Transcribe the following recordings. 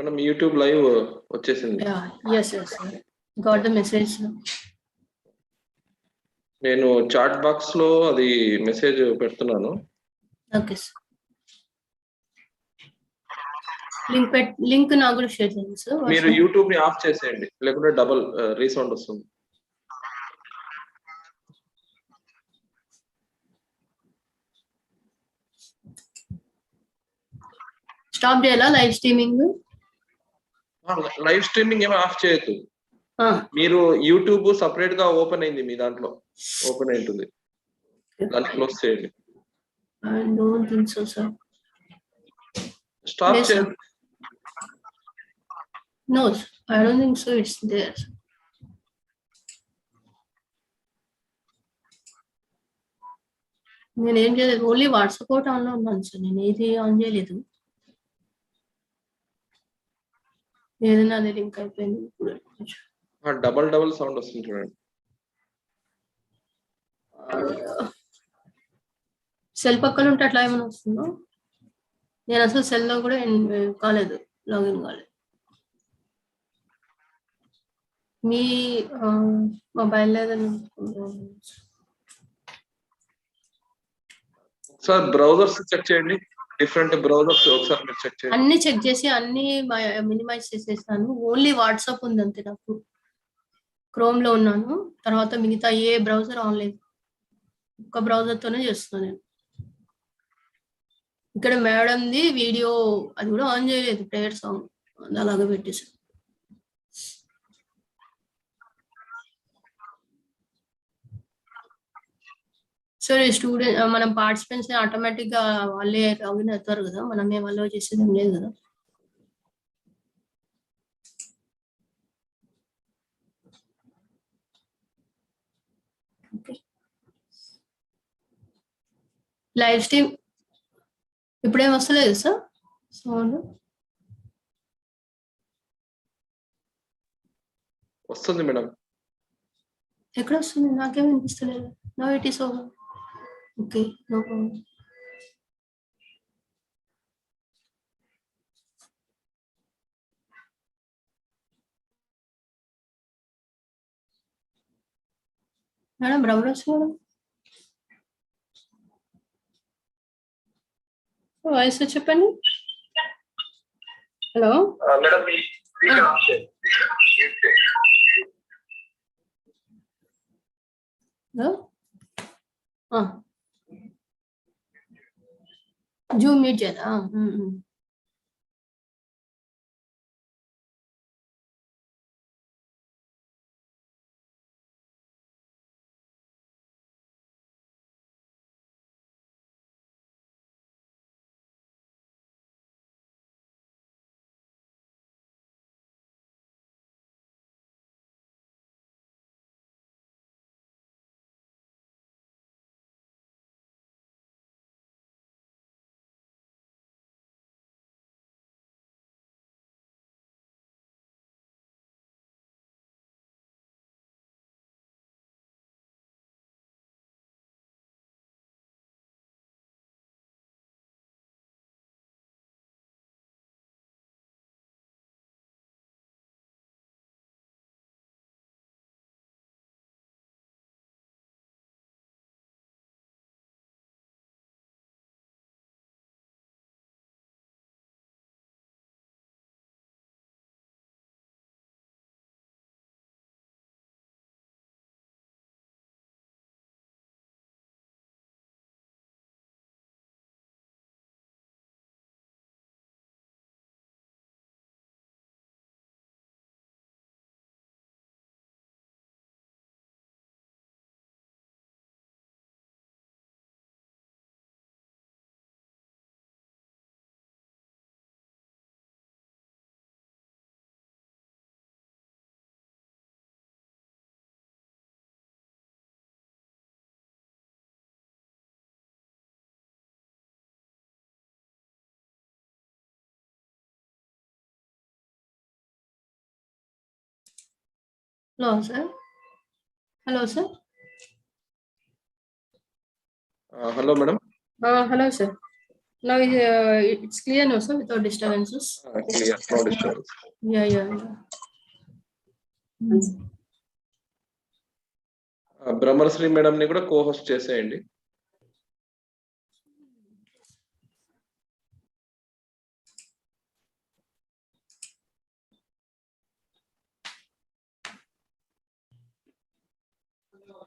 మనం YouTube live వచ్చేసింది. Yes. Got the message. నేను చాట్ బాక్స్ లో అది మెసేజ్ పెడుతున్నాను. Okay, sir. లింక్ నాకు కూడా షేర్ చేయండి సార్. మీరు యూట్యూబ్ ని ఆఫ్ చేసేయండి, లేకుంటే డబుల్ రీసౌండ్ వస్తుంది. స్టాప్ చేయాలా లైవ్ స్ట్రీమింగ్? లైవ్ స్ట్రీమింగ్ ఏమో ఆఫ్ చేయొద్దు. మీరు యూట్యూబ్ సపరేట్ గా ఓపెన్ అయింది, మీ దాంట్లో ఓపెన్ అయి ఉంటుంది, దాన్ని క్లోజ్ చేయండి. I don't think so, sir. Stop Yes, sir. చేయండి. No, sir. I don't think so. It's there. నేను ఏం చేయలేదు, ఓన్లీ వాట్సాప్ ఒకటి ఆన్లో ఉన్నాను సార్. నేను ఏది ఆన్ చేయలేదు. ఏదైనా అదే లింక్ అయిపోయింది. ఇప్పుడు డబల్ సౌండ్ వస్తుంది చూడండి. సెల్ పక్కన ఉంటే అట్లా ఏమైనా వస్తుందో? నేను అసలు సెల్లో కూడా కాలేదు, లాగిన్ కాలేదు. మీ మొబైల్ సార్ బ్రౌజర్స్ చెక్ చేయండి, డిఫరెంట్ బ్రౌజర్స్ ఒకసారి మీరు చెక్ చేయండి. అన్ని చెక్ చేసి అన్ని మినిమైజ్ చేసేస్తాను. ఓన్లీ వాట్సాప్ ఉంది అంతే. నాకు క్రోమ్ లో ఉన్నాను, తర్వాత మిగతా ఏ బ్రౌజర్ ఆన్ లేదు. ఒక్క బ్రౌజర్ తోనే చేస్తున్నాను నేను. ఇక్కడ మేడంది వీడియో అది కూడా ఆన్ చేయలేదు, ప్రేయర్ సాంగ్ అది అలాగే పెట్టేసాను. సరే, స్టూడెంట్ మనం పార్టిసిపెంట్స్ ఆటోమేటిక్ గా వాళ్ళే లాగిన్ అవుతారు కదా, మనం మేము అలో చేసేది ఏం లేదు కదా. లైవ్ స్ట్రీమ్ ఇప్పుడేం వస్తలేదు సార్ సౌండ్? వస్తుంది మేడం. ఎక్కడ వస్తుంది? నాకేం వినిపిస్తలేదు. No it is over. Okay, no problem. Madam browsers madam voice చెప్పండి. హలో జూమ్ మీట్ చేయాలా? Hello sir. Hello sir. Hello madam. Hello sir. Now it's clear now, sir, without disturbances. Clear, no disturbance. Yeah. Brahmasri madam ని కూడా కో-హోస్ట్ చేసేయండి.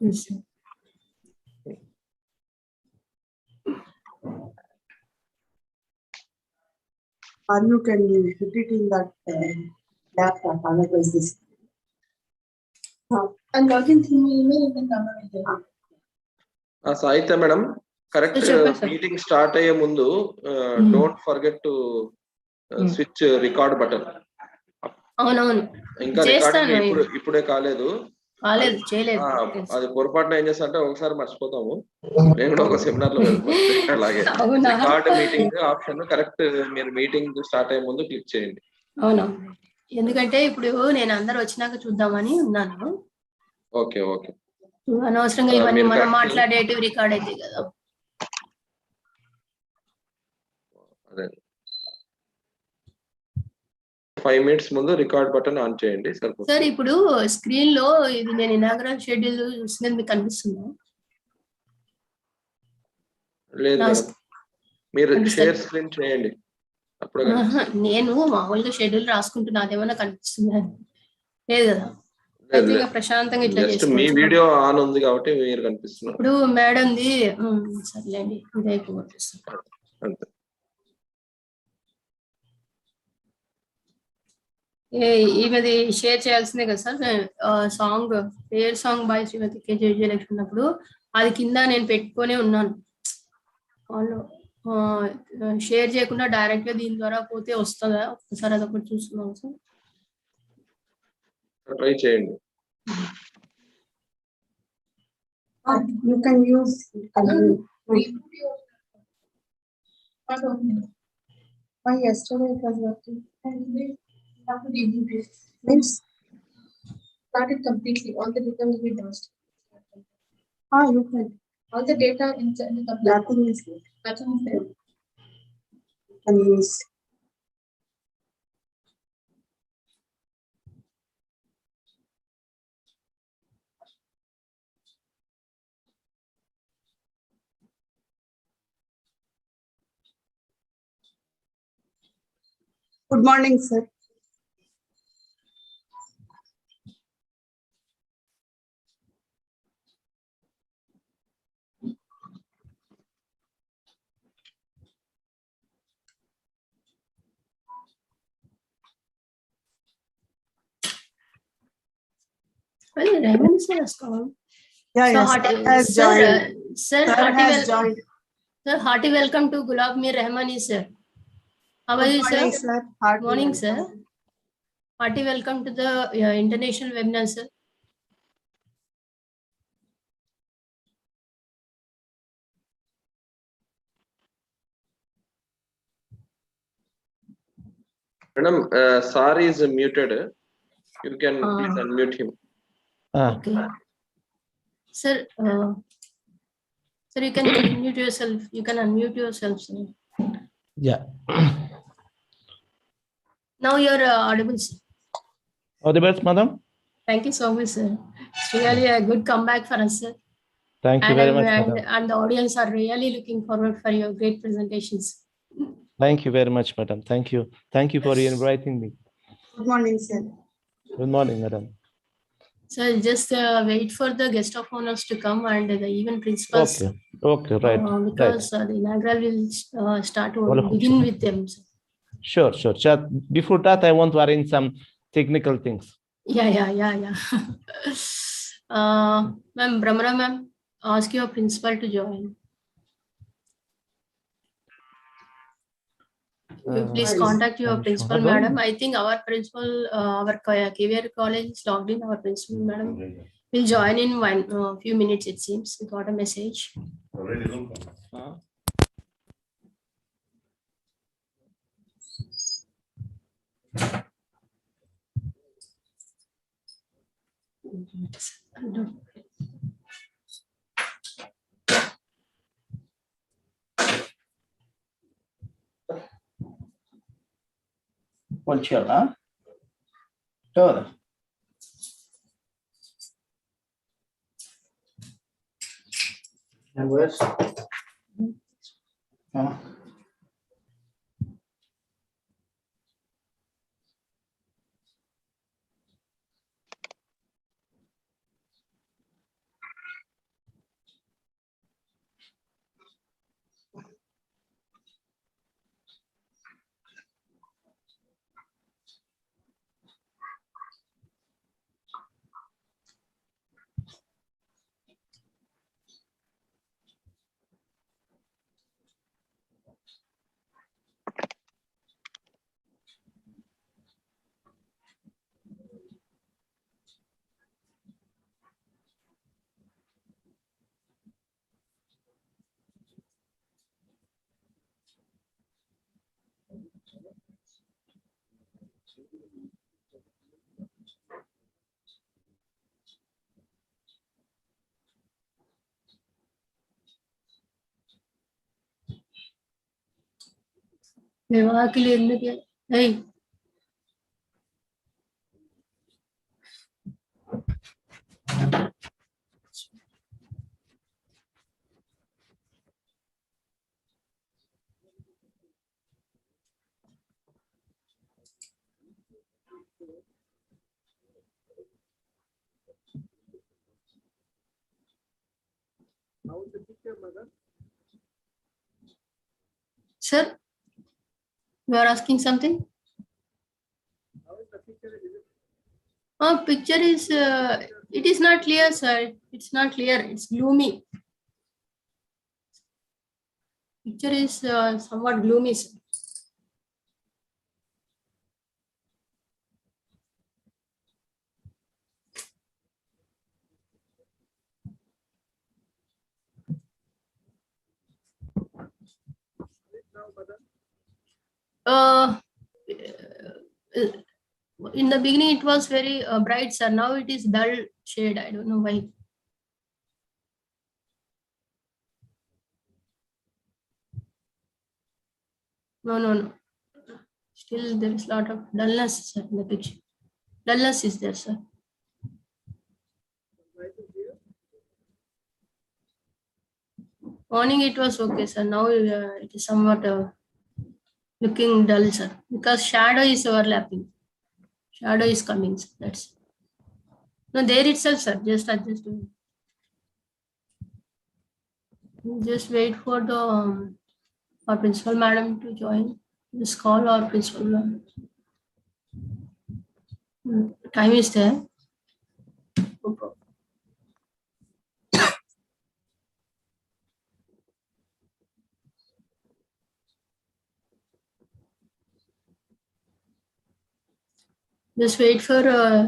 Yes, sir. Or you can put it in that laptop, otherwise this. And login through email you can download it. సాహిత్య madam, correct చెప్పండి sir. Meeting start అయ్యే ముందు don't forget to switch record button. అవునవును, ఇంకా చేస్తాను. Recording ఇప్పుడే కాలేదు, చేయలేదు. అది పొరపాటున ఏం చేస్తా అంటే ఒకసారి మర్చిపోతాము. నేను కూడా ఒక సెమినార్ లో అలాగే అవునా? రికార్డ్ మీటింగ్ ఆప్షన్ కరెక్ట్ మీరు మీటింగ్ స్టార్ట్ అయ్యే ముందు క్లిక్ చేయండి. అవునా, ఎందుకంటే ఇప్పుడు నేను అందరు వచ్చినాక చూద్దామని ఉన్నాను. ఓకే అనవసరంగా ఇవన్నీ మీరు మనం correct. మాట్లాడేటివి రికార్డ్ అవుతాయి కదా. అదే 5 minutes ముందు రికార్డ్ బటన్ ఆన్ చేయండి సరిపోతుంది. సార్ ఇప్పుడు స్క్రీన్ లో ఇది నేను ఇనాగ్రల్ షెడ్యూల్ చూసినది మీకు కనిపిస్తుందా? లేదు నా మేడం, మీరు కనిపిస్తుంది. షేర్ స్క్రీన్ చేయండి అప్పుడు నేను మామూలుగా షెడ్యూల్ రాసుకుంటున్నా, అదేమన్నా కనిపిస్తుందా? లేదు కదా. అయితే ఇక ప్రశాంతంగా ఇట్లా జస్ట్ మీ చేసుకోవచ్చు. వీడియో ఆన్ ఉంది కాబట్టి మీరు కనిపిస్తున్నారు. ఇప్పుడు మేడంది సర్లేండి, ఇదే ఎక్కువ కనిపిస్తుంది. అంతే. ఈమెది షేర్ చేయాల్సిందే కదా sir. Song prayer song by Shrimati KG Vijayalakshmi ఉన్నప్పుడు అది కింద నేను పెట్టుకొని ఉన్నాను. వాళ్ళు షేర్ చేయకుండా డైరెక్ట్ గా దీని ద్వారా పోతే వస్తుందా? ఒకసారి అదొకటి చూస్తున్నాం సార్. ట్రై చేయండి. You can use yesterday it was working. Means Started completely. All the data will be lost. you can. All the data in the computer. Nothing is good. Nothing is there. Can use. Good morning, sir. Well, Rahman sir has come. Yeah, So yes. Has joined. Sir, Sir has joined. Sir, hearty welcome to Gulab Mir Rahmani sir. How are you, Good morning, sir? Hearty Morning, welcome. sir. Hearty welcome to the international webinar, sir. Madam, Sari is muted. You can please unmute him. Okay. Sir, sir, you can unmute yourself. You can unmute yourself, sir. Yeah. Now you're audible, sir. Audible, madam? Thank you so much, sir. It's really a good comeback for us, sir. Thank you very much, madam. And the audience are really looking forward for your great presentations. Thank you very much, madam. Thank you. Thank you for inviting me. Good morning, sir. Good morning, madam. So just wait for the guest of honors to come and the event principals. Okay, right. Because the inaugural will start to begin with them. Sir. Sure. Before that, I want to arrange some technical things. Yeah. Ma'am, Brahmara ma'am, ask your principal to join. Please contact your principal, madam. I think our principal, our KVR college is logged in. Our principal, madam, will join in few minutes. It seems we got a message. Polchiola. Toda. Where's వివాహకులు ఎందుకు? ఏయ్ sir, you are asking something? Picture is it is not clear, sir. It's not clear. It's gloomy. Picture is somewhat gloomy, sir. In the beginning it was very bright, sir. Now it is dull shade. I don't know why. No. Still there is a lot of dullness, sir, in the picture. Dullness is there, sir. Morning it was okay, sir. Now it is somewhat looking dull, sir, because shadow is overlapping. Shadow is coming, sir. That's no there itself, sir. Just adjust. Just wait for the our principal madam to join this call. Or principal madam. Time is there. No problem. Just wait for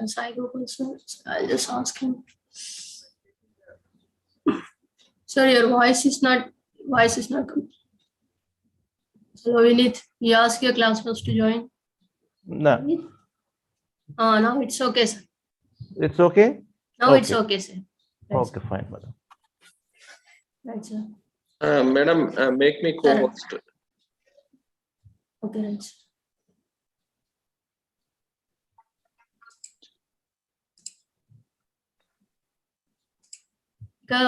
Sai Gopal, sir. I'll just ask him. Sir, your voice is not coming. Hello, Vinith. You ask your classmates to join. No, Now it's okay, sir. it's okay. Now Okay. it's okay, sir. Right, Okay, fine, madam. right, sir. Madam, make me co-host. Okay, right, sir.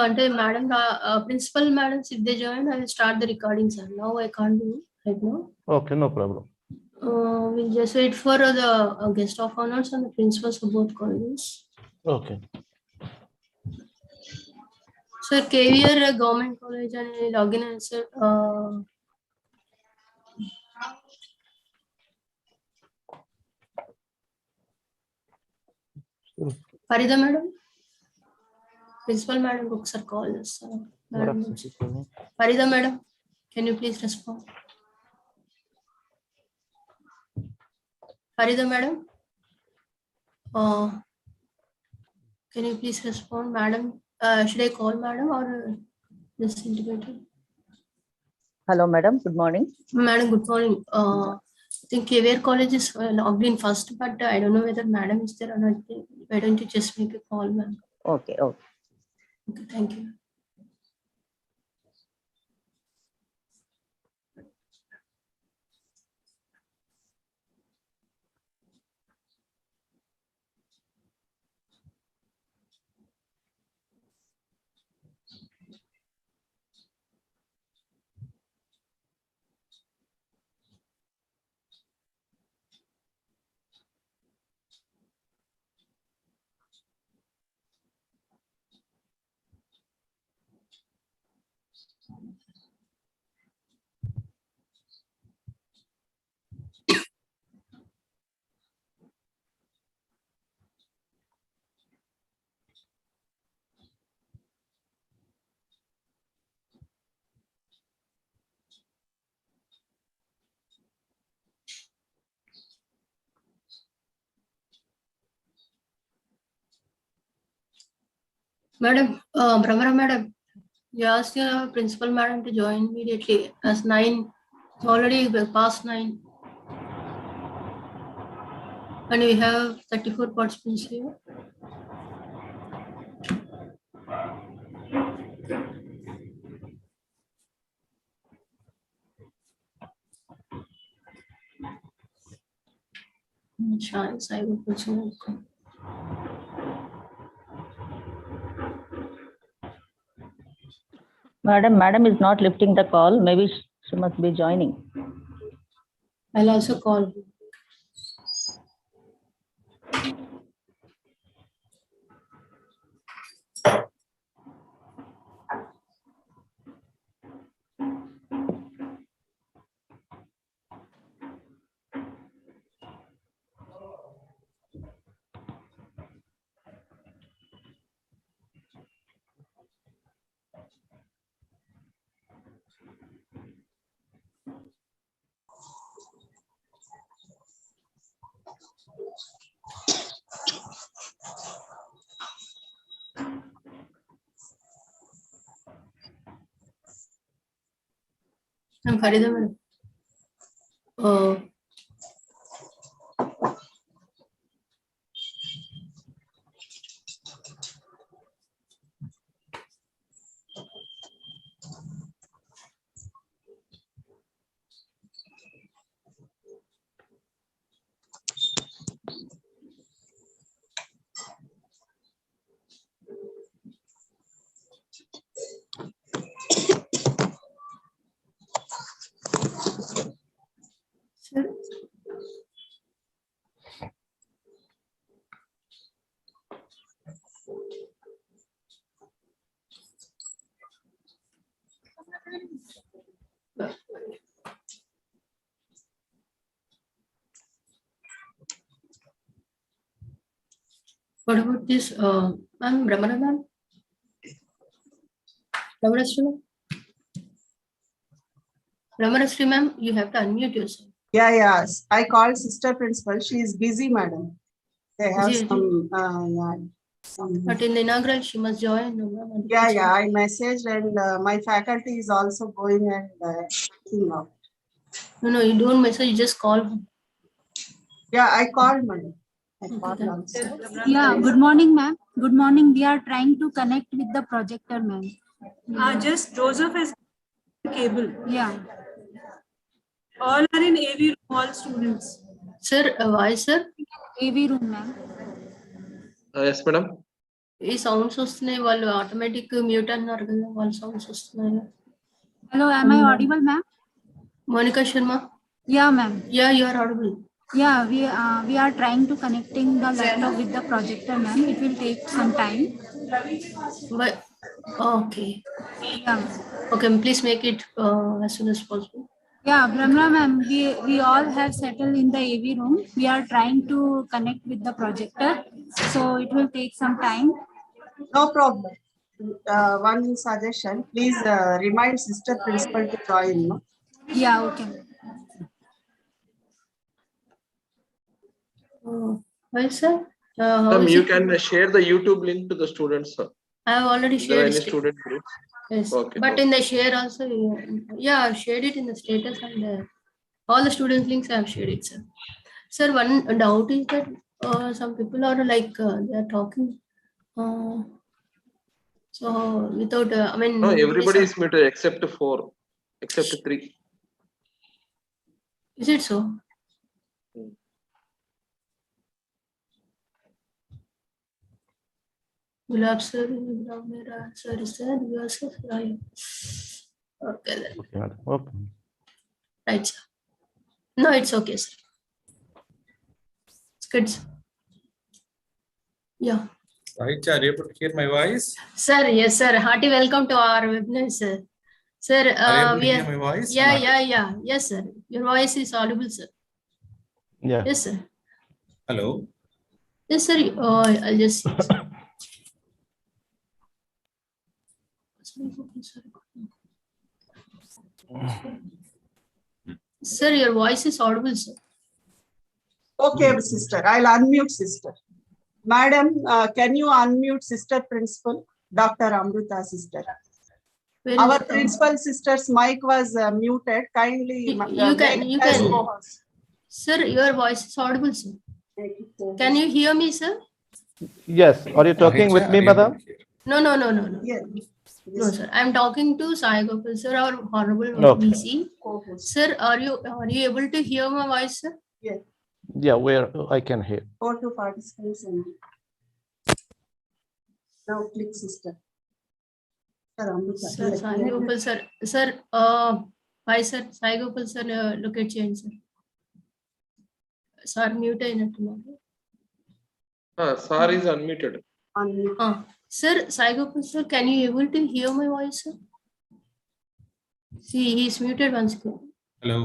అంటే madam principal madams if they join, I will start the recording, sir. Now I can't do right now. Okay, no problem. We'll just wait for the guest of honors and the principals of both colleges. Okay. Sir, KVR Government College and login answer. Farida madam, principal madam, sir, call us. Madam, Farida madam, can you please respond? Farida madam, can you please respond, madam? Should I call madam or just intimate her? Hello, madam. Good morning. Madam, good morning. I think KVR College is logged in first, but I don't know whether madam is there or not. Why don't you just make a call, ma'am? Okay. Okay, thank you. Madam, Brahmara madam, you asked your principal madam to join immediately as 9, it's already past 9. And we have 34 participants here. Chance I will put you. Madam is not lifting the call. Maybe she must be joining. I'll also call. I'm Farida madam. Sir. What about this, ma'am, Brahmana ma'am? Brahmanasri ma'am? Brahmanasri ma'am, you have to unmute yourself. Yeah, yes. I called sister principal. She is busy, madam. They have Busy, some. But in the inaugural, she must join. No, ma'am. Yeah. I messaged and my faculty is also going and checking out. No, you don't message, you just call her. Yeah, I called, madam. Okay, also. Yeah, good morning, ma'am. Good morning. We are trying to connect with the projector, ma'am. Just Joseph is cable. Yeah. All are in AV room, all students. Sir, why, sir? AV room, ma'am. Yes, madam. ఈ sounds వస్తున్నాయి వాళ్ళు automatic mute అన్నారు కదా వాళ్ళ sounds వస్తున్నాయి. Hello, am I audible, ma'am? Monica Sharma. Yeah, ma'am. Yeah, you are audible. Yeah, we are trying to connecting the laptop with the projector, ma'am. It will take some time. But okay. Yeah. Okay, please make it as soon as possible. Yeah, Brahma ma'am, we all have settled in the AV room. We are trying to connect with the projector, so it will take some time. No problem. One suggestion, please remind sister principal to join. No? Yeah, okay. Why, sir? You can share the YouTube link to the students, sir. I have already There are shared. any student groups? Yes. Okay, But okay. in the share also, yeah, I've shared it in the status and all the students' links I have shared it, sir. Sir, one doubt is that some people are like they are talking. So without, I mean. No, everybody is muted except 4, except 3. Is it so? Gulab sir, sir is there. You are sir. Okay then. Okay, madam. Okay. Right, sir. No, it's okay, sir. It's good, sir. Yeah. Right, are you able to hear my voice? Sir, yes, sir. Hearty welcome to our webinar, sir. Sir, Are you able to we hear are, my voice? yeah, Not- yeah. Yes, sir. Your voice is audible, sir. Yeah. Yes, sir. Hello. Yes, sir. I'll just see. Sir, your voice is audible, sir. Okay, sister, I'll unmute sister. Madam, can you unmute sister principal, Dr. Amruta sister? Where Our is it? principal sister's mic was muted. Kindly. You can- make you as can- co-host. Sir, your voice is audible, sir. Can you hear me, sir? Yes. Are you talking with me, madam? No. Yeah. No, sir. I'm talking to Sai Gopal, sir, our honorable Okay. VC. Co-host. Sir, are you able to hear my voice, sir? Yeah. Yeah, where I can hear. Go to participants and now click sister. Sir, Amruta. Sir, Yeah, Sai yeah. Gopal, sir. Sir, hi, sir. Sai Gopal, sir, locate చేయండి, sir. Sir, mute అయినట్టున్నారు. Sir is unmuted. Unmute. Sir, Sai Gopal, sir, can you able to hear my voice, sir? See, he's muted once again. Hello.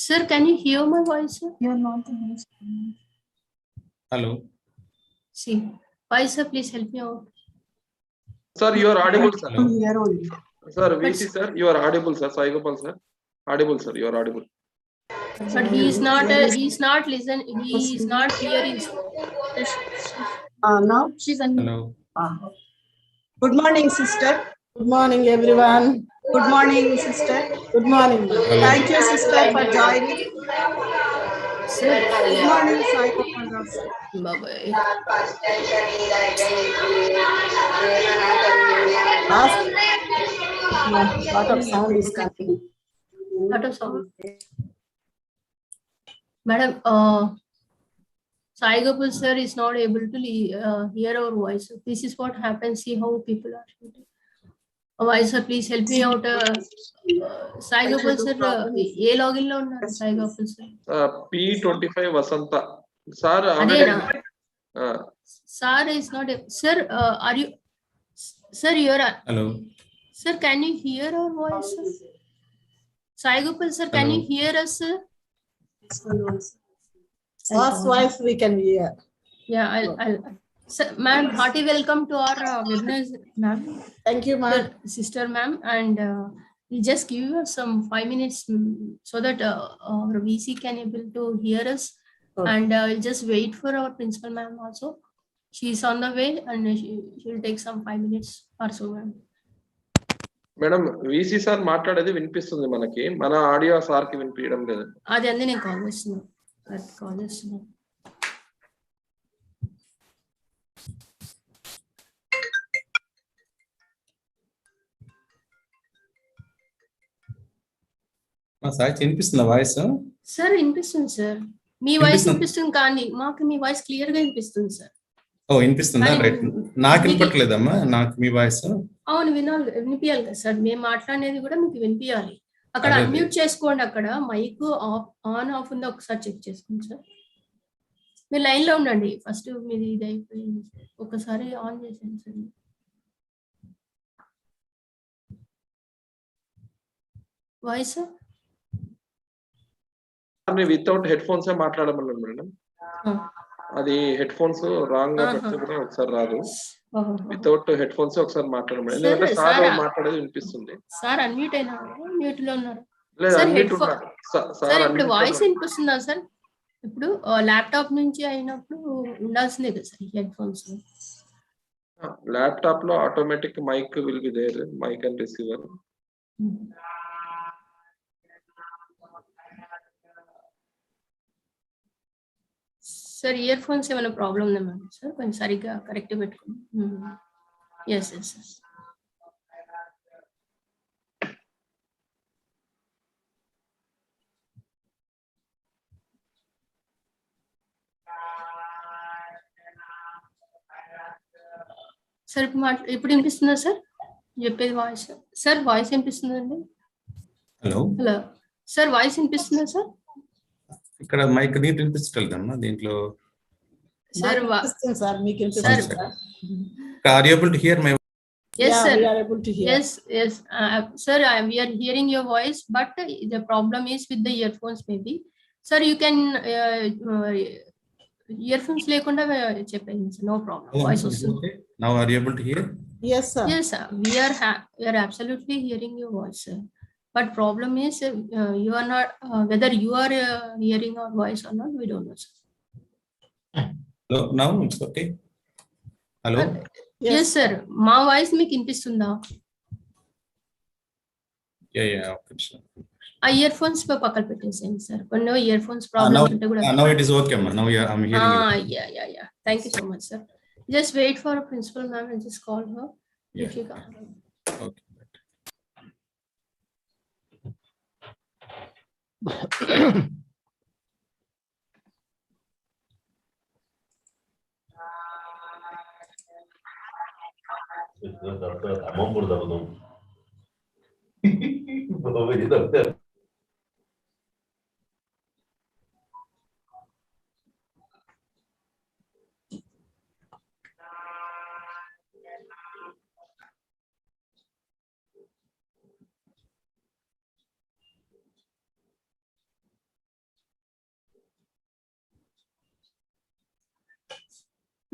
Sir, can you hear my voice, sir? You're not the host. Hello. See, why, sir? Please help me out. Sir, you are audible, sir. Hello. Here only. Sir, VC sir, you are audible, sir. Sai Gopal sir. Audible, sir. You are audible. But he is not listening. He is not hearing. Now, Hello. good morning, sister. Good morning, everyone. Good morning, sister. Good morning. Hello. Thank you, sister, for joining. Sir, Good morning, Sai Gopal Rao, sir. bye-bye. Lot of sound is coming. Lot of sound. Madam, Sai Gopal sir is not able to hear our voice. This is what happens. See how people are shooting. Why, sir? Please help me out. Sai Gopal sir, A login లో ఉన్నారు Sai Gopal sir? P25 Vasanta. Sir, అదేనా? already. Sir is not. Sir, are you? Sir, you're. Hello. Sir, can you hear our voice? Sir? Sai Gopal sir, can Hello. you hear us? Sir? First voice we can hear. Yeah, I'll. Sir, ma'am, hearty welcome to our webinar, ma'am. Thank you, ma'am. Sister, ma'am, and we'll just give you some 5 minutes so that our VC can able to hear us. Okay. And we'll just wait for our principal, ma'am. Also, she's on the way, and she'll take some 5 minutes or so, ma'am. Madam VC sir మాట్లాడేది వినిపిస్తుంది మనకి, మన audio sir కి వినిపించడం లేదు. అది అంది నేను కాల్ చేస్తున్నాను. సార్ వినిపిస్తుందా వాయిస్? సార్ వినిపిస్తుంది సార్. మీ వాయిస్ వినిపిస్తుంది కానీ మాకు మీ వాయిస్ క్లియర్ గా వినిపిస్తుంది సార్. ఓ వినిపిస్తుందా? రైట్. నాకు వినపట్లేదమ్మా, నాకు మీ వాయిస్. అవును, వినిపించాలి కదా సార్. మేము మాట్లాడేది కూడా మీకు వినిపించాలి. అక్కడ అదే. అన్మ్యూట్ చేసుకోండి. అక్కడ మైక్ ఆన్ ఆఫ్ ఉందో ఒకసారి చెక్ చేసుకోండి సార్. మీరు లైన్ లో ఉండండి. ఫస్ట్ మీది ఇది అయిపోయింది, ఒకసారి ఆన్ చేసేయండి sir. Voice without headphones మాట్లాడమన్నాను మేడం. అది హెడ్ ఫోన్స్ రాంగ్ గా పెడితే కూడా ఒకసారి రాదు. వితౌట్ హెడ్ ఫోన్స్ ఒకసారి మాట్లాడమని, ఎందుకంటే సార్ మాట్లాడేది వినిపిస్తుంది. సార్ అన్మ్యూట్ అయినా మ్యూట్ లో ఉన్నారు. లేదు, సార్ అన్మ్యూట్ సార్ ఇప్పుడు వాయిస్ వినిపిస్తుందా సార్? ఇప్పుడు ల్యాప్టాప్ నుంచి అయినప్పుడు ఉండాల్సిందే కదా సార్ హెడ్ ఫోన్స్. ల్యాప్టాప్ లో automatic mic will be there, mic and receiver. Sir earphones ఏమైనా ప్రాబ్లం ఉందా మేడం? సార్ కొంచెం సరిగ్గా కరెక్ట్ పెట్టుకోండి. Yes yes yes. సార్ ఇప్పుడు వినిపిస్తుందా సార్ చెప్పేది వాయిస్? సార్ వాయిస్ వినిపిస్తుందండి? హలో హలో సార్, వాయిస్ వినిపిస్తుందా సార్? ఇక్కడ మైక్ నీట్ వినిపించట్లేదమ్మా దీంట్లో. సార్ సార్ మీకు are you able to hear my Yes, Yeah, sir. we are able to hear. Yes, sir. We are hearing your voice, but the problem is with the earphones. Maybe, sir, you can earphones lekunda cheppayindi. No problem. Voice వస్తుంది. Okay. Now are you able to hear? Yes, sir. Yes, sir. We are absolutely hearing your voice, sir. But problem is you are not whether you are hearing our voice or not. We don't know, sir. Hello, now it's okay. Hello. Yes, sir. మా voice మీకు వినిపిస్తుందా? Yeah. Okay, sir. ఆ ear phones పక్కన పెట్టేసేయండి sir. కొన్ని ear phones problems ఉంటే కూడా. Now it is okay, ma. Now I'm hearing it. Yeah. Thank you so much, sir. Just wait for a principal ma'am and just call her. Yeah. If you can. Okay.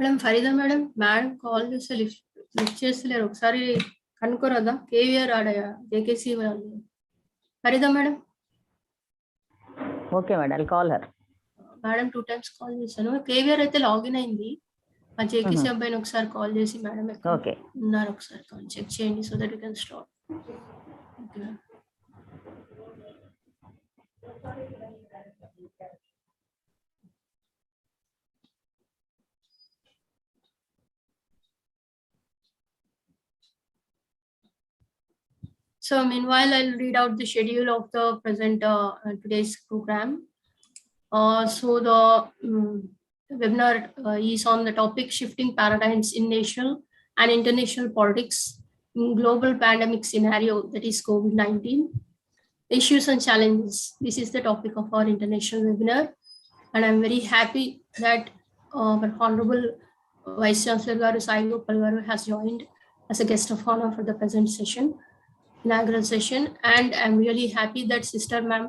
Madam Farida madam call చేస్తే lift చేస్తలేరు. ఒకసారి కనుక్కోరాదా? KVR ఆడయా JKC వాళ్ళు. Farida madam. Okay, madam. I'll call her. Madam 2 times call చేశాను. కేవీఆర్ అయితే login అయింది. ఆ JKC అబ్బాయిని ఒకసారి కాల్ చేసి మేడం Okay. ఉన్నారు ఒకసారి చెక్ చేయండి so that you can start. Okay. So meanwhile, I'll read out the schedule of the present today's program. So the webinar is on the topic shifting paradigms in national and international politics in global pandemic scenario, that is COVID-19. Issues and challenges. This is the topic of our international webinar. And I'm very happy that our Honorable Vice Chancellor Garu Sai Gopal Garu has joined as a guest of honor for the present session, inaugural session. And I'm really happy that Sister Ma'am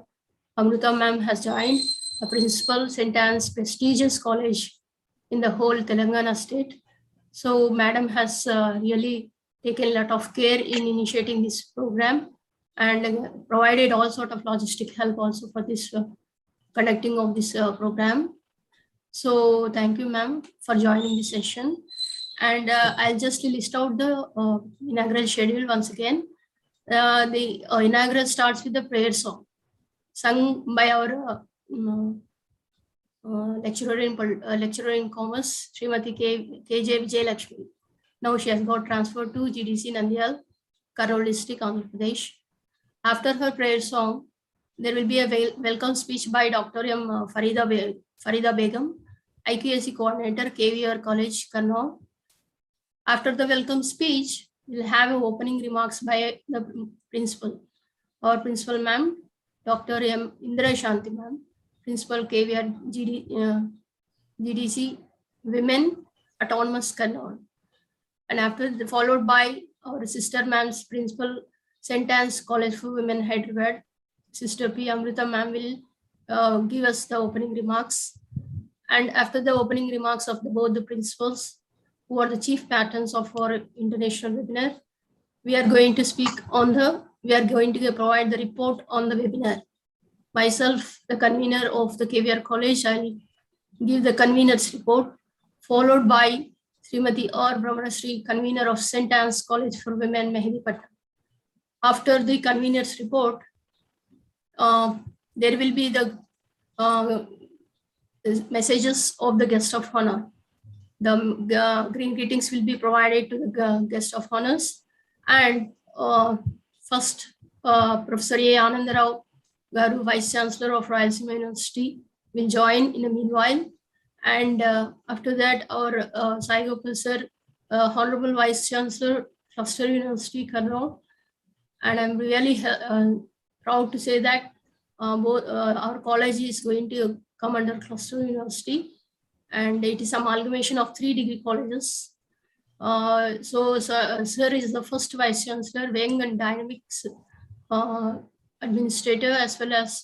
Amruta Ma'am has joined, a principal, St. Anne's prestigious college in the whole Telangana state. So Madam has really taken a lot of care in initiating this program and provided all sort of logistic help also for this conducting of this program. So thank you, ma'am, for joining the session. And I'll just list out the inaugural schedule once again. The inaugural starts with the prayer song sung by our lecturer in commerce, Srimati KJ Vijay Lakshmi. Now she has got transferred to GDC Nandyal, Karol district, Andhra Pradesh. After her prayer song, there will be a welcome speech by Dr. M. Farida Begum, IQAC coordinator, KVR College, Kannur. After the welcome speech, we'll have opening remarks by the principal, our principal ma'am, Dr. M. Indra Shanti ma'am, principal KVR GDC Women Autonomous Kannur. And after followed by our sister ma'am's principal, St. Anne's College for Women, Hyderabad, Sister P. Amrita ma'am will give us the opening remarks. And after the opening remarks of both the principals, who are the chief patrons of our international webinar, we are going to provide the report on the webinar. Myself, the convener of the KVR College, I'll give the convener's report, followed by Srimati R. Brahmanasri, convener of St. Anne's College for Women, Mehdipatam. After the convener's report, there will be the messages of the guest of honor. The green greetings will be provided to the guest of honors. And first, Professor A. Anandarao Garu, Vice Chancellor of Rayalaseema University, will join in the meanwhile. And after that, our Sai Gopal Sir, Honorable Vice Chancellor, Cluster University, Kannur. And I'm really proud to say that both our college is going to come under Cluster University, and it is amalgamation of 3 degree colleges. Sir is the first Vice Chancellor, Young and Dynamics Administrator, as well as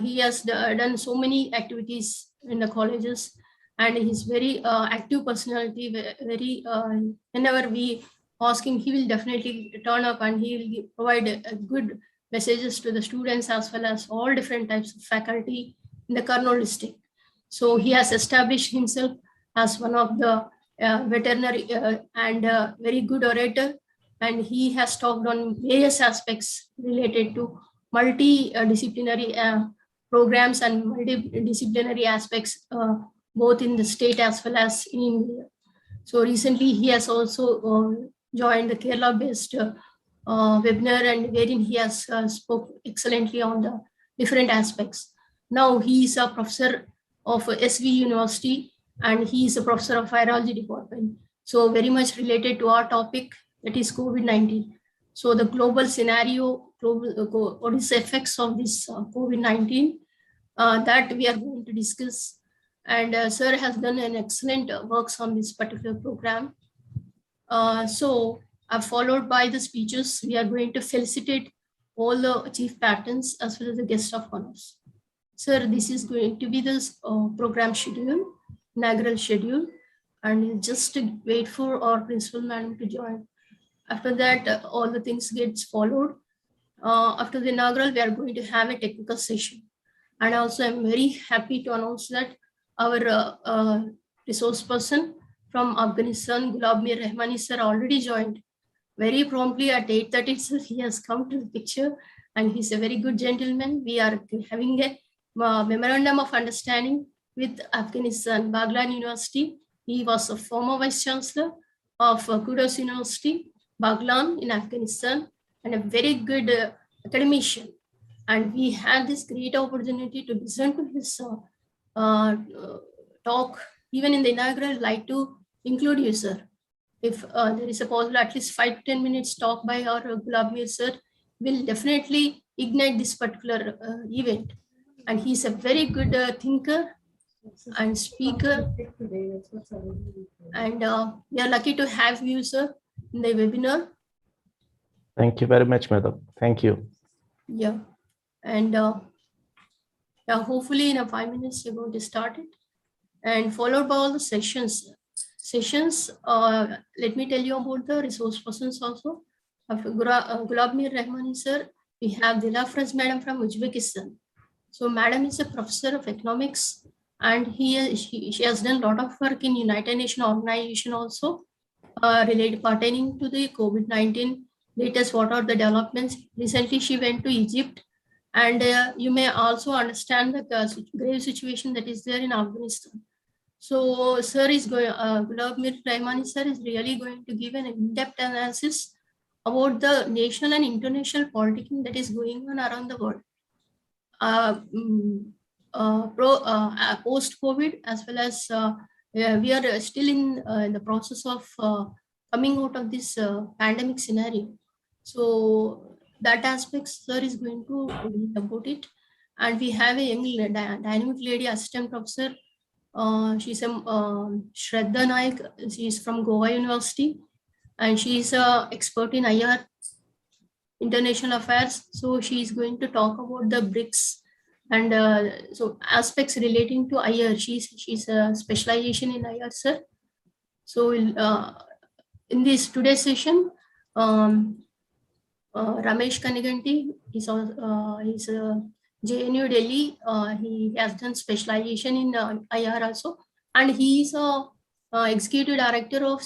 he has done so many activities in the colleges, and he's very active personality. Very whenever we ask him, he will definitely turn up and he will provide good messages to the students as well as all different types of faculty in the Kurnool district. So he has established himself as one of the veterinary and very good orator, and he has talked on various aspects related to multidisciplinary programs and multidisciplinary aspects, both in the state as well as in India. So recently he has also joined the Kerala-based webinar, and wherein he has spoke excellently on the different aspects. Now he is a professor of SV University, and he is a professor of virology department. So very much related to our topic, that is COVID-19. So the global scenario, what is the effects of this COVID-19 that we are going to discuss. And sir has done an excellent works on this particular program. So followed by the speeches, we are going to felicitate all the chief patrons as well as the guest of honors. Sir, this is going to be the program schedule, inaugural schedule, and just wait for our principal madam to join. After that, all the things gets followed. After the inaugural, we are going to have a technical session. And also I'm very happy to announce that our resource person from Afghanistan, Gulab Mir Rahmani sir, already joined. Very promptly at 8:30, sir, he has come to the picture, and he's a very good gentleman. We are having a memorandum of understanding with Afghanistan, Baghlan University. He was a former Vice Chancellor of Kudos University, Baghlan in Afghanistan, and a very good academician. And we had this great opportunity to listen to his talk. Even in the inaugural, I'd like to include you, sir. If there is a possible, at least 5 to 10 minutes talk by our Gulab Mir sir, will definitely ignite this particular event. And he's a very good thinker and speaker. And we are lucky to have you, sir, in the webinar. Thank you very much, madam. Thank you. Yeah. And hopefully in 5 minutes, you're going to start it. And followed by all the sessions. Let me tell you about the resource persons also. After Gulab Mir Rahmani sir, we have Dilafraz madam from Uzbekistan. So madam is a professor of economics, and she has done a lot of work in United Nations organization also, related pertaining to the COVID-19 latest, what are the developments. Recently she went to Egypt, and you may also understand the grave situation that is there in Afghanistan. So sir is going, Gulab Mir Rahmani sir is really going to give an in-depth analysis about the national and international politics that is going on around the world. Post-COVID, as well as we are still in the process of coming out of this pandemic scenario. So that aspect, sir is going to read about it. And we have a young dynamic lady assistant professor. She's a Shraddha Naik. She's from Goa University, and she's an expert in IR, international affairs. So she's going to talk about the BRICS and so aspects relating to IR. She's a specialization in IR, sir. So in this today's session, Ramesh Kaniganti, he's JNU Delhi. He has done specialization in IR also, and he is a executive director of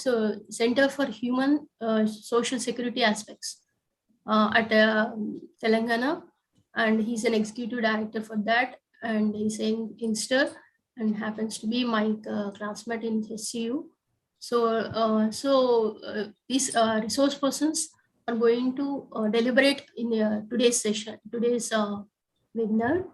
Center for Human Social Security Aspects at Telangana, and he's an executive director for that, and he's in Inkster and happens to be my classmate in SCU. So these resource persons are going to deliberate in today's session, today's webinar.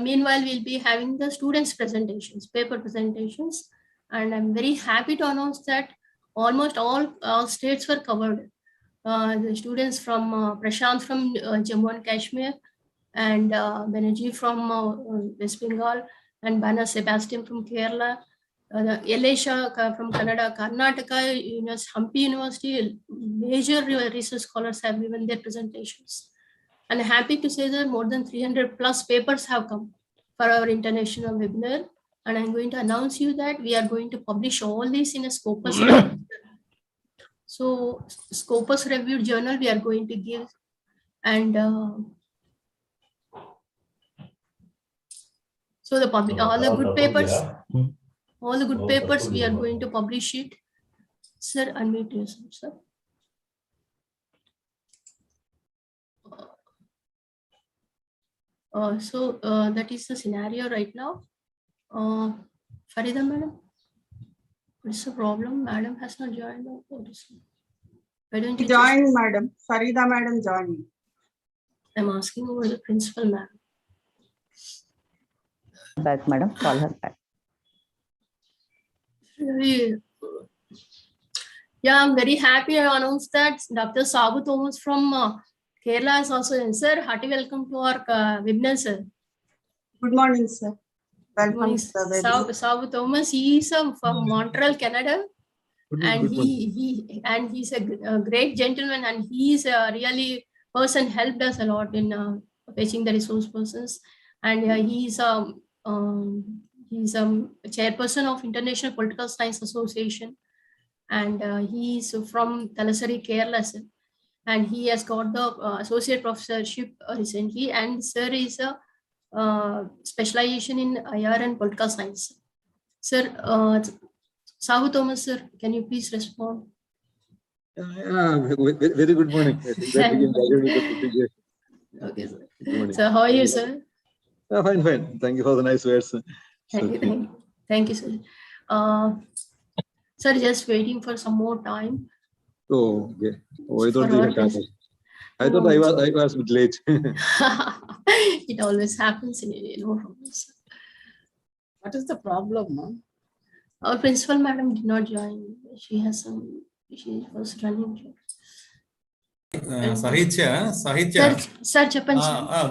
Meanwhile, we'll be having the students' presentations, paper presentations, and I'm very happy to announce that almost all states were covered. The students from Prashant from Jammu and Kashmir, and Banerjee from West Bengal, and Bana Sebastian from Kerala, Elisha from Canada, Karnataka, Hampi University, major research scholars have given their presentations. And I'm happy to say that more than 300 plus papers have come for our international webinar. And I'm going to announce you that we are going to publish all these in a Scopus. So Scopus Review Journal we are going to give, and so the all the good papers, we are going to publish it. Sir, unmute yourself, sir. So that is the scenario right now. Farida madam, what's the problem? Madam has not joined. Why don't you join, madam? Farida madam join. I'm asking over the principal, madam. Back, madam. Call her back. Yeah, I'm very happy to announce that Dr. Sabu Thomas from Kerala is also in. Sir, hearty welcome to our webinar, sir. Good morning, sir. Welcome to the webinar. Sabu Thomas, he is from Montreal, Canada. And he's a great gentleman, and he is really person helped us a lot in fetching the resource persons. And he's a chairperson of International Political Science Association, and he's from Thalassery, Kerala, sir. And he has got the associate professorship recently, and sir is a specialization in IR and political science. Sir, Sabu Thomas, sir, can you please respond? Very good morning. Okay, sir. So how are you, sir? Fine, fine. Thank you for the nice words. Thank you, sir. Sir, just waiting for some more time. Oh, okay. Oh, I thought I was a bit late. It always happens in no problems. What is the problem, ma'am? Our principal madam did not join. She was running. Sahitya, Sir, Chapan,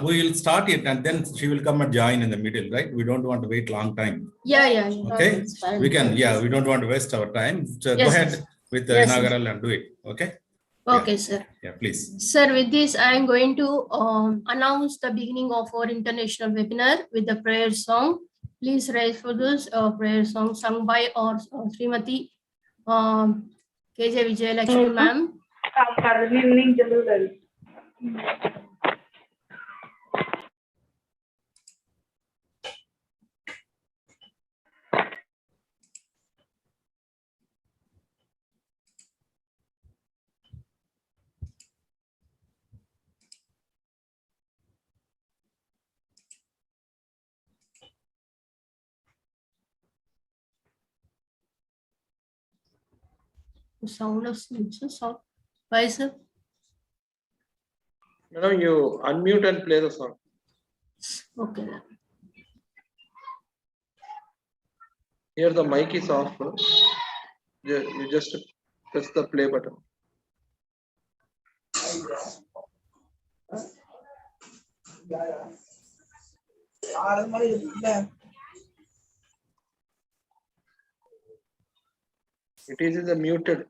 we will start it and then she will come and join in the middle, right? We don't want to wait long time. Yeah. Okay, we can. Yeah, we don't want to waste our time. So yes, go ahead with the inaugural and do it. Okay. Okay, yeah. Sir. Yeah, please. Sir, with this, I am going to announce the beginning of our international webinar with the prayer song. Please rise for this prayer song sung by our Srimati KJ Vijayalakshmi ma'am. Sound of song. Why, sir? Madam, you unmute and play the song. Okay. Here the mic is off. You just press the play button. It is in the muted.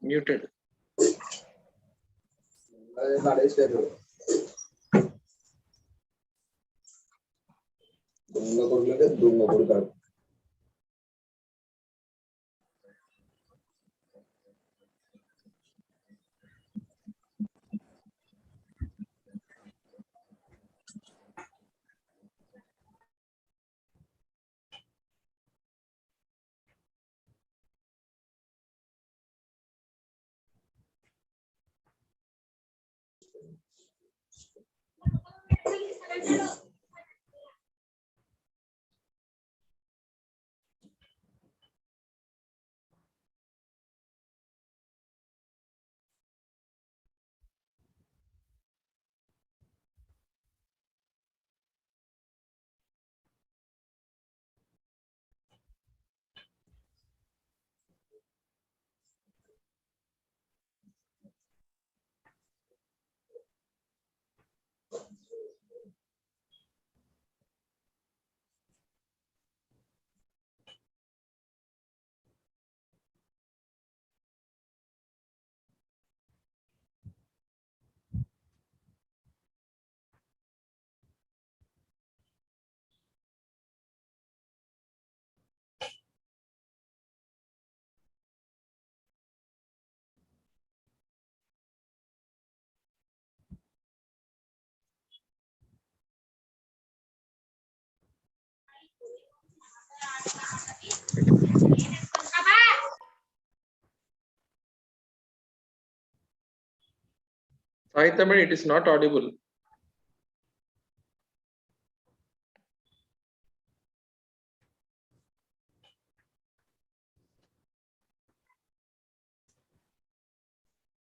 Sahitya madam, it is not audible.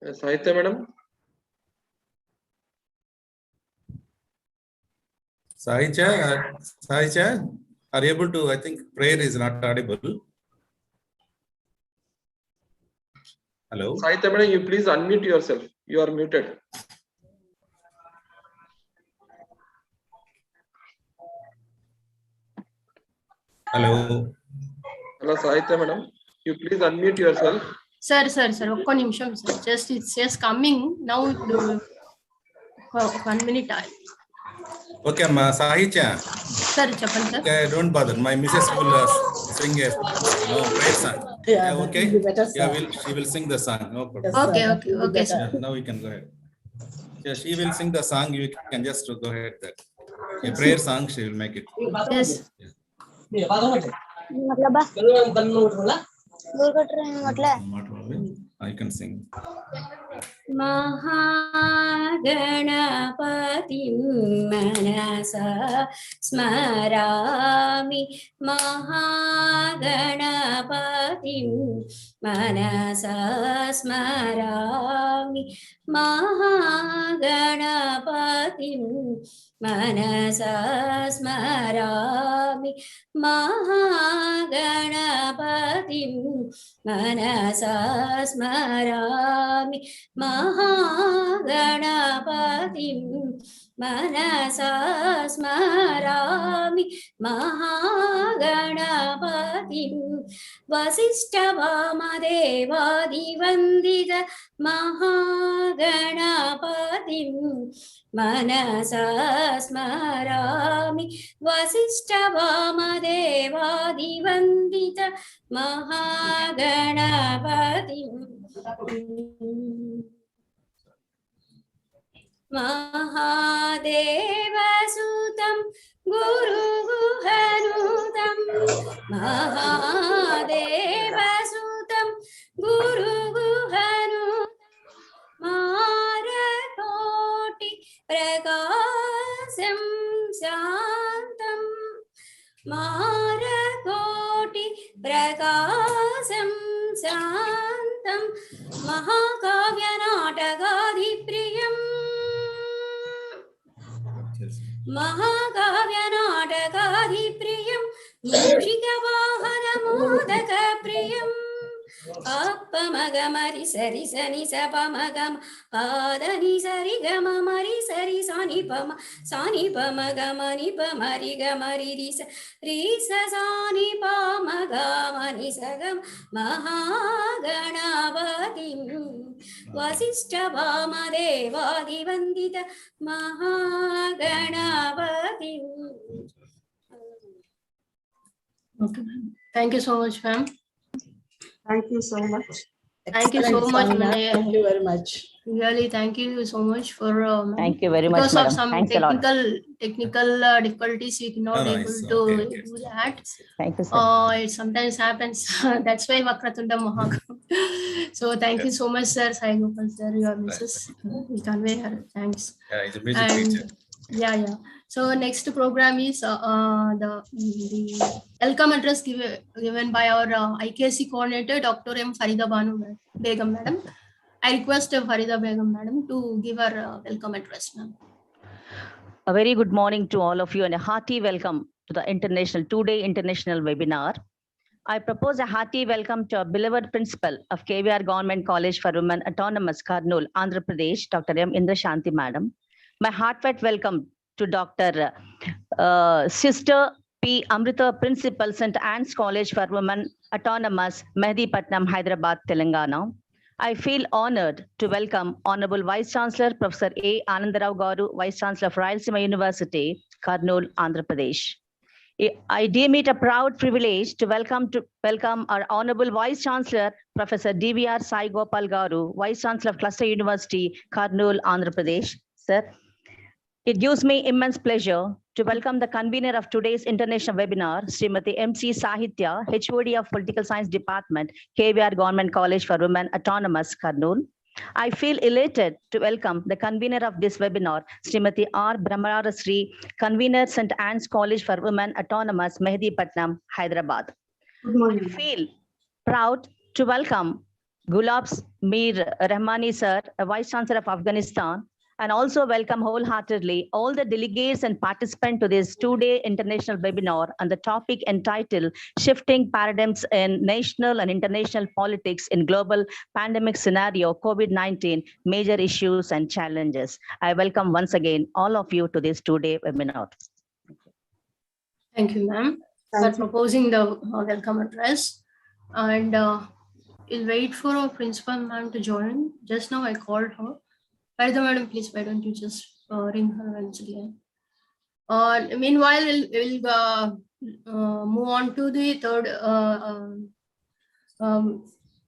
Sahitya madam. Sahitya, are you able to? I think prayer is not audible. Hello. Sahitya madam, you please unmute yourself. You are muted. Hello. Hello, Sahitya madam. You please unmute yourself. Sir. ఒక్క నిమిషం sir. Just it's just coming now. 1 minute. Okay, Sahitya. Sir, చెప్పండి sir. Okay, don't bother. My missus will sing a prayer song. Yeah, okay. She will sing the song. No problem. Okay, sir. Yeah, now we can go ahead. Yeah, she will sing the song. You can just go ahead. A prayer song. She will make it. Yes. I can sing. Mahaganapatim manasa smarami. Mahaganapatim manasa smarami. Mahaganapatim manasa smarami. Mahaganapatim manasa smarami. Mahaganapatim manasa smarami. Mahaganapatim Vasishtavamadevaadivandita Mahaganapatim manasa smarami. Vasishtavamadevaadivandita Mahaganapatim Mahadevasutam Guruguhanutam Mahadevasutam Guruguhanutam Marakoti Prakasam Shantam Marakoti Prakasam Shantam Mahakavyanatagadipriyam Mahakavyanatagadipriyam Mushikavahanamodakapriyam Appamagamari sari sani sapamagam Padani sari gamamari sari sani pamagamani pamari gamari risa risa sani pamagamani sagam Mahaganapatim Vasishtavamadevaadivandita Mahaganapatim. Okay, thank you so much, ma'am. Thank you so much. Thank you so much, Thank you very much. Really, thank you so much for. Thank you very much, because of madam. some Thanks a lot. technical difficulties, we cannot able it's to okay. do that. Thank you, sir. It sometimes happens. That's why Vakratunda Mahagam. So thank you so much, sir. Sai Gopal sir, your missus. We convey her thanks. Yeah, he's a music teacher. Yeah. So next program is the welcome address given by our IKC coordinator, Dr. M. Farida Banu Begum, madam. I request Farida Begum, madam, to give her welcome address, ma'am. A very good morning to all of you and a hearty welcome to the two-day international webinar. I propose a hearty welcome to our beloved principal of KVR Government College for Women Autonomous, Kurnool, Andhra Pradesh, Dr. M. Indra Shanti, madam. My heartfelt welcome to Dr. Sister P. Amrita, Principal, St. Anne's College for Women Autonomous, Mehdipatnam, Hyderabad, Telangana. I feel honored to welcome Honorable Vice Chancellor Professor A. Anandarao Garu, Vice Chancellor of Rayalaseema University, Kurnool, Andhra Pradesh. I deem it a proud privilege to welcome our Honorable Vice Chancellor Professor DVR Sai Gopal Garu, Vice Chancellor of Cluster University, Kurnool, Andhra Pradesh. Sir, it gives me immense pleasure to welcome the convener of today's international webinar, Srimati M.C. Sahitya, HOD of Political Science Department, KVR Government College for Women Autonomous, Kurnool. I feel elated to welcome the convener of this webinar, Srimati R. Brahmarasri, convener St. Anne's College for Women Autonomous, Mehdipatnam, Hyderabad. Good morning. I feel proud to welcome Gulabs Mir Rahmani sir, a Vice Chancellor of Afghanistan, and also welcome wholeheartedly all the delegates and participants to this two-day international webinar on the topic entitled Shifting Paradigms in National and International Politics in Global Pandemic Scenario, COVID-19, Major Issues and Challenges. I welcome once again all of you to this two-day webinar. Thank you, ma'am, for proposing the welcome address. And we'll wait for our principal ma'am to join. Just now I called her. Parida madam, please, why don't you just ring her once again? Meanwhile, we'll move on to the third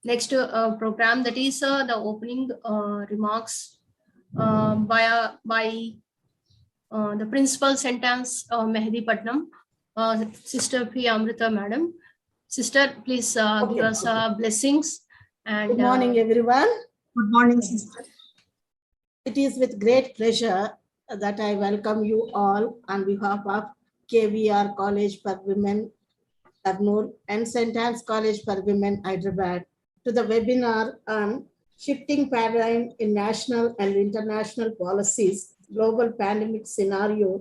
next program, that is the opening remarks by the principal sentence Mehdipatnam, Sister P. Amrita madam. Sister, please give us blessings. And good morning, everyone. Good morning, sister. It is with great pleasure that I welcome you all on behalf of KVR College for Women, Kurnool, and St. Anne's College for Women, Hyderabad, to the webinar on Shifting Paradigm in National and International Policies, Global Pandemic Scenario,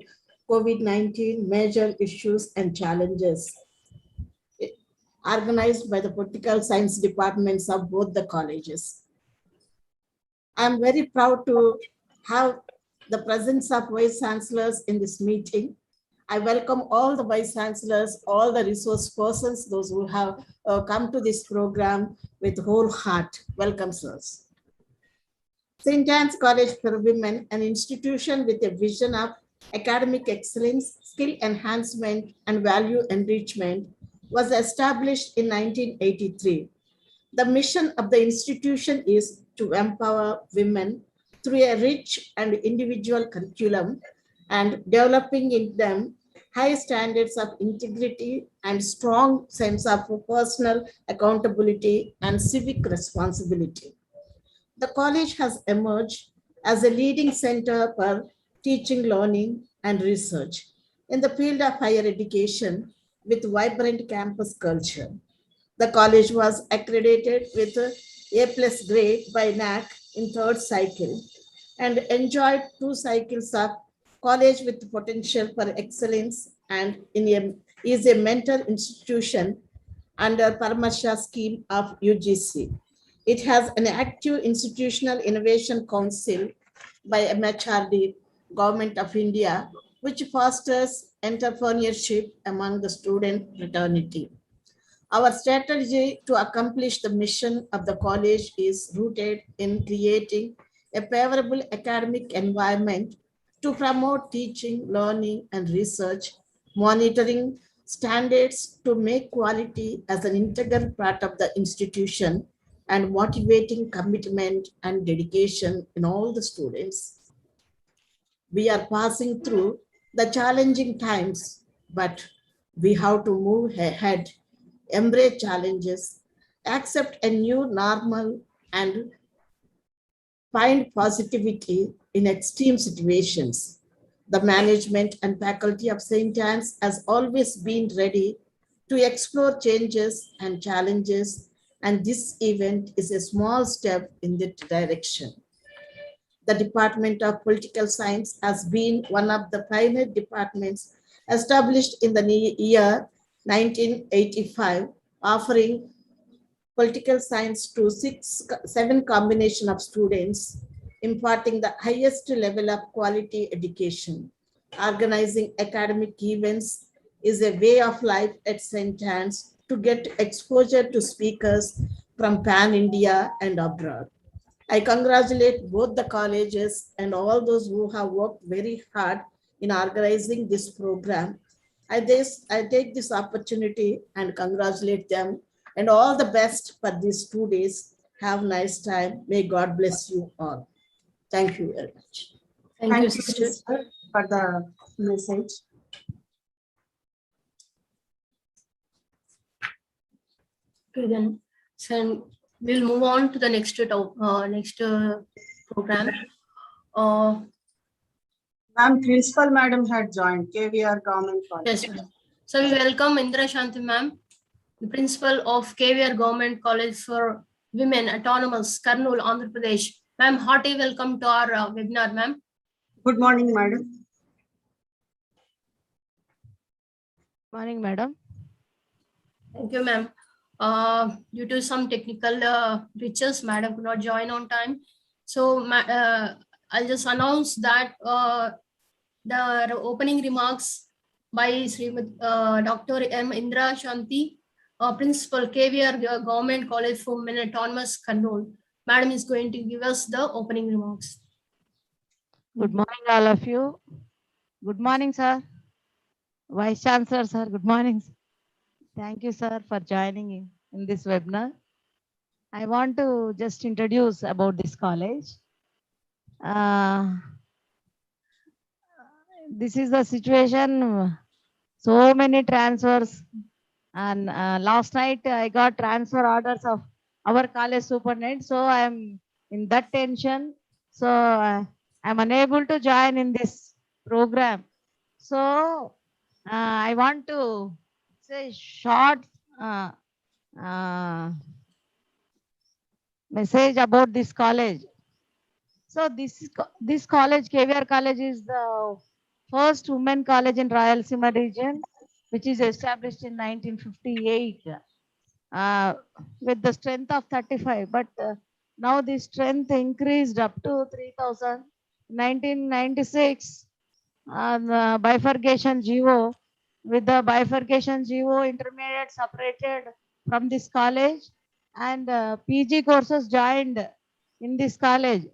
COVID-19, Major Issues and Challenges, organized by the Political Science departments of both the colleges. I'm very proud to have the presence of Vice Chancellors in this meeting. I welcome all the Vice Chancellors, all the resource persons, those who have come to this program with whole heart. Welcome, sirs. St. Anne's College for Women, an institution with a vision of academic excellence, skill enhancement, and value enrichment, was established in 1983. The mission of the institution is to empower women through a rich and individual curriculum and developing in them high standards of integrity and strong sense of personal accountability and civic responsibility. The college has emerged as a leading center for teaching, learning, and research in the field of higher education with vibrant campus culture. The college was accredited with A+ grade by NAAC in third cycle and enjoyed 2 cycles of college with potential for excellence and is a mentor institution under Paramasha scheme of UGC. It has an active institutional innovation council by MHRD, Government of India, which fosters entrepreneurship among the student fraternity. Our strategy to accomplish the mission of the college is rooted in creating a favorable academic environment to promote teaching, learning, and research, monitoring standards to make quality as an integral part of the institution, and motivating commitment and dedication in all the students. We are passing through the challenging times, but we have to move ahead, embrace challenges, accept a new normal, and find positivity in extreme situations. The management and faculty of St. Anne's has always been ready to explore changes and challenges, and this event is a small step in that direction. The Department of Political Science has been one of the pioneer departments established in the year 1985, offering political science to 7 combination of students, imparting the highest level of quality education. Organizing academic events is a way of life at St. Anne's to get exposure to speakers from pan-India and abroad. I congratulate both the colleges and all those who have worked very hard in organizing this program. I take this opportunity and congratulate them, and all the best for these 2 days. Have a nice time. May God bless you all. Thank you very much. Thank you, sister, for the message. Okay, then we'll move on to the next program. Ma'am, Principal Madam had joined KVR Government College. Yes, ma'am. So we welcome Indra Shanti ma'am, the principal of KVR Government College for Women, Autonomous, Kurnool, Andhra Pradesh. Ma'am, hearty welcome to our webinar, ma'am. Good morning, madam. Morning, madam. Thank you, ma'am. Due to some technical glitches, madam could not join on time. So I'll just announce that the opening remarks by Dr. M. Indra Shanti, Principal, KVR Government College for Women, Autonomous, Kurnool. Madam is going to give us the opening remarks. Good morning, all of you. Good morning, sir. Vice Chancellor, sir. Good morning. Thank you, sir, for joining in this webinar. I want to just introduce about this college. This is the situation. So many transfers, and last night I got transfer orders of our college superintendent. So I am in that tension. So I'm unable to join in this program. So I want to say short message about this college. So this college, KVR College, is the first women college in Rayalaseema region, which is established in 1958 with the strength of 35. But now the strength increased up to 3,000. 1996, bifurcation GO. With the bifurcation GO, intermediate separated from this college, and PG courses joined in this college.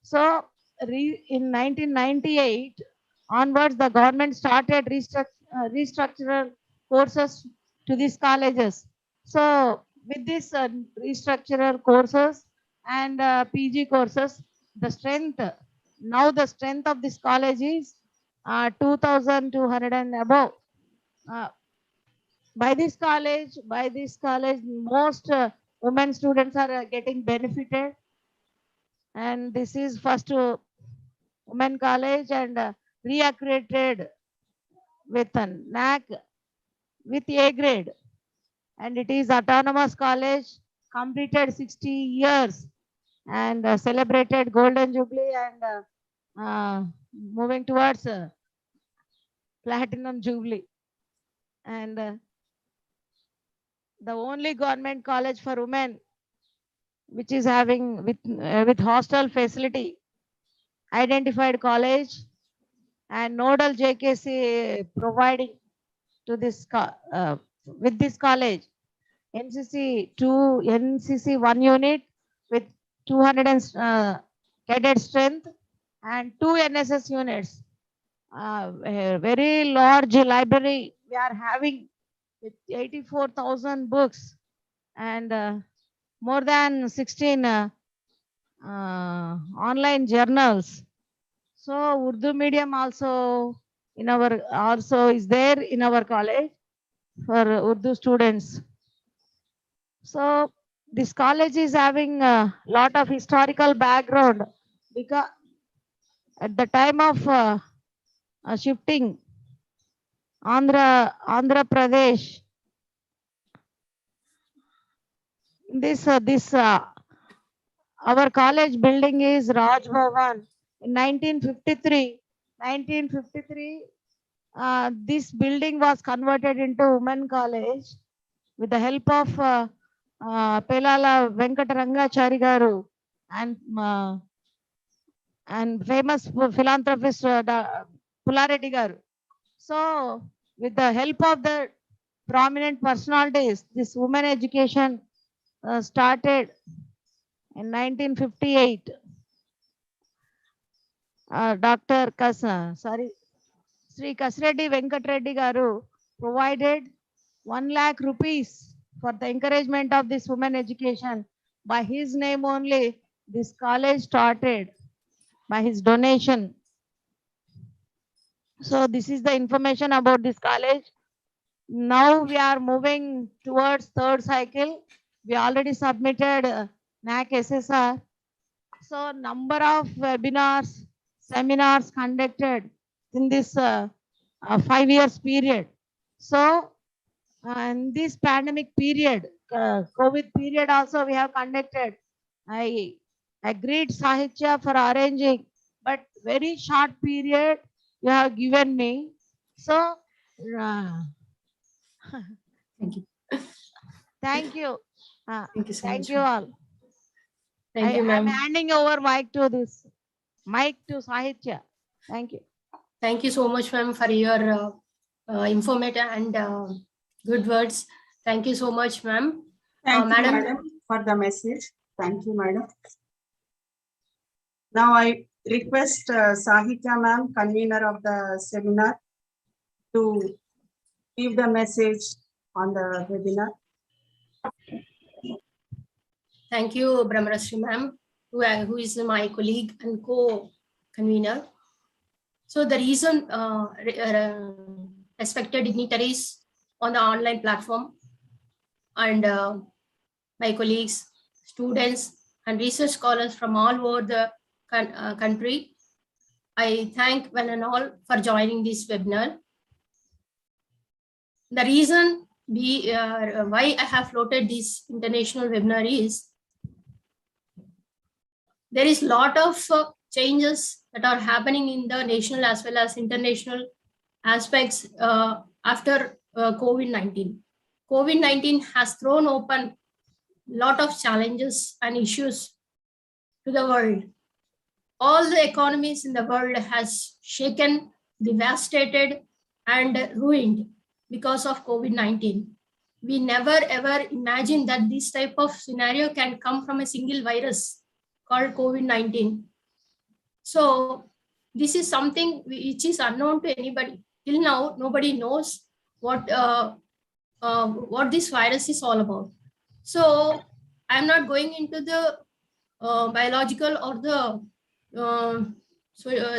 So in 1998 onwards, the government started restructural courses to these colleges. So with this restructural courses and PG courses, the strength of this college is 2,200 and above. By this college, most women students are getting benefited, and this is first women college and reaccredited with an NAC with A grade, and it is autonomous college, completed 60 years and celebrated golden jubilee and moving towards platinum jubilee, and the only government college for women which is having with hostel facility, identified college, and nodal JKC providing to this with this college. NCC 1 unit with 200 cadet strength and 2 NSS units. A very large library we are having with 84,000 books and more than 16 online journals. So Urdu medium also is there in our college for Urdu students. So this college is having a lot of historical background, because at the time of shifting Andhra Pradesh, our college building is Raj Bhavan. In 1953, this building was converted into women college with the help of Pelala Venkatarangachari garu and famous philanthropist Pullareddy garu. So with the help of the prominent personalities, this women education started in 1958. Sri Kasreddy Venkatreddy garu provided 1 lakh rupees for the encouragement of this women education. By his name only, this college started, by his donation. So this is the information about this college. Now we are moving towards third cycle. we already submitted NAC SSR. So number of webinars, seminars conducted in this 5 years period. So in this pandemic period, COVID period also we have conducted. I agreed Sahitya for arranging, but very short period you have given me. So Thank you. thank you. Thank you so Thank much. you all. Thank you, I'm ma'am. handing over mic to Sahitya. Thank you. Thank you so much, ma'am, for your informative and good words. Thank you so much, ma'am. Thank you, Madam. madam, for the message. Thank you, madam. Now I request Sahitya ma'am, convener of the seminar, to give the message on the webinar. Thank you, Brahmarashri ma'am, who is my colleague and co-convener. So the reason respected dignitaries on the online platform and my colleagues, students and research scholars from all over the country, I thank one and all for joining this webinar. The reason why I have floated this international webinar is there is a lot of changes that are happening in the national as well as international aspects after COVID-19. COVID-19 has thrown open a lot of challenges and issues to the world. All the economies in the world has shaken, devastated, and ruined because of COVID-19. We never ever imagined that this type of scenario can come from a single virus called COVID-19. So this is something which is unknown to anybody. Till now, nobody knows what this virus is all about. So I'm not going into the biological or the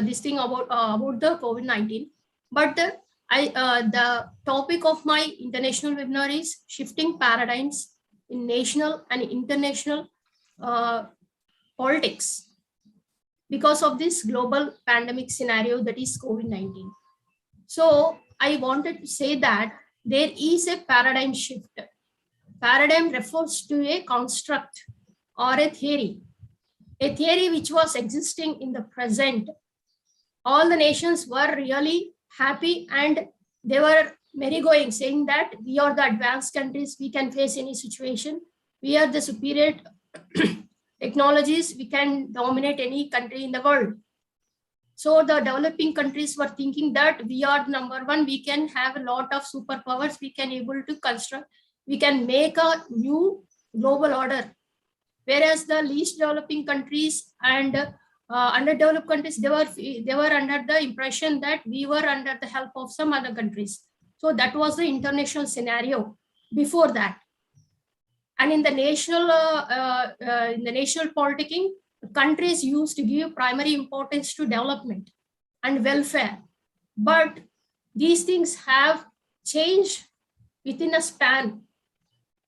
this thing about the COVID-19, but the topic of my international webinar is shifting paradigms in national and international politics because of this global pandemic scenario that is COVID-19. So I wanted to say that there is a paradigm shift. Paradigm refers to a construct or a theory which was existing in the present. All the nations were really happy and they were merry-going, saying that we are the advanced countries, we can face any situation. We are the superior technologies, we can dominate any country in the world. So the developing countries were thinking that we are number one, we can have a lot of superpowers, we can able to construct, we can make a new global order. Whereas the least developing countries and underdeveloped countries, they were under the impression that we were under the help of some other countries. So that was the international scenario before that. And in the national politicking, countries used to give primary importance to development and welfare. But these things have changed within a span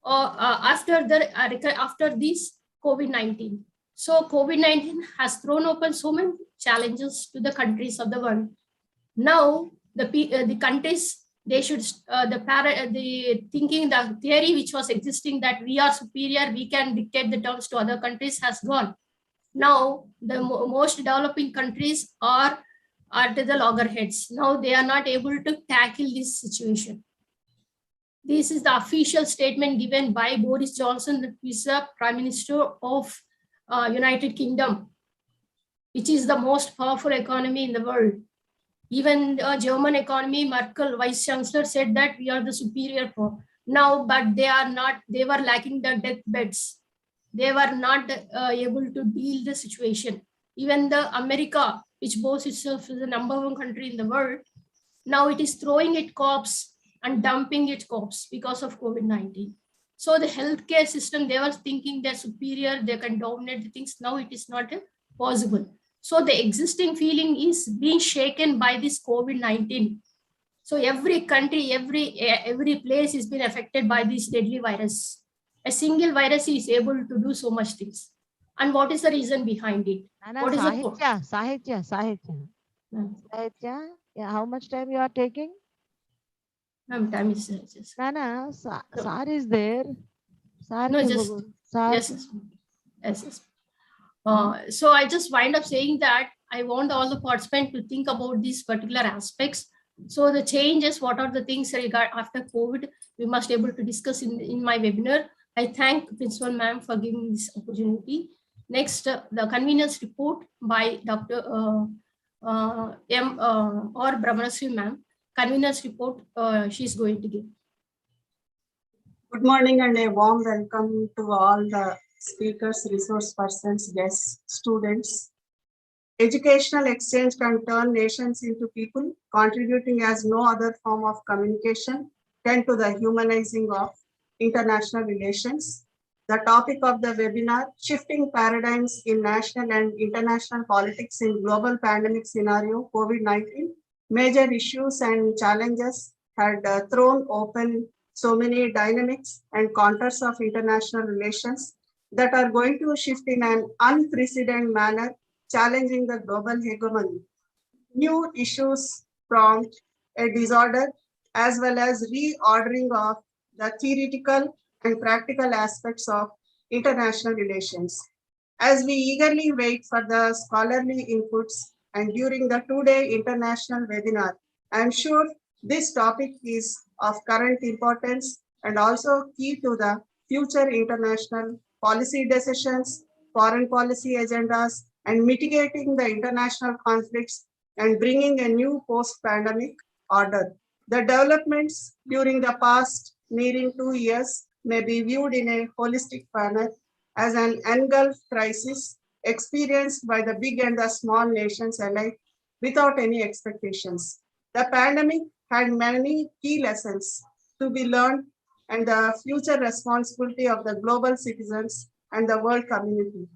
after this COVID-19. So COVID-19 has thrown open so many challenges to the countries of the world. Now the countries, they should the theory which was existing that we are superior, we can dictate the terms to other countries has gone. Now the most developing countries are to the loggerheads. Now they are not able to tackle this situation. This is the official statement given by Boris Johnson, who is the Prime Minister of United Kingdom, which is the most powerful economy in the world. Even German economy, Merkel, Vice Chancellor, said that we are the superior power. Now, but they are not, they were lacking the deathbeds. They were not able to deal the situation. Even the America, which boasts itself as the #1 country in the world, now it is throwing its corpse and dumping its corpse because of COVID-19. So the healthcare system, they were thinking they're superior, they can dominate the things. Now it is not possible. So the existing feeling is being shaken by this COVID-19. So every country, every place is being affected by this deadly virus. a single virus is able to do so much things? And what is the reason behind it? What is Sahitya. Yeah, how much time you are taking? Ma'am, time is just. Nana, Sar is there. Sar No, ke just bogo. Sar. yes. So I just wind up saying that I want all the participants to think about these particular aspects. So the changes, what are the things regard after COVID, we must able to discuss in my webinar. I thank Principal Ma'am for giving this opportunity. Next, the convenience report by Dr. M. or Brahmanasri Ma'am. Convenience report she is going to give. Good morning and a warm welcome to all the speakers, resource persons, guests, students. Educational exchange can turn nations into people, contributing as no other form of communication, tend to the humanizing of international relations. The topic of the webinar, Shifting Paradigms in National and International Politics in Global Pandemic Scenario, COVID-19, Major Issues and Challenges, had thrown open so many dynamics and contours of international relations that are going to shift in an unprecedented manner, challenging the global hegemony. New issues prompt a disorder as well as reordering of the theoretical and practical aspects of international relations. As we eagerly wait for the scholarly inputs and during the two-day international webinar, I am sure this topic is of current importance and also key to the future international policy decisions, foreign policy agendas, and mitigating the international conflicts and bringing a new post-pandemic order. The developments during the past nearing 2 years may be viewed in a holistic manner as an engulfed crisis experienced by the big and the small nations alike without any expectations. The pandemic had many key lessons to be learned and the future responsibility of the global citizens and the world community.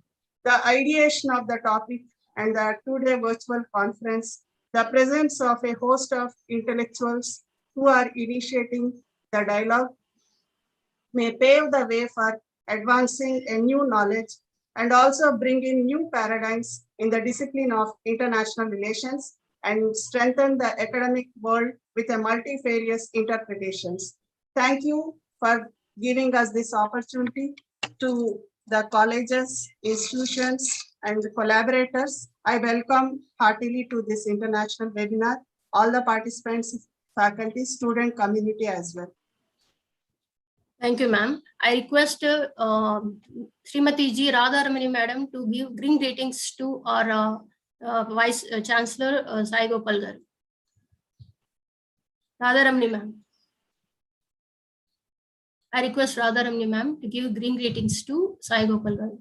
The ideation of the topic and the two-day virtual conference, the presence of a host of intellectuals who are initiating the dialogue may pave the way for advancing a new knowledge and also bring in new paradigms in the discipline of international relations and strengthen the academic world with a multifarious interpretations. Thank you for giving us this opportunity to the colleges, institutions, and the collaborators. I welcome heartily to this international webinar, all the participants, faculty, student community as well. Thank you, ma'am. I request Srimati G. Radharamani madam to give green greetings to our Vice Chancellor Sai Gopal garu. Radharamani ma'am. I request Radharamani ma'am to give green greetings to Sai Gopal garu.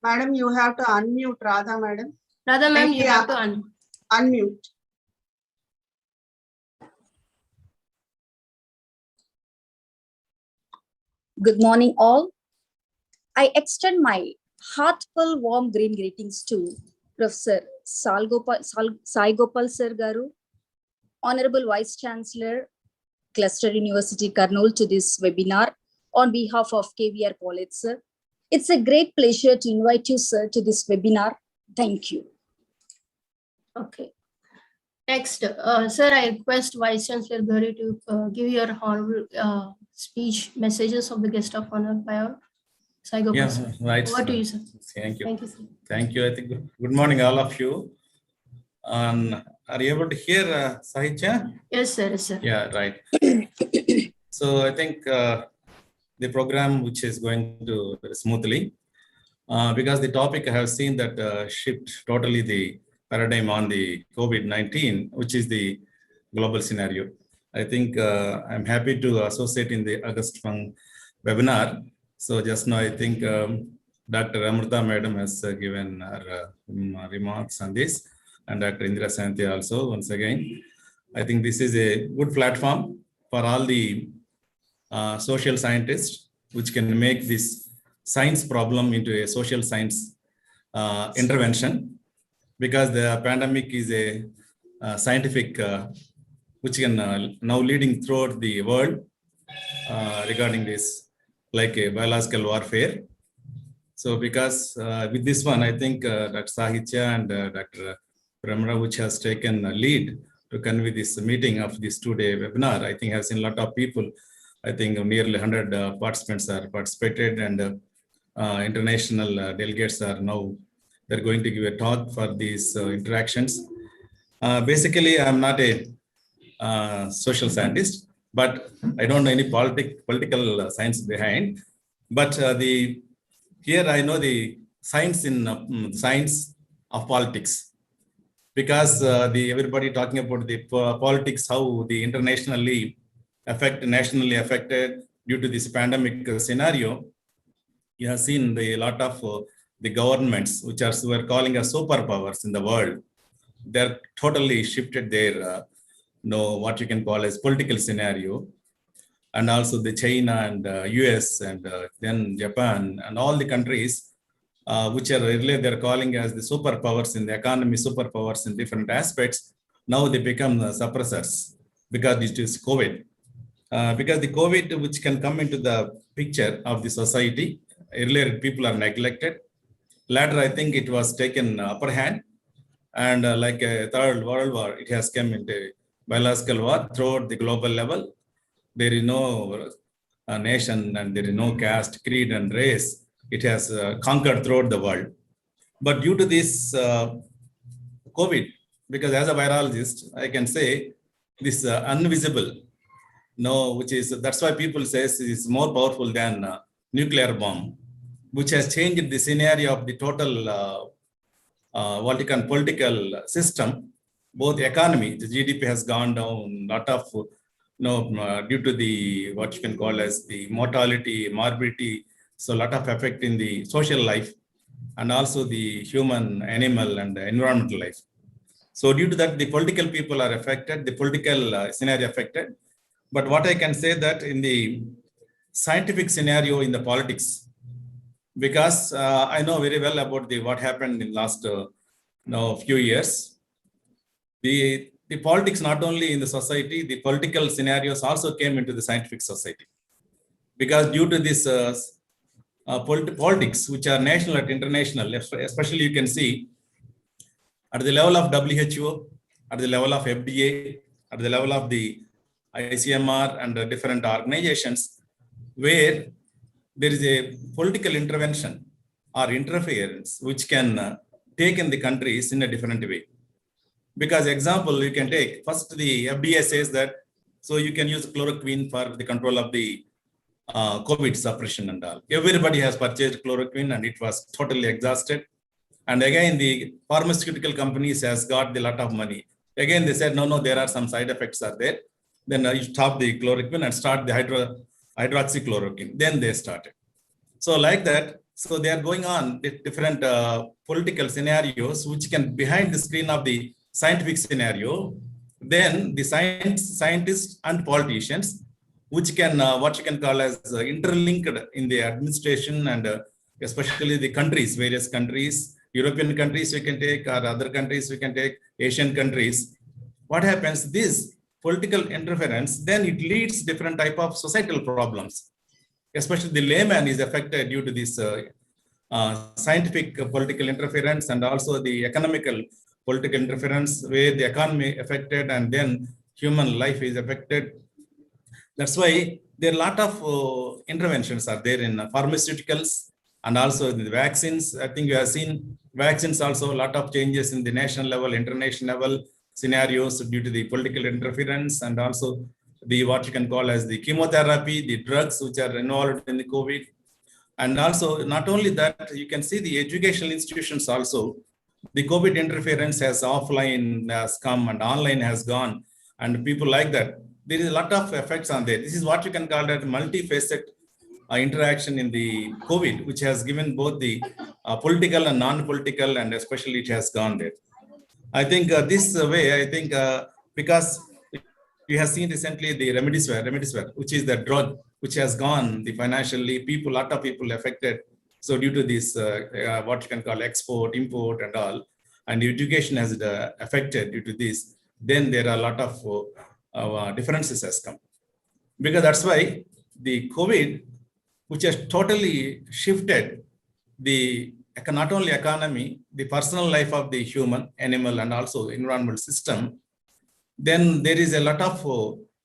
Madam, you have to unmute Radha madam. Radha ma'am, you have to unmute. Good morning, all. I extend my heartfelt warm green greetings to Professor Sai Gopal Sir Garu, Honorable Vice Chancellor, Cluster University, Kurnool, to this webinar on behalf of KVR College, sir. It's a great pleasure to invite you, sir, to this webinar. Thank you. Okay. Next, sir, I request Vice Chancellor Garu to give your honorable speech messages of the guest of honor by our Sai Gopal. Yes, right. Over to you, sir. Thank you. Thank you, sir. Thank you. I think good morning, all of you. Are you able to hear Sahitya? Yes, sir. Yes, sir. Yeah, right. So I think the program which is going to smoothly because the topic I have seen that shift totally the paradigm on the COVID-19, which is the global scenario. I think I'm happy to associate in the August Fung webinar. So just now, I think Dr. Amrita Madam has given her remarks on this, and Dr. Indira Santhi also, once again. I think this is a good platform for all the social scientists, which can make this science problem into a social science intervention, because the pandemic is a scientific, which can now leading throughout the world regarding this, like a biological warfare. So because with this one, I think Dr. Sahitya and Dr. Pramana, which has taken a lead to convey this meeting of this 2-day webinar, I think I've seen a lot of people. I think nearly 100 participants are participated, and international delegates are now, they're going to give a talk for these interactions. Basically, I'm not a social scientist, but I don't know any political science behind. But here I know the science in science of politics, because everybody talking about the politics, how the internationally nationally affected due to this pandemic scenario. You have seen a lot of the governments, which we're calling as superpowers in the world, they're totally shifted their what you can call as political scenario. And also the China and US and then Japan and all the countries, which are really they're calling as the superpowers in the economy, superpowers in different aspects. Now they become suppressors because it is COVID. Because the COVID, which can come into the picture of the society, earlier people are neglected. Later, I think it was taken upper hand, and like a third world war, it has come into biological war throughout the global level. There is no nation and there is no caste, creed, and race. It has conquered throughout the world. But due to this COVID, because as a virologist, I can say this invisible, which is, that's why people say it's more powerful than nuclear bomb, which has changed the scenario of the total political system, both economy, the GDP has gone down, lot of, due to the, what you can call as the mortality, morbidity, so a lot of effect in the social life, and also the human, animal, and environmental life. So due to that, the political people are affected, the political scenario affected. But what I can say that in the scientific scenario in the politics, because I know very well about what happened in last few years. The politics, not only in the society, the political scenarios also came into the scientific society. Because due to this politics, which are national and international, especially you can see at the level of WHO, at the level of FDA, at the level of the ICMR and different organizations, where there is a political intervention or interference which can take in the countries in a different way. Because example, you can take, first the FDA says that, so you can use chloroquine for the control of the COVID suppression and all. Everybody has purchased chloroquine and it was totally exhausted. And again, the pharmaceutical companies has got a lot of money. Again, they said, no, there are some side effects are there. Then you stop the chloroquine and start the hydroxychloroquine. Then they started. So like that, so they are going on different political scenarios, which can behind the screen of the scientific scenario, then the scientists and politicians, which can, what you can call as interlinked in the administration and especially the countries, various countries, European countries we can take, or other countries we can take, Asian countries. What happens, this political interference, then it leads different type of societal problems. Especially the layman is affected due to this scientific political interference and also the economical political interference where the economy affected and then human life is affected. That's why there are a lot of interventions are there in pharmaceuticals and also in the vaccines. I think you have seen vaccines also a lot of changes in the national level, international level scenarios due to the political interference and also the what you can call as the chemotherapy, the drugs which are involved in the COVID. And also not only that, you can see the educational institutions also. The COVID interference has offline has come and online has gone and people like that. There is a lot of effects on there. This is what you can call that multifaceted interaction in the COVID, which has given both the political and non-political, and especially it has gone there. I think this way, I think because we have seen recently the remdesivir, which is the drug which has gone the financially, people, lot of people affected. So due to this, what you can call export, import and all, and education has affected due to this. then there are a lot of differences has come. Because that's why the COVID, which has totally shifted the not only economy, the personal life of the human, animal, and also environmental system, then there is a lot of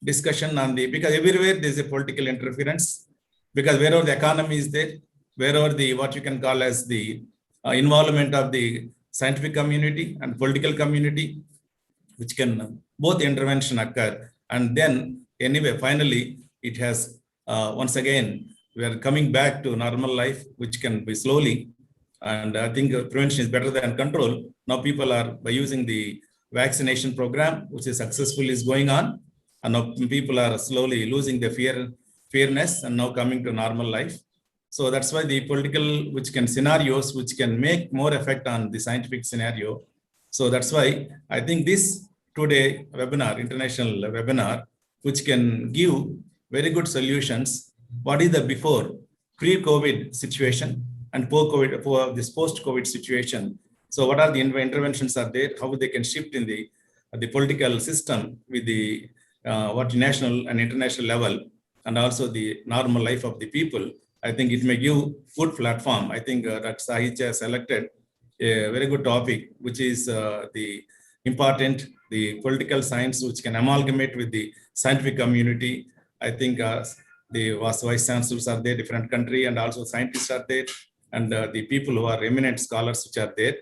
discussion on the, because everywhere there is a political interference, because wherever the economy is there, wherever the, what you can call as the involvement of the scientific community and political community, which can both intervention occur. And then anyway, finally, it has once again, we are coming back to normal life, which can be slowly. And I think prevention is better than control. Now people are, by using the vaccination program, which is successful, is going on. And now people are slowly losing the fearness and now coming to normal life. So that's why the political, which can scenarios, which can make more effect on the scientific scenario. So that's why I think this today webinar, international webinar, which can give very good solutions. What is the before, pre-COVID situation and post-COVID, for this post-COVID situation? So what are the interventions are there? How they can shift in the political system with the what national and international level, and also the normal life of the people. I think it may give good platform. I think that Sahitya selected a very good topic, which is the important, the political science, which can amalgamate with the scientific community. I think the vice chancellors are there, different country, and also scientists are there, and the people who are eminent scholars which are there.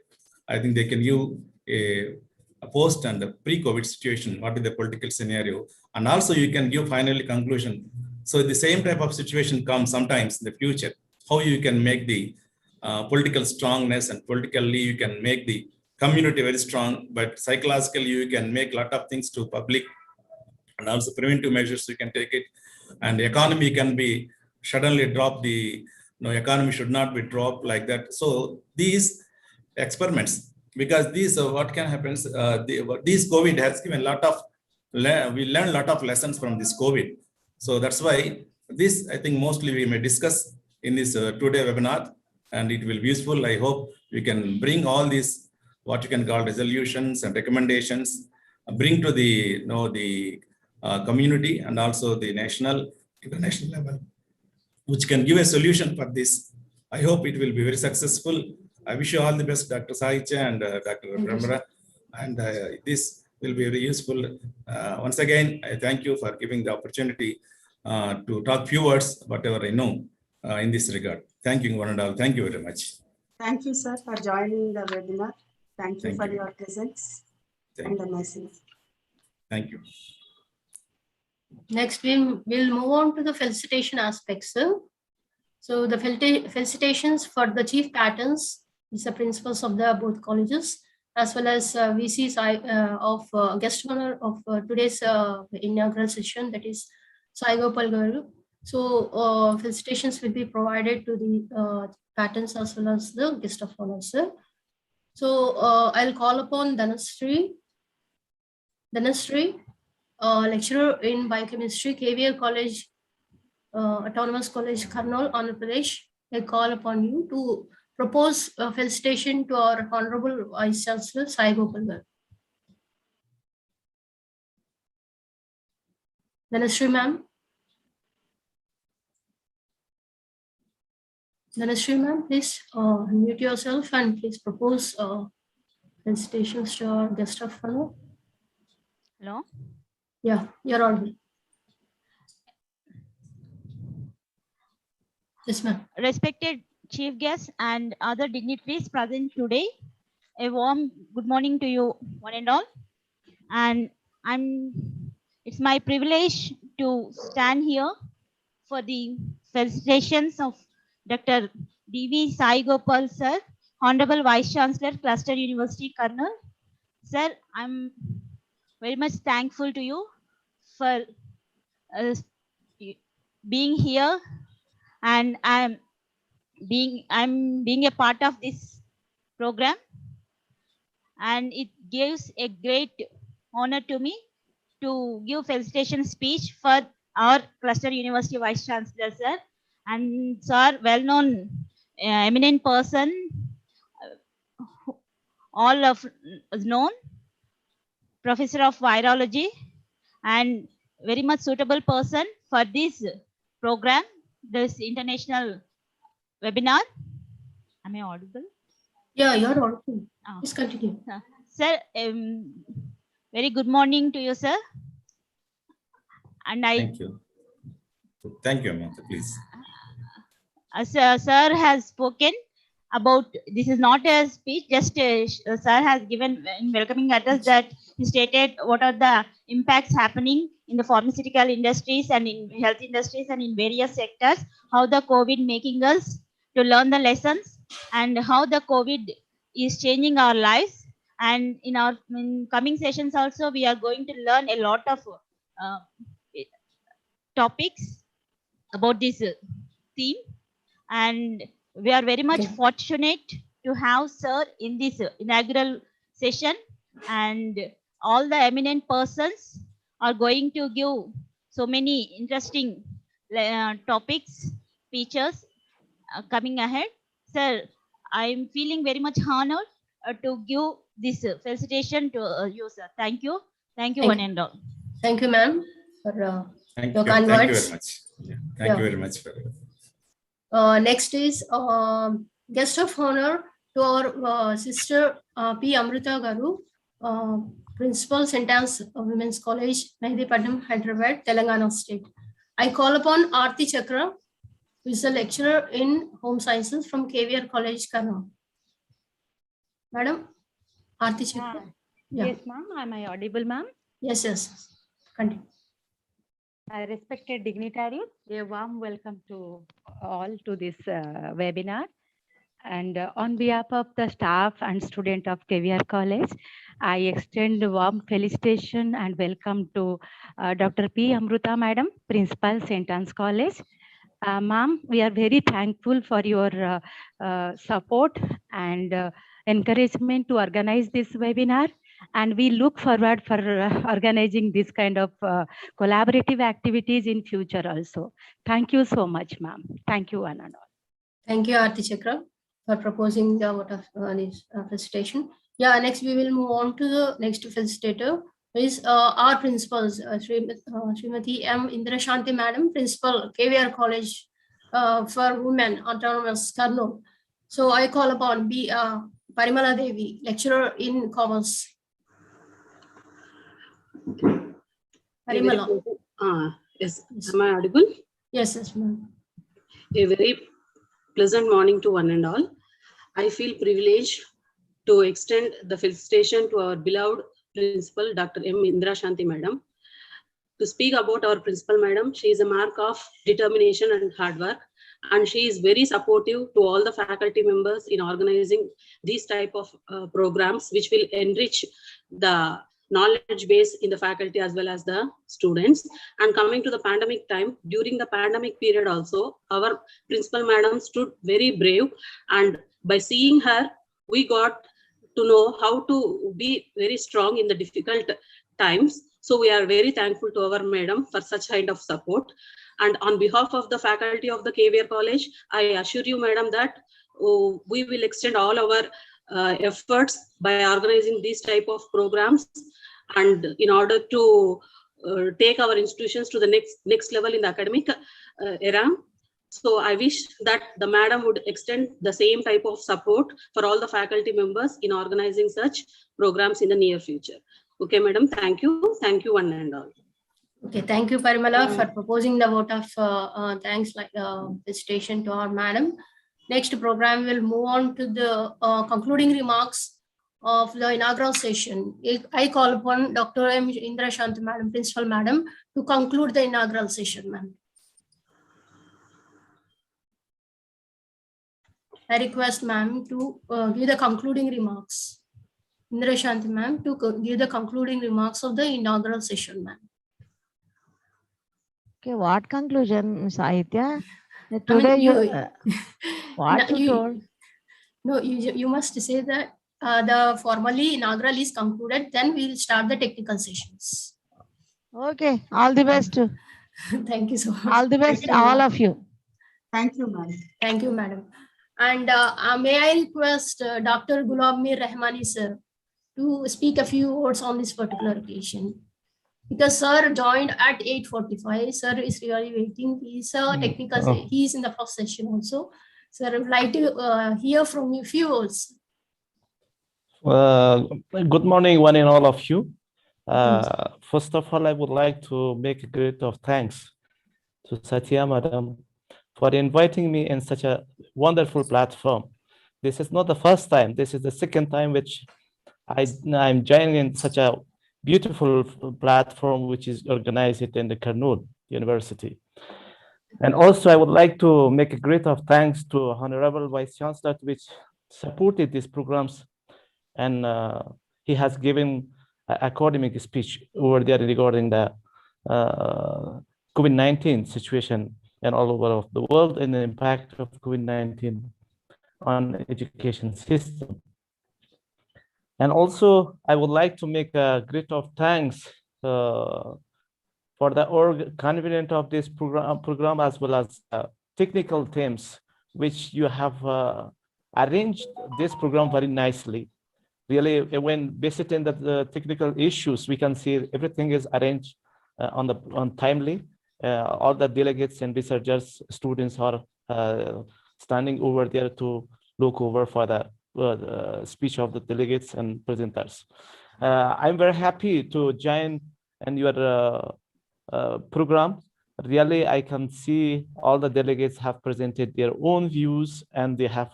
I think they can give a post and the pre-COVID situation, what is the political scenario, and also you can give finally conclusion. So the same type of situation comes sometimes in the future, how you can make the political strongness, and politically you can make the community very strong, but psychologically you can make a lot of things to public, and also preventive measures you can take it. And the economy can be suddenly drop, the economy should not be dropped like that. So these experiments, because these what can happen, this COVID has given a lot of, we learn a lot of lessons from this COVID. So that's why this, I think mostly we may discuss in this today webinar, and it will be useful. I hope we can bring all these, what you can call resolutions and recommendations, bring to the, the community and also the national, international level, which can give a solution for this. I hope it will be very successful. I wish you all the best, Dr. Sahitya and Dr. Brahmara, and this will be very useful. Once again, I thank you for giving the opportunity to talk few words, whatever I know in this regard. Thank you, one and all. Thank you very much. Thank you, sir, for joining the webinar. Thank you for your presence and the message. Thank you. Next, we'll move on to the felicitation aspects. So the felicitations for the chief patterns, is the principals of the both colleges, as well as VCs of guest honor of today's inaugural session, that is Sai Gopal Garu. So felicitations will be provided to the patterns as well as the guest of honor, sir. So I'll call upon Dhanasri, lecturer in biochemistry, KVR College, Autonomous College, Karnool, Andhra Pradesh. I call upon you to propose a felicitation to our Honorable Vice Chancellor, Sai Gopal Garu. Dhanasri ma'am. Dhanasri ma'am, please unmute yourself and please propose felicitations to our guest of honor. Hello. Yeah, you're on. Yes, ma'am. Respected chief guests and other dignitaries present today, a warm good morning to you one and all. And it's my privilege to stand here for the felicitations of Dr. D.V. Sai Gopal sir, Honorable Vice Chancellor, Cluster University, Karnool. Sir, I'm very much thankful to you for being here, and I'm being a part of this program, and it gives a great honor to me to give felicitation speech for our Cluster University Vice Chancellor sir, and sir, well-known eminent person, all of known Professor of Virology, and very much suitable person for this program, this international webinar. Am I audible? Yeah, you're audible. Please continue. Sir, very good morning to you, sir. And Thank you. Thank you, Amanda, please. Sir has spoken about, this is not a speech, just sir has given in welcoming address that he stated what are the impacts happening in the pharmaceutical industries and in health industries and in various sectors, how the COVID making us to learn the lessons and how the COVID is changing our lives. And in our coming sessions also, we are going to learn a lot of topics about this theme. And we are very much fortunate to have sir in this inaugural session, and all the eminent persons are going to give so many interesting topics, features coming ahead. Sir, I am feeling very much honored to give this felicitation to you, sir. Thank you. Thank you, one and all. Thank you, ma'am, for Thank your you. kind Thank you words. very much. Yeah. Thank you very much for it. Next is guest of honor to our sister P. Amrita Garu, Principal St. Anne's Women's College, Mehdipatam, Hyderabad, Telangana State. I call upon Aarti Chakra, who is a lecturer in Home Sciences from KVR College, Karnal. Madam, Aarti Chakra. Yes, ma'am. Am I audible, ma'am? Yes, yes. Continue. Respected dignitaries, a warm welcome to all to this webinar. And on behalf of the staff and student of KVR College, I extend a warm felicitation and welcome to Dr. P. Amrita Madam, Principal St. Anne's College. Ma'am, we are very thankful for your support and encouragement to organize this webinar. And we look forward for organizing this kind of collaborative activities in future also. Thank you so much, ma'am. Thank you, one and all. Thank you, Aarti Chakra, for proposing the vote of this felicitation. Yeah, next we will move on to the next felicitator, who is our principals, Srimati M. Indrashanti Madam, Principal, KVR College for Women, Autonomous, Karnool. So I call upon B. Parimala Devi, lecturer in Commerce. Parimala. Yes, am I audible? Yes, yes, ma'am. A very pleasant morning to one and all. I feel privileged to extend the felicitation to our beloved principal, Dr. M. Indrashanti Madam. To speak about our principal madam, she is a mark of determination and hard work, and she is very supportive to all the faculty members in organizing these type of programs, which will enrich the knowledge base in the faculty as well as the students. And coming to the pandemic time, during the pandemic period also, our principal madam stood very brave, and by seeing her, we got to know how to be very strong in the difficult times. So we are very thankful to our madam for such kind of support. And on behalf of the faculty of the KVR College, I assure you, madam, that we will extend all our efforts by organizing these type of programs, and in order to take our institutions to the next level in the academic era. So I wish that the madam would extend the same type of support for all the faculty members in organizing such programs in the near future. Okay, madam, thank you. Thank you, one and all. Okay, thank you, Parimala, for proposing the vote of thanks, like felicitation to our madam. Next program will move on to the concluding remarks of the inaugural session. I call upon Dr. M. Indrashanti Madam, Principal Madam, to conclude the inaugural session, ma'am. I request ma'am to give the concluding remarks. Indrashanti ma'am to give the concluding remarks of the inaugural session, ma'am. Okay, what conclusion, Sahitya? Today what you told? No, you must say that the formally inaugural is concluded, then we will start the technical sessions. Okay, all the best. Thank you so much. All the best, all of you. Thank you, ma'am. Thank you, madam. And may I request Dr. Gulab Mir Rahmani, sir, to speak a few words on this particular occasion. Because sir joined at 8:45. Sir is really waiting. He's a technical, he's in the first session also. Sir, I would like to hear from you few words. Good morning, one and all of you. First of all, I would like to make a great of thanks to Satya Madam for inviting me in such a wonderful platform. This is not the first time. This is the second time which I'm joining in such a beautiful platform which is organized in the Kurnool University. And also I would like to make a great of thanks to Honorable Vice Chancellor which supported these programs, and he has given an academic speech over there regarding the COVID-19 situation and all over of the world and the impact of COVID-19 on education system. And also, I would like to make a great of thanks for the convenient of this program as well as technical themes, which you have arranged this program very nicely. Really, when visiting the technical issues, we can see everything is arranged on timely. All the delegates and researchers, students are standing over there to look over for the speech of the delegates and presenters. I'm very happy to join in your program. Really, I can see all the delegates have presented their own views and they have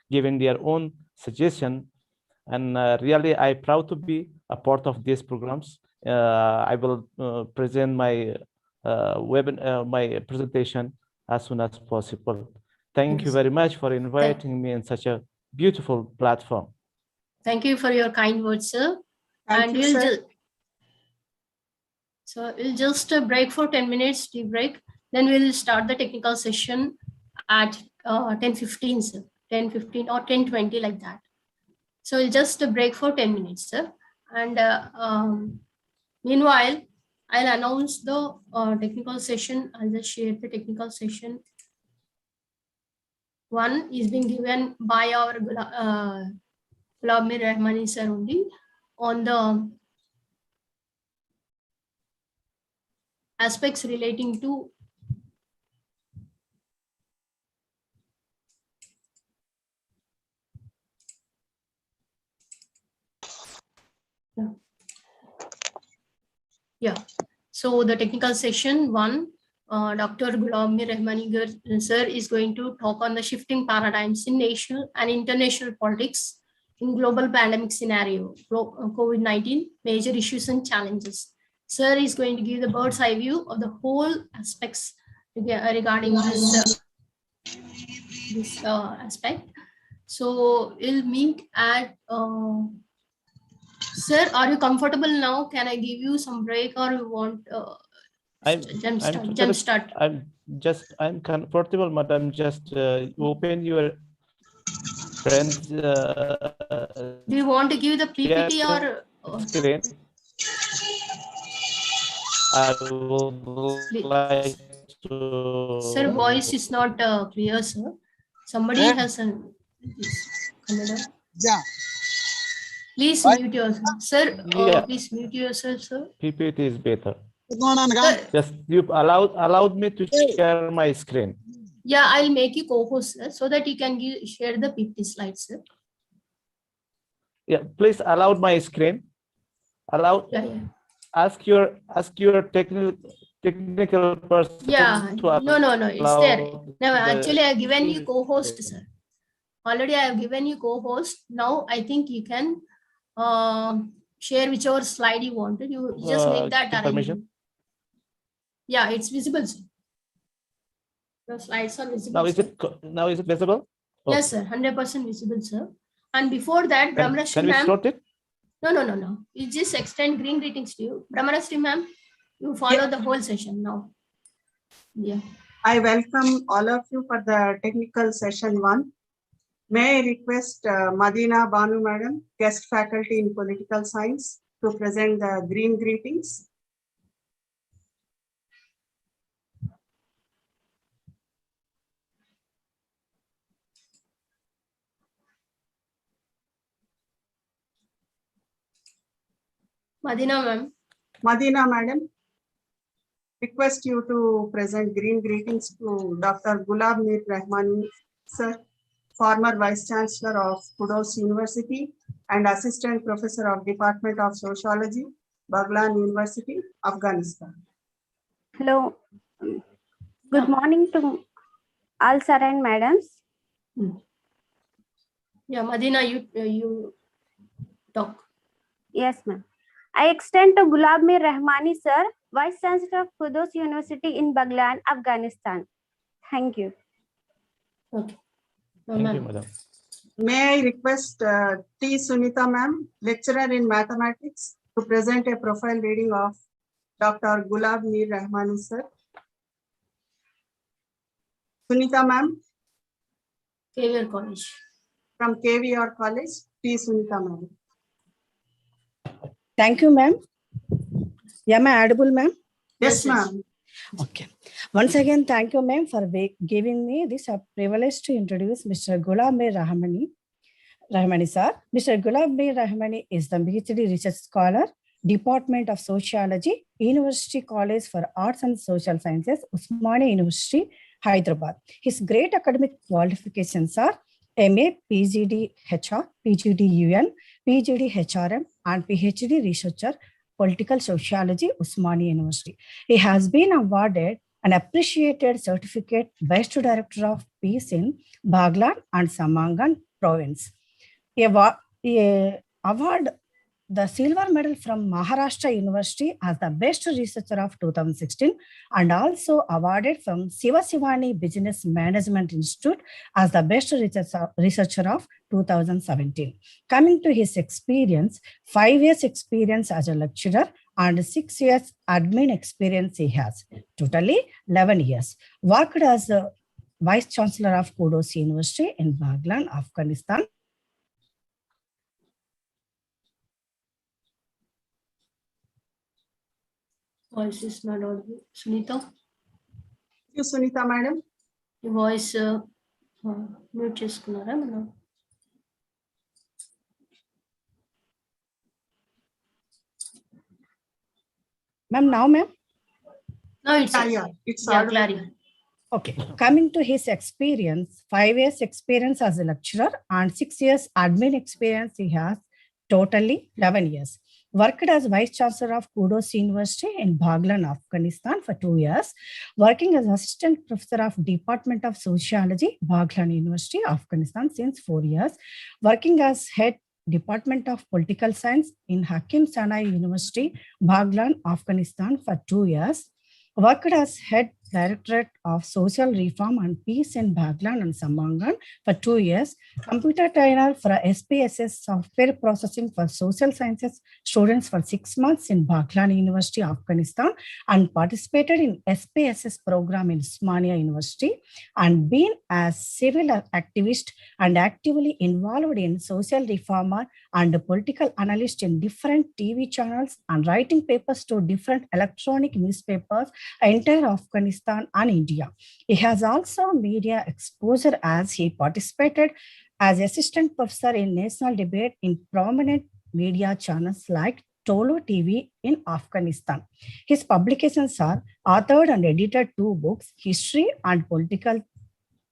given their own suggestion. And really, I'm proud to be a part of these programs. I will present my my presentation as soon as possible. Thank you very much for inviting me in such a beautiful platform. Thank you for your kind words, sir. Thank you, sir. So we'll just break for 10 minutes, tea break. Then we'll start the technical session at 10:15, sir. 10:15 or 10:20 like that. So we'll just break for 10 minutes, sir. And meanwhile, I'll announce the technical session. I'll just share the technical session. One is being given by our Ghulam Mir Rahmani sir only on the aspects relating to So the technical session one, Dr. Ghulam Mir Rahmani sir is going to talk on the shifting paradigms in national and international politics in global pandemic scenario, COVID-19, major issues and challenges. Sir is going to give the bird's eye view of the whole aspects regarding this aspect. So we'll meet at sir, are you comfortable now? Can I give you some break or you want jump start? I'm comfortable, madam. Just open your friends. Do you want to give the PPT or screen? I would like to. Sir, voice is not clear, sir. Somebody has a. Yeah. Please mute yourself, sir. Please mute yourself, sir. PPT is better. What's going on, guys? Just you allowed me to share my screen. Yeah, I'll make you co-host, sir, so that you can share the PPT slides, sir. Yeah, please allow my screen. Allow. Yeah. Ask your technical person. Yeah. To No. It's there. No, actually, I've given you co-host, sir. Already, I have given you co-host. Now, I think you can share whichever slide you wanted. You just make that arrangement. Yeah, it's visible, sir. The slides are visible. Now is it visible? Yes, sir. 100% visible, sir. And before that, Brahmarashri can we start it? No. You just extend green greetings to you. Brahmarashri ma'am, you follow the whole session now. Yeah. I welcome all of you for the technical session one. May I request Madina Banu madam, guest faculty in political science, to present the green greetings. Madina ma'am. Madina madam, request you to present green greetings to Dr. Gulab Mir Rahmani sir, former Vice Chancellor of Kudos University and Assistant Professor of Department of Sociology, Baglan University, Afghanistan. Hello. Good morning to all sir and madams. Yeah, Madina, you talk. Yes, ma'am. I extend to Gulab Mir Rahmani sir, Vice Chancellor of Kudos University in Baglan, Afghanistan. Thank you. Okay. Thank you, madam. May I request T. Sunita ma'am, lecturer in mathematics, to present a profile reading of Dr. Gulab Mir Rahmani sir. Sunita ma'am. KVR College. From KVR College, T. Sunita ma'am. Thank you, ma'am. Am I audible, ma'am? Yes, ma'am. Okay. Once again, thank you, ma'am, for giving me this privilege to introduce Mr. Gulab Mir Rahmani sir. Mr. Gulab Mir Rahmani is the PhD research scholar, Department of Sociology, University College for Arts and Social Sciences, Usmania University, Hyderabad. His great academic qualifications are MA, PGD HR, PGD UN, PGD HRM, and PhD Researcher, Political Sociology, Usmania University. He has been awarded an appreciated certificate Best Director of Peace in Baglan and Samangan Province. He award the silver medal from Maharashtra University as the best researcher of 2016 and also awarded from Siva Sivani Business Management Institute as the best researcher of 2017. Coming to his experience, 5 years experience as a lecturer and 6 years admin experience he has, totally 11 years. Worked as the Vice Chancellor of Kudos University in Baglan, Afghanistan. Voice is not audible. Sunita? You, Sunita, madam. Your voice mute చేసుకున్నారా మనం? Ma'am, now, ma'am? No, it's Claria. Okay. Coming to his experience, 5 years experience as a lecturer and 6 years admin experience he has, totally 11 years. Worked as Vice Chancellor of Kudos University in Baglan, Afghanistan for 2 years. Working as Assistant Professor of Department of Sociology, Baglan University, Afghanistan since 4 years. Working as Head Department of Political Science in Hakim Sanai University, Baglan, Afghanistan for 2 years. Worked as Head Directorate of Social Reform and Peace in Baglan and Samangan for 2 years. Computer trainer for SPSS software processing for social sciences students for 6 months in Baglan University, Afghanistan, and participated in SPSS program in Usmania University, and been a civil activist and actively involved in social reformer and political analyst in different TV channels and writing papers to different electronic newspapers, entire Afghanistan and India. He has also media exposure as he participated as assistant professor in national debate in prominent media channels like Tolo TV in Afghanistan. His publications are authored and edited 2 books, History and Political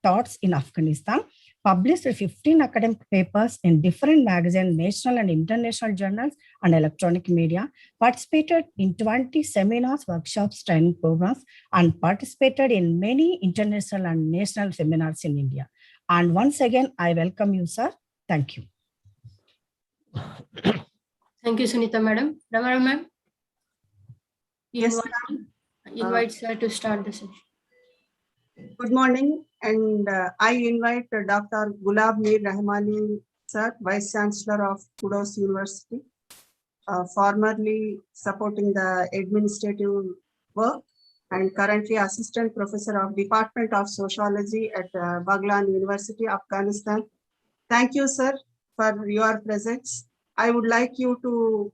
Thoughts in Afghanistan, published 15 academic papers in different magazines, national and international journals and electronic media, participated in 20 seminars, workshops, training programs, and participated in many international and national seminars in India. And once again, I welcome you, sir. Thank you. Thank you, Sunita madam. Ramara ma'am? Yes, invite sir to start the session. Good morning, and I invite Dr. Gulab Mir Rahmani sir, Vice Chancellor of Kudos University, formerly supporting the administrative work and currently Assistant Professor of Department of Sociology at Baglan University, Afghanistan. Thank you, sir, for your presence. I would like you to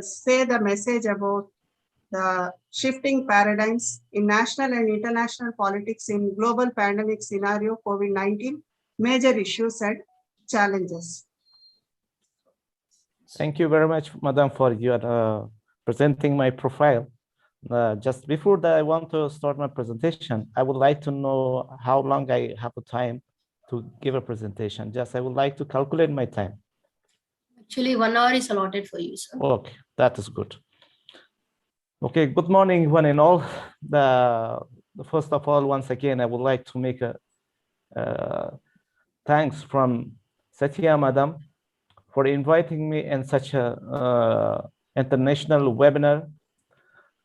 say the message about the shifting paradigms in national and international politics in global pandemic scenario, COVID-19, major issues and challenges. Thank you very much, Madam, for your presenting my profile. Just before that, I want to start my presentation. I would like to know how long I have the time to give a presentation. Just I would like to calculate my time. Actually, 1 hour is allotted for you, sir. Okay, that is good. Okay, good morning, one and all. First of all, once again, I would like to make a thanks from Satya Madam for inviting me in such a international webinar.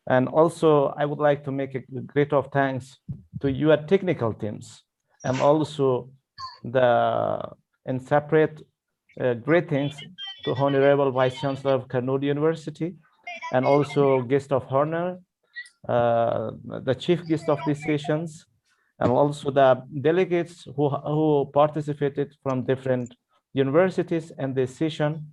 And also, I would like to make a great of thanks to your technical teams and also and separate greetings to Honorable Vice Chancellor of Kannur University and also guest of honor, the chief guest of these sessions, and also the delegates who participated from different universities in this session.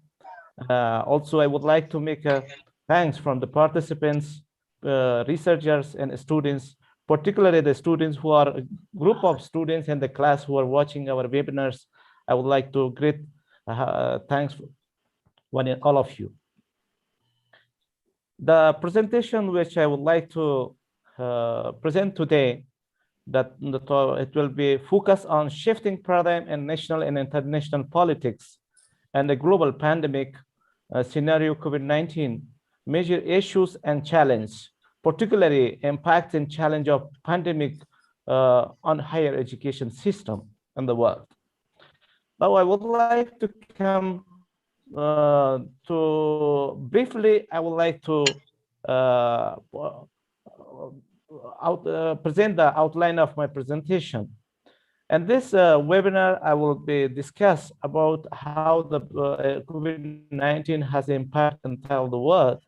Also, I would like to make a thanks from the participants, researchers and students, particularly the students who are a group of students in the class who are watching our webinars. I would like to greet thanks all of you. The presentation which I would like to present today, it will be focused on shifting paradigm in national and international politics and the global pandemic scenario COVID-19, major issues and challenge, particularly impact and challenge of pandemic on higher education system in the world. Now I would like to come briefly, I would like to present the outline of my presentation. And this webinar, I will be discuss about how the COVID-19 has impacted entire the world.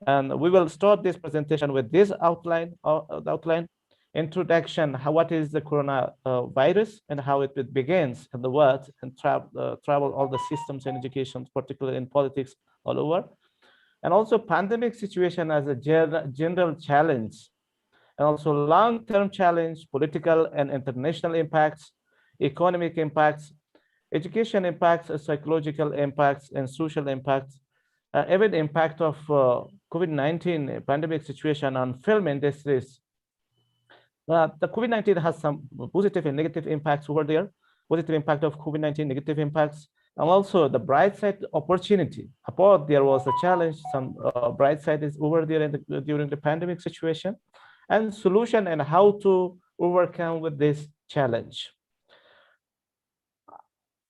And we will start this presentation with this outline, introduction, what is the coronavirus and how it begins in the world and travel all the systems in education, particularly in politics all over. And also pandemic situation as a general challenge, and also long-term challenge, political and international impacts, economic impacts, education impacts, psychological impacts, and social impacts, even impact of COVID-19 pandemic situation on film industries. The COVID-19 has some positive and negative impacts over there. Positive impact of COVID-19, negative impacts, and also the bright side opportunity. Apart, there was a challenge, some bright side is over there during the pandemic situation, and solution and how to overcome with this challenge.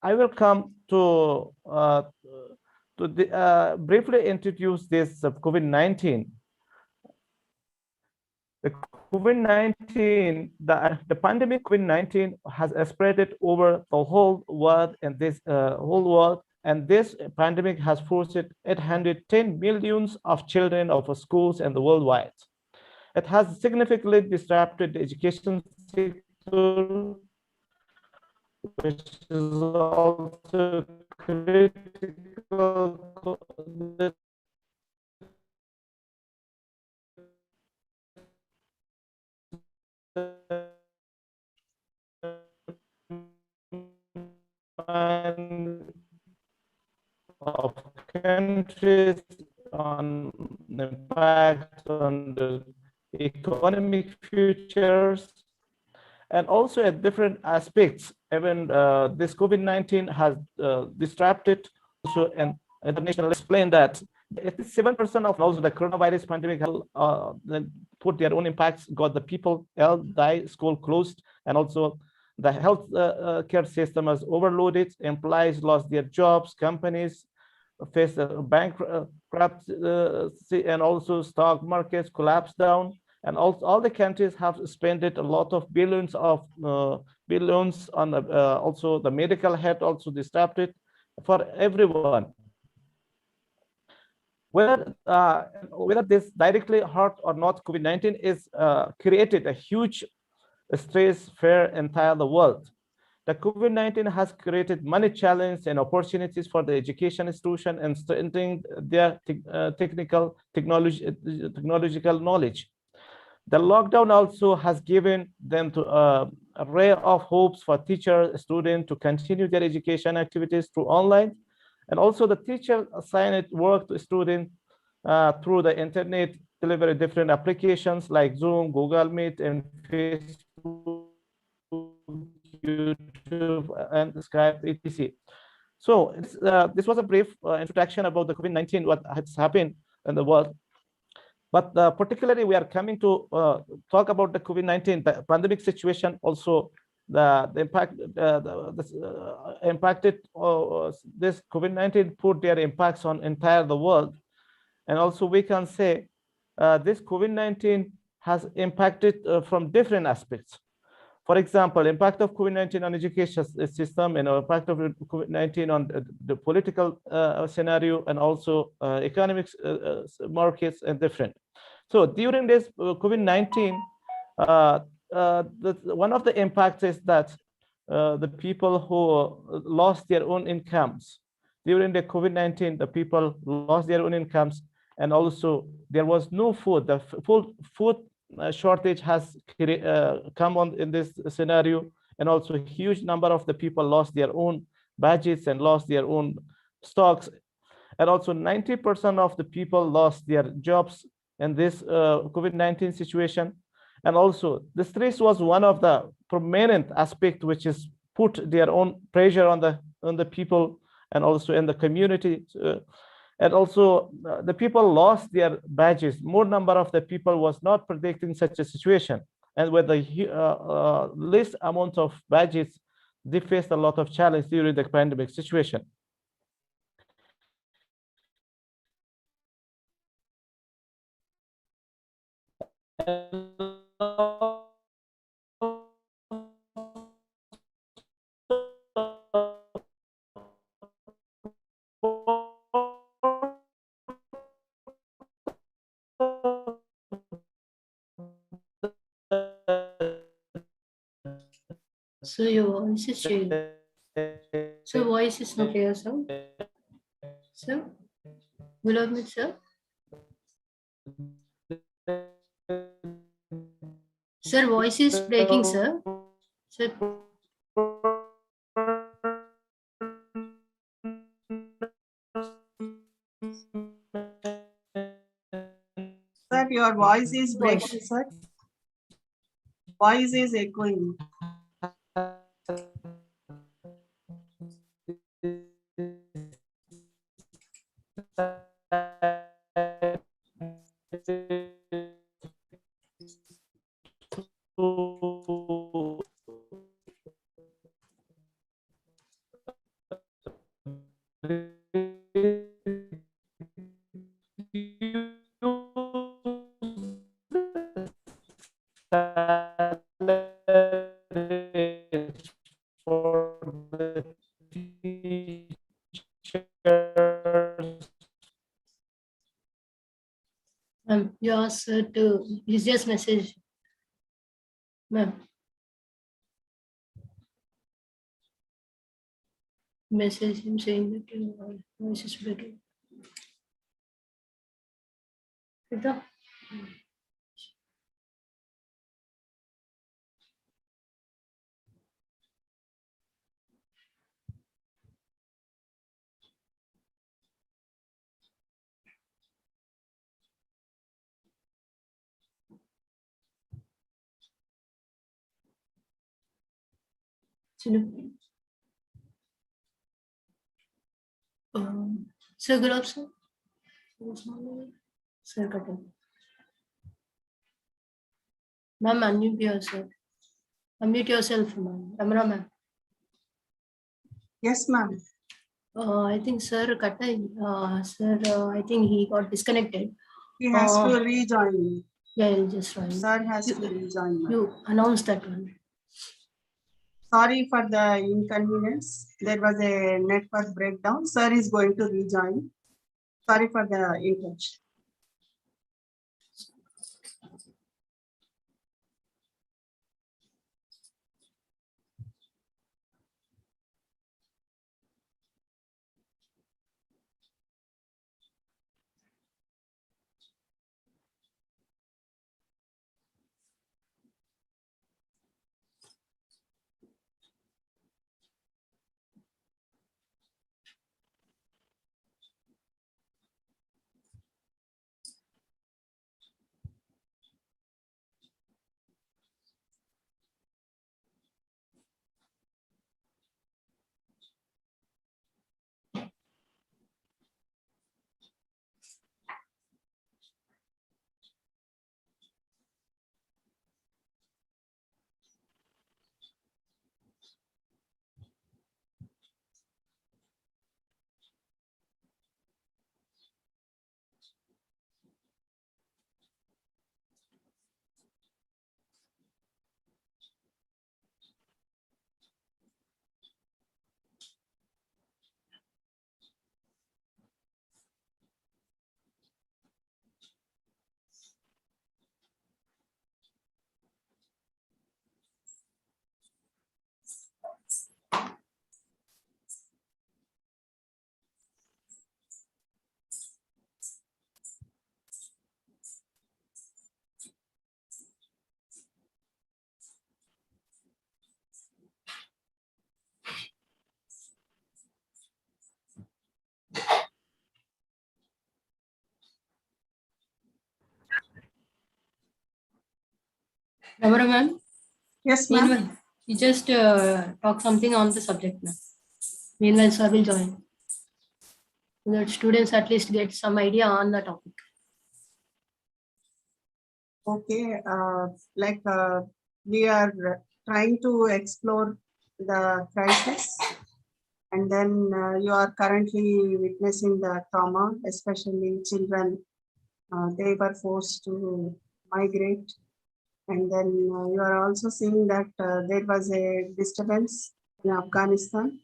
I will come to briefly introduce this COVID-19. The COVID-19, the pandemic COVID-19 has spread over the whole world, and this pandemic has forced 810 millions of children of schools and the worldwide. It has significantly disrupted the education sector, which is also critical of countries on the impact on the economic futures, and also at different aspects. Even this COVID-19 has disrupted also, and international explain that 87% of also the coronavirus pandemic put their own impacts, got the people ill, die, school closed, and also the health care system is overloaded, employees lost their jobs, companies faced bankruptcy, and also stock markets collapsed down. And all the countries have spent a lot of billions on also the medical health also disrupted for everyone. Whether this directly hurt or not, COVID-19 is created a huge stress for entire the world. The COVID-19 has created many challenges and opportunities for the education institution and strengthening their technological knowledge. The lockdown also has given them an array of hopes for teachers, students to continue their education activities through online And also the teacher assigned work to students through the internet, deliver different applications like Zoom, Google Meet, and Facebook, YouTube, and Skype, etc. So this was a brief introduction about the COVID-19, what has happened in the world. But particularly, we are coming to talk about the COVID-19, the pandemic situation, also the impact, impacted this COVID-19 put their impacts on entire the world. And also we can say this COVID-19 has impacted from different aspects. For example, impact of COVID-19 on education system, and impact of COVID-19 on the political scenario, and also economics markets and different. So during this COVID-19, one of the impacts is that the people who lost their own incomes during the COVID-19, the people lost their own incomes, and also there was no food. The food shortage has come on in this scenario, and also a huge number of the people lost their own budgets and lost their own stocks, and also 90% of the people lost their jobs in this COVID-19 situation. And also the stress was one of the prominent aspect which is put their own pressure on the people and also in the community. And also the people lost their badges. More number of the people was not predicting such a situation. And with the least amount of badges, they faced a lot of challenge during the pandemic situation. So your voice is changing. So voice is not clear, sir. Sir, Gulab, sir. Sir, voice is breaking, sir. Sir. Sir, your voice is breaking, sir. Voice is echoing. You asked her to use just message. Ma'am. Message him saying that your voice is breaking. Rita? Sir Gulab, sir. Sir Katam. Ma'am, unmute yourself. Unmute yourself, ma'am. Amra, ma'am. Yes, ma'am. I think Sir Katai, sir, I think he got disconnected. He has to rejoin. Yeah, he'll just join. Sir has to rejoin. You announce that one. Sorry for the inconvenience. There was a network breakdown. Sir is going to rejoin. Sorry for the interruption. Ramara ma'am. Yes, ma'am. You just talk something on the subject, ma'am. Meanwhile, sir will join. So that students at least get some idea on the topic. Okay, we are trying to explore the crisis, and then you are currently witnessing the trauma, especially children. They were forced to migrate, and then you are also seeing that there was a disturbance in Afghanistan.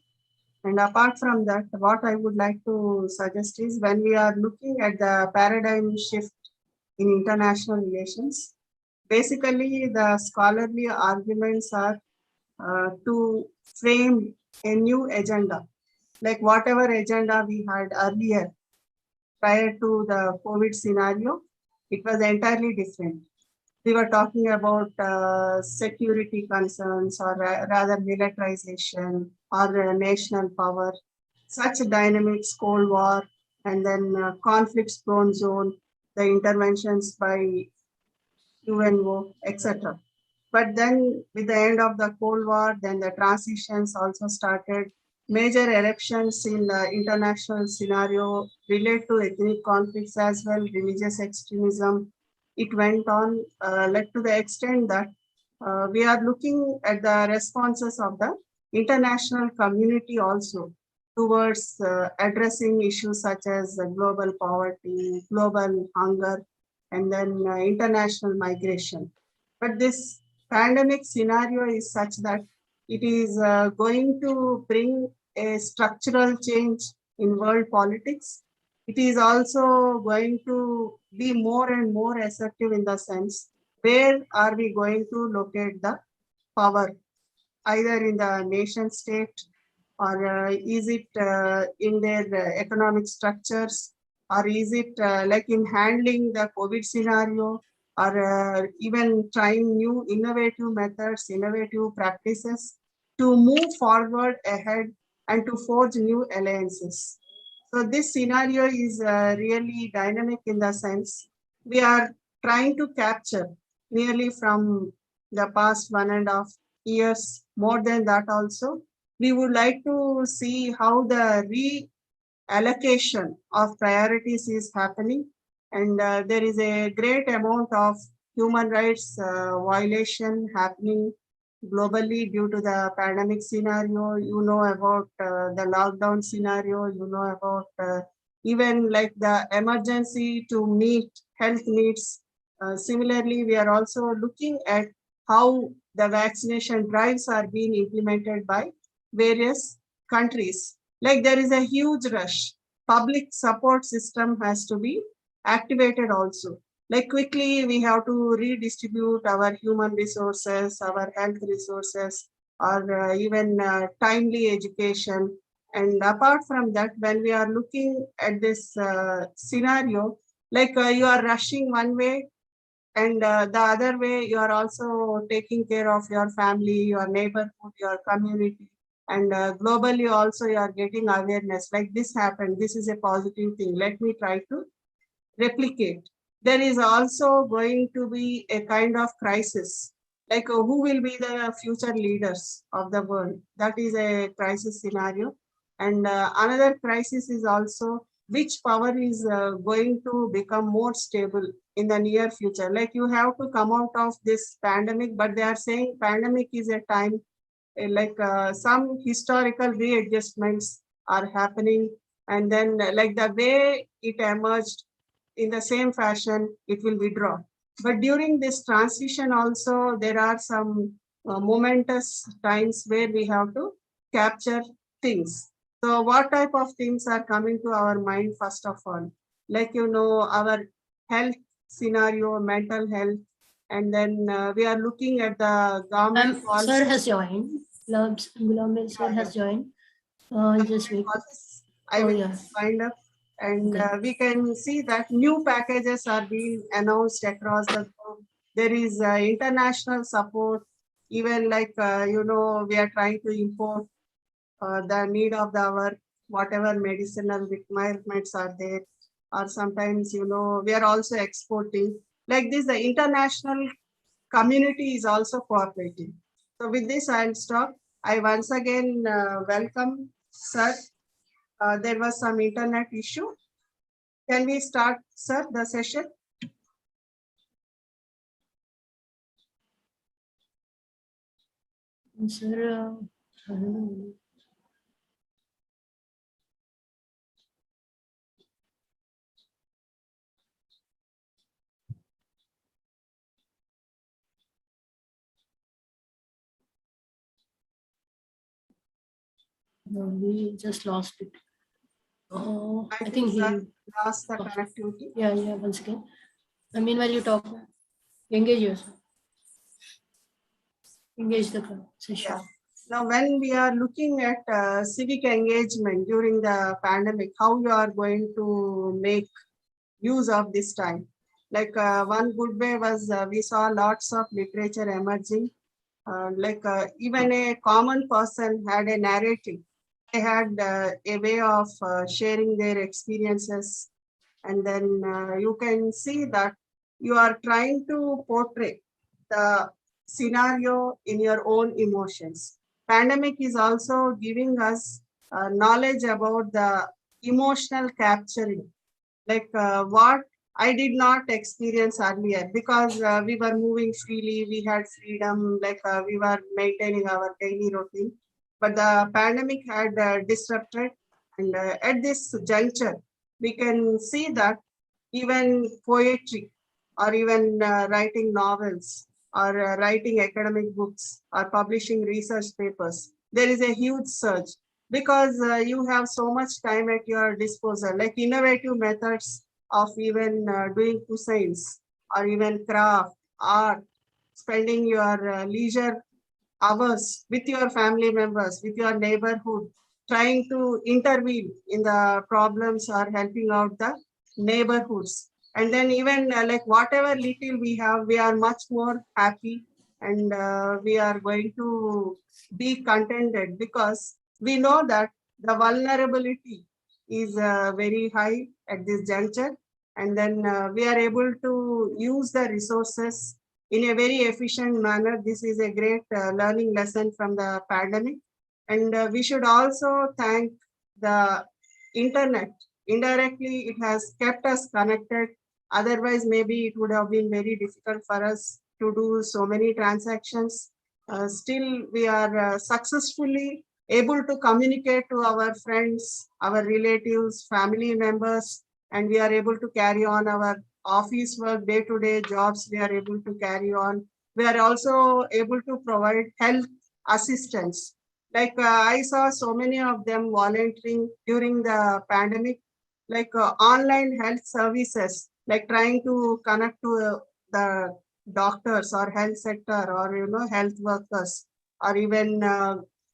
And apart from that, what I would like to suggest is, when we are looking at the paradigm shift in international relations, basically the scholarly arguments are to frame a new agenda, like whatever agenda we had earlier prior to the COVID scenario, it was entirely different. We were talking about security concerns, or rather militarization, or national power, such dynamics, Cold War, and then conflicts prone zone, the interventions by UNO, etc. But then with the end of the Cold War, then the transitions also started. Major eruptions in the international scenario relate to ethnic conflicts as well, religious extremism. It went on led to the extent that we are looking at the responses of the international community also towards addressing issues such as global poverty, global hunger, and then international migration. But this pandemic scenario is such that it is going to bring a structural change in world politics. It is also going to be more and more assertive in the sense, where are we going to locate the power, either in the nation state, or is it in their economic structures, or is it like in handling the COVID scenario, or even trying new innovative methods, innovative practices to move forward ahead and to forge new alliances. So this scenario is really dynamic in the sense we are trying to capture nearly from the past 1.5 years, more than that also. We would like to see how the reallocation of priorities is happening. And there is a great amount of human rights violation happening globally due to the pandemic scenario. You know about the lockdown scenario, you know about even like the emergency to meet health needs. Similarly, we are also looking at how the vaccination drives are being implemented by various countries. Like there is a huge rush. Public support system has to be activated also. Like quickly, we have to redistribute our human resources, our health resources, or even timely education. And apart from that, when we are looking at this scenario, like you are rushing one way, and the other way, you are also taking care of your family, your neighborhood, your community. And globally also, you are getting awareness, like this happened, this is a positive thing, let me try to replicate. There is also going to be a kind of crisis, like who will be the future leaders of the world? That is a crisis scenario. And another crisis is also which power is going to become more stable in the near future. Like you have to come out of this pandemic, but they are saying pandemic is a time, like some historical readjustments are happening. And then like the way it emerged, in the same fashion, it will withdraw. But during this transition also, there are some momentous times where we have to capture things. So what type of things are coming to our mind first of all? Like, you know, our health scenario, mental health, and then we are looking at the government policy. Sir has joined. Gulam sir has joined. Just wait. I will find up. And we can see that new packages are being announced across the globe. There is international support, even like, you know, we are trying to import the need of our whatever medicinal requirements are there. Or sometimes, you know, we are also exporting. Like this, the international community is also cooperating. So with this, I'll stop. I once again welcome sir. There was some internet issue. Can we start, sir, the session? Sir, I don't know. No, we just lost it. Oh, I think he lost the connectivity. Yeah, once again. Meanwhile, you talk. Engage yourself. Engage the session. Yeah. Now, when we are looking at civic engagement during the pandemic, how you are going to make use of this time? Like one good way was we saw lots of literature emerging. Even a common person had a narrative. They had a way of sharing their experiences. And then you can see that you are trying to portray the scenario in your own emotions. Pandemic is also giving us knowledge about the emotional capturing, like what I did not experience earlier, because we were moving freely, we had freedom, we were maintaining our daily routine. But the pandemic had disrupted, and at this juncture, we can see that even poetry, or even writing novels, or writing academic books, or publishing research papers, there is a huge surge, because you have so much time at your disposal, like innovative methods of even doing cuisines, or even craft, art, spending your leisure hours with your family members, with your neighborhood, trying to intervene in the problems or helping out the neighborhoods. And then even like whatever little we have, we are much more happy, and we are going to be contented, because we know that the vulnerability is very high at this juncture. And then we are able to use the resources in a very efficient manner. This is a great learning lesson from the pandemic. And we should also thank the internet. Indirectly, it has kept us connected. Otherwise, maybe it would have been very difficult for us to do so many transactions. Still, we are successfully able to communicate to our friends, our relatives, family members, and we are able to carry on our office work, day-to-day jobs we are able to carry on. We are also able to provide health assistance. Like I saw so many of them volunteering during the pandemic, like online health services, like trying to connect to the doctors or health sector, or health workers, or even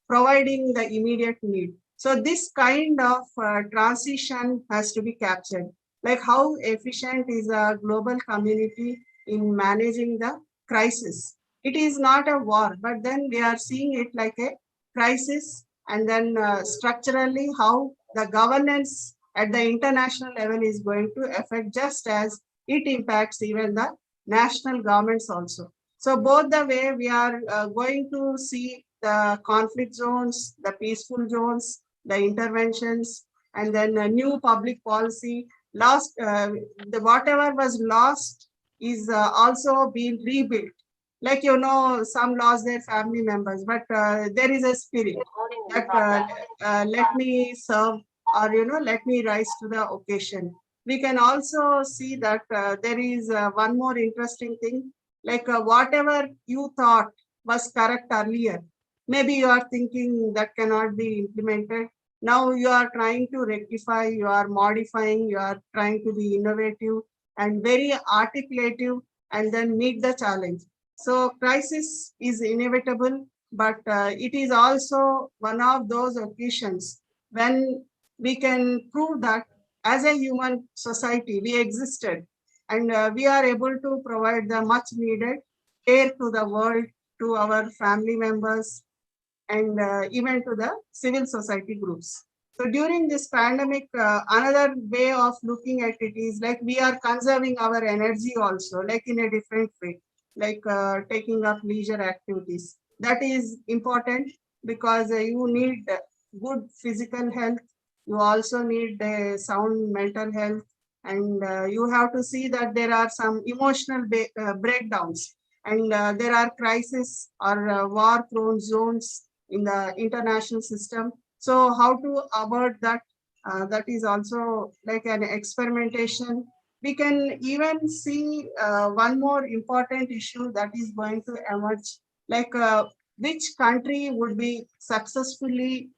providing the immediate need. So this kind of transition has to be captured. Like how efficient is a global community in managing the crisis. It is not a war, but then we are seeing it like a crisis, and then structurally how the governance at the international level is going to affect, just as it impacts even the national governments also. So both the way we are going to see the conflict zones, the peaceful zones, the interventions, and then a new public policy. Whatever was lost is also being rebuilt. Like, some lost their family members, but there is a spirit that let me serve, or let me rise to the occasion. We can also see that there is one more interesting thing, like whatever you thought was correct earlier, maybe you are thinking that cannot be implemented. Now you are trying to rectify, you are modifying, you are trying to be innovative and very articulative, and then meet the challenge. So crisis is inevitable, but it is also one of those occasions when we can prove that as a human society, we existed, and we are able to provide the much needed care to the world, to our family members, and even to the civil society groups. So during this pandemic, another way of looking at it is like we are conserving our energy also, like in a different way. like taking up leisure activities. That is important because you need good physical health. You also need sound mental health, and you have to see that there are some emotional breakdowns, and there are crises or war-prone zones in the international system. So how to avoid that? That is also like an experimentation. We can even see one more important issue that is going to emerge, like which country would be successfully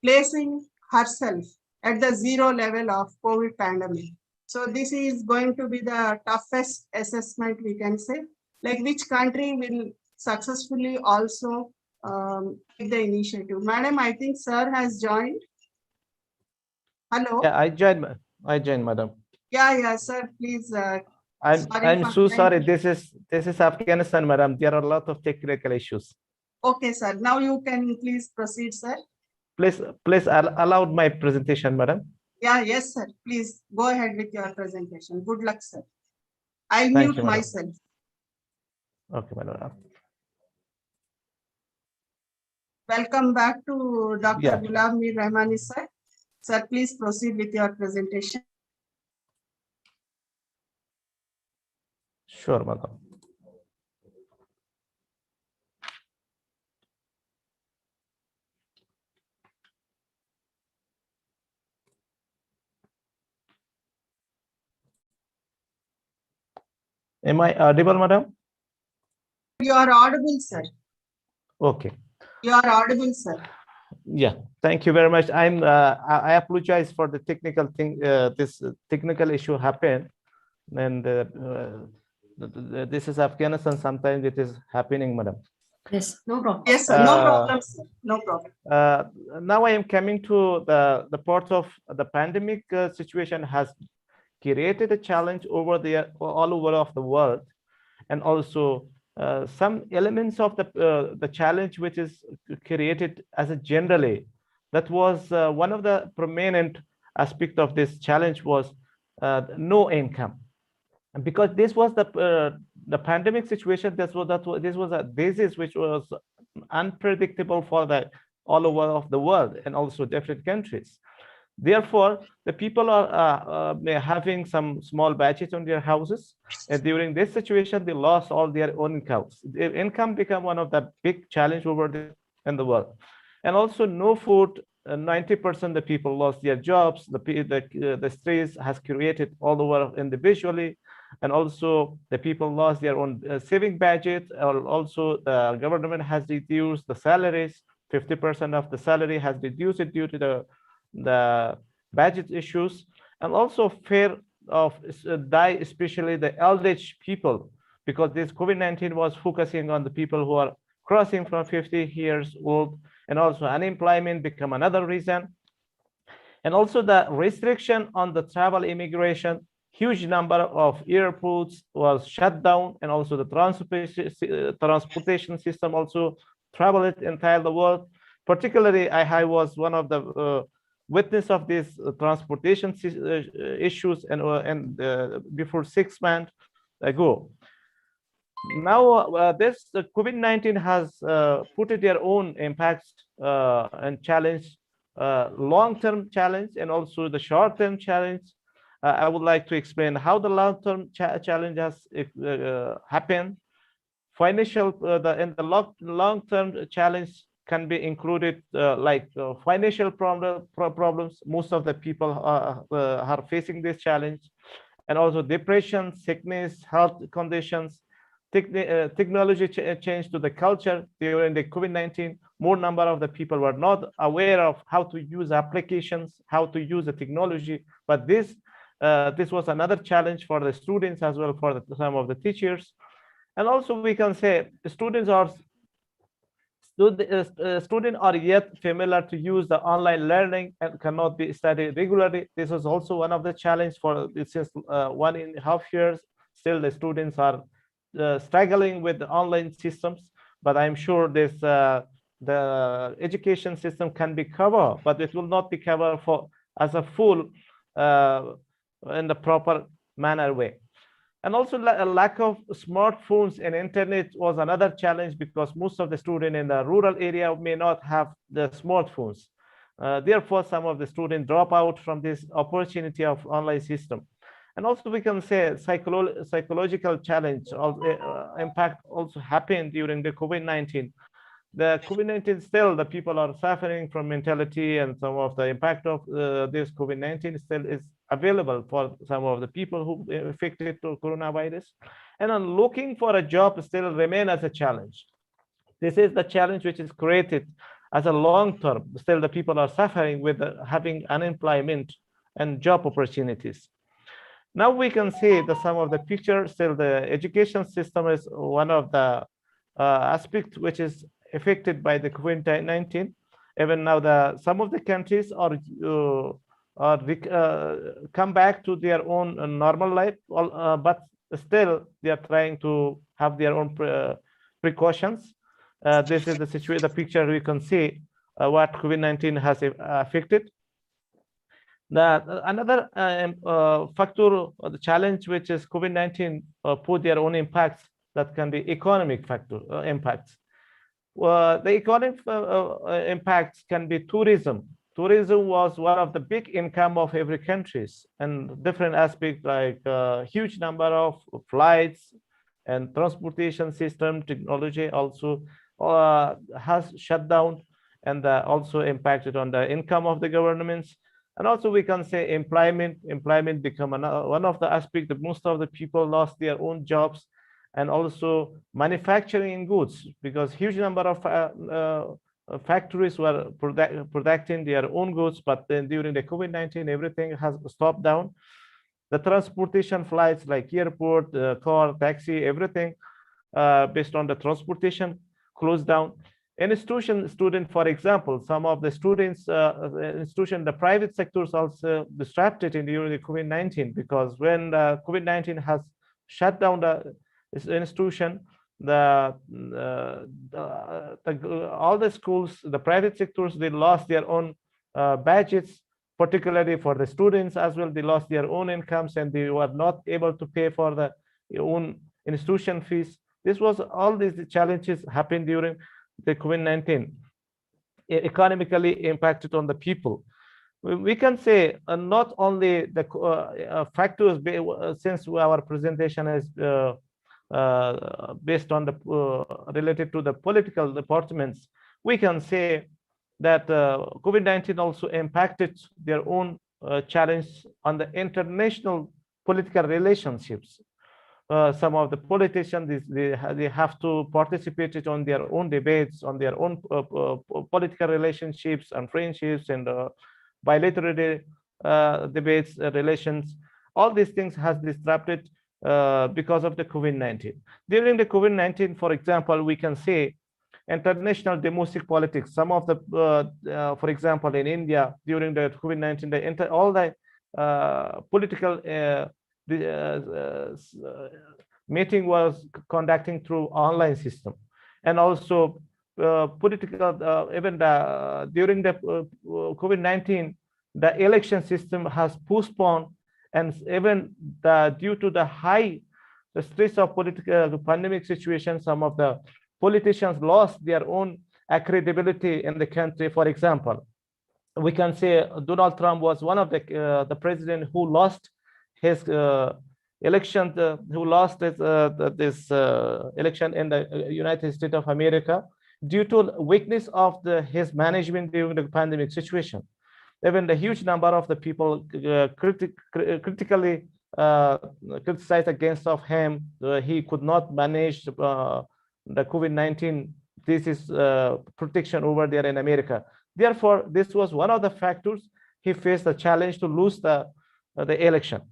placing herself at the zero level of COVID pandemic. So this is going to be the toughest assessment, we can say, like which country will successfully also take the initiative. Madam, I think sir has joined. Hello. Yeah, I joined, madam. Yeah, sir, please. I'm so sorry. This is Afghanistan, madam. There are a lot of technical issues. Okay, sir. Now you can please proceed, sir. Please allow my presentation, madam. Yeah, yes, sir. Please go ahead with your presentation. Good luck, sir. I'll Thank mute you, madam. myself. Okay, madam. Welcome back to Dr. Yeah. Gulab Mir Rahmani, sir. Sir, please proceed with your presentation. Sure, madam. Am I audible, madam? You are audible, sir. Okay. You are audible, sir. Yeah, thank you very much. I apologize for the technical thing. This technical issue happened, and this is Afghanistan. Sometimes it is happening, madam. Yes, no problem. Yes, sir. No problem, sir. No problem. Now I am coming to the part of the pandemic situation has created a challenge all over of the world, and also some elements of the challenge which is created as a generally. That was one of the prominent aspect of this challenge was no income, and because this was the pandemic situation. This was a basis which was unpredictable for the all over of the world and also different countries. Therefore, the people are having some small budget on their houses, and during this situation, they lost all their own incomes. Their income became one of the big challenge over in the world, and also no food. 90% the people lost their jobs. The stress has created all over individually, and also the people lost their own saving budget. Also, the government has reduced the salaries. 50% of the salary has reduced it due to the budget issues, and also fear of die, especially the elderly people, because this COVID-19 was focusing on the people who are crossing from 50 years old, and also unemployment become another reason, and also the restriction on the travel immigration. Huge number of airports was shut down, and also the transportation system also traveled entire the world. Particularly, I was one of the witness of these transportation issues and before 6 months ago. Now this COVID-19 has put their own impacts and challenge, long-term challenge and also the short-term challenge. I would like to explain how the long-term challenge has happened. Financial in the long-term challenge can be included like financial problems. Most of the people are facing this challenge, and also depression, sickness, health conditions, technology change to the culture. During the COVID-19, more number of the people were not aware of how to use applications, how to use the technology. But this was another challenge for the students as well, for some of the teachers. And also we can say students are yet familiar to use the online learning and cannot be studied regularly. This is also one of the challenge for since 1.5 years. Still, the students are struggling with the online systems. But I'm sure this the education system can be covered, but it will not be covered for as a full in the proper manner way. And also a lack of smartphones and internet was another challenge, because most of the students in the rural area may not have the smartphones. Therefore, some of the students drop out from this opportunity of online system. And also we can say psychological challenge impact also happened during the COVID-19. The COVID-19 still, the people are suffering from mentality, and some of the impact of this COVID-19 still is available for some of the people who affected to coronavirus. And looking for a job still remain as a challenge. This is the challenge which is created as a long term. Still the people are suffering with having unemployment and job opportunities. Now we can see the some of the pictures. Still the education system is one of the aspects which is affected by the COVID-19. Even now some of the countries are come back to their own normal life, but still they are trying to have their own precautions. This is the situation, the picture we can see what COVID-19 has affected. Another factor, the challenge which is COVID-19 put their own impacts, that can be economic factor impacts. The economic impacts can be tourism. Tourism was one of the big income of every countries, and different aspects like huge number of flights and transportation system technology also has shut down, and also impacted on the income of the governments. And also we can say employment become one of the aspects that most of the people lost their own jobs, and also manufacturing goods, because huge number of factories were producing their own goods, but then during the COVID-19 everything has stopped down. The transportation flights like airport, car, taxi, everything based on the transportation closed down. Student, for example, some of the students, the private sectors also disrupted during the COVID-19, because when the COVID-19 has shut down the institution, all the schools, the private sectors, they lost their own budgets, particularly for the students as well. They lost their own incomes, and they were not able to pay for their own institution fees. This was all these challenges happened during the COVID-19, economically impacted on the people. We can say not only the factors, since our presentation is based on the related to the political departments, we can say that COVID-19 also impacted their own challenge on the international political relationships. Some of the politicians, they have to participate on their own debates, on their own political relationships and friendships and bilateral debates, relations. All these things has disrupted because of the COVID-19. During the COVID-19, for example, we can say international domestic politics. Some of the, for example, in India, during the COVID-19, all the political meeting was conducting through online system, and also political even during the COVID-19, the election system has postponed, and even due to the high stress of political pandemic situation, some of the politicians lost their own credibility in the country. For example, we can say Donald Trump was one of the president who lost his election, who lost this election in the United States of America due to weakness of his management during the pandemic situation. Even the huge number of the people critically criticized against of him. He could not manage the COVID-19 disease protection over there in America. Therefore, this was one of the factors he faced the challenge to lose the election.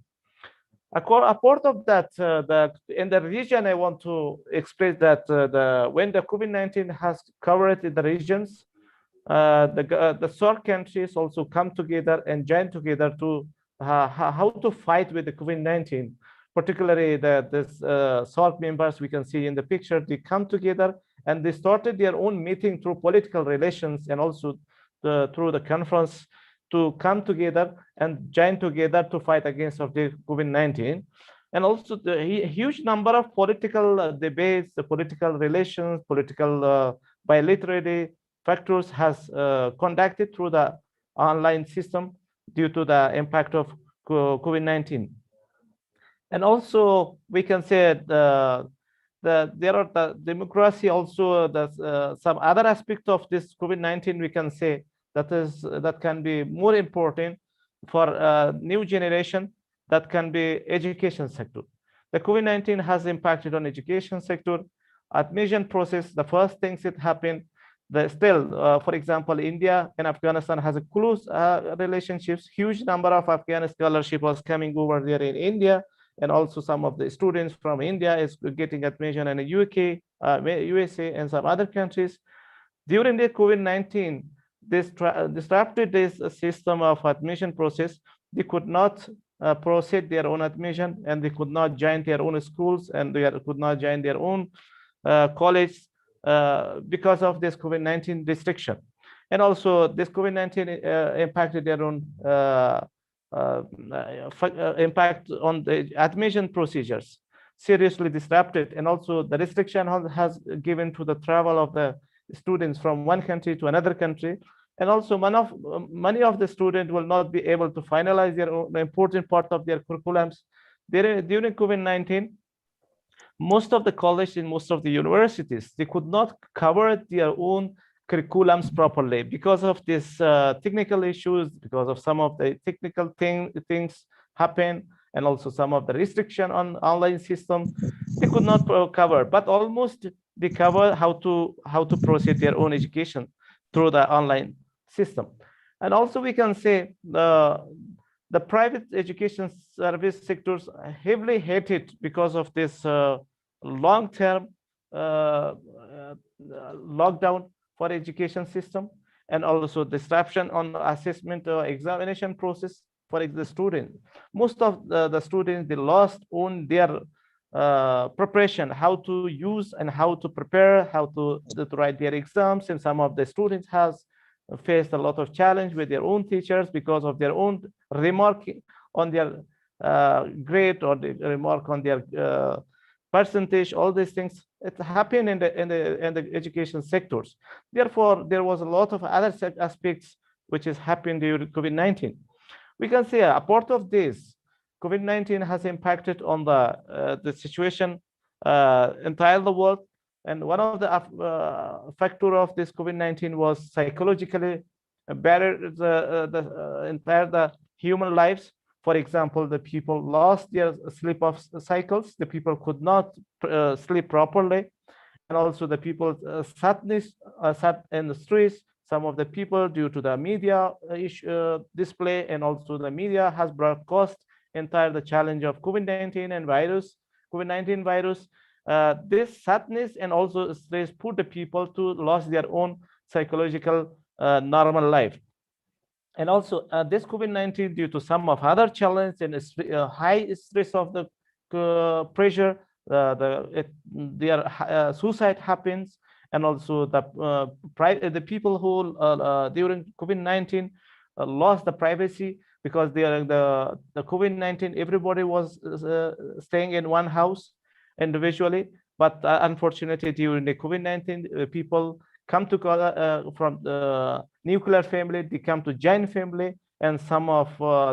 Apart of that, in the region, I want to express that when the COVID-19 has covered the regions, the SAARC countries also come together and join together to how to fight with the COVID-19. Particularly this SAARC members, we can see in the picture, they come together and they started their own meeting through political relations and also through the conference to come together and join together to fight against of the COVID-19. And also the huge number of political debates, the political relations, political bilaterality factors has conducted through the online system due to the impact of COVID-19. And also we can say there are the democracy also, some other aspect of this COVID-19 we can say that can be more important for new generation, that can be education sector. The COVID-19 has impacted on education sector, admission process. The first things that happened, for example, India and Afghanistan has a close relationships. Huge number of Afghan scholarship was coming over there in India, and also some of the students from India is getting admission in the UK, USA, and some other countries. During the COVID-19, this disrupted this system of admission process. They could not proceed their own admission, and they could not join their own schools, and they could not join their own college because of this COVID-19 restriction. And also this COVID-19 impacted their own impact on the admission procedures, seriously disrupted. And also the restriction has given to the travel of the students from one country to another country. And also many of the students will not be able to finalize their own important part of their curriculums. During COVID-19, most of the colleges and most of the universities, they could not cover their own curriculums properly because of this technical issues, because of some of the technical things happen, and also some of the restriction on online system. They could not cover, but almost they cover how to proceed their own education through the online system. And also we can say the private education service sectors heavily hit it because of this long-term lockdown for education system, and also disruption on assessment or examination process for the student. Most of the students, they lost on their preparation, how to use and how to prepare, how to write their exams. And some of the students has faced a lot of challenge with their own teachers because of their own remark on their grade, or the remark on their percentage. All these things, it happened in the education sectors. Therefore, there was a lot of other aspects which is happening during COVID-19. We can say a part of this, COVID-19 has impacted on the situation entire the world. And one of the factor of this COVID-19 was psychologically better the human lives. For example, the people lost their sleep cycles. The people could not sleep properly, and also the people sat in the streets. Some of the people, due to the media display, and also the media has broadcast entire the challenge of COVID-19 and COVID-19 virus. This sadness and also stress put the people to lose their own psychological normal life. And also this COVID-19, due to some of other challenges and high stress of the pressure, their suicide happens. And also the people who during COVID-19 lost the privacy, because the COVID-19, everybody was staying in one house individually. But unfortunately, during the COVID-19, people come to from the nuclear family, they come to joint family, and some of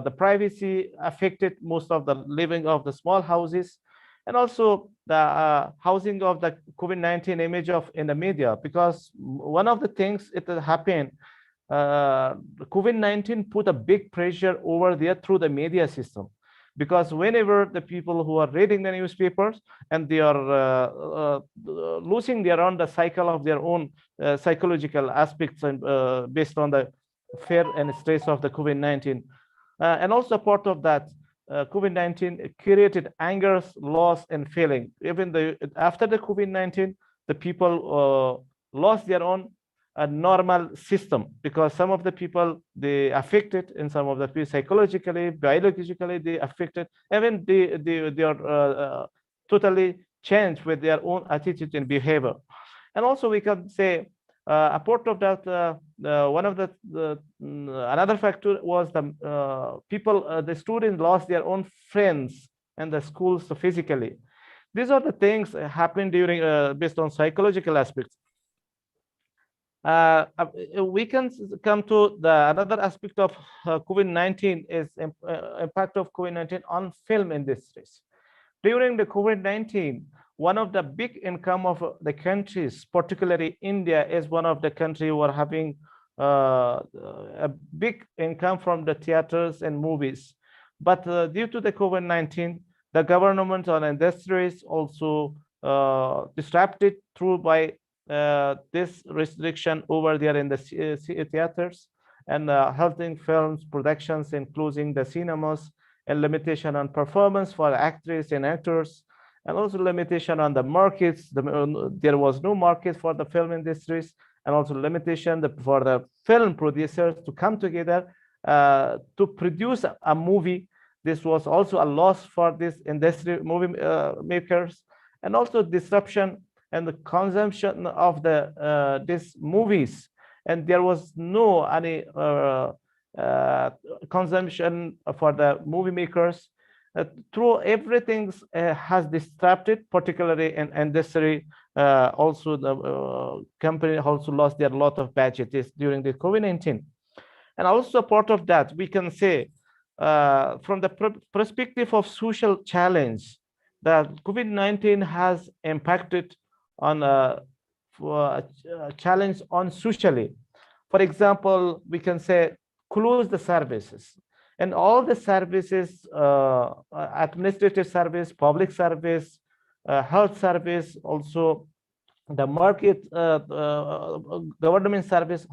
the privacy affected most of the living of the small houses. And also the housing of the COVID-19 image in the media, because one of the things it happened, COVID-19 put a big pressure over there through the media system. Because whenever the people who are reading the newspapers, and they are losing their own the cycle of their own psychological aspects, and based on the fear and stress of the COVID-19. And also part of that, COVID-19 created anger, loss, and feeling. Even after the COVID-19, the people lost their own normal system, because some of the people, they affected, and some of the people psychologically, biologically, they affected. Even they are totally changed with their own attitude and behavior. And also we can say a part of that, one of the another factor was the people, the students lost their own friends and the schools physically. These are the things happen during based on psychological aspects. We can come to the another aspect of COVID-19 is impact of COVID-19 on film industries. During the COVID-19, one of the big income of the countries, particularly India, is one of the countries who are having a big income from the theaters and movies. But due to the COVID-19, the government on industries also disrupted through by this restriction over there in the theaters and halting films productions, including the cinemas, and limitation on performance for actresses and actors, and also limitation on the markets. There was no market for the film industries, and also limitation for the film producers to come together to produce a movie. This was also a loss for this industry movie makers, and also disruption and the consumption of the these movies. And there was no any consumption for the movie makers. Through everything has disrupted, particularly in industry. Also the company also lost their lot of budgets during the COVID-19. And also part of that, we can say from the perspective of social challenge, that COVID-19 has impacted on a challenge on socially. For example, we can say close the services, and all the services, administrative service, public service, health service, also the market government service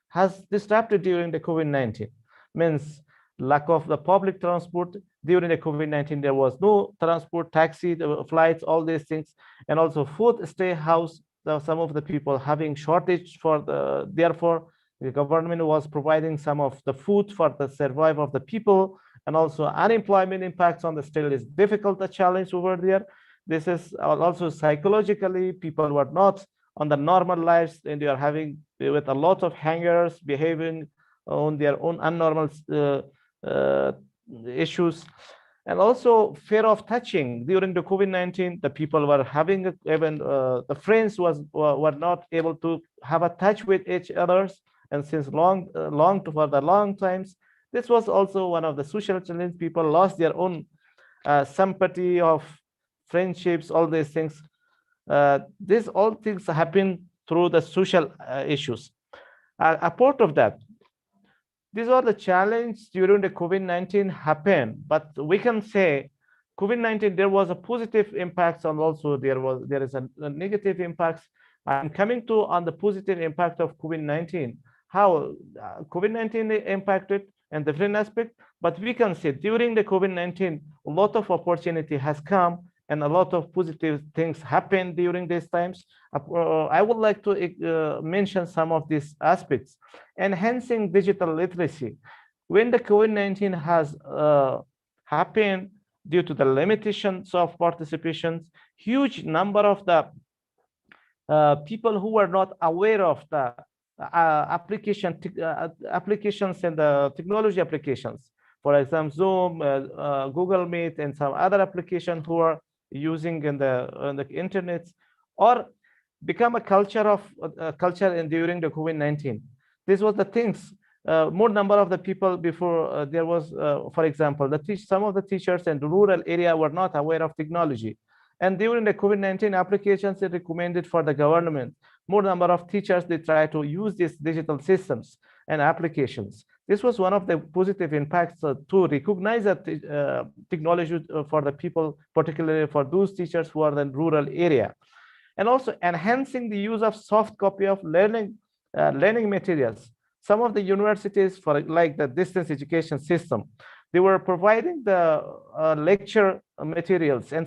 has disrupted during the COVID-19. Means lack of the public transport. During the COVID-19, there was no transport, taxi, flights, all these things, and also food, stay house. Some of the people having shortage for the, therefore the government was providing some of the food for the survival of the people, and also unemployment impacts on the still is difficult, a challenge over there. This is also psychologically, people were not on the normal lives, and they are having with a lot of hangers, behaving on their own abnormal issues. And also fear of touching. During the COVID-19, the people were having, even the friends were not able to have a touch with each others, and since for the long times, this was also one of the social challenges. People lost their own sympathy of friendships, all these things. These all things happen through the social issues. A part of that, these are the challenges during the COVID-19 happened, but we can say COVID-19, there was a positive impacts, and also there is a negative impacts. I'm coming to on the positive impact of COVID-19, how COVID-19 impacted and different aspects, but we can say during the COVID-19, a lot of opportunity has come and a lot of positive things happened during these times. I would like to mention some of these aspects. Enhancing digital literacy. When the COVID-19 has happened due to the limitations of participations, huge number of the people who were not aware of the applications and the technology applications, for example, Zoom, Google Meet, and some other applications who are using in the internet, or become a culture of during the COVID-19. This was the things. More number of the people before there was, for example, some of the teachers in the rural area were not aware of technology, and during the COVID-19 applications are recommended for the government. More number of teachers, they try to use these digital systems and applications. This was one of the positive impacts to recognize that technology for the people, particularly for those teachers who are in rural area. And also enhancing the use of soft copy of learning materials. Some of the universities, for like the distance education system, they were providing the lecture materials, and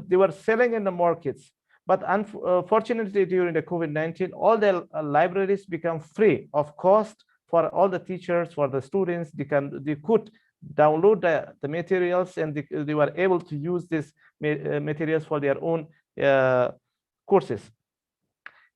they were selling in the markets. But unfortunately, during the COVID-19, all the libraries become free of cost for all the teachers, for the students. They could download the materials, and they were able to use these materials for their own courses.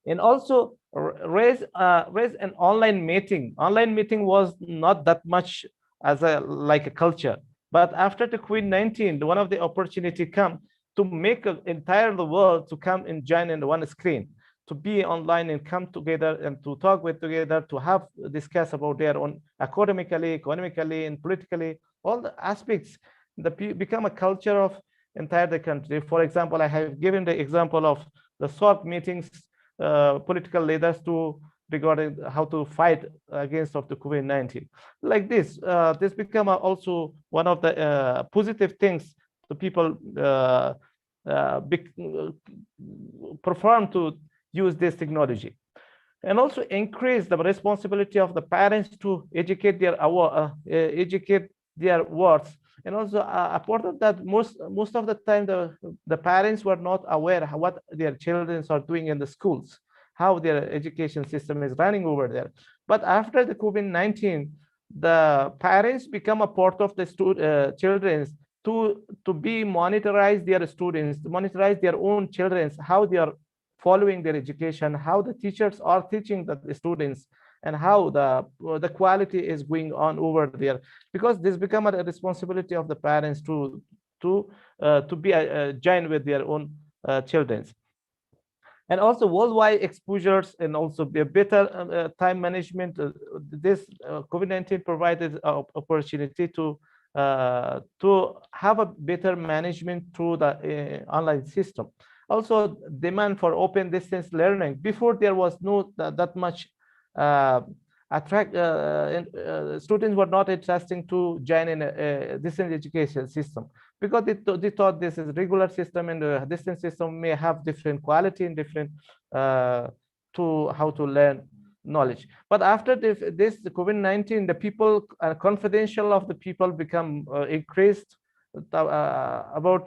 And also raise an online meeting. Online meeting was not that much as like a culture. But after the COVID-19, one of the opportunity come to make an entire the world to come and join in one screen, to be online and come together and to talk with together, to have discuss about their own academically, economically, and politically, all the aspects that become a culture of entire the country. For example, I have given the example of the short meetings, political leaders to regarding how to fight against of the COVID-19. Like this, this become also one of the positive things the people perform to use this technology. And also increase the responsibility of the parents to educate their words. And also a part of that, most of the time the parents were not aware what their children are doing in the schools, how their education system is running over there. But after the COVID-19, the parents become a part of the children to be monitorize their students, to monitorize their own children, how they are following their education, how the teachers are teaching the students, and how the quality is going on over there. Because this become a responsibility of the parents to be joined with their own children. And also worldwide exposures, and also be a better time management. This COVID-19 provided opportunity to have a better management through the online system. Also, demand for open distance learning. Before, there was no that much students were not interesting to join in a distance education system, because they thought this is a regular system, and the distance system may have different quality and different to how to learn knowledge. But after this COVID-19, the people confidential of the people become increased about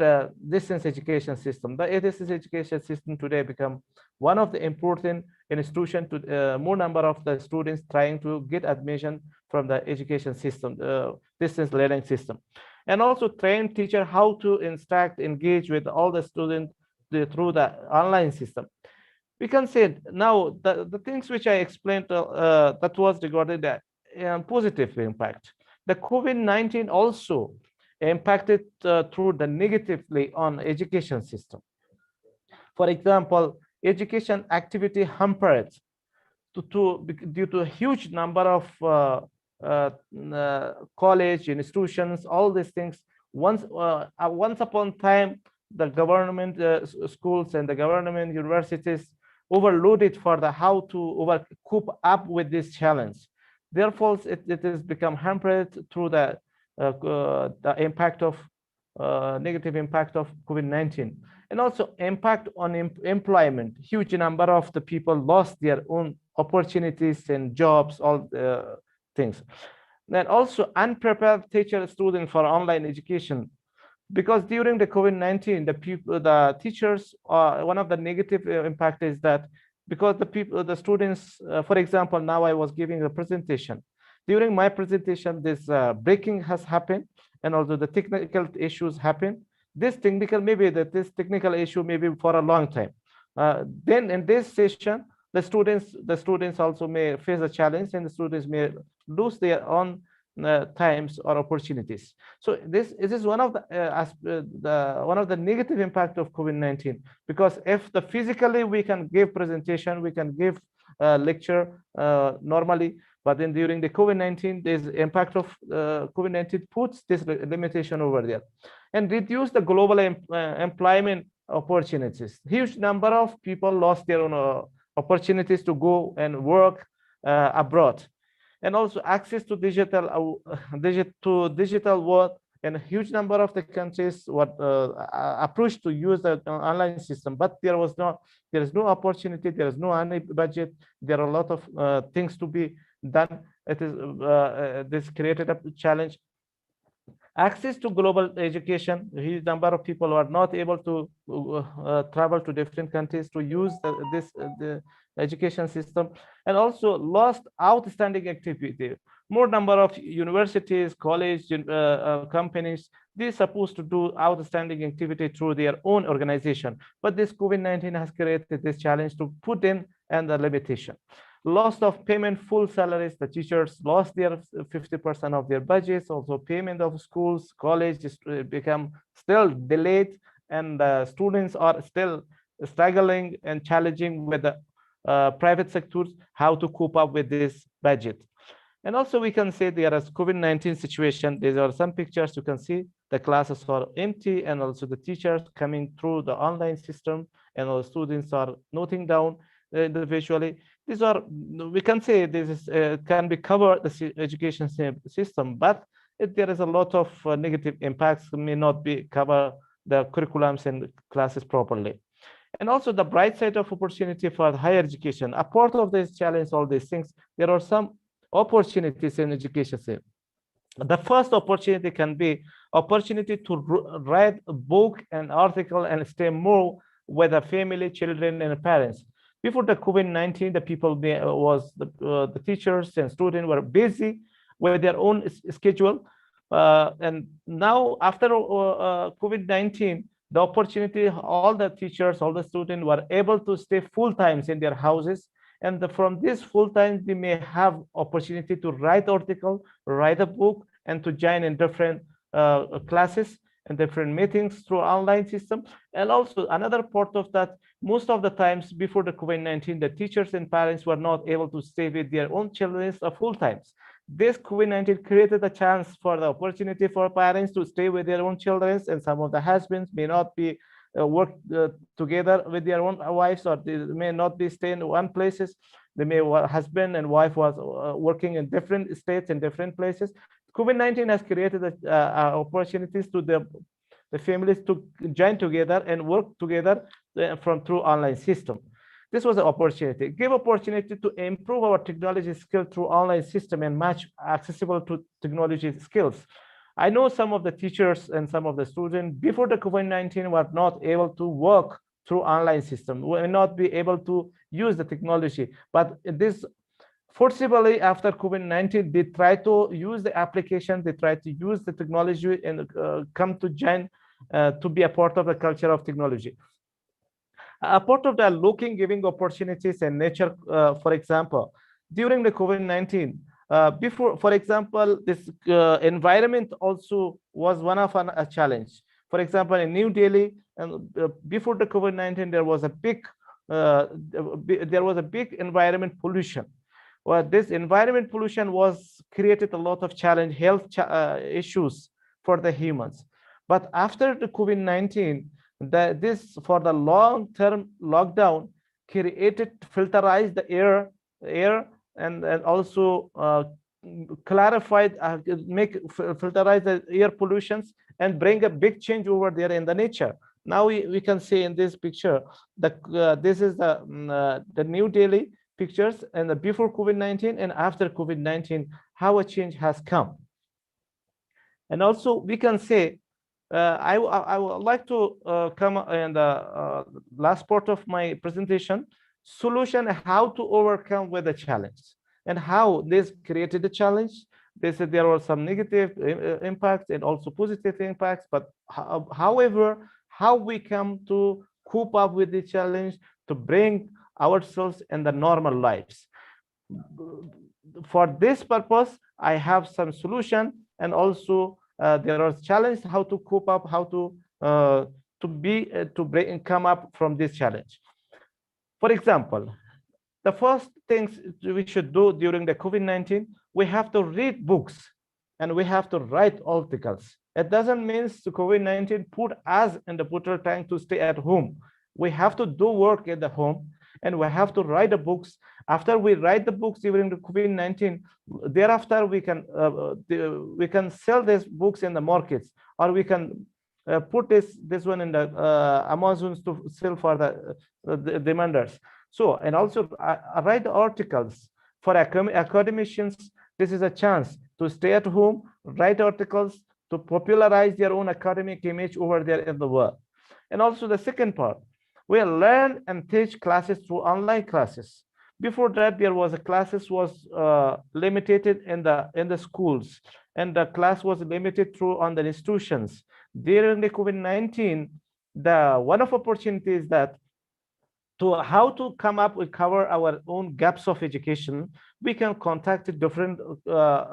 distance education system. The distance education system today become one of the important institution to more number of the students trying to get admission from the education system, distance learning system. And also train teacher how to instruct, engage with all the students through the online system. We can say now the things which I explained that was regarding the positive impact. The COVID-19 also impacted through the negatively on education system. For example, education activity hampered due to a huge number of college institutions, all these things. Once upon time, the government schools and the government universities overloaded for the how to cope up with this challenge. Therefore, it has become hampered through the impact of negative impact of COVID-19. And also impact on employment. Huge number of the people lost their own opportunities and jobs, all things. Then also unprepared teacher student for online education, because during the COVID-19, the teachers, one of the negative impact is that because the students, for example, now I was giving a presentation. During my presentation, this breaking has happened, and also the technical issues happen. This technical issue may be for a long time. Then in this session, the students also may face a challenge, and the students may lose their own times or opportunities. So this is one of the negative impact of COVID-19, because if physically we can give presentation, we can give lecture normally, but then during the COVID-19, there's impact of COVID-19 puts this limitation over there, and reduce the global employment opportunities. Huge number of people lost their own opportunities to go and work abroad, and also access to digital world. And a huge number of the countries were approached to use the online system, but there is no opportunity, there is no any budget, there are a lot of things to be done. It is this created a challenge. Access to global education. A huge number of people are not able to travel to different countries to use the education system, and also lost outstanding activity. More number of universities, college, companies, they're supposed to do outstanding activity through their own organization, but this COVID-19 has created this challenge to put in and the limitation. loss of payment full salaries. The teachers lost their 50% of their budgets. Also payment of schools, colleges become still delayed, and students are still struggling and challenging with the private sectors how to cope up with this budget. And also we can say there is COVID-19 situation. There are some pictures you can see the classes are empty, and also the teachers coming through the online system, and all students are noting down individually. These are, we can say this is can be covered the education system, but there is a lot of negative impacts, may not be cover the curriculums and classes properly. And also the bright side of opportunity for higher education. A part of this challenge, all these things, there are some opportunities in education system. The first opportunity can be opportunity to write a book, an article, and stay more with the family, children, and parents. Before the COVID-19, the people the teachers and students were busy with their own schedule. And now after COVID-19, the opportunity, all the teachers, all the students were able to stay full times in their houses. And from this full time, they may have opportunity to write article, write a book, and to join in different classes and different meetings through online system. And also another part of that, most of the times before the COVID-19, the teachers and parents were not able to stay with their own children full times. This COVID-19 created a chance for the opportunity for parents to stay with their own children, and some of the husbands may not be work together with their own wives, or they may not be staying in one places. They may, husband and wife was working in different states and different places. COVID-19 has created opportunities to the families to join together and work together through online system. This was an opportunity. Give opportunity to improve our technology skill through online system and match accessible to technology skills. I know some of the teachers and some of the students before the COVID-19 were not able to work through online system, will not be able to use the technology. But this forcibly after COVID-19, they try to use the application, they try to use the technology and come to join to be a part of the culture of technology. A part of the looking, giving opportunities and nature, for example, during the COVID-19, before, for example, this environment also was one of a challenge. For example, in New Delhi, and before the COVID-19, there was a big environment pollution. Well, this environment pollution was created a lot of challenge, health issues for the humans. But after the COVID-19, this for the long-term lockdown created, filterized the air, and also clarified, filterize the air pollutions and bring a big change over there in the nature. Now we can see in this picture that this is the New Delhi pictures, and the before COVID-19 and after COVID-19, how a change has come. And also we can say, I would like to come in the last part of my presentation, solution, how to overcome with the challenge and how this created a challenge. They said there were some negative impacts and also positive impacts, but however, how we come to cope up with the challenge to bring ourselves in the normal lives. For this purpose, I have some solution, and also there are challenges how to cope up, how to come up from this challenge. For example, the first things we should do during the COVID-19, we have to read books and we have to write articles. It doesn't mean the COVID-19 put us in the brutal time to stay at home. We have to do work at the home, and we have to write the books. After we write the books during the COVID-19, thereafter we can sell these books in the markets, or we can put this one in the Amazons to sell for the demanders. So, and also write articles for academicians. This is a chance to stay at home, write articles to popularize their own academic image over there in the world. And also the second part, we learn and teach classes through online classes. Before that, there was classes was limited in the schools, and the class was limited through on the institutions. During the COVID-19, the one of opportunities that to how to come up with cover our own gaps of education, we can contact different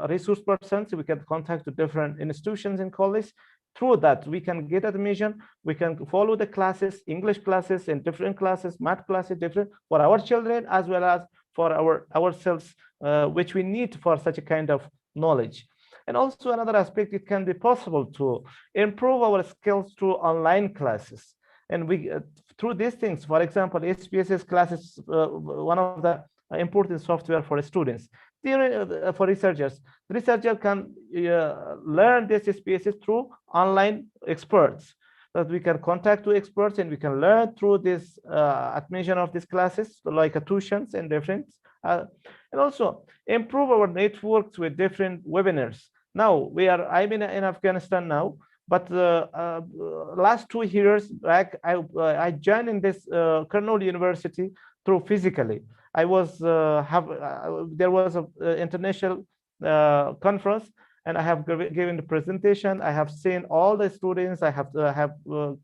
resource persons. We can contact different institutions in college. Through that, we can get admission. We can follow the classes, English classes and different classes, math classes, different for our children as well as for ourselves, which we need for such a kind of knowledge. And also another aspect, it can be possible to improve our skills through online classes. And we through these things, for example, SPSS classes, one of the important software for students. For researchers, the researcher can learn this SPSS through online experts, that we can contact two experts and we can learn through this admission of these classes, like tuitions and different, and also improve our networks with different webinars. Now I'm in Afghanistan now, but last 2 years back, I joined in this Kurnool University through physically. I was there was an international conference, and I have given the presentation. I have seen all the students. I have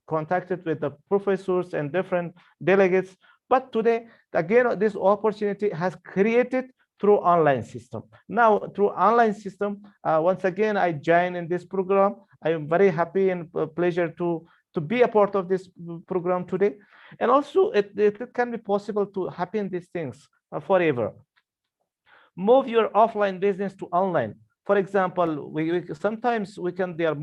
contacted with the professors and different delegates. But today, again, this opportunity has created through online system. Now, through online system, once again, I join in this program. I am very happy and pleasure to be a part of this program today. And also, it can be possible to happen these things forever. Move your offline business to online. For example, sometimes we can, their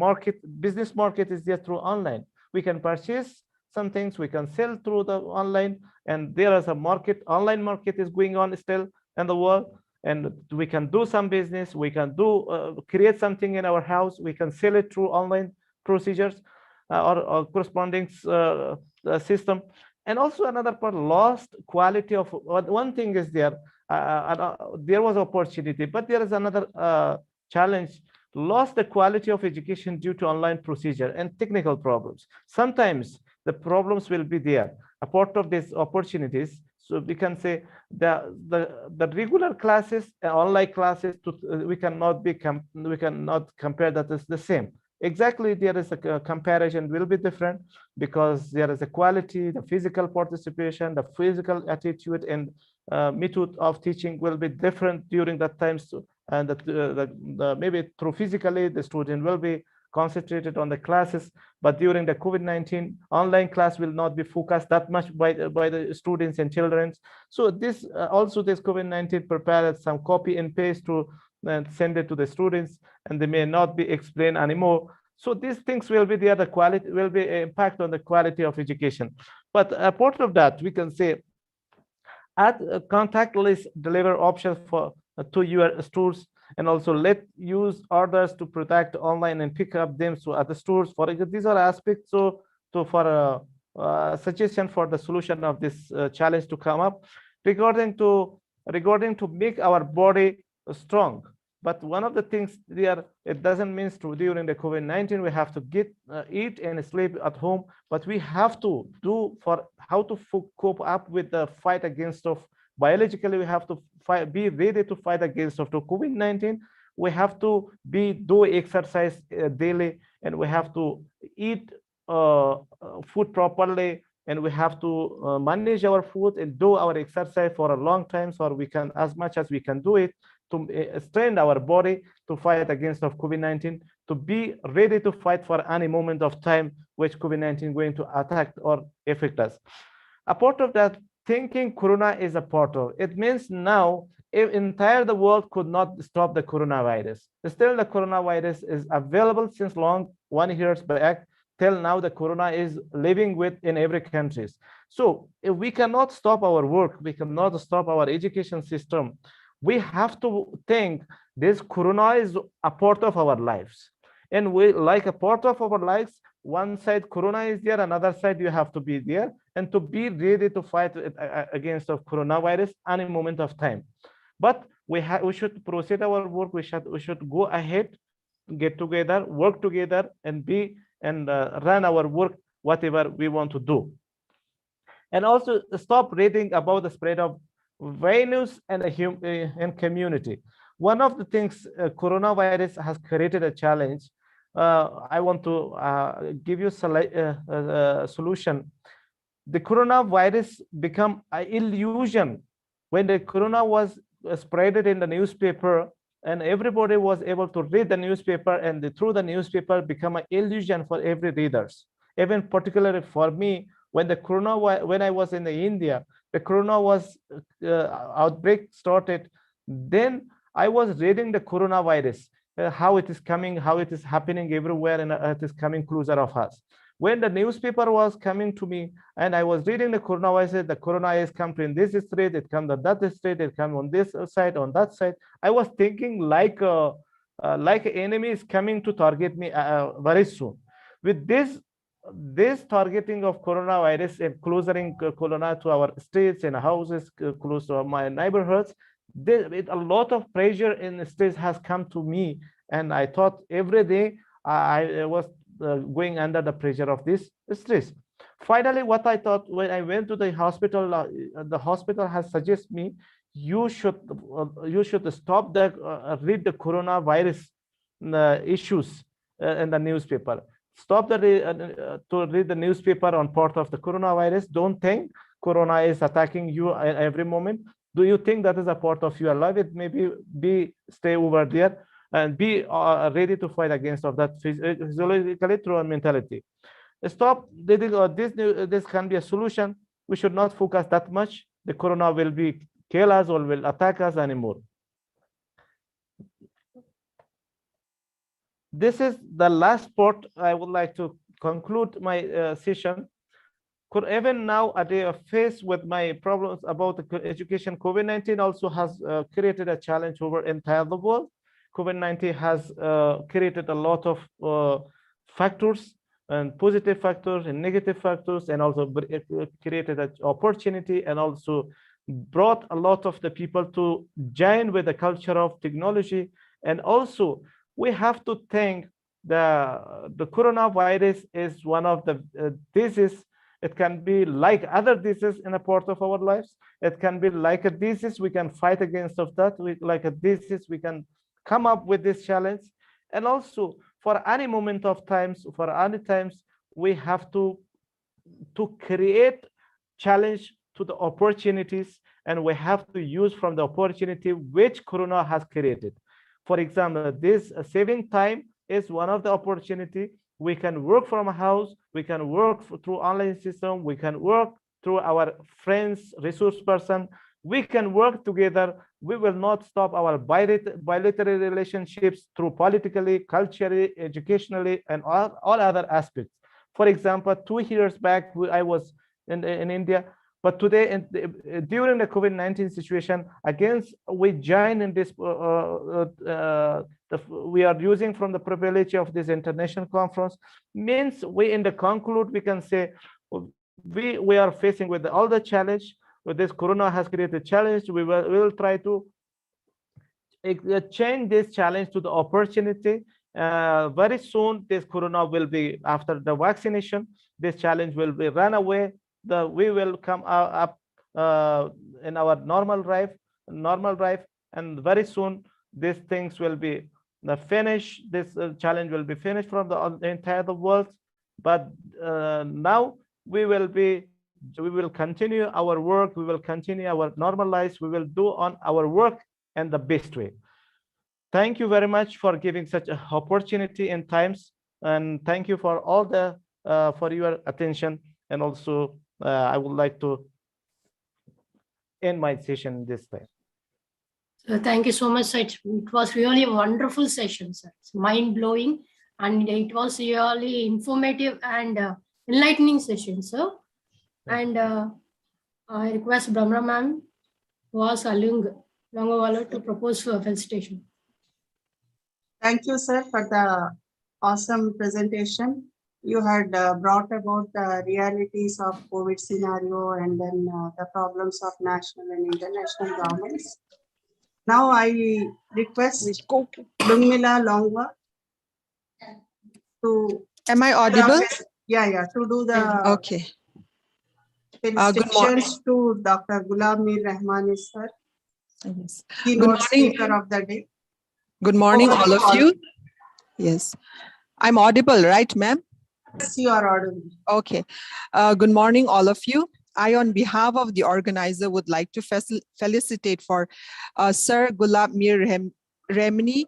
business market is there through online. We can purchase some things, we can sell through the online, and there is a market, online market is going on still in the world, and we can do some business, we can do create something in our house, we can sell it through online procedures or corresponding system. And also another part, lost quality of one thing is there. There was opportunity, but there is another challenge, lost the quality of education due to online procedure and technical problems. Sometimes the problems will be there. A part of these opportunities, so we can say the regular classes and online classes, we cannot compare that as the same. Exactly, there is a comparison will be different because there is a quality, the physical participation, the physical attitude and method of teaching will be different during that time. So, and maybe through physically, the student will be concentrated on the classes, but during the COVID-19, online class will not be focused that much by the students and children. So this also this COVID-19 prepared some copy and paste to send it to the students, and they may not be explained anymore. So these things will be there, the quality will be impact on the quality of education. But apart of that, we can say add contactless deliver options for to your stores, and also let use orders to protect online and pick up them to other stores. For example, these are aspects so for a suggestion for the solution of this challenge to come up regarding to make our body strong. But one of the things there, it doesn't mean to during the COVID-19 we have to eat and sleep at home, but we have to do for how to cope up with the fight against of biologically. We have to be ready to fight against of the COVID-19. We have to do exercise daily, and we have to eat food properly, and we have to manage our food and do our exercise for a long time, so we can, as much as we can do it, to strain our body to fight against of COVID-19, to be ready to fight for any moment of time which COVID-19 is going to attack or affect us. A part of that, thinking Corona is a portal. It means now if entire the world could not stop the coronavirus. Still the coronavirus is available since long 1 year back. Till now, the corona is living in every country. So if we cannot stop our work, we cannot stop our education system. We have to think this corona is a part of our lives. And we like a part of our lives, one side corona is there, another side you have to be there and to be ready to fight against the coronavirus any moment of time. But we should proceed our work. We should go ahead, get together, work together, and run our work, whatever we want to do. And also stop reading about the spread of virus and community. One of the things coronavirus has created a challenge. I want to give you a solution. the coronavirus become an illusion. When the corona was spread in the newspaper, and everybody was able to read the newspaper, and through the newspaper become an illusion for every readers. Even particularly for me, when I was in India, the corona was outbreak started. Then I was reading the coronavirus, how it is coming, how it is happening everywhere, and it is coming closer of us. When the newspaper was coming to me and I was reading the coronavirus, the corona is come in this street, it comes on that street, it comes on this side, on that side. I was thinking like an enemy is coming to target me very soon. With this targeting of coronavirus and closing corona to our streets and houses, close to my neighborhoods, a lot of pressure in the streets has come to me, and I thought every day I was going under the pressure of this stress. Finally, what I thought when I went to the hospital has suggested me, you should stop the read the coronavirus issues in the newspaper. Stop to read the newspaper on part of the coronavirus. Don't think corona is attacking you at every moment. Do you think that is a part of your life? It maybe stay over there and be ready to fight against of that physiologically through a mentality. Stop reading this can be a solution. We should not focus that much. The corona will be kill us or will attack us anymore. This is the last part. I would like to conclude my session. Even now, a day of faced with my problems about the education, COVID-19 also has created a challenge over entire the world. COVID-19 has created a lot of factors, and positive factors and negative factors, and also created an opportunity, and also brought a lot of the people to join with the culture of technology. And also we have to think the coronavirus is one of the diseases. It can be like other diseases in a part of our lives. It can be like a disease we can fight against of that. Like a disease we can come up with this challenge. And also for any moment of times, for any times, we have to create challenge to the opportunities, and we have to use from the opportunity which corona has created. For example, this saving time is one of the opportunity. We can work from a house, we can work through online system, we can work through our friends, resource person, we can work together. We will not stop our bilateral relationships through politically, culturally, educationally, and all other aspects. For example, 2 years back, I was in India, but today, during the COVID-19 situation, against we join in this, we are using from the privilege of this international conference, means we in the conclude, we can say, we are facing with all the challenge, with this corona has created challenge. We will try to change this challenge to the opportunity. Very soon, this corona will be, after the vaccination, this challenge will be run away. We will come up in our normal life, and very soon these things will be finished. This challenge will be finished from the entire world. But now we will continue our work. We will continue our normal lives. We will do on our work in the best way. Thank you very much for giving such an opportunity in times, and thank you for all the for your attention. And also I would like to end my session this time. So thank you so much, sir. It was really a wonderful session, sir. It's mind-blowing, and it was really informative and enlightening session, sir. And I request Brahma ma'am was Longowala to propose for felicitation. Thank you, sir, for the awesome presentation. You had brought about the realities of COVID scenario, and then the problems of national and international governments. Now I request Lungmila Longwa to. Am I audible? Yeah, to do the. Okay. Felicitations to Dr. Ghulam Mir Rahmani, sir. Yes. Keynote speaker of the day. Good morning, all of you. Yes. I'm audible, right, ma'am? Yes, you are audible. Okay. Good morning, all of you. I, on behalf of the organizer, would like to felicitate for Sir Gulab Mir Remini,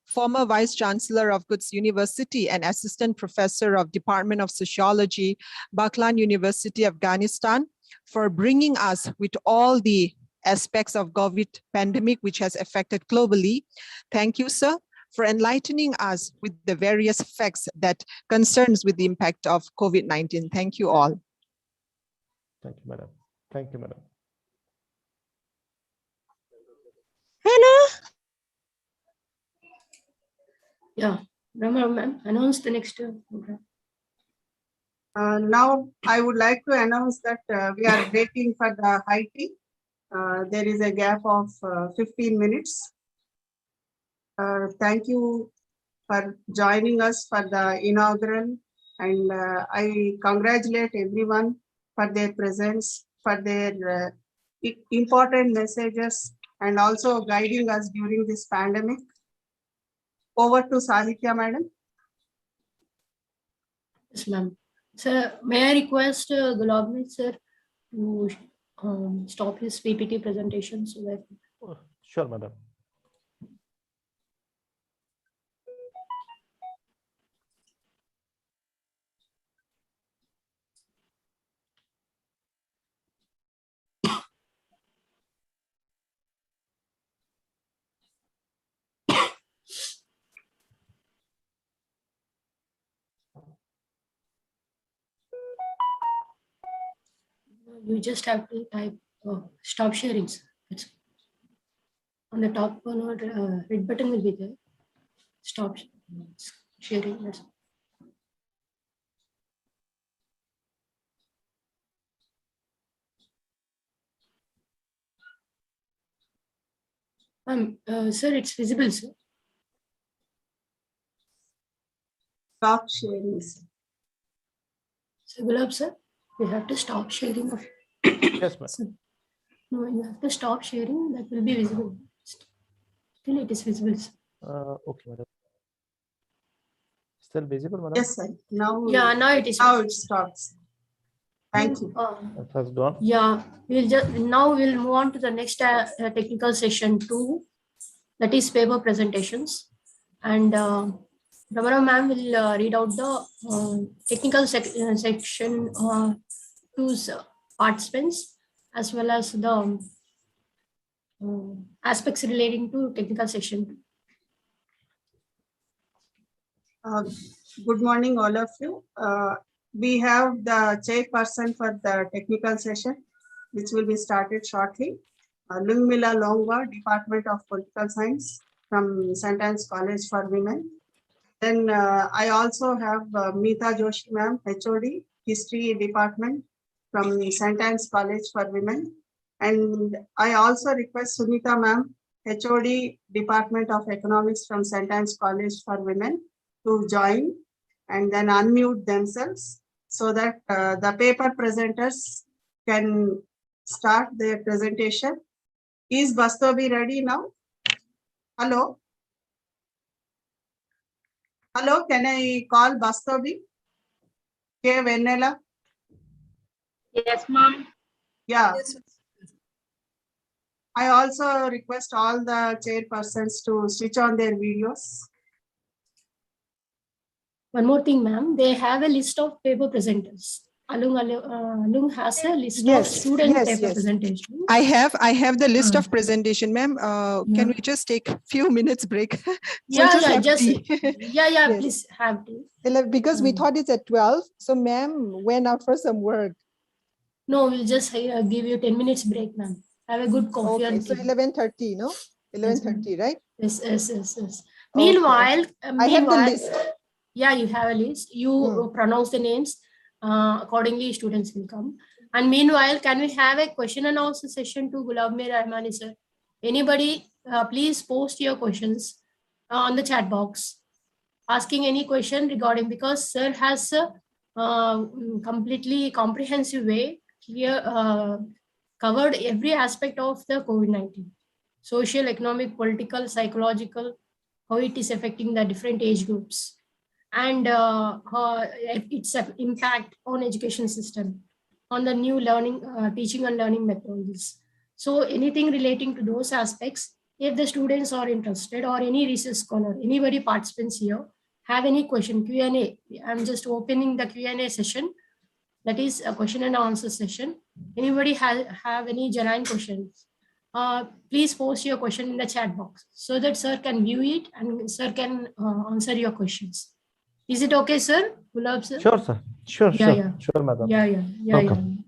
former Vice Chancellor of Quds University and Assistant Professor of Department of Sociology, Baklan University, Afghanistan, for bringing us with all the aspects of COVID pandemic, which has affected globally. Thank you, sir, for enlightening us with the various facts that concerns with the impact of COVID-19. Thank you all. Thank you, madam. Thank you, madam. Hannah? Yeah, Rama ma'am, announce the next program. Now, I would like to announce that we are breaking for the high tea. There is a gap of 15 minutes. Thank you for joining us for the inaugural, and I congratulate everyone for their presence, for their important messages, and also guiding us during this pandemic. Over to Sahitya, madam. Yes, ma'am. Sir, may I request Gulab Mir sir to stop his PPT presentation so that. Sure, madam. You just have to type stop sharing, sir. It's on the top corner, red button will be there. Stop sharing. Yes. Sir, it's visible, sir. Stop sharing, sir. So, Gulab, sir, you have to stop sharing. Yes, ma'am. No, you have to stop sharing. That will be visible. Still, it is visible, sir. Okay, madam. Still visible, madam? Yes, sir. Now, yeah, now it is. Now it stops. Thank you. It has gone. Yeah, we'll move on to the next technical session 2, that is paper presentations, and Ramana ma'am will read out the technical section to participants, as well as the aspects relating to technical section 2. Good morning, all of you. We have the chairperson for the technical session, which will be started shortly. Lungmila Longwa, Department of Political Science from St. Anne's College for Women. Then I also have Meeta Joshi ma'am, HOD, History Department from St. Anne's College for Women. And I also request Sunita ma'am, HOD, Department of Economics from St. Anne's College for Women, to join and then unmute themselves so that the paper presenters can start their presentation. Is Bastobi ready now? Hello? Hello, can I call Bastobi? K. Vennela? Yes, ma'am. Yeah. Yes. I also request all the chairpersons to switch on their videos. One more thing, ma'am. They have a list of paper presenters. Alung has a list of student paper presentation. I have the list of presentation, ma'am. Can we just take a few minutes break? Please have tea. Because we thought it's at 12. So ma'am went out for some work. No, we'll just give you 10 minutes break, ma'am. Have a good coffee. Okay, so 11:30, no? 11:30, right? Yes. Meanwhile, I have the list. Yeah, you have a list. You pronounce the names. Accordingly, students will come. And meanwhile, can we have a question and answer session to Gulab Mir Rahmani, sir? Anybody, please post your questions on the chat box. Asking any question regarding, because sir has a completely comprehensive way here covered every aspect of the COVID-19. Social, economic, political, psychological, how it is affecting the different age groups. and its impact on education system, on the new learning, teaching and learning methodologies. So anything relating to those aspects, if the students are interested or any research scholar, anybody participants here, have any question, Q&A, I'm just opening the Q&A session. That is a question and answer session. Anybody have any genuine questions? Please post your question in the chat box so that sir can view it and sir can answer your questions. Is it okay, sir? Gulab, sir? Sure, sir. Sure, Yeah, sure, yeah. sure, madam. Yeah. Welcome.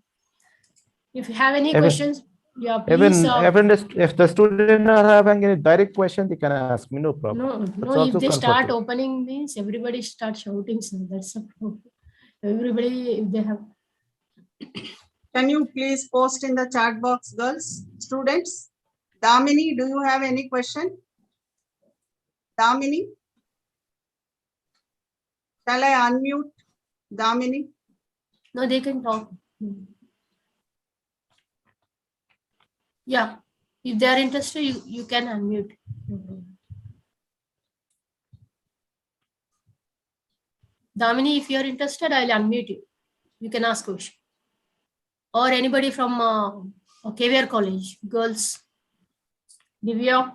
If you have any Even- questions, yeah, please. Even if the student are having any direct question, they can ask me, no problem. It's No, if also they start comfortable. opening means everybody start shouting, sir. That's a problem. Everybody, if they have. Can you please post in the chat box, girls, students? Damini, do you have any question? Damini? Shall I unmute Damini? No, they can talk. Yeah, if they are interested, you can unmute. Damini, if you are interested, I'll unmute you. You can ask question. Or anybody from KVR College, girls. Divya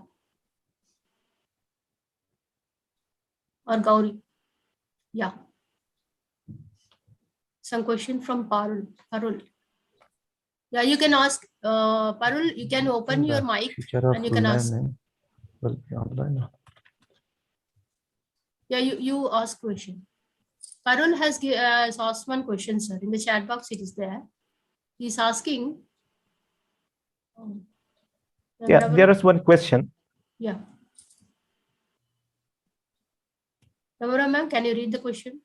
or Gauri. Yeah. Some question from Parul. Yeah, you can ask. Parul, you can open your mic and you can ask. Will be online. Yeah, you ask question. Parul has asked one question, sir. In the chat box, it is there. He's asking. Yeah, there is one question. Yeah. Navara ma'am, can you read the question?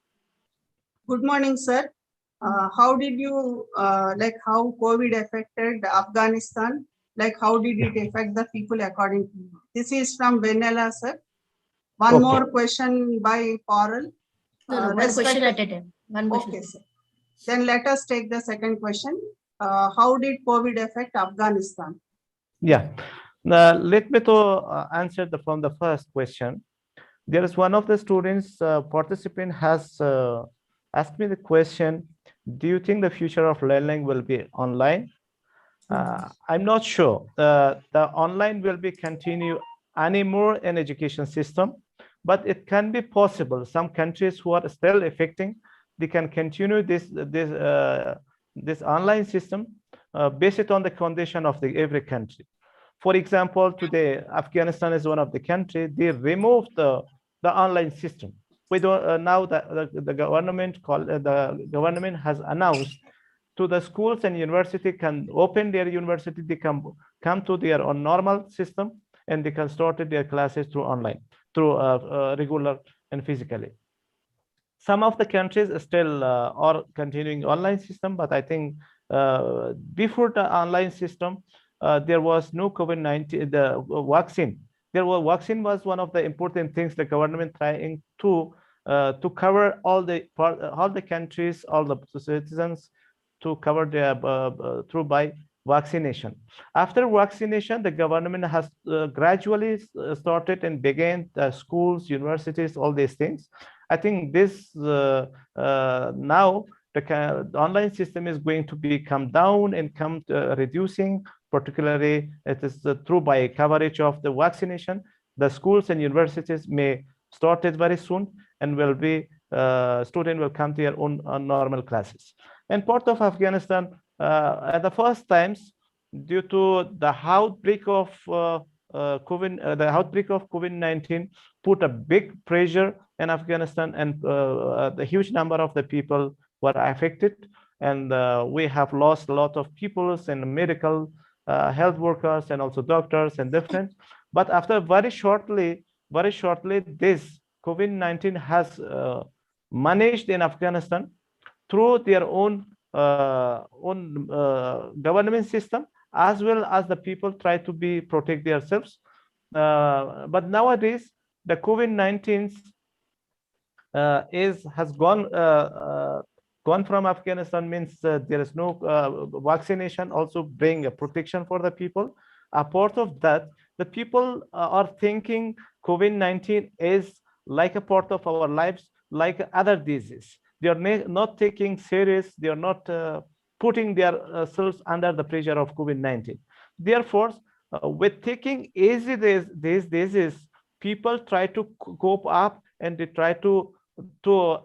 Good morning, sir. How did you, how COVID affected Afghanistan? Like, how did it affect the people according to you? This is from Venela, sir. One more question by Parul. No, one question at a time. One question. Okay, sir. Then let us take the second question. How did COVID affect Afghanistan? Yeah. Let me answer from the first question. There is one of the students participant has asked me the question, do you think the future of learning will be online? I'm not sure. The online will be continue anymore in education system, but it can be possible. Some countries who are still affecting, they can continue this online system based on the condition of every country. For example, today Afghanistan is one of the countries. They removed the online system. We don't now that the government has announced to the schools and university can open their university. They can come to their own normal system and they can start their classes through online, through regular and physically. Some of the countries still are continuing online system, but I think before the online system, there was no COVID-19, the vaccine. Vaccine was one of the important things the government trying to cover all the countries, all the citizens, to cover their through by vaccination. After vaccination, the government has gradually started and began the schools, universities, all these things. I think this now the online system is going to be come down and come reducing. Particularly, it is through by coverage of the vaccination. The schools and universities may start it very soon, and will be student will come to their own normal classes. And part of Afghanistan, at the first times, due to the outbreak of COVID-19, put a big pressure in Afghanistan, and the huge number of the people were affected, and we have lost a lot of people and medical health workers and also doctors and different. But after very shortly, this COVID-19 has managed in Afghanistan through their own government system, as well as the people try to protect themselves. But nowadays, the COVID-19 has gone from Afghanistan, means there is no vaccination also bring a protection for the people. Apart of that, the people are thinking COVID-19 is like a part of our lives. like other diseases. They are not taking serious. They are not putting their selves under the pressure of COVID-19. Therefore, with taking easy these diseases, people try to cope up and they try to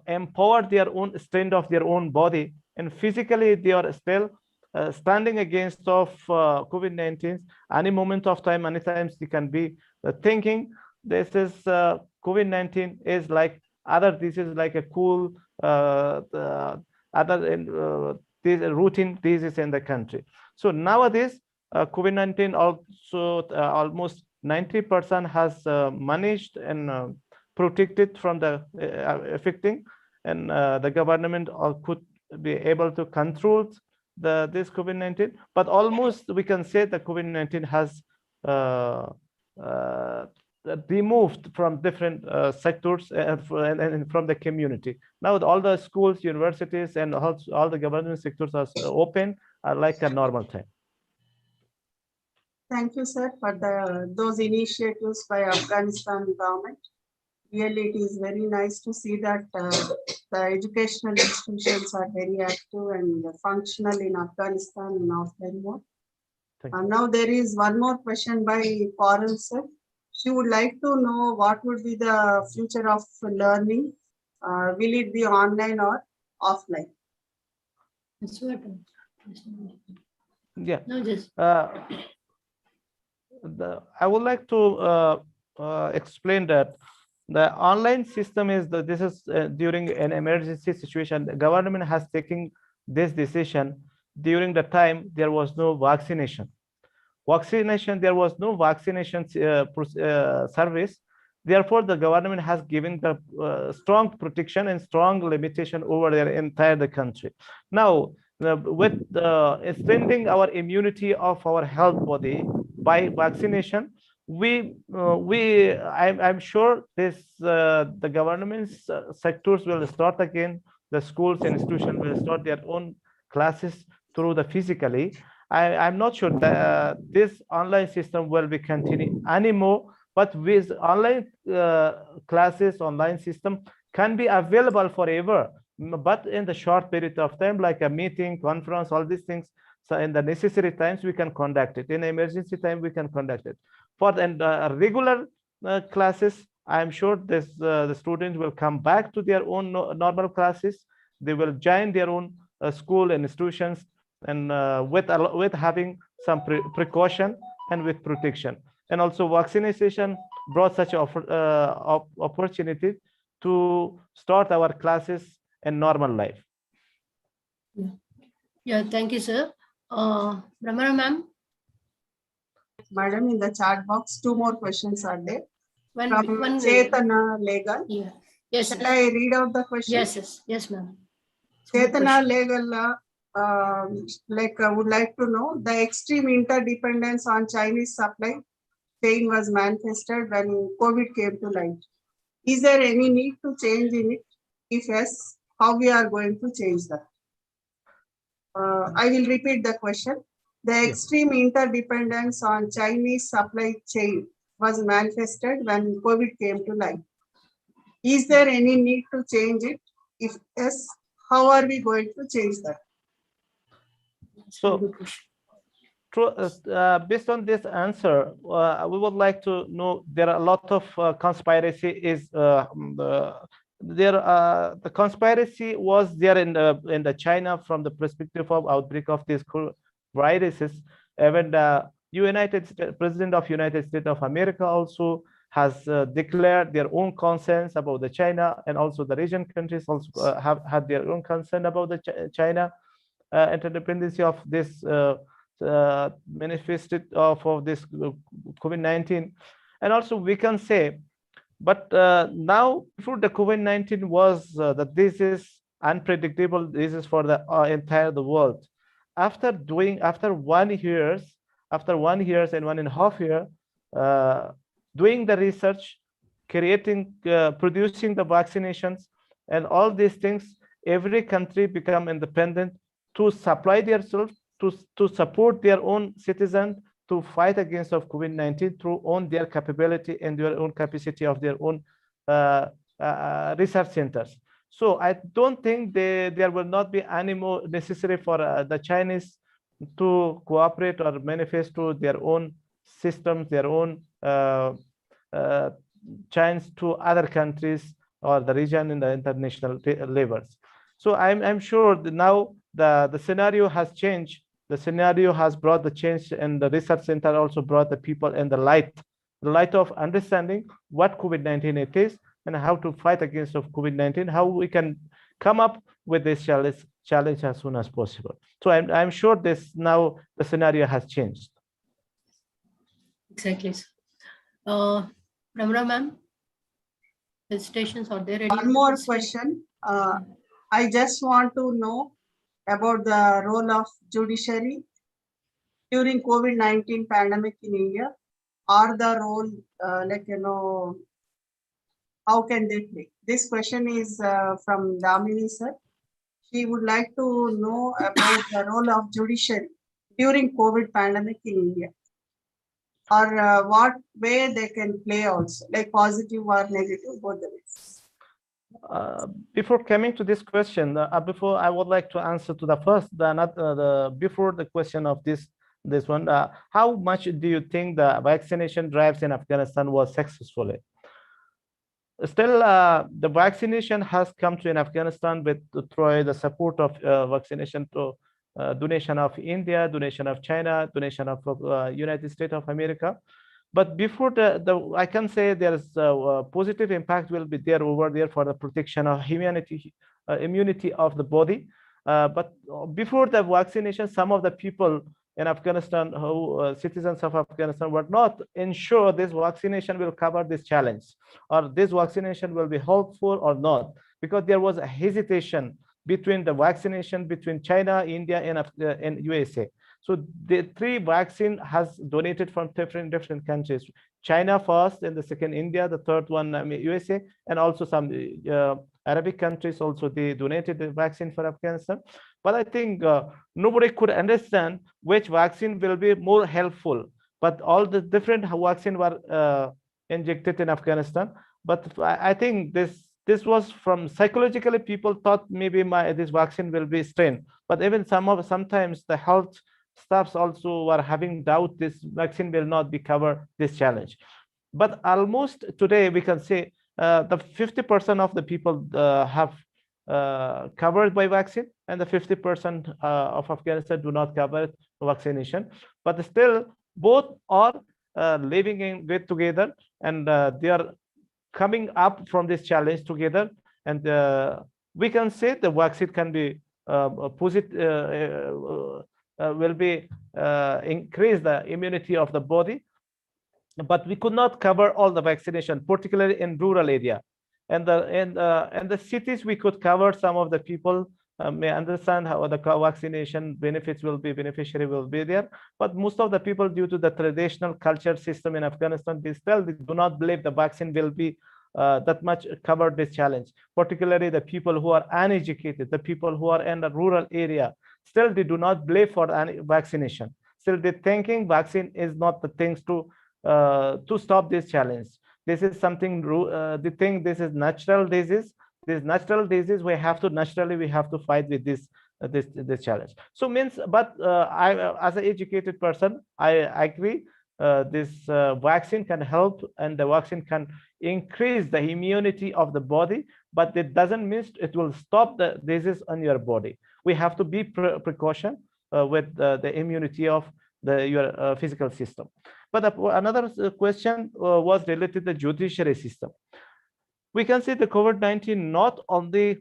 empower their own strength of their own body, and physically they are still standing against of COVID-19. Any moment of time, many times they can be thinking this is COVID-19 is like other diseases, like a cool other these routine diseases in the country. So nowadays, COVID-19 also almost 90% has managed and protected from the affecting, and the government could be able to control this COVID-19. But almost we can say that COVID-19 has removed from different sectors and from the community. Now all the schools, universities, and all the government sectors are open like a normal time. Thank you, sir, for those initiatives by Afghanistan government. Really, it is very nice to see that the educational institutions are very active and functional in Afghanistan now very more. Now there is one more question by Parul, sir. She would like to know what would be the future of learning. Will it be online or offline? Yeah. I would like to explain that the online system is this is during an emergency situation. The government has taken this decision during the time there was no vaccination. There was no vaccination service. Therefore, the government has given the strong protection and strong limitation over their entire country. Now, with extending our immunity of our health body by vaccination, I'm sure this the government's sectors will start again. The schools and institutions will start their own classes through the physically. I'm not sure that this online system will be continuing anymore, but with online classes, online system can be available forever, but in the short period of time, like a meeting, conference, all these things. So in the necessary times, we can conduct it. In emergency time, we can conduct it. For the regular classes, I'm sure the students will come back to their own normal classes. They will join their own school and institutions, and with having some precaution and with protection. And also vaccination brought such opportunity to start our classes in normal life. Yeah, thank you, sir. Brahmara ma'am. Madam, in the chat box, 2 more questions are there. One Chetana Legal. Yeah. Yes. Shall I read out the question? Yes, ma'am. Chetana Legal would like to know the extreme interdependence on Chinese supply chain was manifested when COVID came to light. Is there any need to change in it? If yes, how we are going to change that? I will repeat the question. The extreme interdependence on Chinese supply chain was manifested when COVID came to light. Is there any need to change it? If yes, how are we going to change that? So, based on this answer, we would like to know there are a lot of conspiracy. The conspiracy was there in the China from the perspective of outbreak of these viruses. Even the President of United States of America also has declared their own concerns about the China, and also the region countries also have had their own concern about the China interdependency of this manifested of this COVID-19. And also we can say, but now before the COVID-19 was that this is unpredictable. This is for the entire the world. After 1 year and 1.5 years, doing the research, creating, producing the vaccinations, and all these things, every country become independent to supply themselves, to support their own citizens, to fight against of COVID-19 through own their capability and their own capacity of their own research centers. So I don't think there will not be any more necessary for the Chinese to cooperate or manifesto their own systems, their own chance to other countries or the region in the international levels. So I'm sure that now the scenario has changed. The scenario has brought the change, and the research center also brought the people in the light of understanding what COVID-19 it is and how to fight against of COVID-19, how we can come up with this challenge as soon as possible. So I'm sure this now the scenario has changed. Exactly. Ramra ma'am, felicitations. Are there any one more question? I just want to know about the role of judiciary during COVID-19 pandemic in India, or the role, how can they play? This question is from Damini sir. She would like to know about the role of judiciary during COVID pandemic in India, or what way they can play also, like positive or negative, both the ways. Before coming to this question, before I would like to answer to the first, before the question of this one, how much do you think the vaccination drives in Afghanistan was successful? Still, the vaccination has come to in Afghanistan through the support of vaccination to donation of India, donation of China, donation of United States of America. But before I can say there is a positive impact will be there over there for the protection of immunity of the body. But before the vaccination, some of the people in Afghanistan, who citizens of Afghanistan, were not ensure this vaccination will cover this challenge, or this vaccination will be helpful or not, because there was a hesitation between the vaccination between China, India, and USA. So the 3 vaccine has donated from different countries. China first, and the second India, the third one USA, and also some Arabic countries also they donated the vaccine for Afghanistan. But I think nobody could understand which vaccine will be more helpful. But all the different vaccine were injected in Afghanistan. But I think this was from psychologically people thought maybe this vaccine will be strained. But even sometimes the health staffs also were having doubt this vaccine will not be cover this challenge. But almost today we can say the 50% of the people have covered by vaccine, and the 50% of Afghanistan do not cover vaccination. But still both are living in good together, and they are coming up from this challenge together. And we can say the vaccine can be positive, will be increase the immunity of the body, but we could not cover all the vaccination, particularly in rural area. And the cities we could cover. Some of the people may understand how the vaccination benefits will be beneficiary will be there, but most of the people, due to the traditional culture system in Afghanistan, they do not believe the vaccine will be that much cover this challenge, particularly the people who are uneducated, the people who are in the rural area. Still, they do not believe for any vaccination. Still, they thinking vaccine is not the things to stop this challenge. This is something they think this is natural disease. This natural disease we have to fight with this challenge. So means, but I as an educated person, I agree this vaccine can help, and the vaccine can increase the immunity of the body, but it doesn't mean it will stop the disease on your body. We have to be precaution with the immunity of your physical system. But another question was related to the judiciary system. We can see the COVID-19 not only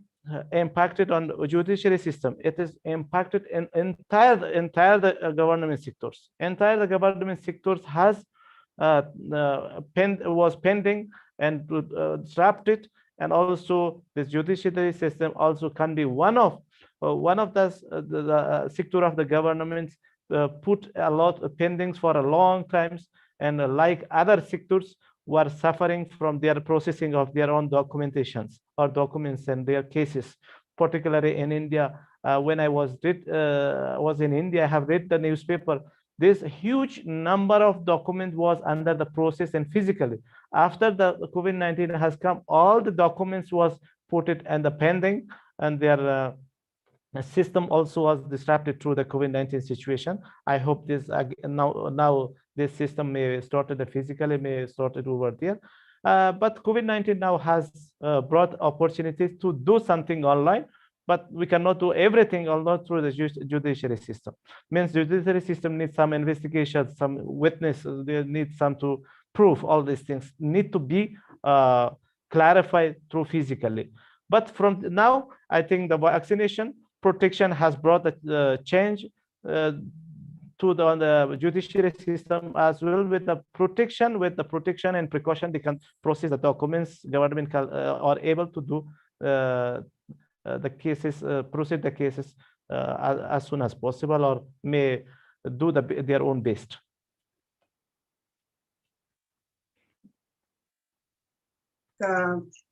impacted on the judiciary system, it is impacted in entire the government sectors. Entire the government sectors has was pending and disrupted, and also this judiciary system also can be one of the sector of the government put a lot of pendings for a long times, and like other sectors were suffering from their processing of their own documentations or documents and their cases, particularly in India. When I was in India, I have read the newspaper. this huge number of documents was under the process and physically. After the COVID-19 has come, all the documents was put it and the pending, and their system also was disrupted through the COVID-19 situation. I hope this now this system may started physically, may started over there. But COVID-19 now has brought opportunities to do something online, but we cannot do everything online through the judiciary system. Means judiciary system needs some investigation, some witness, they need some to prove all these things need to be clarified through physically. But from now, I think the vaccination protection has brought the change to the judiciary system as well, with the protection and precaution. They can process the documents, government are able to do the cases, proceed the cases as soon as possible, or may do their own best.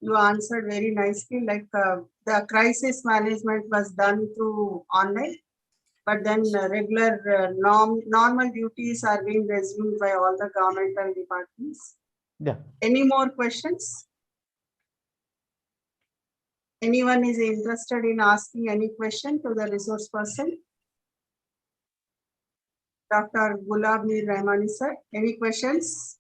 You answered very nicely, like the crisis management was done through online, but then regular normal duties are being resumed by all the governmental departments. Yeah. Any more questions? Anyone is interested in asking any question to the resource person? Dr. Gulab Mir Rahmani sir, any questions?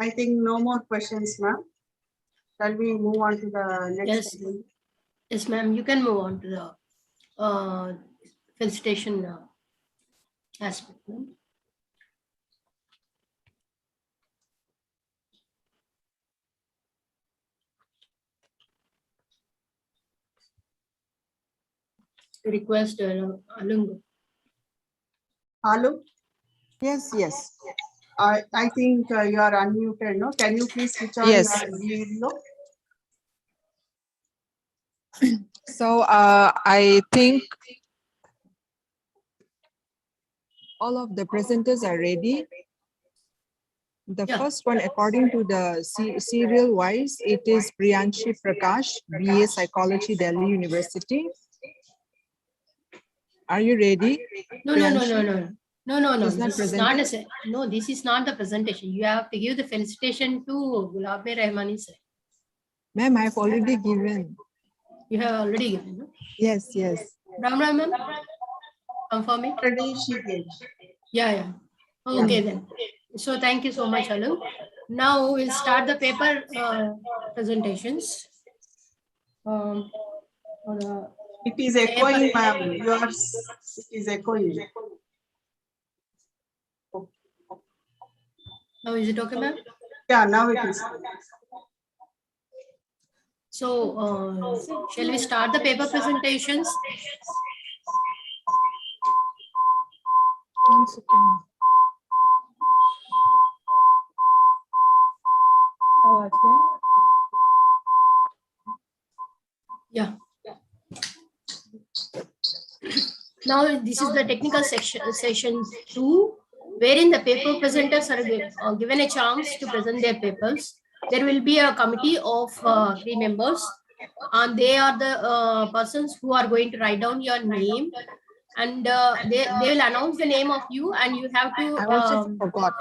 I think no more questions, ma'am. Shall we move on to the next? Yes, ma'am. You can move on to the felicitation aspect. Request Alungu. Alu? Yes. I think you are unmuted, no? Can you please switch on your video? So I think all of the presenters are ready. The first one, according to the serial wise, it is Priyanshi Prakash, BA Psychology, Delhi University. Are you ready? No. He's not This is not this is not the presentation. You have to give the felicitation to Gulab Mir Rahmani sir. Ma'am, I have already given. You have already given, no? Yes. Ram ma'am, confirm it. Already she gave. Yeah. Okay then. So thank you so much, Alu. Now we'll start the paper presentations. It is echoing, ma'am. Yours is echoing. Now is it okay, ma'am? Yeah, now it is. So shall we start the paper presentations? 1 second. Yeah. Now this is the technical session 2, wherein the paper presenters are given a chance to present their papers. There will be a committee of 3 members, and they are the persons who are going to write down your name, and they will announce the name of you, and you have to. I also forgot.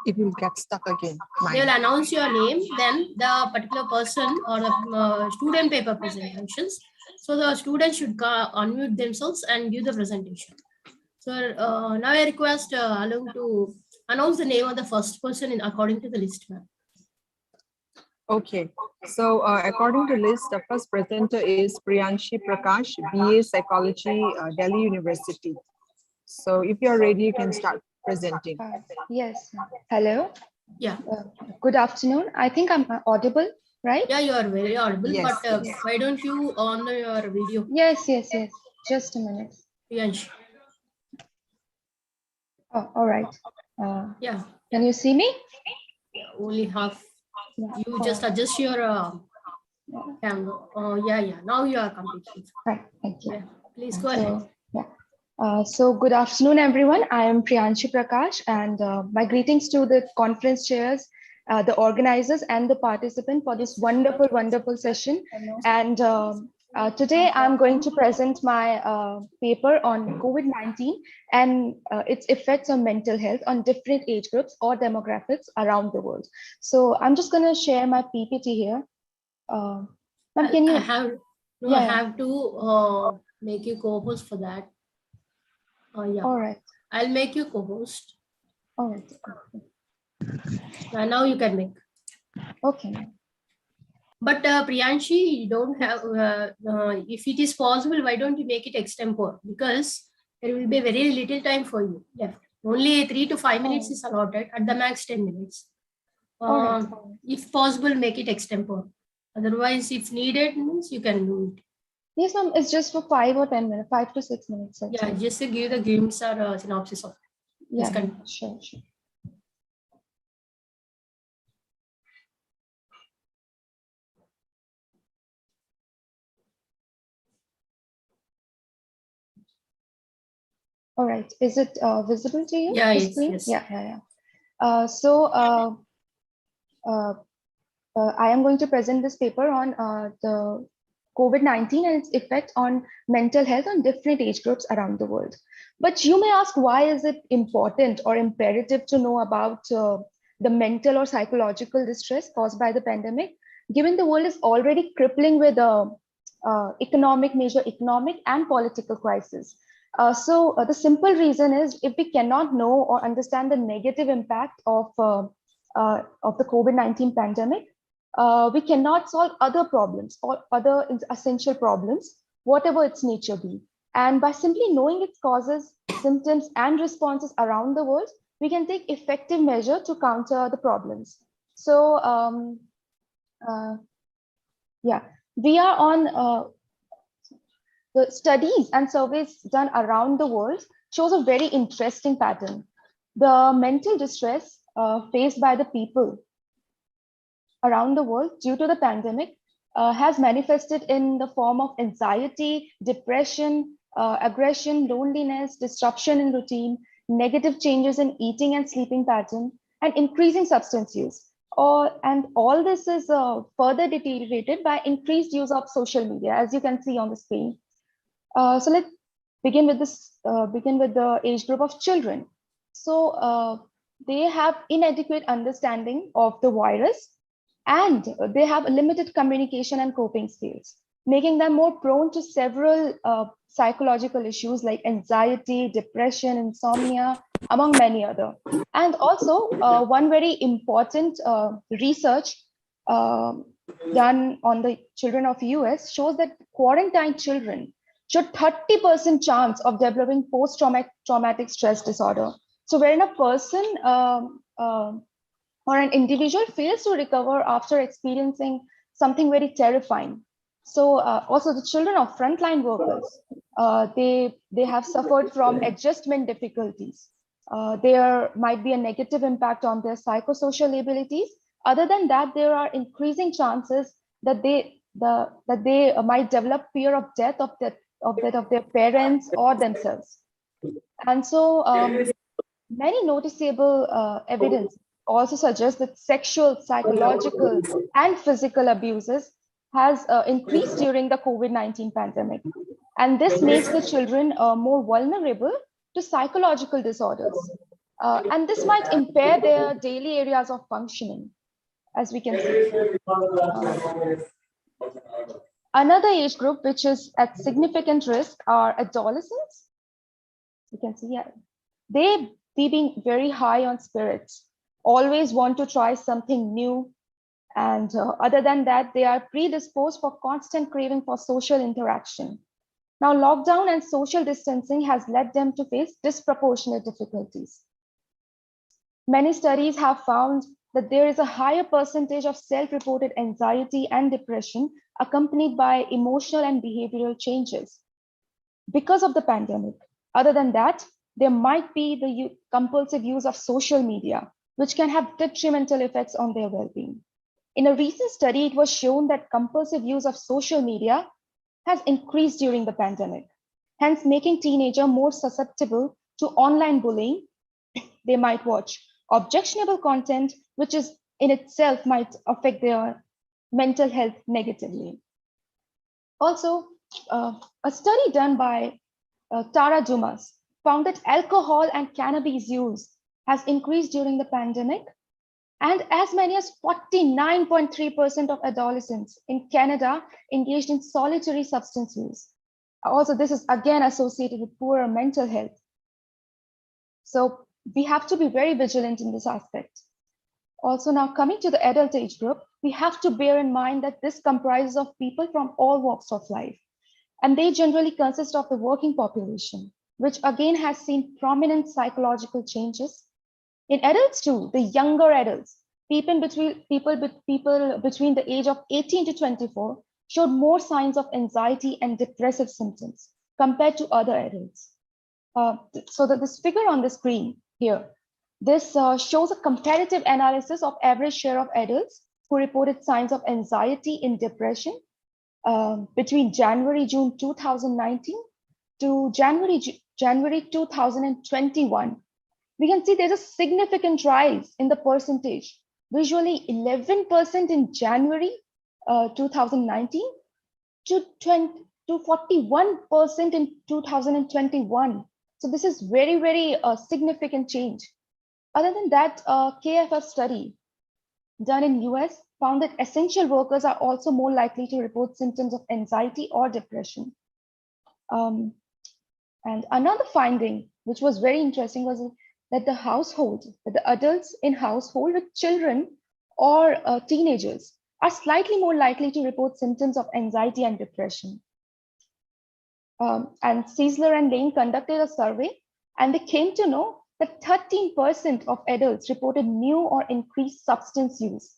It will get stuck again. They will announce your name, then the particular person or the student paper presentations. So the students should unmute themselves and give the presentation. So now I request Alung to announce the name of the first person according to the list, ma'am. Okay, so according to list, the first presenter is Priyanshi Prakash, BA Psychology, Delhi University. So if you're ready, you can start presenting. Yes. Hello. Yeah. Good afternoon. I think I'm audible, right? Yeah, you are very audible. Yes, but yes. why don't you on your video? Yes. Just a minute. Priyanshi. Oh, all right. Yeah. Can you see me? Only half. Yeah. You just adjust your camera. Yeah. Now you are completely. Right. Thank you. Yeah. Please go ahead. So good afternoon, everyone. I am Priyanshi Prakash, and my greetings to the conference chairs, the organizers, and the participants for this wonderful session. And Today, I'm going to present my paper on COVID-19 and its effects on mental health on different age groups or demographics around the world. So I'm just going to share my PPT here. Ma'am, can you? I have to make you co-host for that. Yeah. All right. I'll make you co-host. All right. Now you can make. Okay. But Priyanshi, you don't have, if it is possible, why don't you make it extempore? Because there will be very little time for you left. Only 3 to 5 minutes is allotted, at the max 10 minutes. If possible, make it extempore. Otherwise, if needed, means you can do it. Yes, ma'am, it's just for 5 or 10 minutes, 5 to 6 minutes. Yeah, just to give the glimpse or synopsis of it. Yeah, sure. All right, is it visible to you? Yeah, the yes, screen? yes. Yeah. I am going to present this paper on the COVID-19 and its effect on mental health on different age groups around the world. But you may ask, why is it important or imperative to know about the mental or psychological distress caused by the pandemic, given the world is already crippling with major economic and political crisis? So the simple reason is, if we cannot know or understand the negative impact of the COVID-19 pandemic, we cannot solve other problems or other essential problems, whatever its nature be. And by simply knowing its causes, symptoms, and responses around the world, we can take effective measure to counter the problems. So, we are on the studies and surveys done around the world shows a very interesting pattern. The mental distress faced by the people around the world due to the pandemic has manifested in the form of anxiety, depression, aggression, loneliness, disruption in routine, negative changes in eating and sleeping pattern, and increasing substance use. And all this is further deteriorated by increased use of social media, as you can see on the screen. So let's begin with the age group of children. So they have inadequate understanding of the virus, and they have a limited communication and coping skills, making them more prone to several psychological issues like anxiety, depression, insomnia, among many other. And also one very important research done on the children of US shows that quarantined children show 30% chance of developing post-traumatic stress disorder. So wherein a person or an individual fails to recover after experiencing something very terrifying. So also the children of frontline workers, they have suffered from adjustment difficulties. There might be a negative impact on their psychosocial abilities. Other than that, there are increasing chances that they might develop fear of death of their parents or themselves. And so many noticeable evidence also suggests that sexual, psychological, and physical abuses has increased during the COVID-19 pandemic. And this makes the children more vulnerable to psychological disorders. And this might impair their daily areas of functioning, as we can see. Another age group which is at significant risk are adolescents. You can see here. They being very high on spirits, always want to try something new. And other than that, they are predisposed for constant craving for social interaction. Now, lockdown and social distancing has led them to face disproportionate difficulties. Many studies have found that there is a higher percentage of self-reported anxiety and depression accompanied by emotional and behavioral changes because of the pandemic. Other than that, there might be the compulsive use of social media, which can have detrimental effects on their well-being. In a recent study, it was shown that compulsive use of social media has increased during the pandemic, hence making teenagers more susceptible to online bullying. They might watch objectionable content, which is in itself might affect their mental health negatively. Also, a study done by Tara Dumas found that alcohol and cannabis use has increased during the pandemic, and as many as 49.3% of adolescents in Canada engaged in solitary substance use. Also, this is again associated with poorer mental health. So we have to be very vigilant in this aspect. Also, now coming to the adult age group, we have to bear in mind that this comprises of people from all walks of life, and they generally consist of the working population, which again has seen prominent psychological changes. In adults too, the younger adults, people between the age of 18 to 24 showed more signs of anxiety and depressive symptoms compared to other adults. So that this figure on the screen here, this shows a comparative analysis of average share of adults who reported signs of anxiety and depression between January-June 2019 to January 2021. We can see there's a significant rise in the percentage, visually 11% in January 2019 to 41% in 2021. So this is very, very significant change. Other than that, a KFF study done in US found that essential workers are also more likely to report symptoms of anxiety or depression. And another finding, which was very interesting, was that the adults in household with children or teenagers are slightly more likely to report symptoms of anxiety and depression. And Ciesler and Lane conducted a survey, and they came to know that 13% of adults reported new or increased substance use.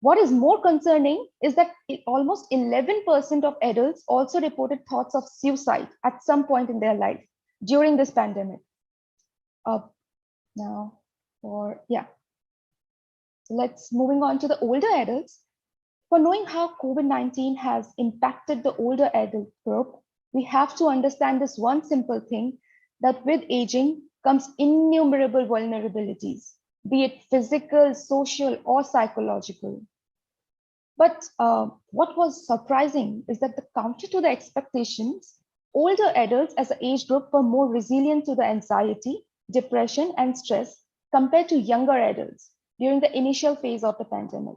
What is more concerning is that almost 11% of adults also reported thoughts of suicide at some point in their life during this pandemic. Let's moving on to the older adults. For knowing how COVID-19 has impacted the older adult group, we have to understand this one simple thing, that with aging comes innumerable vulnerabilities, be it physical, social, or psychological. But what was surprising is that the counter to the expectations, older adults as an age group were more resilient to the anxiety, depression, and stress compared to younger adults during the initial phase of the pandemic.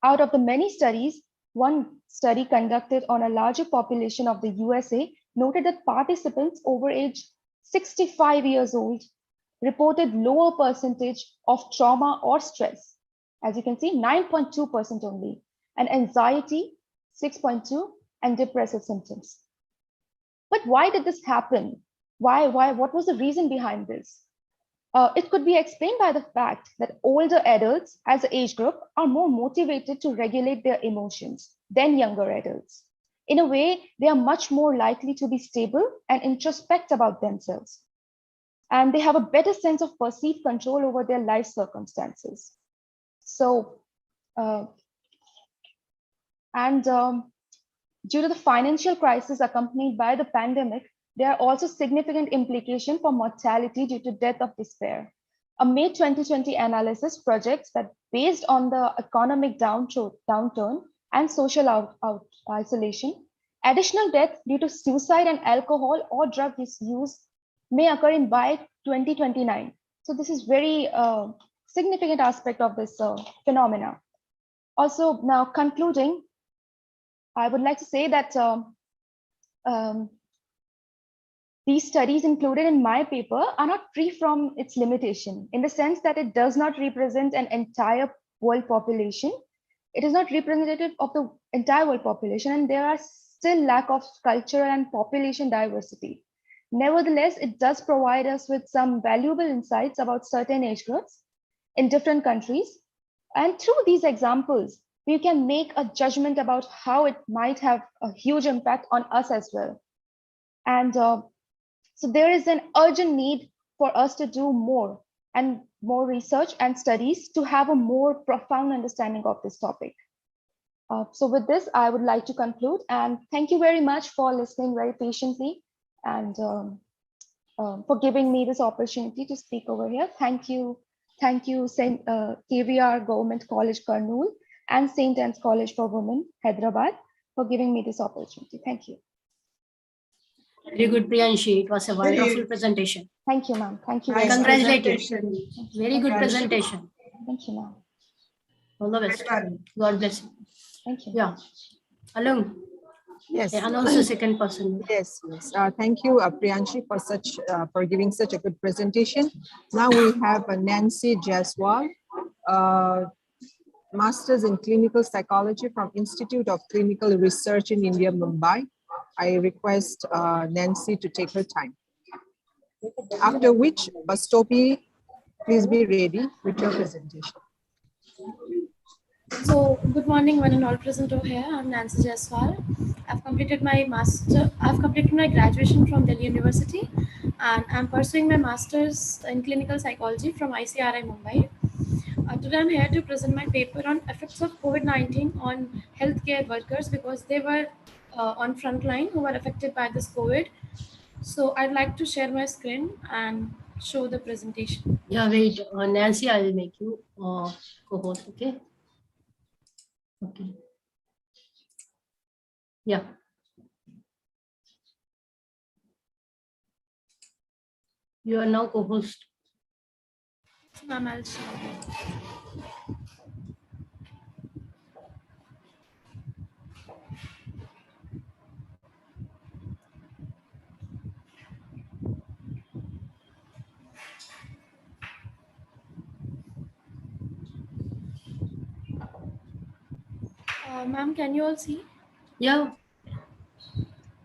Out of the many studies, one study conducted on a larger population of the USA noted that participants over age 65 years old reported lower percentage of trauma or stress. As you can see, 9.2% only, and anxiety 6.2%, and depressive symptoms. But why did this happen? What was the reason behind this? It could be explained by the fact that older adults as an age group are more motivated to regulate their emotions than younger adults. In a way, they are much more likely to be stable and introspect about themselves. And they have a better sense of perceived control over their life circumstances. So, due to the financial crisis accompanied by the pandemic, there are also significant implications for mortality due to death of despair. A May 2020 analysis projects that based on the economic downturn and social isolation, additional deaths due to suicide and alcohol or drug misuse may occur by 2029. So this is very significant aspect of this phenomena. Also, now concluding, I would like to say that these studies included in my paper are not free from its limitation, in the sense that it does not represent an entire world population. It is not representative of the entire world population, and there are still lack of cultural and population diversity. Nevertheless, it does provide us with some valuable insights about certain age groups in different countries. And through these examples, we can make a judgment about how it might have a huge impact on us as well. And so there is an urgent need for us to do more and more research and studies to have a more profound understanding of this topic. So with this, I would like to conclude, and thank you very much for listening very patiently and for giving me this opportunity to speak over here. Thank you, KVR Government College, Kurnool, and St. Anne's College for Women, Hyderabad, for giving me this opportunity. Thank you. Very good, Priyanshi. It was a wonderful presentation. Thank you, ma'am. Thank you. I very much. congratulate you. Presentation. Very good Priyanshi. presentation. Thank you, ma'am. All the best. God bless you. Thank you. Yeah. Alung. Yes. Announce the second person. Yes, yes. Thank you, Priyanshi, for giving such a good presentation. Now we have Nancy Jaswal, Masters in Clinical Psychology from Institute of Clinical Research in India, Mumbai. I request Nancy to take her time. After which, Bastopi, please be ready with your presentation. So, good morning, one and all present over here. I'm Nancy Jaswal. I've completed my graduation from Delhi University, and I'm pursuing my master's in clinical psychology from ICRI Mumbai. Today I'm here to present my paper on effects of COVID-19 on healthcare workers, because they were on front line who were affected by this COVID. So I'd like to share my screen and show the presentation. Yeah, wait. Nancy, I will make you co-host, okay? Okay. Yeah. You are now co-host. Ma'am, I'll show. Ma'am, can you all see? Yeah.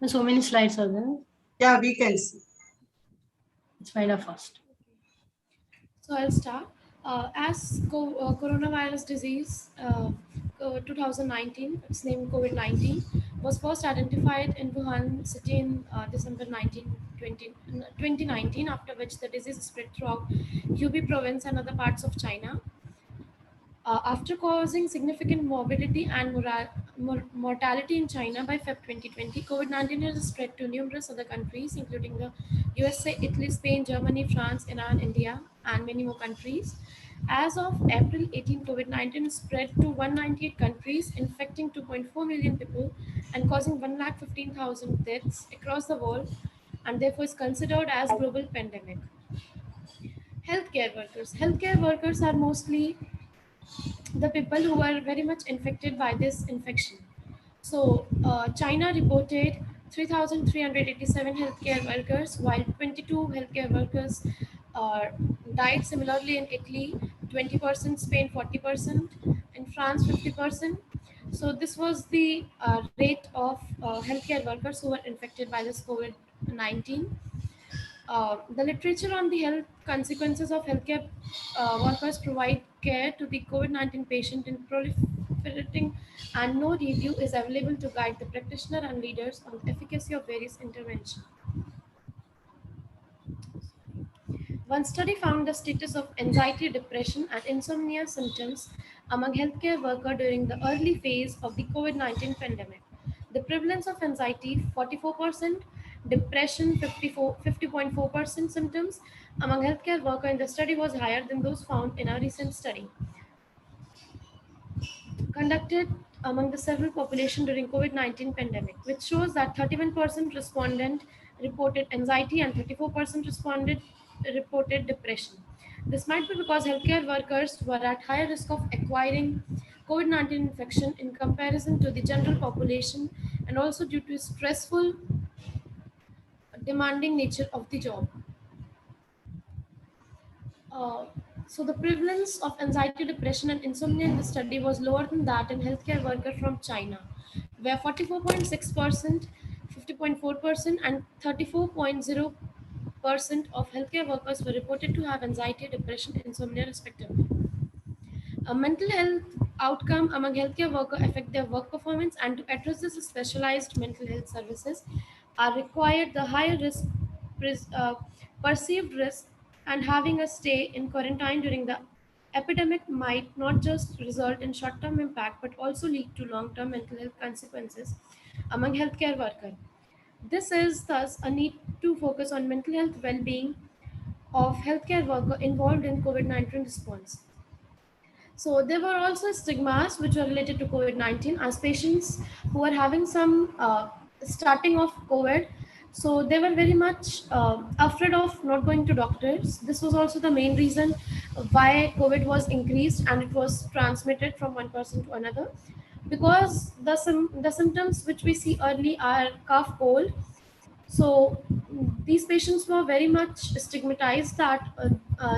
So many slides are there. Yeah, we can see. Let's find out first. So I'll start. As coronavirus disease 2019, it's named COVID-19, was first identified in Wuhan city in December 2019, after which the disease spread throughout Hubei province and other parts of China. After causing significant morbidity and mortality in China by February 2020, COVID-19 has spread to numerous other countries, including the USA, Italy, Spain, Germany, France, Iran, India, and many more countries. As of April 18, COVID-19 spread to 198 countries, infecting 2.4 million people and causing 115,000 deaths across the world, and therefore is considered as global pandemic. Healthcare workers. Healthcare workers are mostly the people who were very much infected by this infection. So China reported 3,387 healthcare workers, while 22 healthcare workers died. Similarly in Italy, 20%, Spain 40%, in France 50%. So this was the rate of healthcare workers who were infected by this COVID-19. The literature on the health consequences of healthcare workers provide care to the COVID-19 patient in proliferating, and no review is available to guide the practitioner and leaders on the efficacy of various interventions. One study found the status of anxiety, depression, and insomnia symptoms among healthcare workers during the early phase of the COVID-19 pandemic. The prevalence of anxiety, 44%, depression, 50.4% symptoms among healthcare workers in the study was higher than those found in a recent study conducted among the several population during COVID-19 pandemic, which shows that 31% respondent reported anxiety and 34% reported depression. This might be because healthcare workers were at higher risk of acquiring COVID-19 infection in comparison to the general population, and also due to stressful, demanding nature of the job. So the prevalence of anxiety, depression, and insomnia in the study was lower than that in healthcare workers from China, where 44.6%, 50.4%, and 34.0% of healthcare workers were reported to have anxiety, depression, insomnia, respectively. A mental health outcome among healthcare workers affect their work performance, and to address this, specialized mental health services are required. The higher risk, perceived risk, and having a stay in quarantine during the epidemic might not just result in short-term impact, but also lead to long-term mental health consequences among healthcare workers. This is thus a need to focus on mental health well-being of healthcare workers involved in COVID-19 response. So there were also stigmas which were related to COVID-19 as patients who were having some starting of COVID. So they were very much afraid of not going to doctors. This was also the main reason why COVID was increased and it was transmitted from one person to another, because the symptoms which we see early are cough, cold. So these patients were very much stigmatized that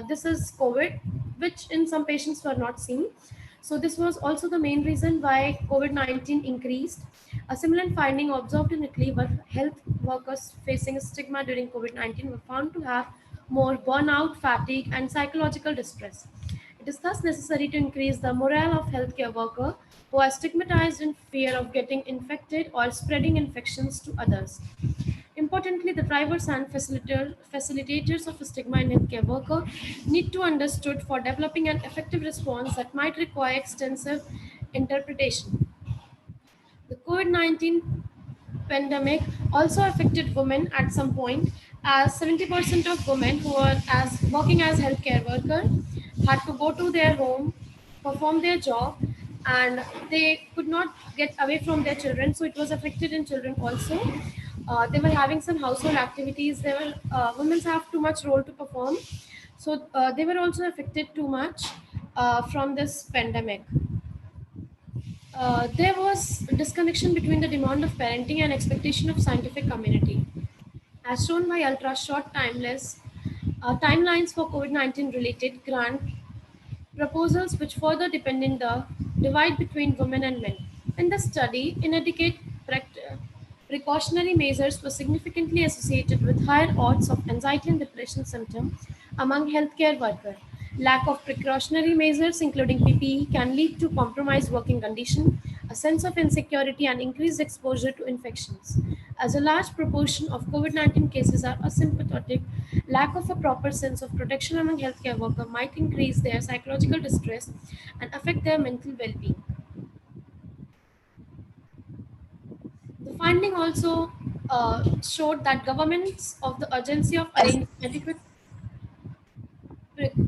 this is COVID, which in some patients were not seen. So this was also the main reason why COVID-19 increased. A similar finding observed in Italy where health workers facing stigma during COVID-19 were found to have more burnout, fatigue, and psychological distress. It is thus necessary to increase the morale of healthcare workers who are stigmatized in fear of getting infected or spreading infections to others. Importantly, the drivers and facilitators of a stigma in healthcare worker need to understood for developing an effective response that might require extensive interpretation. The COVID-19 pandemic also affected women at some point, as 70% of women who are working as healthcare workers had to go to their home, perform their job, and they could not get away from their children. So it was affected in children also. They were having some household activities. They were women have too much role to perform, so they were also affected too much from this pandemic. There was disconnection between the demand of parenting and expectation of scientific community, as shown by ultra short timelines for COVID-19 related grant proposals, which further depended the divide between women and men. In the study, inadequate precautionary measures were significantly associated with higher odds of anxiety and depression symptoms among healthcare workers. Lack of precautionary measures, including PPE, can lead to compromised working conditions, a sense of insecurity, and increased exposure to infections. As a large proportion of COVID-19 cases are asymptomatic, lack of a proper sense of protection among healthcare workers might increase their psychological distress and affect their mental well-being. The finding also showed that governments of the urgency of arranging adequate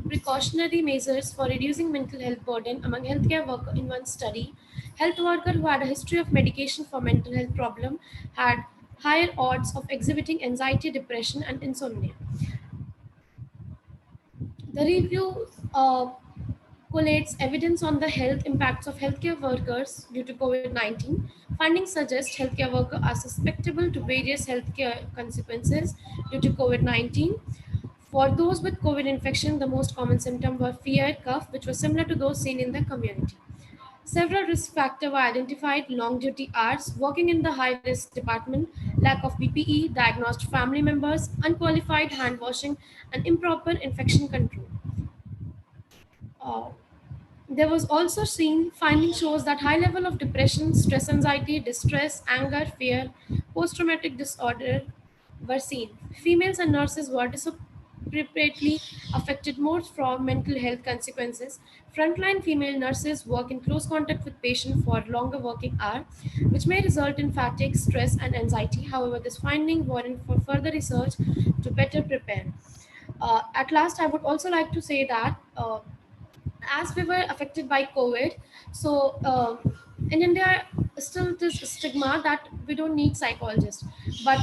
precautionary measures for reducing mental health burden among healthcare workers. In one study, health workers who had a history of medication for mental health problem had higher odds of exhibiting anxiety, depression, and insomnia. The review collates evidence on the health impacts of healthcare workers due to COVID-19. Findings suggest healthcare workers are susceptible to various healthcare consequences due to COVID-19. For those with COVID infection, the most common symptoms were fever, cough, which were similar to those seen in the community. Several risk factors were identified: long duty hours, working in the high-risk department, lack of PPE, diagnosed family members, unqualified hand washing, and improper infection control. There was also seen finding shows that high level of depression, stress, anxiety, distress, anger, fear, post-traumatic disorder were seen. Females and nurses were disproportionately affected more from mental health consequences. Frontline female nurses work in close contact with patients for longer working hours, which may result in fatigue, stress, and anxiety. However, this finding warrants for further research to better prepare. At last, I would also like to say that as we were affected by COVID, so in India, still this stigma that we don't need psychologists, but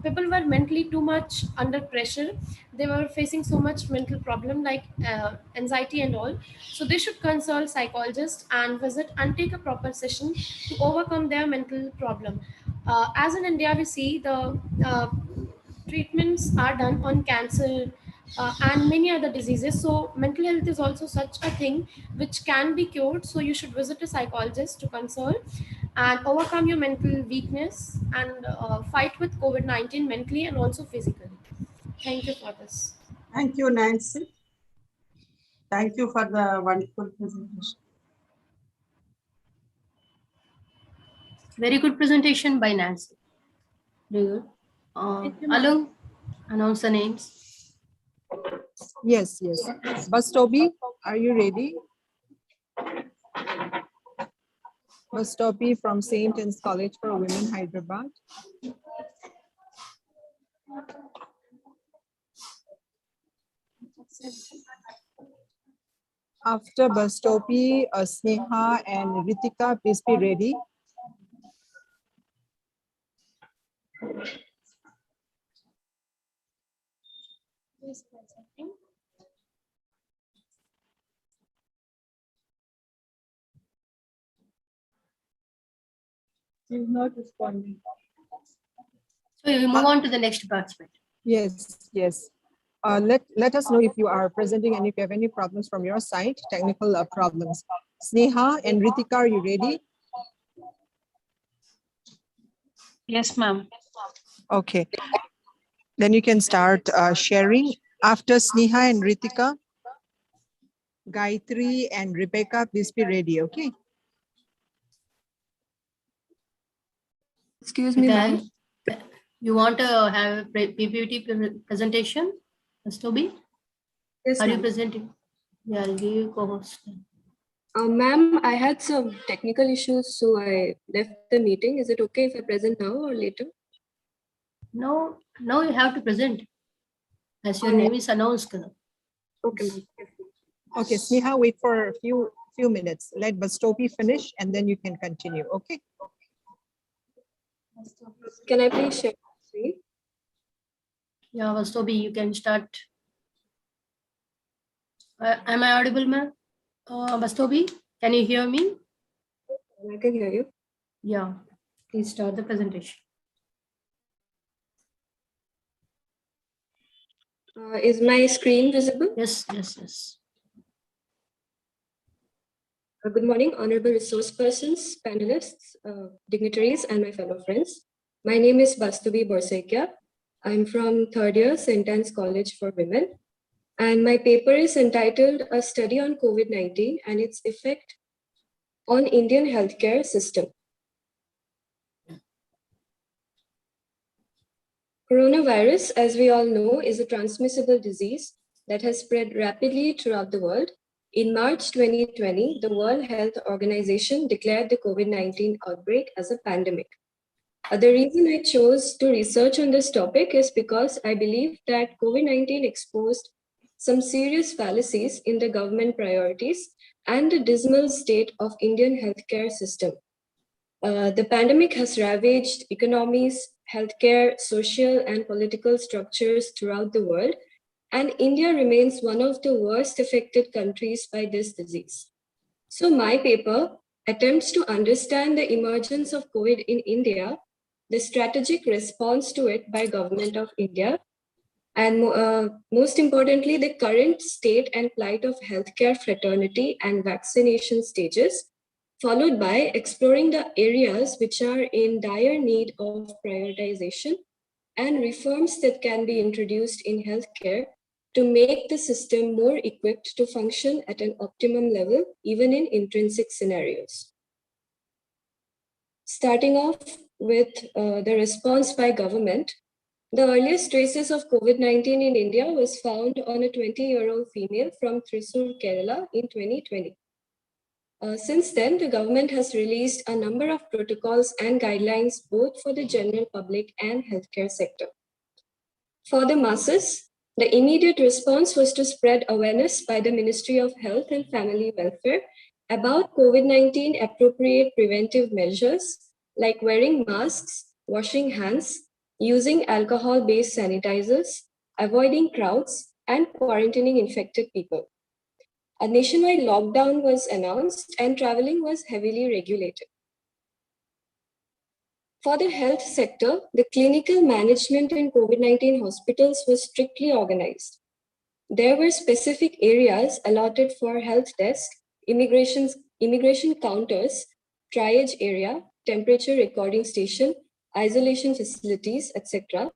people were mentally too much under pressure. They were facing so much mental problem like anxiety and all. So they should consult psychologists and visit and take a proper session to overcome their mental problem. As in India, we see the treatments are done on cancer and many other diseases. So mental health is also such a thing which can be cured. So you should visit a psychologist to consult and overcome your mental weakness and fight with COVID-19 mentally and also physically. Thank you for this. Thank you, Nancy. Thank you for the wonderful presentation. Very good presentation by Nancy. Very good. Alung, announce the names. Yes. Bastobi, are you ready? Bastobi from St. Anne's College for Women, Hyderabad. After Bastopi, Sneha and Ritika, please be ready. She's not responding. So you move on to the next participant. Yes, yes. Let us know if you are presenting and if you have any problems from your side, technical problems. Sneha and Ritika, are you ready? Yes, ma'am. Okay. Then you can start sharing. After Sneha and Ritika, Gayatri and Rebecca, please be ready, okay? Excuse me, ma'am. You want to have a PPT presentation, Toby? Yes, Are you ma'am. presenting? Yeah, I'll give you co-host. Ma'am, I had some technical issues, so I left the meeting. Is it okay if I present now or later? No, now you have to present as your name is announced. Okay, ma'am. Okay, Sneha, wait for a few minutes. Let Bastopi finish and then you can continue, okay? Can I please share my screen? Yeah, Vastobi, you can start. Am I audible, ma'am? Vastobi, can you hear me? I can hear you. Yeah, please start the presentation. Is my screen visible? Yes, yes, yes. Good morning, honorable resource persons, panelists, dignitaries, and my fellow friends. My name is Bastubi Borsekia. I'm from third year St. Anne's College for Women. And my paper is entitled A Study on COVID-19 and its Effect on Indian Healthcare System. Coronavirus, as we all know, is a transmissible disease that has spread rapidly throughout the world. In March 2020, the World Health Organization declared the COVID-19 outbreak as a pandemic. The reason I chose to research on this topic is because I believe that COVID-19 exposed some serious fallacies in the government priorities and the dismal state of Indian healthcare system. The pandemic has ravaged economies, healthcare, social and political structures throughout the world, and India remains one of the worst affected countries by this disease. So my paper attempts to understand the emergence of COVID in India, the strategic response to it by Government of India, and most importantly, the current state and plight of healthcare fraternity and vaccination stages, followed by exploring the areas which are in dire need of prioritization and reforms that can be introduced in healthcare to make the system more equipped to function at an optimum level, even in intrinsic scenarios. Starting off with the response by government, the earliest traces of COVID-19 in India was found on a 20-year-old female from Thrissur, Kerala in 2020. Since then, the government has released a number of protocols and guidelines both for the general public and healthcare sector. For the masses, the immediate response was to spread awareness by the Ministry of Health and Family Welfare about COVID-19 appropriate preventive measures like wearing masks, washing hands, using alcohol-based sanitizers, avoiding crowds, and quarantining infected people. A nationwide lockdown was announced and traveling was heavily regulated. For the health sector, the clinical management in COVID-19 hospitals was strictly organized. There were specific areas allotted for health desk, immigration counters, triage area, temperature recording station, isolation facilities, etc.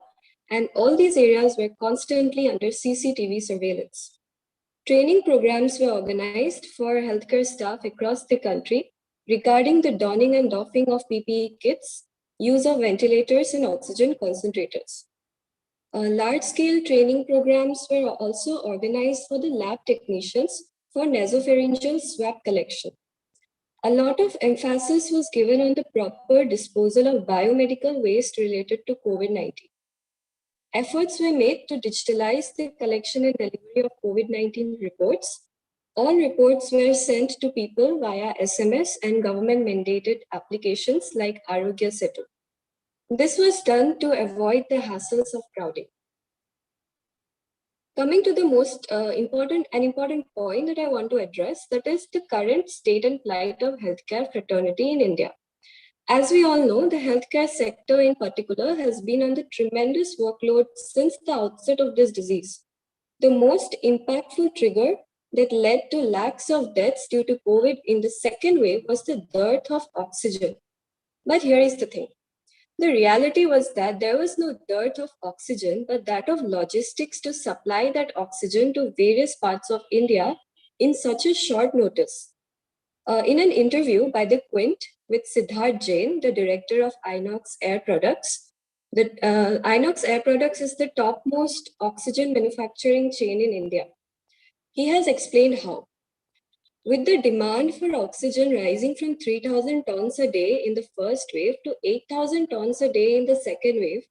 And all these areas were constantly under CCTV surveillance. Training programs were organized for healthcare staff across the country regarding the donning and doffing of PPE kits, use of ventilators and oxygen concentrators. Large-scale training programs were also organized for the lab technicians for nasopharyngeal swab collection. A lot of emphasis was given on the proper disposal of biomedical waste related to COVID-19. Efforts were made to digitalize the collection and delivery of COVID-19 reports, All reports were sent to people via SMS and government mandated applications like Arogya Setu. This was done to avoid the hassles of crowding. Coming to the most important point that I want to address, that is the current state and plight of healthcare fraternity in India. As we all know, the healthcare sector in particular has been under tremendous workload since the outset of this disease. The most impactful trigger that led to lakhs of deaths due to COVID in the second wave was the dearth of oxygen. But here is the thing. The reality was that there was no dearth of oxygen, but that of logistics to supply that oxygen to various parts of India in such a short notice. In an interview by The Quint with Siddharth Jain, the director of Inox Air Products, Inox Air Products is the topmost oxygen manufacturing chain in India. He has explained how. With the demand for oxygen rising from 3,000 tons a day in the first wave to 8,000 tons a day in the second wave,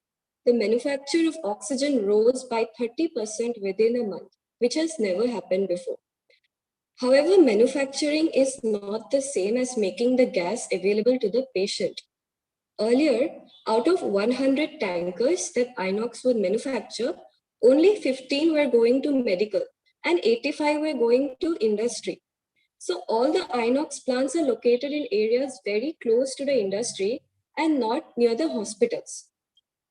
the manufacture of oxygen rose by 30% within a month, which has never happened before. However, manufacturing is not the same as making the gas available to the patient. Earlier, out of 100 tankers that Inox would manufacture, only 15 were going to medical and 85 were going to industry. So all the Inox plants are located in areas very close to the industry and not near the hospitals.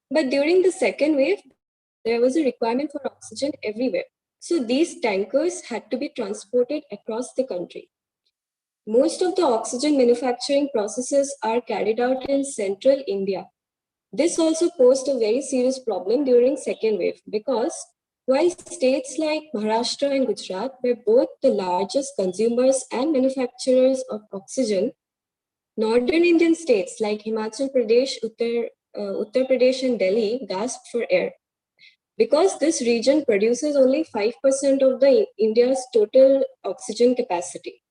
But during the second wave, there was a requirement for oxygen everywhere. So these tankers had to be transported across the country. Most of the oxygen manufacturing processes are carried out in central India. This also posed a very serious problem during second wave because while states like Maharashtra and Gujarat were both the largest consumers and manufacturers of oxygen, northern Indian states like Himachal Pradesh, Uttar Pradesh and Delhi gasped for air. Because this region produces only 5% of India's total oxygen capacity.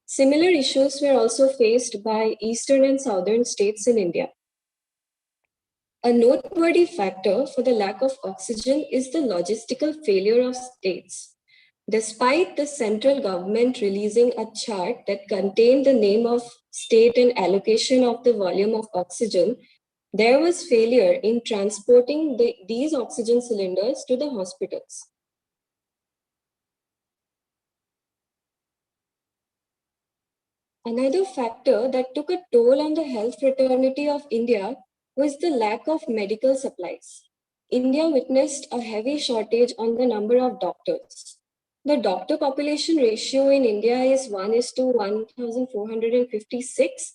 Similar issues were also faced by eastern and southern states in India. A noteworthy factor for the lack of oxygen is the logistical failure of states. Despite the central government releasing a chart that contained the name of state and allocation of the volume of oxygen, there was failure in transporting these oxygen cylinders to the hospitals. Another factor that took a toll on the health fraternity of India was the lack of medical supplies. India witnessed a heavy shortage on the number of doctors. The doctor population ratio in India is 1:1,456,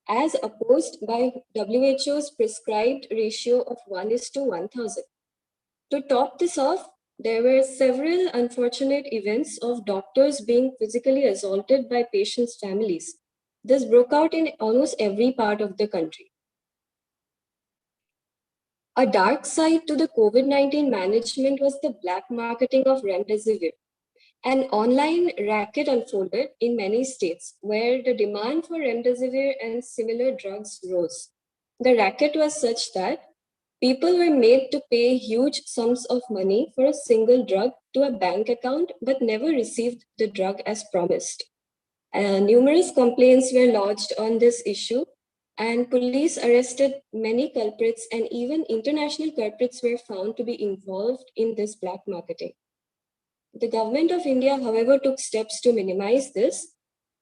as opposed by WHO's prescribed ratio of 1:1,000. To top this off, there were several unfortunate events of doctors being physically assaulted by patients' families. This broke out in almost every part of the country. A dark side to the COVID-19 management was the black marketing of remdesivir. An online racket unfolded in many states where the demand for remdesivir and similar drugs rose. The racket was such that people were made to pay huge sums of money for a single drug to a bank account, but never received the drug as promised. Numerous complaints were lodged on this issue, and police arrested many culprits, and even international culprits were found to be involved in this black marketing. The government of India, however, took steps to minimize this.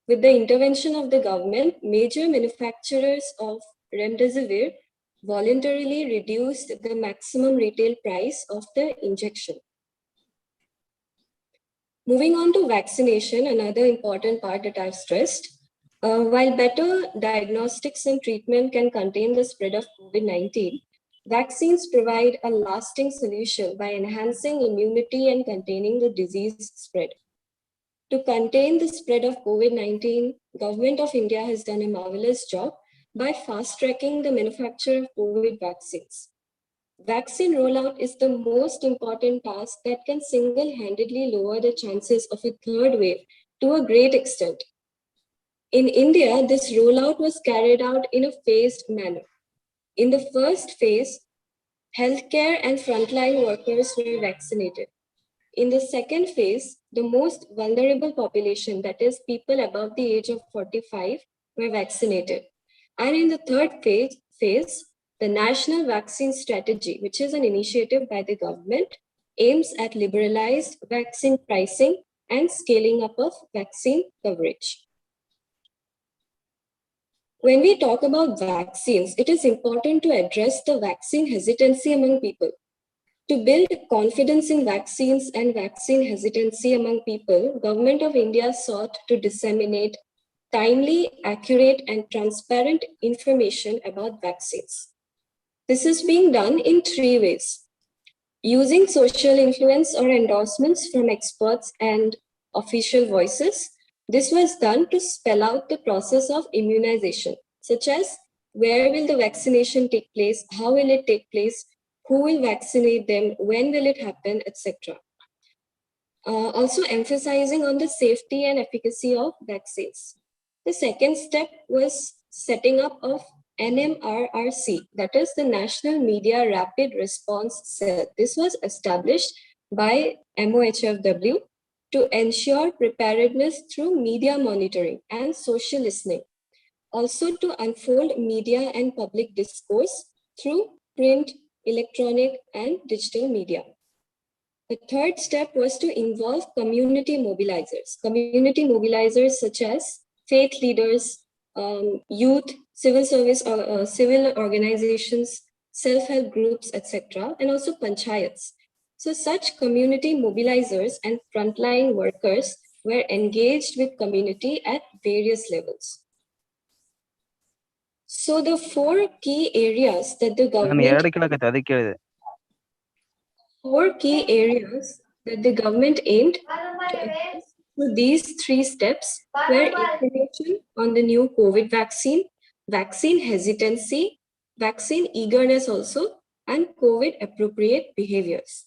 With the intervention of the government, major manufacturers of remdesivir voluntarily reduced the maximum retail price of the injection. Moving on to vaccination, another important part that I've stressed. While better diagnostics and treatment can contain the spread of COVID-19, vaccines provide a lasting solution by enhancing immunity and containing the disease spread. To contain the spread of COVID-19, Government of India has done a marvelous job by fast-tracking the manufacture of COVID vaccines. Vaccine rollout is the most important task that can single-handedly lower the chances of a third wave to a great extent. In India, this rollout was carried out in a phased manner. In the first phase, healthcare and frontline workers were vaccinated. In the second phase, the most vulnerable population, that is people above the age of 45, were vaccinated. And in the third phase, the National Vaccine Strategy, which is an initiative by the government, aims at liberalized vaccine pricing and scaling up of vaccine coverage. When we talk about vaccines, it is important to address the vaccine hesitancy among people. To build confidence in vaccines and vaccine hesitancy among people, Government of India sought to disseminate timely, accurate, and transparent information about vaccines. This is being done in 3 ways. Using social influence or endorsements from experts and official voices, this was done to spell out the process of immunization, such as where will the vaccination take place, how will it take place, who will vaccinate them, when will it happen, etc. Also emphasizing on the safety and efficacy of vaccines. The second step was setting up of NMRRC, that is the National Media Rapid Response Cell. This was established by MOHFW to ensure preparedness through media monitoring and social listening. Also to unfold media and public discourse through print, electronic, and digital media. The third step was to involve community mobilizers. Community mobilizers such as faith leaders, youth, civil service, civil organizations, self-help groups, etc., and also panchayats. So such community mobilizers and frontline workers were engaged with community at various levels. So the 4 key areas that the government aimed to address through these 3 steps were information on the new COVID vaccine, vaccine hesitancy, vaccine eagerness also, and COVID appropriate behaviors.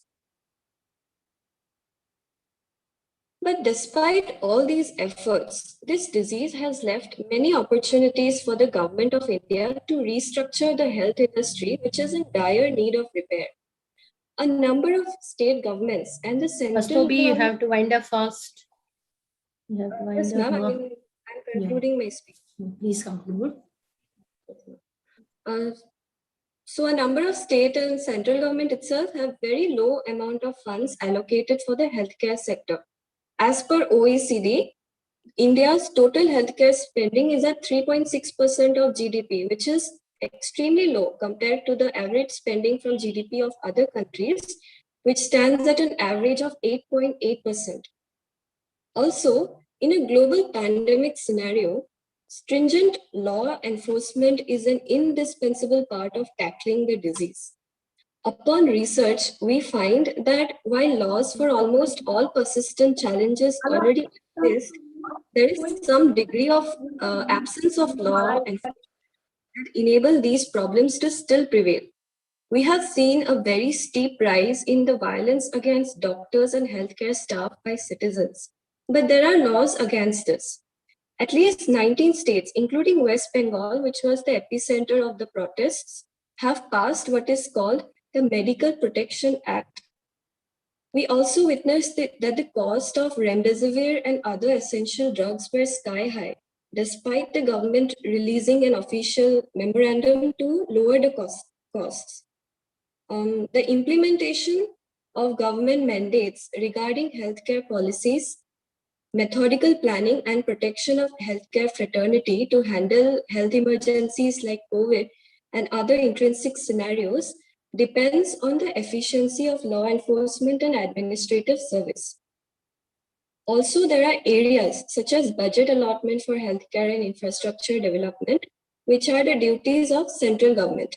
But despite all these efforts, this disease has left many opportunities for the Government of India to restructure the health industry, which is in dire need of repair. A number of state governments and the central Toby, you government... have to wind up fast. You have to wind Yes, up. ma'am. I'm concluding my speech. Please conclude. So a number of state and central government itself have very low amount of funds allocated for the healthcare sector. As per OECD, India's total healthcare spending is at 3.6% of GDP, which is extremely low compared to the average spending from GDP of other countries, which stands at an average of 8.8%. Also, in a global pandemic scenario, stringent law enforcement is an indispensable part of tackling the disease. Upon research, we find that while laws for almost all persistent challenges already exist, there is some degree of absence of law enforcement that enable these problems to still prevail. We have seen a very steep rise in the violence against doctors and healthcare staff by citizens, but there are laws against this. At least 19 states, including West Bengal, which was the epicenter of the protests, have passed what is called the Medical Protection Act. We also witnessed that the cost of remdesivir and other essential drugs were sky high, despite the government releasing an official memorandum to lower the costs. The implementation of government mandates regarding healthcare policies, methodical planning and protection of healthcare fraternity to handle health emergencies like COVID and other intrinsic scenarios depends on the efficiency of law enforcement and administrative service. Also, there are areas such as budget allotment for healthcare and infrastructure development, which are the duties of central government.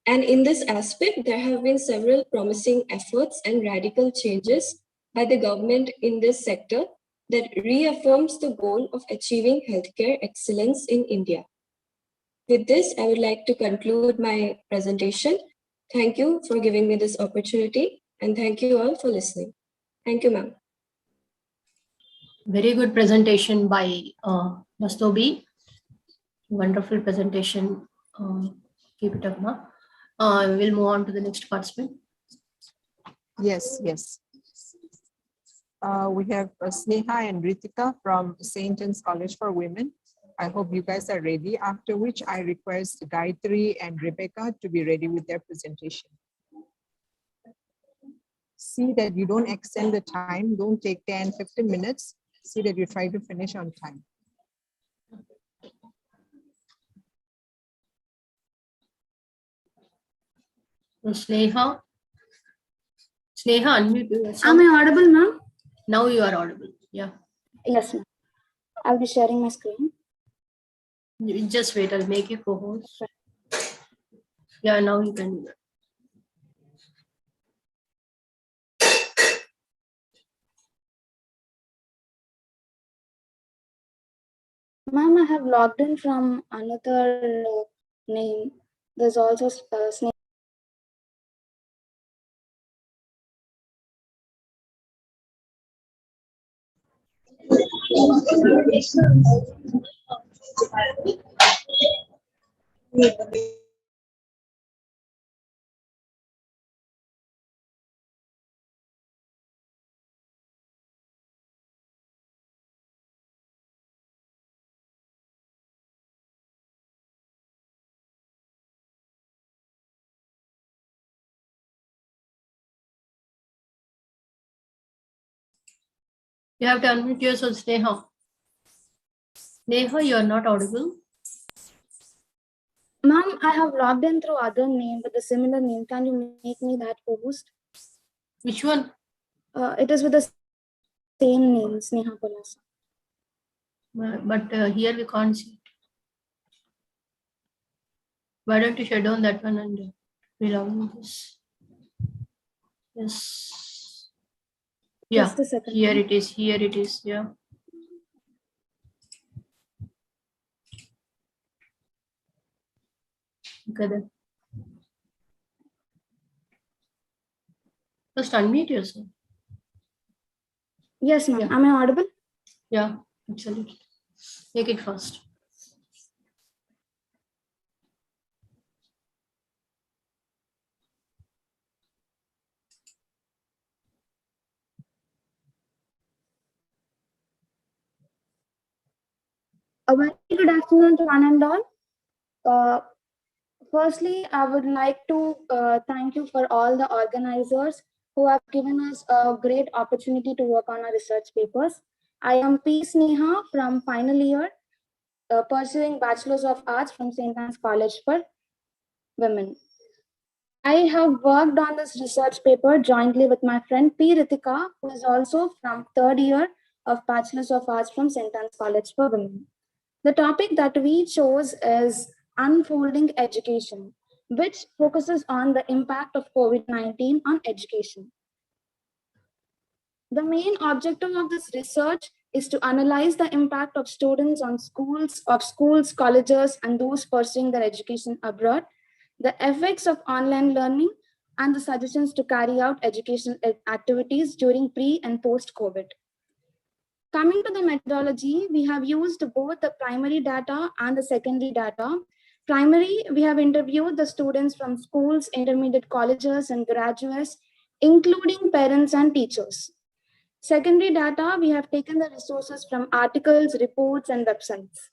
And in this aspect, there have been several promising efforts and radical changes by the government in this sector that reaffirms the goal of achieving healthcare excellence in India. With this, I would like to conclude my presentation. Thank you for giving me this opportunity, and thank you all for listening. Thank you, ma'am. Very good presentation by Mastobi. Wonderful presentation. Keep it up, ma. We'll move on to the next participant. Yes. We have Sneha and Ritika from St. Anne's College for Women. I hope you guys are ready, after which I request Gayatri and Rebecca to be ready with their presentation. See that you don't extend the time, don't take 10, 15 minutes. See that you try to finish on time. Sneha, unmute yourself. Am I audible, ma'am? Now you are audible. Yeah. Yes, ma'am. I'll be sharing my screen. You just wait, I'll make you co-host. Yeah, now you can do that. Ma'am, I have logged in from another name. There's also Snake. You have to unmute yourself, Sneha. Sneha, you are not audible. Ma'am, I have logged in through other name with a similar name. Can you make me that host? Which one? It is with the same name, Sneha Palasa. But here we can't see it. Why don't you shut down that one and relog this? Yes. Yeah, Just a second. here it is. Here it is. Yeah. Okay then. Just unmute yourself. Yes, ma'am. Am I audible? Yeah, absolutely. Make it fast. A very good afternoon to one and all. Firstly, I would like to thank you for all the organizers who have given us a great opportunity to work on our research papers. I am P. Sneha from final year, pursuing Bachelor's of Arts from St. Anne's College for Women. I have worked on this research paper jointly with my friend P. Ritika, who is also from third year of Bachelor's of Arts from St. Anne's College for Women. The topic that we chose is Unfolding Education, which focuses on the impact of COVID-19 on education. The main objective of this research is to analyze the impact of students on schools, colleges, and those pursuing their education abroad, the effects of online learning, and the suggestions to carry out educational activities during pre and post-COVID. Coming to the methodology, we have used both the primary data and the secondary data. Primary, we have interviewed the students from schools, intermediate colleges, and graduates, including parents and teachers. Secondary data, we have taken the resources from articles, reports, and websites.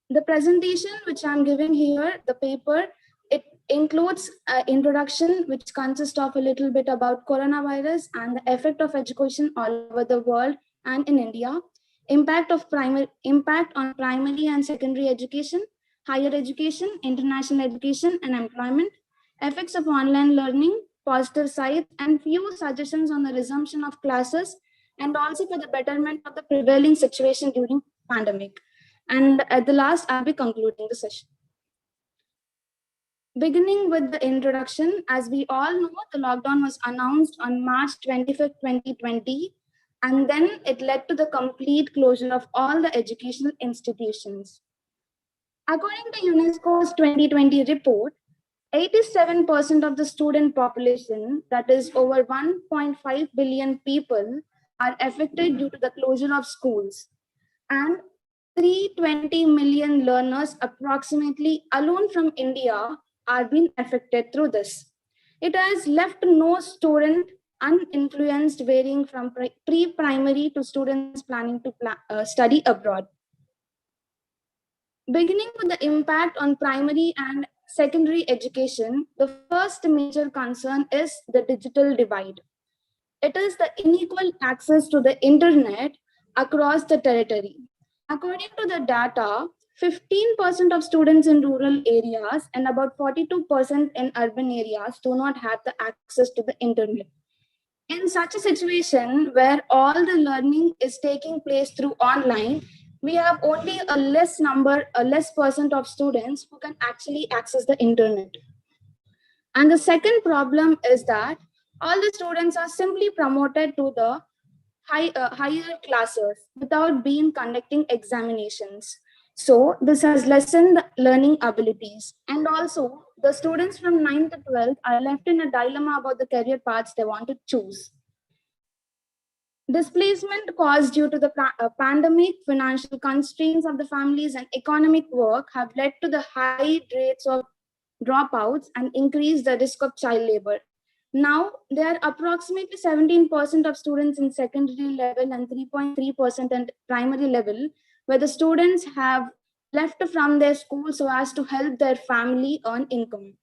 The presentation which I'm giving here, the paper, it includes an introduction which consists of a little bit about coronavirus and the effect of education all over the world and in India, impact on primary and secondary education, higher education, international education, and employment, effects of online learning, positive sides, and few suggestions on the resumption of classes, and also for the betterment of the prevailing situation during pandemic. And at the last, I'll be concluding the session. Beginning with the introduction, as we all know, the lockdown was announced on March 25th, 2020, and then it led to the complete closure of all the educational institutions. According to UNESCO's 2020 report, 87% of the student population, that is over 1.5 billion people, are affected due to the closure of schools. And 320 million learners approximately alone from India are being affected through this. It has left no student uninfluenced, varying from pre-primary to students planning to study abroad. Beginning with the impact on primary and secondary education, the first major concern is the digital divide. It is the unequal access to the internet across the territory. According to the data, 15% of students in rural areas and about 42% in urban areas do not have the access to the internet. In such a situation where all the learning is taking place through online, we have only a less percent of students who can actually access the internet. And the second problem is that all the students are simply promoted to the higher classes without being conducting examinations. So this has lessened learning abilities. And also the students from 9th to 12th are left in a dilemma about the career paths they want to choose. Displacement caused due to the pandemic, financial constraints of the families, and economic work have led to the high rates of dropouts and increased the risk of child labor. Now, there are approximately 17% of students in secondary level and 3.3% in primary level, where the students have left from their school so as to help their family earn income.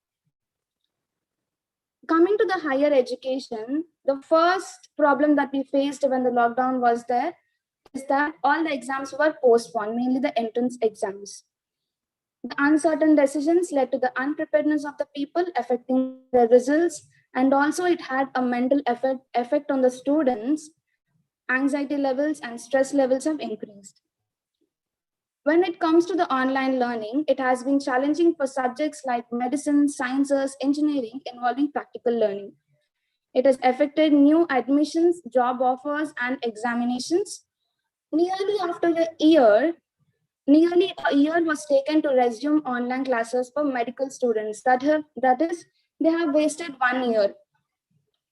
Coming to the higher education, the first problem that we faced when the lockdown was there is that all the exams were postponed, mainly the entrance exams. The uncertain decisions led to the unpreparedness of the people, affecting their results, and also it had a mental effect on the students. Anxiety levels and stress levels have increased. When it comes to the online learning, it has been challenging for subjects like medicine, sciences, engineering involving practical learning. It has affected new admissions, job offers, and examinations. Nearly a year was taken to resume online classes for medical students. That is, they have wasted 1 year,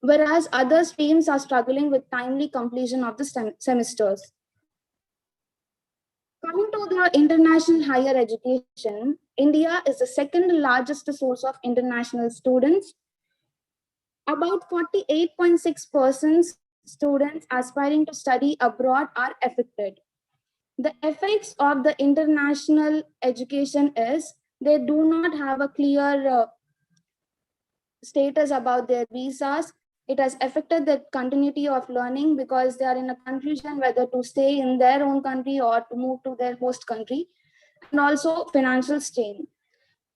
whereas other streams are struggling with timely completion of the semesters. Coming to the international higher education, India is the second largest source of international students. About 48.6% students aspiring to study abroad are affected. The effects of the international education is they do not have a clear status about their visas. It has affected the continuity of learning because they are in a confusion whether to stay in their own country or to move to their host country, and also financial strain.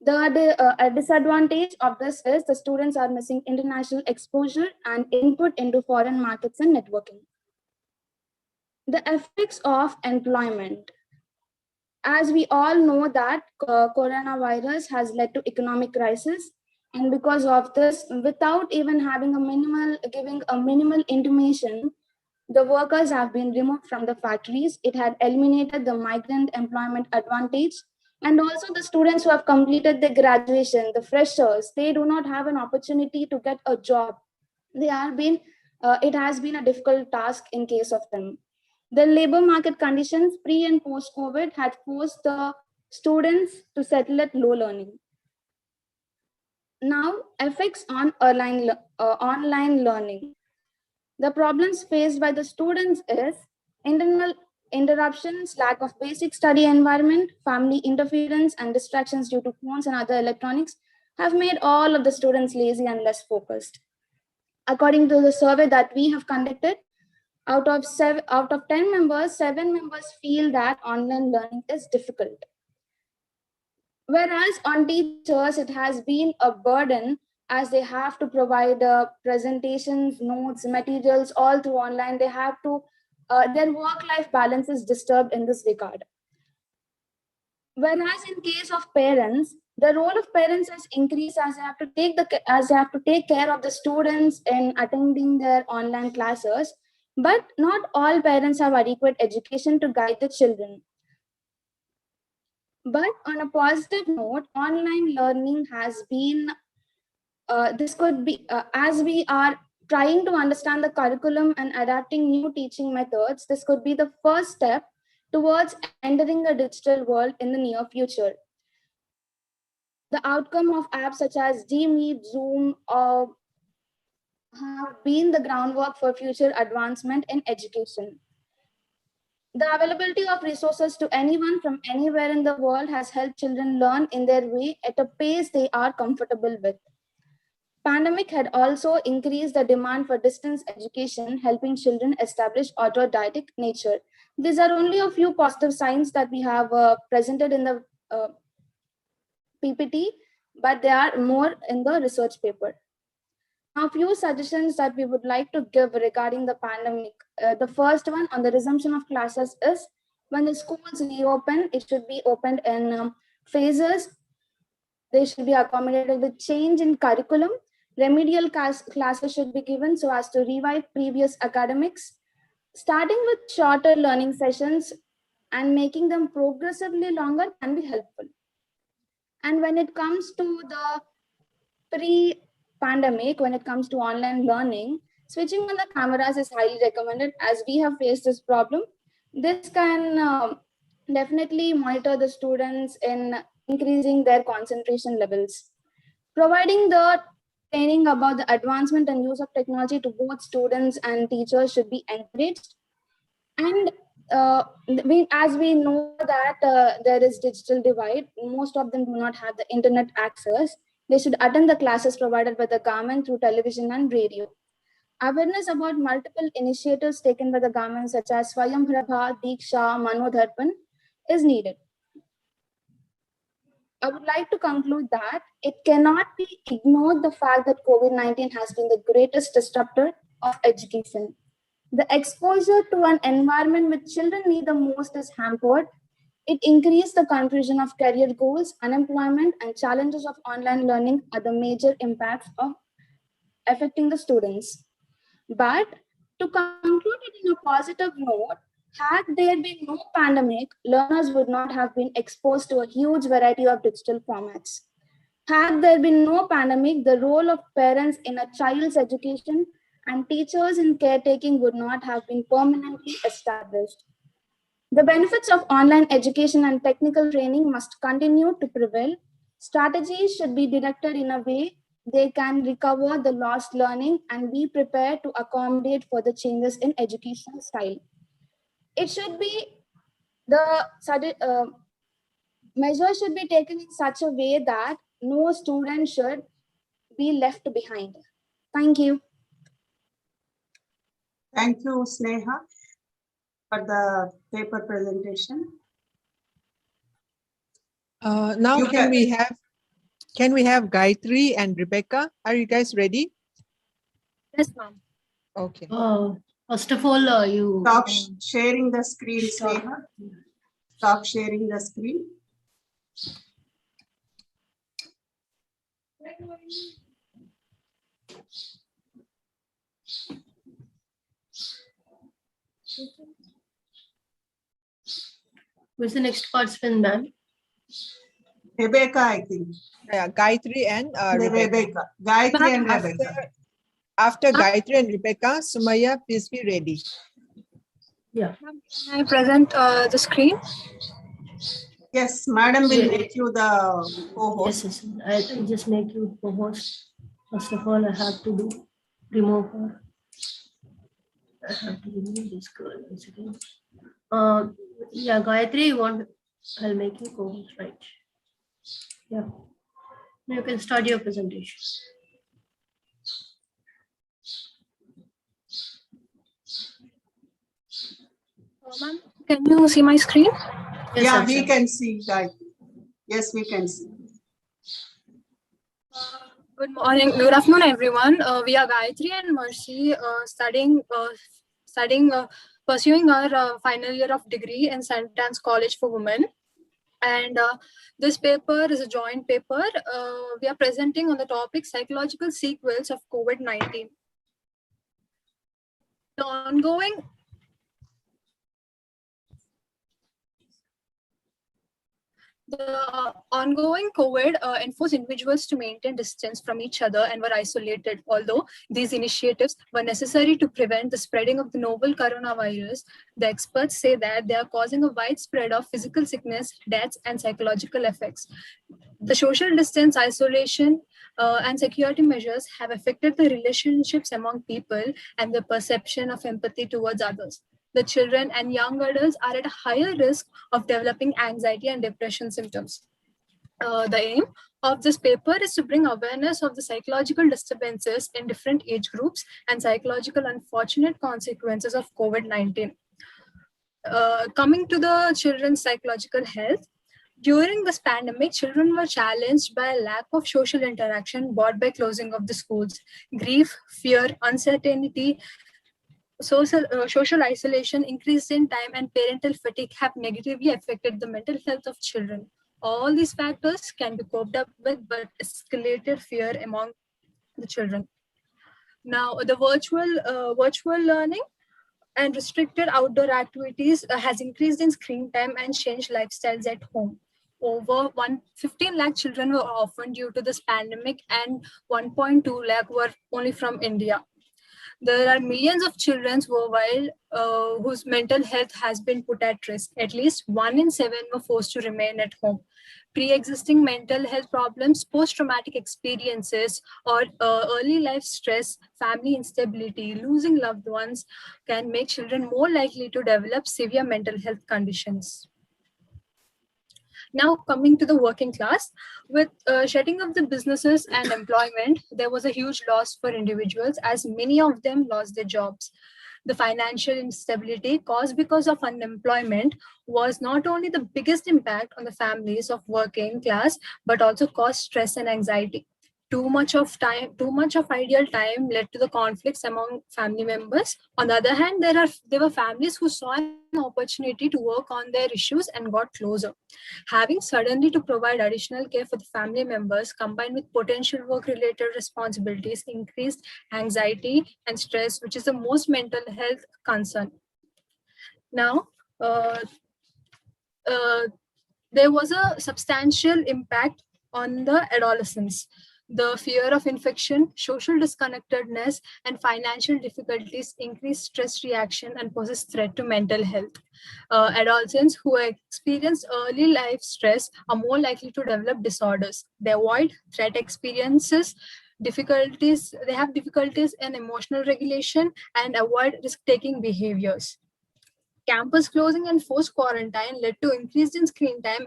A disadvantage of this is the students are missing international exposure and input into foreign markets and networking. The effects of employment. As we all know that coronavirus has led to economic crisis, and because of this, without even giving a minimal intimation, the workers have been removed from the factories. It had eliminated the migrant employment advantage. And also the students who have completed their graduation, the freshers, they do not have an opportunity to get a job. It has been a difficult task in case of them. The labor market conditions pre and post COVID had forced the students to settle at low learning. Now, effects on online learning. The problems faced by the students is internal interruptions, lack of basic study environment, family interference, and distractions due to phones and other electronics have made all of the students lazy and less focused. According to the survey that we have conducted, out of 10 members, 7 members feel that online learning is difficult. Whereas on teachers, it has been a burden as they have to provide presentations, notes, materials all through online. They have to, their work-life balance is disturbed in this regard. Whereas in case of parents, the role of parents has increased as they have to take care of the students in attending their online classes. But not all parents have adequate education to guide the children. But on a positive note, online learning has been, as we are trying to understand the curriculum and adapting new teaching methods, this could be the first step towards entering a digital world in the near future. The outcome of apps such as Gmeet, Zoom, or have been the groundwork for future advancement in education. The availability of resources to anyone from anywhere in the world has helped children learn in their way at a pace they are comfortable with. Pandemic had also increased the demand for distance education, helping children establish autodidactic nature. These are only a few positive signs that we have presented in the PPT, but there are more in the research paper. Now, a few suggestions that we would like to give regarding the pandemic. The first one on the resumption of classes is when the schools reopen, it should be opened in phases. They should be accommodated with change in curriculum. Remedial classes should be given so as to revive previous academics. Starting with shorter learning sessions and making them progressively longer can be helpful. And when it comes to the pre-pandemic, when it comes to online learning, switching on the cameras is highly recommended as we have faced this problem. This can definitely monitor the students in increasing their concentration levels. Providing the training about the advancement and use of technology to both students and teachers should be encouraged. And as we know that there is digital divide, most of them do not have the internet access. They should attend the classes provided by the government through television and radio. Awareness about multiple initiatives taken by the government such as Swayam Prabha, Diksha, Manodharpan is needed. I would like to conclude that it cannot be ignored the fact that COVID-19 has been the greatest disruptor of education. The exposure to an environment which children need the most is hampered. It increased the confusion of career goals, unemployment, and challenges of online learning are the major impacts of affecting the students. But to conclude it in a positive note, had there been no pandemic, learners would not have been exposed to a huge variety of digital formats. Had there been no pandemic, the role of parents in a child's education and teachers in caretaking would not have been permanently established. The benefits of online education and technical training must continue to prevail. Strategies should be directed in a way they can recover the lost learning and be prepared to accommodate for the changes in educational style. It should be measures should be taken in such a way that no student should be left behind. Thank you. Thank you, Sneha, for the paper presentation. Now can we have Gayatri and Rebecca? Are you guys ready? Yes, ma'am. Okay. First of all, you stop sharing the screen, Sneha. Stop sharing the screen. Who's the next participant, ma'am? Rebecca, I think. Yeah, Gayatri and Rebecca. Gayatri and Rebecca. After Gayatri and Rebecca, Sumaya, please be ready. Yeah. Can I present the screen? Yes, madam will make you the co-host. Yes, I'll just make you co-host. First of all, I have to remove her. I have to remove this girl once again. Yeah, Gayatri, I'll make you co-host, right? Yeah. You can start your presentation. Ma'am, can you see my screen? Yes, yeah, we can see that. Yes, we can see. Good morning, good afternoon, everyone. We are Gayatri and Mercy, pursuing our final year of degree in St. Anne's College for Women. And this paper is a joint paper. We are presenting on the topic psychological sequels of COVID-19. The ongoing The ongoing COVID enforced individuals to maintain distance from each other and were isolated. Although these initiatives were necessary to prevent the spreading of the novel coronavirus, the experts say that they are causing a widespread of physical sickness, deaths, and psychological effects. The social distance, isolation, and security measures have affected the relationships among people and the perception of empathy towards others. The children and young adults are at a higher risk of developing anxiety and depression symptoms. The aim of this paper is to bring awareness of the psychological disturbances in different age groups and psychological unfortunate consequences of COVID-19. Coming to the children's psychological health, during this pandemic, children were challenged by a lack of social interaction brought by closing of the schools. Grief, fear, uncertainty, social isolation, increase in time, and parental fatigue have negatively affected the mental health of children. All these factors can be coped up with, but escalated fear among the children. Now, the virtual learning and restricted outdoor activities has increased in screen time and changed lifestyles at home. Over 15 lakh children were orphaned due to this pandemic, and 1.2 lakh were only from India. There are millions of children worldwide whose mental health has been put at risk. At least 1 in 7 were forced to remain at home. Pre-existing mental health problems, post-traumatic experiences, or early life stress, family instability, losing loved ones can make children more likely to develop severe mental health conditions. Now coming to the working class, with shutting of the businesses and employment, there was a huge loss for individuals as many of them lost their jobs. The financial instability caused because of unemployment was not only the biggest impact on the families of working class, but also caused stress and anxiety. Too much of ideal time led to the conflicts among family members. On the other hand, there were families who saw an opportunity to work on their issues and got closer. Having suddenly to provide additional care for the family members combined with potential work-related responsibilities increased anxiety and stress, which is the most mental health concern. Now, there was a substantial impact on the adolescents. The fear of infection, social disconnectedness, and financial difficulties increase stress reaction and poses threat to mental health. Adolescents who experience early life stress are more likely to develop disorders. They avoid threat experiences, they have difficulties in emotional regulation, and avoid risk-taking behaviors. Campus closing and forced quarantine led to increase in screen time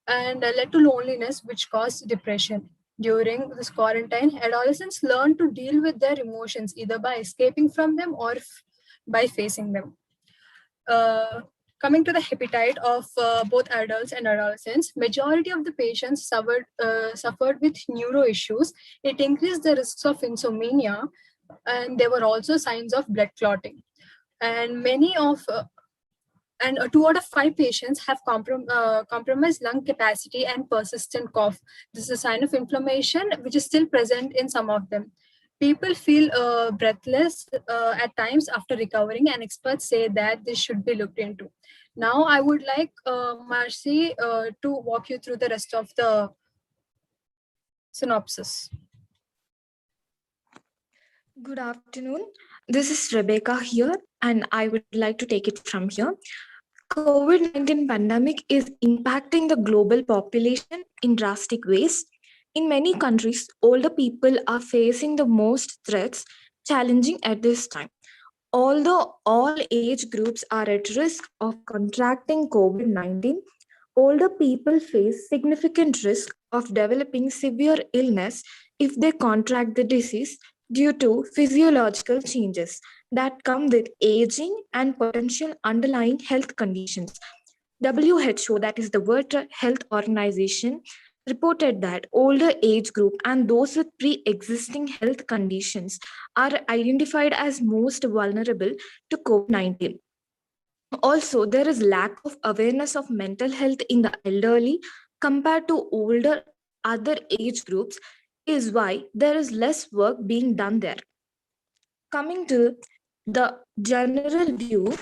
and led to loneliness, which caused depression. During this quarantine, adolescents learn to deal with their emotions either by escaping from them or by facing them. Coming to the hepatitis of both adults and adolescents, majority of the patients suffered with neuro issues. It increased the risks of insomnia, and there were also signs of blood clotting. And 2 out of 5 patients have compromised lung capacity and persistent cough. This is a sign of inflammation, which is still present in some of them. People feel breathless at times after recovering, and experts say that this should be looked into. Now, I would like Marcy to walk you through the rest of the synopsis. Good afternoon. This is Rebecca here, and I would like to take it from here. COVID-19 pandemic is impacting the global population in drastic ways. In many countries, older people are facing the most threats challenging at this time. Although all age groups are at risk of contracting COVID-19, older people face significant risk of developing severe illness if they contract the disease due to physiological changes that come with aging and potential underlying health conditions. WHO, that is the World Health Organization, reported that older age group and those with pre-existing health conditions are identified as most vulnerable to COVID-19. Also, there is lack of awareness of mental health in the elderly compared to older other age groups, is why there is less work being done there. Coming to the general view,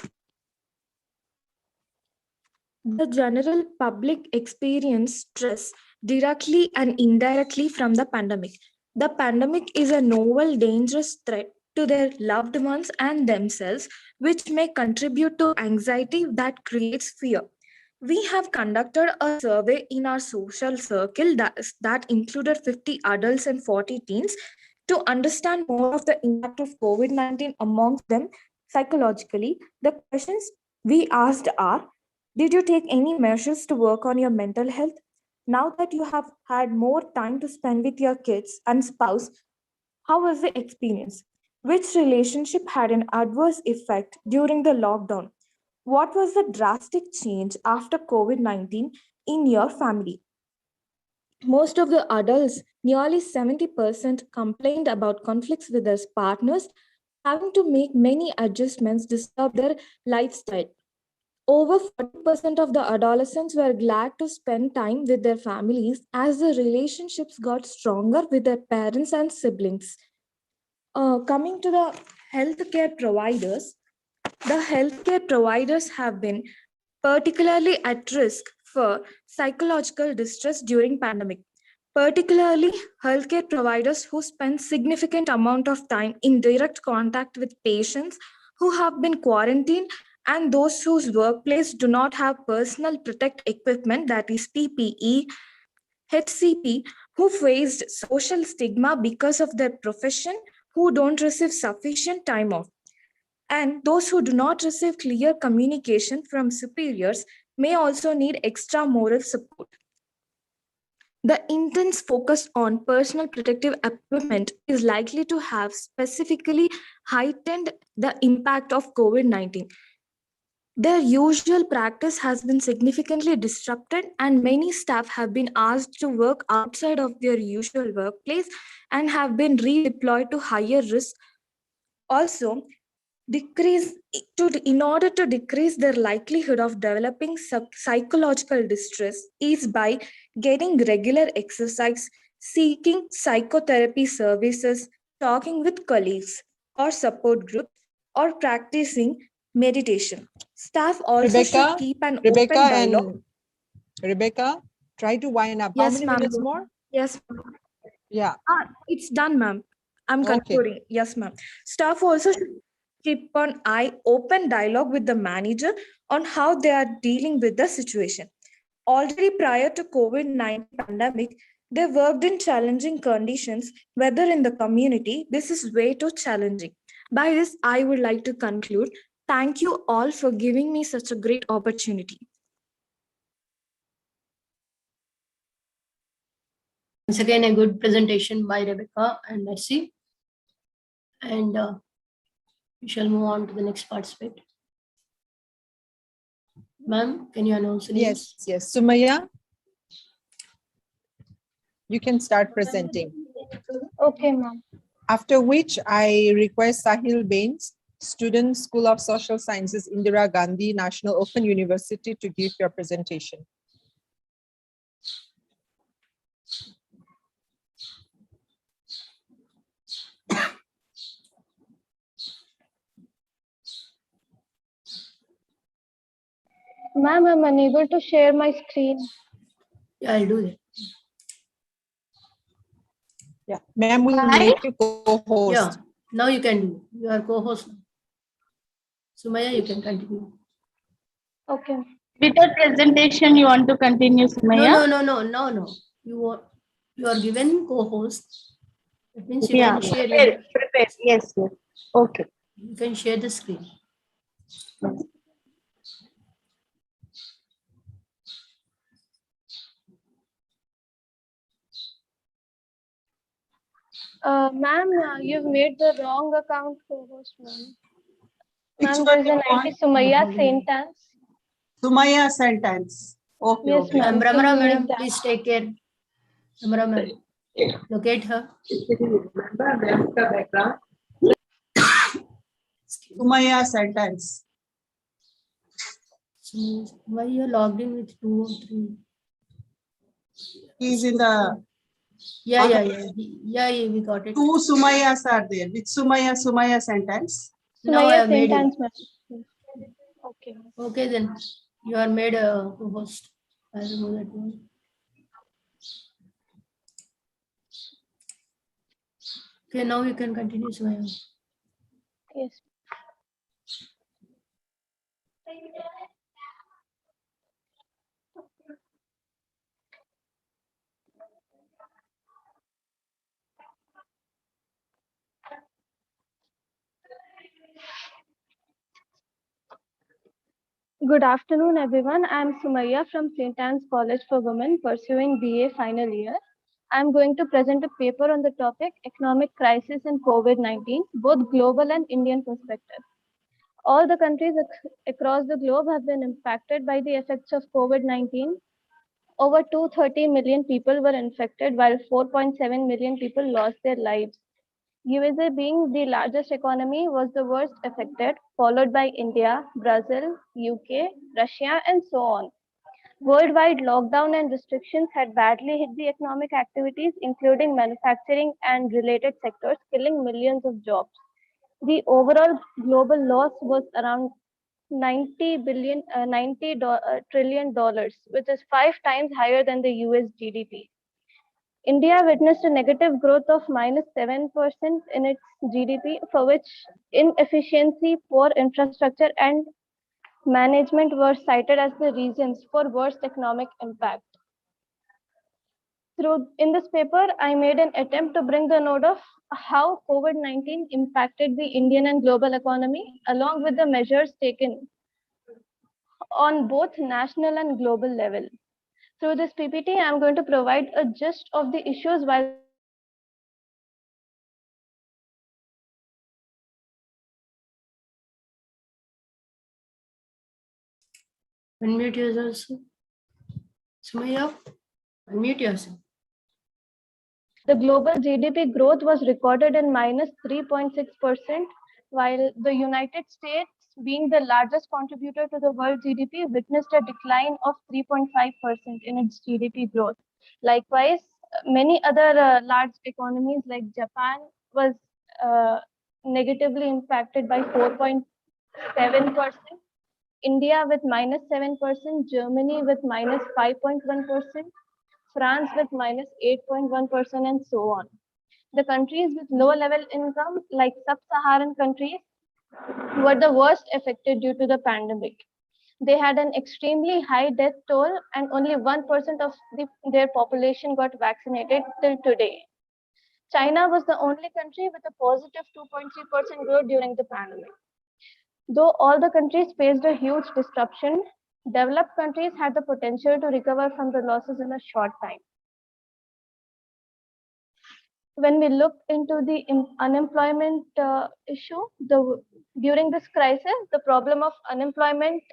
The general public experience stress directly and indirectly from the pandemic. The pandemic is a novel, dangerous threat to their loved ones and themselves, which may contribute to anxiety that creates fear. We have conducted a survey in our social circle that included 50 adults and 40 teens to understand more of the impact of COVID-19 amongst them psychologically. The questions we asked are: did you take any measures to work on your mental health? Now that you have had more time to spend with your kids and spouse, how was the experience? Which relationship had an adverse effect during the lockdown? What was the drastic change after COVID-19 in your family? Most of the adults, nearly 70%, complained about conflicts with their partners, having to make many adjustments disturb their lifestyle. Over 40% of the adolescents were glad to spend time with their families as the relationships got stronger with their parents and siblings. Coming to the healthcare providers, the healthcare providers have been particularly at risk for psychological distress during pandemic, particularly healthcare providers who spend significant amount of time in direct contact with patients who have been quarantined and those whose workplace do not have personal protect equipment, that is PPE, HCP, who faced social stigma because of their profession, who don't receive sufficient time off. And those who do not receive clear communication from superiors may also need extra moral support. The intense focus on personal protective equipment is likely to have specifically heightened the impact of COVID-19. Their usual practice has been significantly disrupted, and many staff have been asked to work outside of their usual workplace and have been redeployed to higher risk. Also, in order to decrease their likelihood of developing psychological distress is by getting regular exercise, seeking psychotherapy services, talking with colleagues or support groups, or practicing meditation. Staff also should keep an open dialogue. Rebecca, try to wind up. How Yes, many ma'am. minutes more? Yes, ma'am. Yeah. It's done, ma'am. I'm Okay. concluding. Yes, ma'am. Staff also should keep an open dialogue with the manager on how they are dealing with the situation. Already prior to COVID-19 pandemic, they worked in challenging conditions, whether in the community. This is way too challenging. By this, I would like to conclude. Thank you all for giving me such a great opportunity. Once again, a good presentation by Rebecca and Mercy. And we shall move on to the next participant. Ma'am, can you announce the names? Yes. Sumaya, you can start presenting. Okay, ma'am. After which I request Sahil Bains, student, School of Social Sciences, Indira Gandhi National Open University, to give your presentation. Ma'am, I'm unable to share my screen. Yeah, I'll do that. Yeah, ma'am will make you co-host. Yeah, now you can do. You are co-host. Sumaya, you can continue. Okay. With the presentation, you want to continue, Sumaya? No. You are given co-host. That means you Yeah, can share. prepare. Yes. Okay. You can share the screen. Ma'am, you've made the wrong account co-host, ma'am. Which Ma'am, one there's you an want? IT Sumaya sentence. Sumaya sentence. Okay, Yes, okay. ma'am. Brahmara So madam, need that. please take care. Brahmara madam, locate her. Sumaya sentence. Why you are logged in with 2 or 3? He's in the. Yeah, we got it. Two Sumayas are there. With Sumaya sentence. Now I Sumaya have made it. sentence, ma'am. Okay. Okay then. You are made a host. I remove that one. Okay, now you can continue, Sumaya. Yes. Good afternoon, everyone. I'm Sumaya from St. Anne's College for Women pursuing BA final year. I'm going to present a paper on the topic Economic Crisis and COVID-19, both global and Indian perspective. All the countries across the globe have been impacted by the effects of COVID-19. Over 230 million people were infected, while 4.7 million people lost their lives. USA, being the largest economy, was the worst affected, followed by India, Brazil, UK, Russia, and so on. Worldwide lockdown and restrictions had badly hit the economic activities, including manufacturing and related sectors, killing millions of jobs. The overall global loss was around $90 trillion, which is 5 times higher than the US GDP. India witnessed a negative growth of -7% in its GDP, for which inefficiency, poor infrastructure, and management were cited as the reasons for worst economic impact. In this paper, I made an attempt to bring the note of how COVID-19 impacted the Indian and global economy, along with the measures taken on both national and global level. Through this PPT, I'm going to provide a gist of the issues while Unmute yourself. Sumaya, unmute yourself. the global GDP growth was recorded in -3.6%, while the United States, being the largest contributor to the world GDP, witnessed a decline of 3.5% in its GDP growth. Likewise, many other large economies like Japan was negatively impacted by 4.7%, India with -7%, Germany with -5.1%, France with -8.1%, and so on. The countries with low level income, like sub-Saharan countries, were the worst affected due to the pandemic. They had an extremely high death toll, and only 1% of their population got vaccinated till today. China was the only country with a positive 2.3% growth during the pandemic. Though all the countries faced a huge disruption, developed countries had the potential to recover from the losses in a short time. When we look into the unemployment issue, during this crisis, the problem of unemployment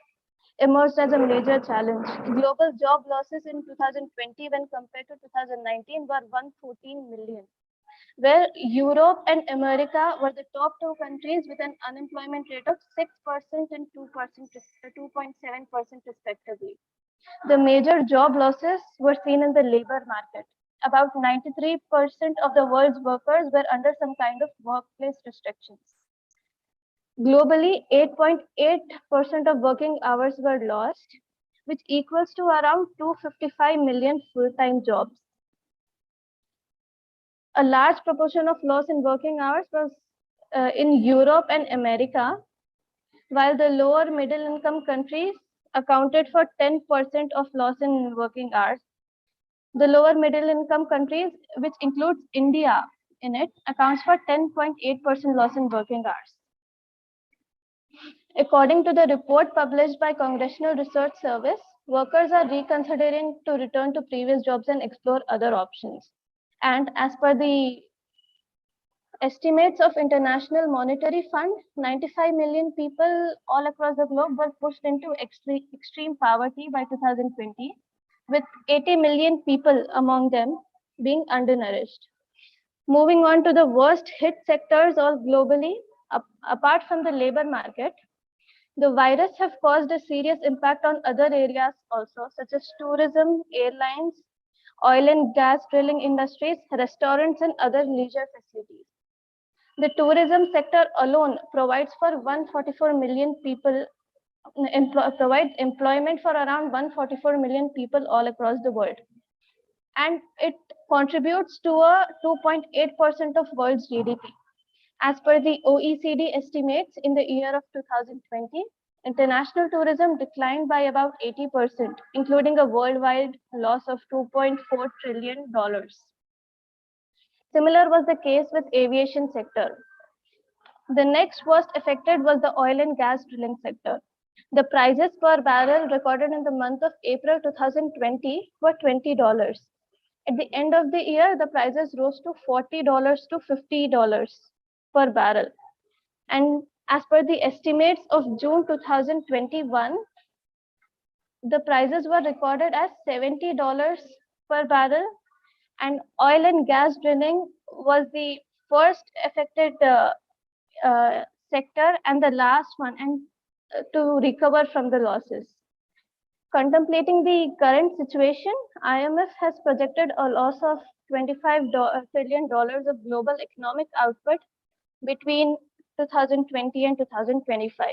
emerged as a major challenge. Global job losses in 2020 when compared to 2019 were 114 million, where Europe and America were the top 2 countries with an unemployment rate of 6% and 2.7% respectively. The major job losses were seen in the labor market. About 93% of the world's workers were under some kind of workplace restrictions. Globally, 8.8% of working hours were lost, which equals to around 255 million full-time jobs. A large proportion of loss in working hours was in Europe and America, while the lower middle income countries accounted for 10% of loss in working hours. The lower middle income countries, which includes India in it, accounts for 10.8% loss in working hours. According to the report published by Congressional Research Service, workers are reconsidering to return to previous jobs and explore other options. And as per the estimates of International Monetary Fund, 95 million people all across the globe were pushed into extreme poverty by 2020, with 80 million people among them being undernourished. Moving on to the worst hit sectors all globally, apart from the labor market, the virus have caused a serious impact on other areas also, such as tourism, airlines, oil and gas drilling industries, restaurants, and other leisure facilities. The tourism sector alone provides for 144 million people provides employment for around 144 million people all across the world. And it contributes to a 2.8% of world's GDP. As per the OECD estimates, in the year of 2020, international tourism declined by about 80%, including a worldwide loss of $2.4 trillion. Similar was the case with aviation sector. The next worst affected was the oil and gas drilling sector. The prices per barrel recorded in the month of April 2020 were $20. At the end of the year, the prices rose to $40 to $50 per barrel. And as per the estimates of June 2021, the prices were recorded as $70 per barrel, and oil and gas drilling was the first affected sector and the last one to recover from the losses. Contemplating the current situation, IMF has projected a loss of $25 trillion of global economic output between 2020 and 2025.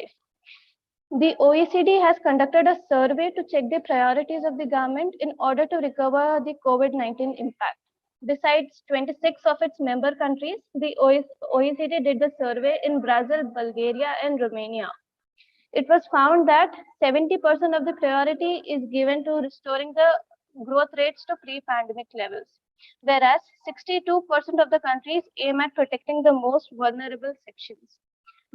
The OECD has conducted a survey to check the priorities of the government in order to recover the COVID-19 impact. Besides 26 of its member countries, the OECD did the survey in Brazil, Bulgaria, and Romania. It was found that 70% of the priority is given to restoring the growth rates to pre-pandemic levels, whereas 62% of the countries aim at protecting the most vulnerable sections.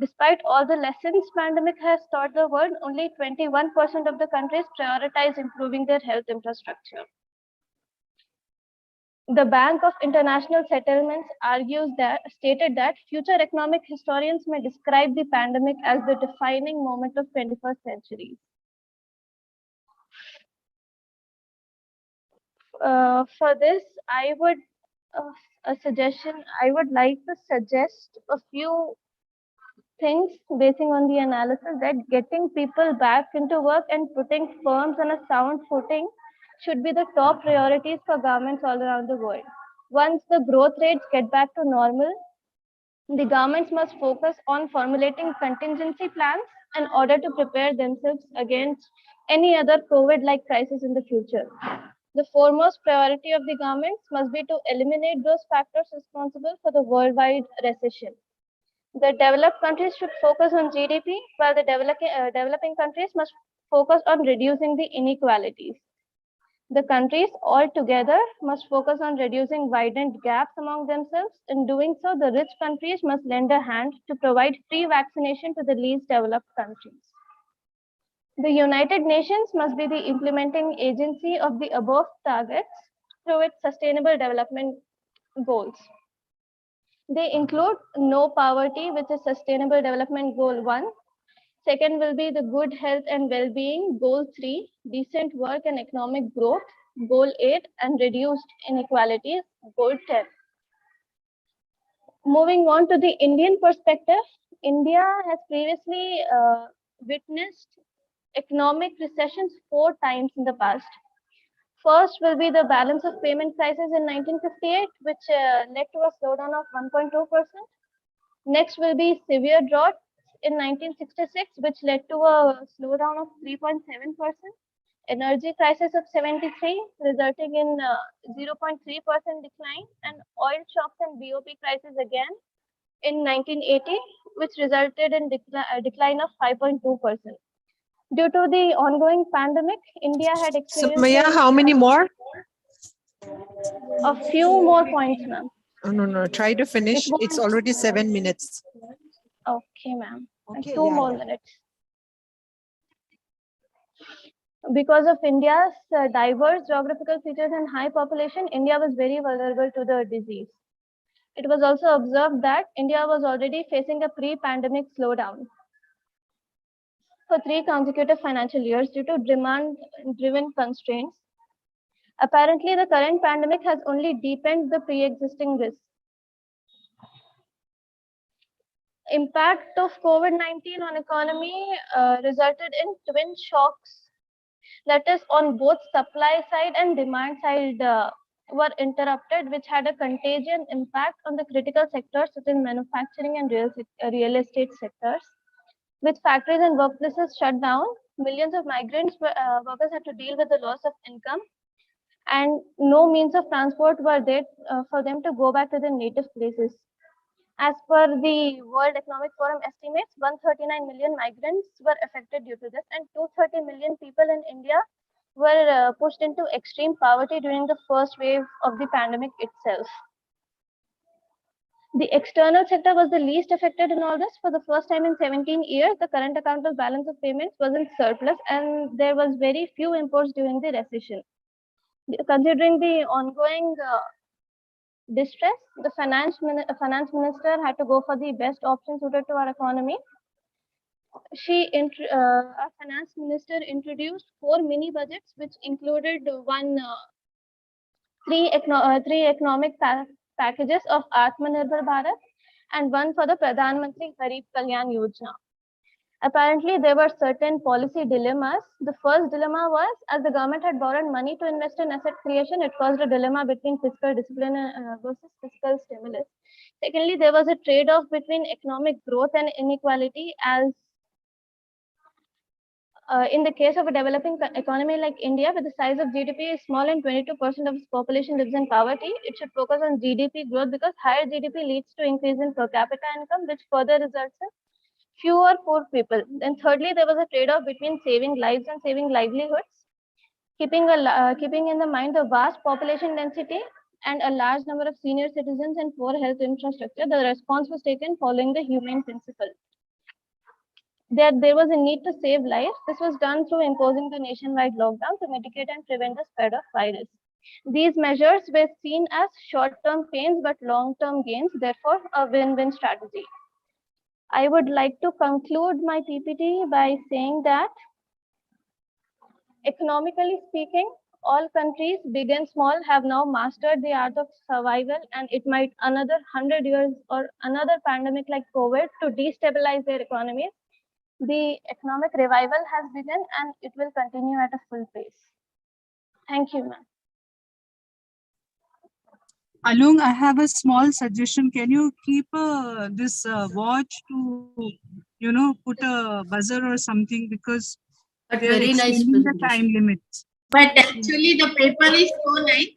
Despite all the lessons pandemic has taught the world, only 21% of the countries prioritize improving their health infrastructure. The Bank of International Settlements stated that future economic historians may describe the pandemic as the defining moment of 21st century. For this, I would like to suggest a few things basing on the analysis that getting people back into work and putting firms on a sound footing should be the top priorities for governments all around the world. Once the growth rates get back to normal, the governments must focus on formulating contingency plans in order to prepare themselves against any other COVID-like crisis in the future. The foremost priority of the governments must be to eliminate those factors responsible for the worldwide recession. The developed countries should focus on GDP, while the developing countries must focus on reducing the inequalities. The countries all together must focus on reducing widened gaps among themselves. In doing so, the rich countries must lend a hand to provide free vaccination to the least developed countries. The United Nations must be the implementing agency of the above targets through its Sustainable Development Goals. They include no poverty, which is Sustainable Development Goal 1. Second will be the good health and well-being, Goal 3, decent work and economic growth, Goal 8, and reduced inequalities, Goal 10. Moving on to the Indian perspective, India has previously witnessed economic recessions 4 times in the past. First will be the balance of payment crisis in 1958, which led to a slowdown of 1.2%. Next will be severe drought in 1966, which led to a slowdown of 3.7%, energy crisis of 73, resulting in 0.3% decline, and oil shocks and BOP crisis again in 1980, which resulted in a decline of 5.2%. Due to the ongoing pandemic, India had experienced— Samaya, how many more? A few more points, ma'am. No, try to finish. It's already 7 minutes. Okay, ma'am. Okay, 2 more minutes. Because of India's diverse geographical features and high population, India was very vulnerable to the disease. It was also observed that India was already facing a pre-pandemic slowdown for 3 consecutive financial years due to demand-driven constraints. Apparently, the current pandemic has only deepened the pre-existing risks. Impact of COVID-19 on economy resulted in twin shocks, that is, on both supply side and demand side were interrupted, which had a contagion impact on the critical sectors such as manufacturing and real estate sectors. With factories and workplaces shut down, millions of migrants workers had to deal with the loss of income, and no means of transport were there for them to go back to their native places. As per the World Economic Forum estimates, 139 million migrants were affected due to this, and 230 million people in India were pushed into extreme poverty during the first wave of the pandemic itself. The external sector was the least affected in all this. For the first time in 17 years, the current account of balance of payments was in surplus, and there was very few imports during the recession. Considering the ongoing distress, the finance minister had to go for the best option suited to our economy. Our finance minister introduced 4 mini budgets, which included three economic packages of Atmanirbhar Bharat and one for the Pradhan Mantri Garib Kalyan Yojana. Apparently, there were certain policy dilemmas. The first dilemma was, as the government had borrowed money to invest in asset creation, it caused a dilemma between fiscal discipline versus fiscal stimulus. Secondly, there was a trade-off between economic growth and inequality, as in the case of a developing economy like India, where the size of GDP is small and 22% of its population lives in poverty, it should focus on GDP growth, because higher GDP leads to increase in per capita income, which further results in fewer poor people. And thirdly, there was a trade-off between saving lives and saving livelihoods. Keeping in the mind the vast population density and a large number of senior citizens and poor health infrastructure, the response was taken following the humane principle. There was a need to save lives. This was done through imposing the nationwide lockdown to mitigate and prevent the spread of virus. These measures were seen as short-term pains but long-term gains, therefore a win-win strategy. I would like to conclude my PPT by saying that, economically speaking, all countries, big and small, have now mastered the art of survival, and it might another 100 years or another pandemic like COVID to destabilize their economies. The economic revival has begun and it will continue at a full pace. Thank you, ma'am. Alung, I have a small suggestion. Can you keep this watch to, put a buzzer or something, because But we are very nice extending the presentation. time limits. But actually, the paper is so nice.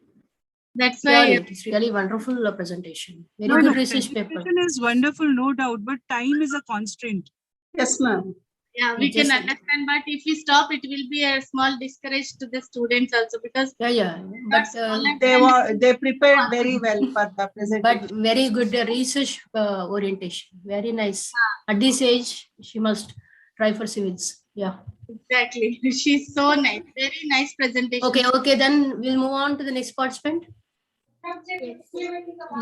That's why It's really wonderful presentation. Very No, good the research paper. presentation is wonderful, no doubt, but time is a constraint. Yes, ma'am. yeah, we can understand. But if we stop, it will be a small discourage to the students also, because But They prepared very well for the presentation. but very good research orientation. Very nice. At this age, she must try for civils. Yeah. exactly. She's so nice. Very nice presentation. Okay. Then we'll move on to the next participant.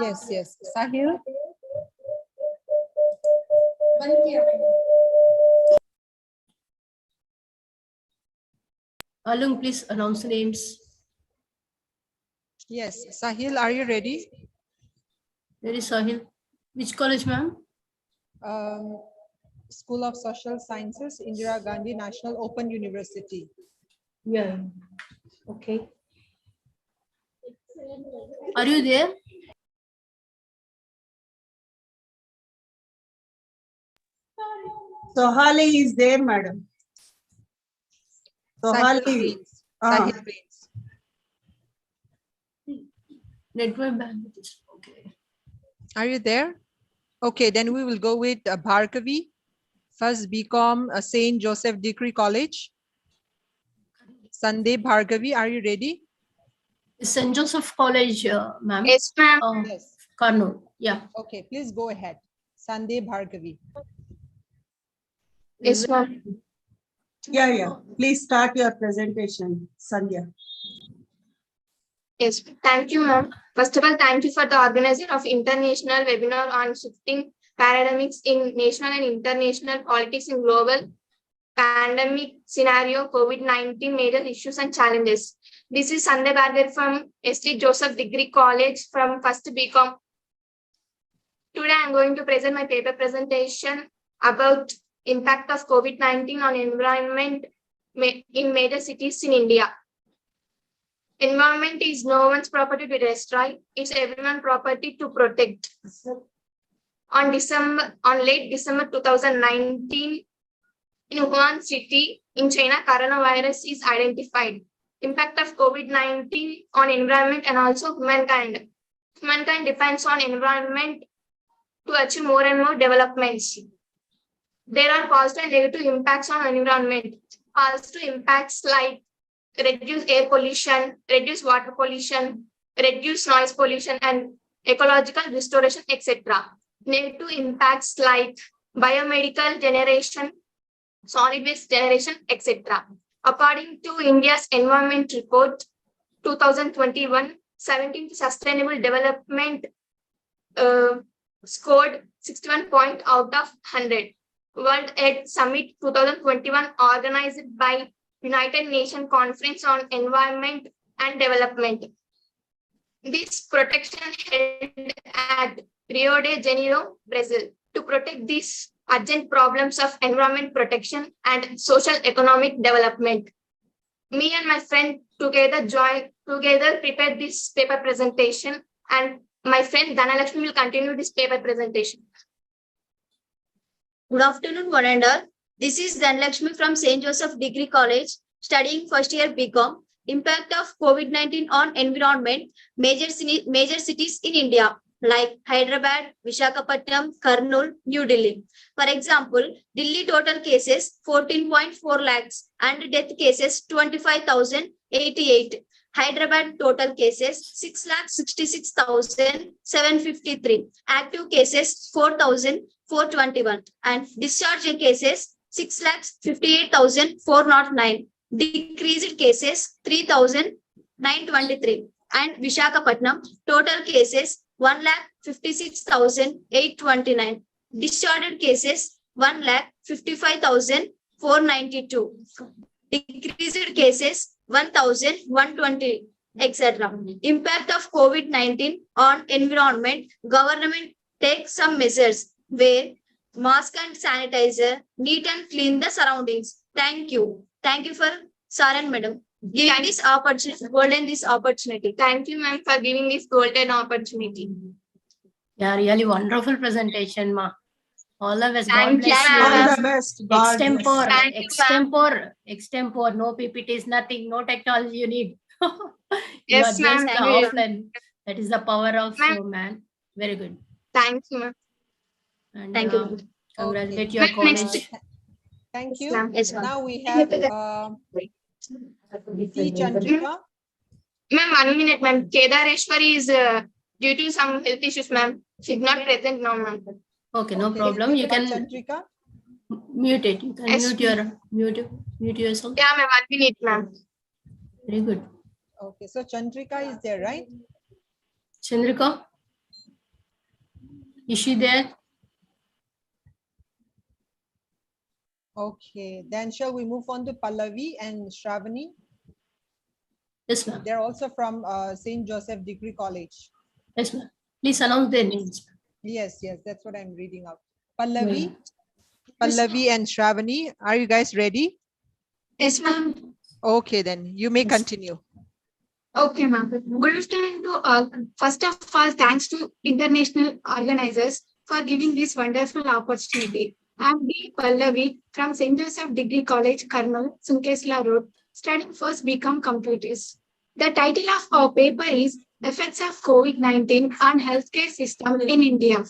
Yes. Sahil. Alung, please announce the names. Yes, Sahil, are you ready? Where is Sahil? Which college, ma'am? School of Social Sciences, Indira Gandhi National Open University. Yeah. Okay. Are you there? Sohali is there, madam. Sahil Sohali. Prince. Sahil Prince. Network bandwidth. Okay. Are you there? Okay, then we will go with Bhargavi. First BCom, St. Joseph Degree College. Sunday Bhargavi, are you ready? St. Joseph College, ma'am. Yes, ma'am. Yes. Karnool. Yeah. Okay, please go ahead. Sunday Bhargavi. Yes, ma'am. Yeah. Please start your presentation, Sandhya. Yes, thank you, ma'am. First of all, thank you for the organizing of international webinar on shifting paradigms in national and international politics in global pandemic scenario, COVID-19 major issues and challenges. This is Sunday Bhargavi from St. Joseph Degree College from first BCom. Today, I'm going to present my paper presentation about impact of COVID-19 on environment in major cities in India. Environment is no one's property to destroy, it's everyone's property to protect. On late December 2019, In Wuhan city in China, coronavirus is identified. Impact of COVID-19 on environment and also humankind. Humankind depends on environment to achieve more and more developments. There are positive and negative impacts on environment. Positive impacts like reduce air pollution, reduce water pollution, reduce noise pollution, and ecological restoration, etc. Negative impacts like biomedical generation, solid waste generation, etc. According to India's Environment Report 2021, 17th Sustainable Development scored 61 point out of 100. World Earth Summit 2021 organized by United Nations Conference on Environment and Development. This protection held at Rio de Janeiro, Brazil, to protect these urgent problems of environment protection and social economic development. Me and my friend together prepared this paper presentation, and my friend Dhanalakshmi will continue this paper presentation. Good afternoon, one and all. This is Dhanalakshmi from St. Joseph Degree College, studying first year BCom. Impact of COVID-19 on environment, major cities in India like Hyderabad, Visakhapatnam, Kurnool, New Delhi. For example, Delhi total cases 14.4 lakhs and death cases 25,088. Hyderabad total cases 6,66,753. Active cases 4,421 and discharged cases 6,58,409. Decreased cases 3,923. And Visakhapatnam total cases 1,56,829. Discharged cases 1,55,492. Decreased cases 1,120, etc. Impact of COVID-19 on environment. Government takes some measures where mask and sanitizer, neat and clean the surroundings. Thank you. Thank you for Sir and Madam giving this opportunity. Thank you, ma'am, for giving this golden opportunity. Yeah, really wonderful presentation, ma. All of us, God Thank you, bless you. ma'am. All the best. God Extempore, bless. Thank you, extempore, no PPTs, nothing, no technology you need. You Yes, are ma'am. just Thank you. offline. That is the power of man. Very good. Thank you, ma'am. And Thank you. congratulate your Ma'am, college. Thank Yes, you. ma'am. Yes, ma'am. Now we have C. Chandrika. Ma'am, 1 minute, ma'am. Kedareshwari is due to some health issues, ma'am. She's not present now, ma'am. Okay, no problem. You can Chandrika. mute it. You can Yes, mute yourself. Yeah, ma'am. 1 minute, ma'am. Very good. Okay, so Chandrika is there, right? Chandrika, is she there? Okay, then shall we move on to Pallavi and Shravani? Yes, ma'am. They're also from St. Joseph Degree College. Yes, ma'am. Please announce their names. Yes, that's what I'm reading out. Pallavi and Shravani, are you guys ready? Yes, ma'am. Okay, then you may continue. Okay, ma'am. Good afternoon to all. First of all, thanks to international organizers for giving this wonderful opportunity. I'm B. Pallavi from St. Joseph Degree College, Kurnool, Sunkesla Road, studying first BCom Computers. The title of our paper is Effects of COVID-19 on Healthcare System in India.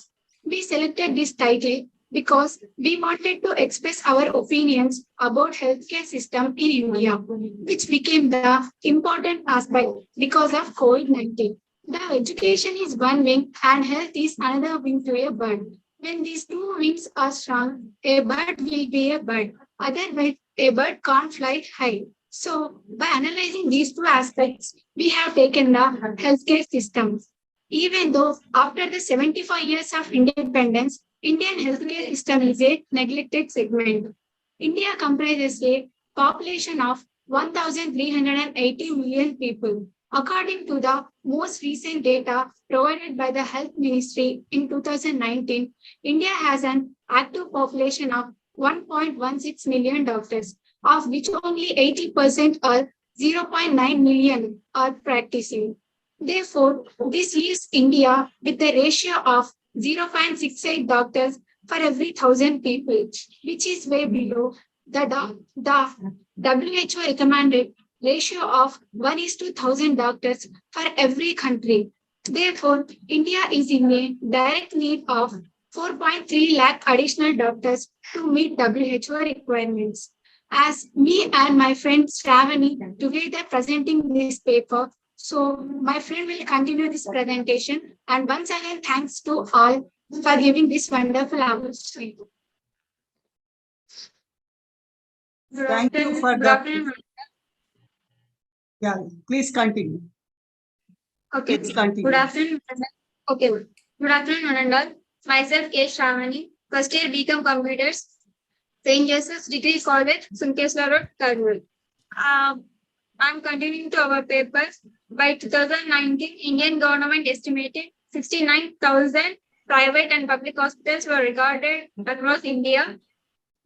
We selected this title because we wanted to express our opinions about healthcare system in India, which became the important aspect because of COVID-19. The education is one wing and health is another wing to a bird. When these two wings are strong, a bird will be a bird. Otherwise, a bird can't fly high. So, by analyzing these two aspects, we have taken the healthcare systems. Even though after the 75 years of independence, Indian healthcare system is a neglected segment. India comprises a population of 1,380 million people. According to the most recent data provided by the Health Ministry in 2019, India has an active population of 1.16 million doctors, of which only 80% or 0.9 million are practicing. Therefore, this leaves India with a ratio of 0.68 doctors for every 1,000 people, which is way below The WHO recommended ratio of 1:1,000 doctors for every country. Therefore, India is in a direct need of 4.3 lakh additional doctors to meet WHO requirements. As me and my friend Shravani together presenting this paper, so my friend will continue this presentation. And once again, thanks to all for giving this wonderful opportunity. Thank you for that. Yeah, please continue. Okay, Please continue. Good afternoon. Okay, good afternoon, one and all. Myself, K. Shravani, first year BCom Computers, St. Joseph's Degree College, Sunkesla Road, Kurnool. I'm continuing to our papers. By 2019, Indian government estimated 69,000 private and public hospitals were recorded across India.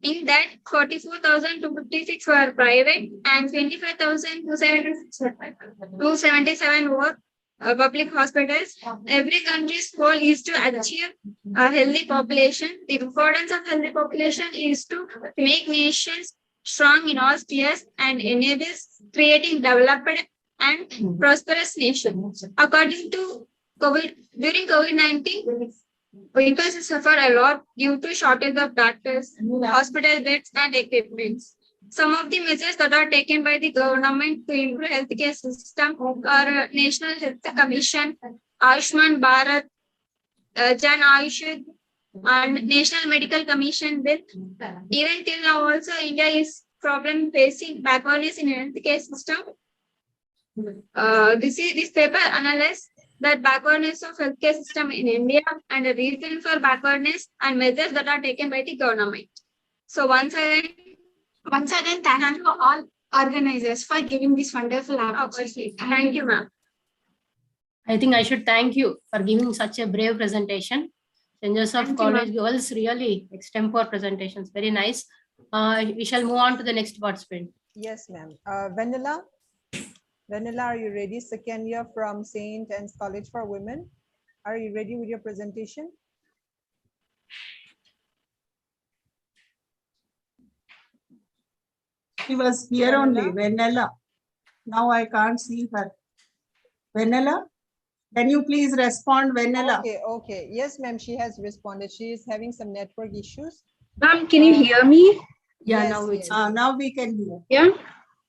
In that, 44,256 were private and 25,277 were public hospitals. Every country's goal is to achieve a healthy population. The importance of healthy population is to make nations strong in all spheres and enables creating developed and prosperous nations. According to during COVID-19, people suffer a lot due to shortage of doctors, hospital beds, and equipments. Some of the measures that are taken by the government to improve healthcare system are National Health Commission, Ayushman Bharat, Jan Ayush, and National Medical Commission Bill. Even till now, also India is problem facing backwardness in healthcare system. This paper analyzes that backwardness of healthcare system in India and the reason for backwardness and measures that are taken by the government. So once again, thank you all organizers for giving this wonderful opportunity. Thank you, ma'am. I think I should thank you for giving such a brave presentation. St. Joseph College girls really extempore presentations. Very nice. We shall move on to the next participant. Yes, ma'am. Vanilla. Vanilla, are you ready? Second year from St. Anne's College for Women. Are you ready with your presentation? She was here only, Vanilla. Now I can't see her. Vanilla, can you please respond, Vanilla? Okay. Yes, ma'am, she has responded. She is having some network issues. Ma'am, can you hear me? Yeah, yes, now it's now we can hear. Yeah.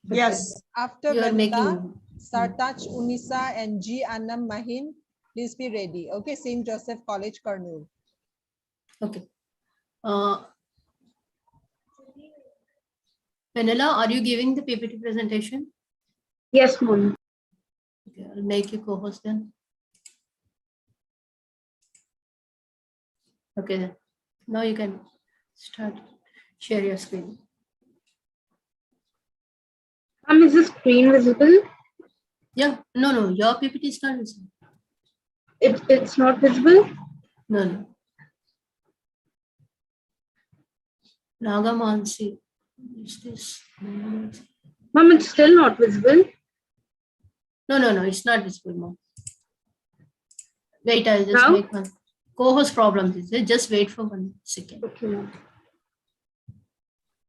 Yes. After You are Vanilla, making Sartaj Unisa and G. Annam Mahin, please be ready. Okay, St. Joseph College, Kurnool. okay. Vanilla, are you giving the PPT presentation? Yes, ma'am. Okay, I'll make you co-host then. Okay, then. Now you can start. Share your screen. Is the screen visible? Yeah, no, your PPT is not visible. It's not visible? No. Nagamansi. Is this? Ma'am, it's still not visible. No, it's not visible, ma'am. Wait, I'll just Now? make one. Co-host problems. Is it? Just wait for 1 second. Okay, ma'am.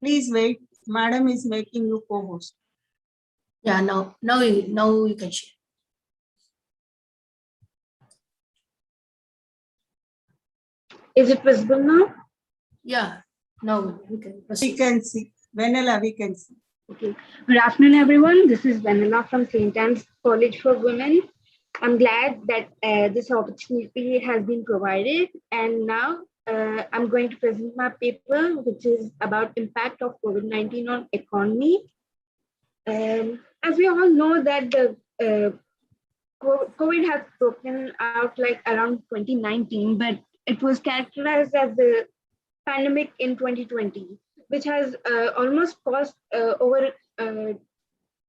Please wait. Madam is making you co-host. Yeah, now you can share. Is it visible now? Yeah, now we can proceed. We can see. Vanilla, we can see. Okay. Good afternoon, everyone. This is Vanilla from St. Anne's College for Women. I'm glad that this opportunity has been provided. And now I'm going to present my paper, which is about impact of COVID-19 on economy. As we all know that the COVID has broken out like around 2019, but it was characterized as the pandemic in 2020, which has almost cost over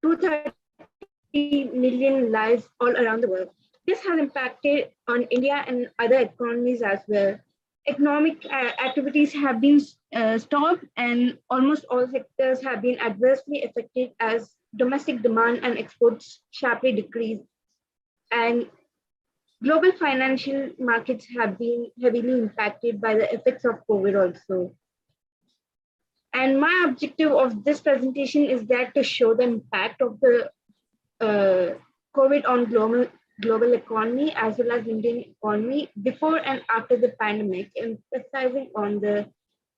230 million lives all around the world. This has impacted on India and other economies as well. Economic activities have been stopped and almost all sectors have been adversely affected as domestic demand and exports sharply decreased. And global financial markets have been heavily impacted by the effects of COVID also. And my objective of this presentation is that to show the impact of the COVID on global economy as well as Indian economy before and after the pandemic, emphasizing on the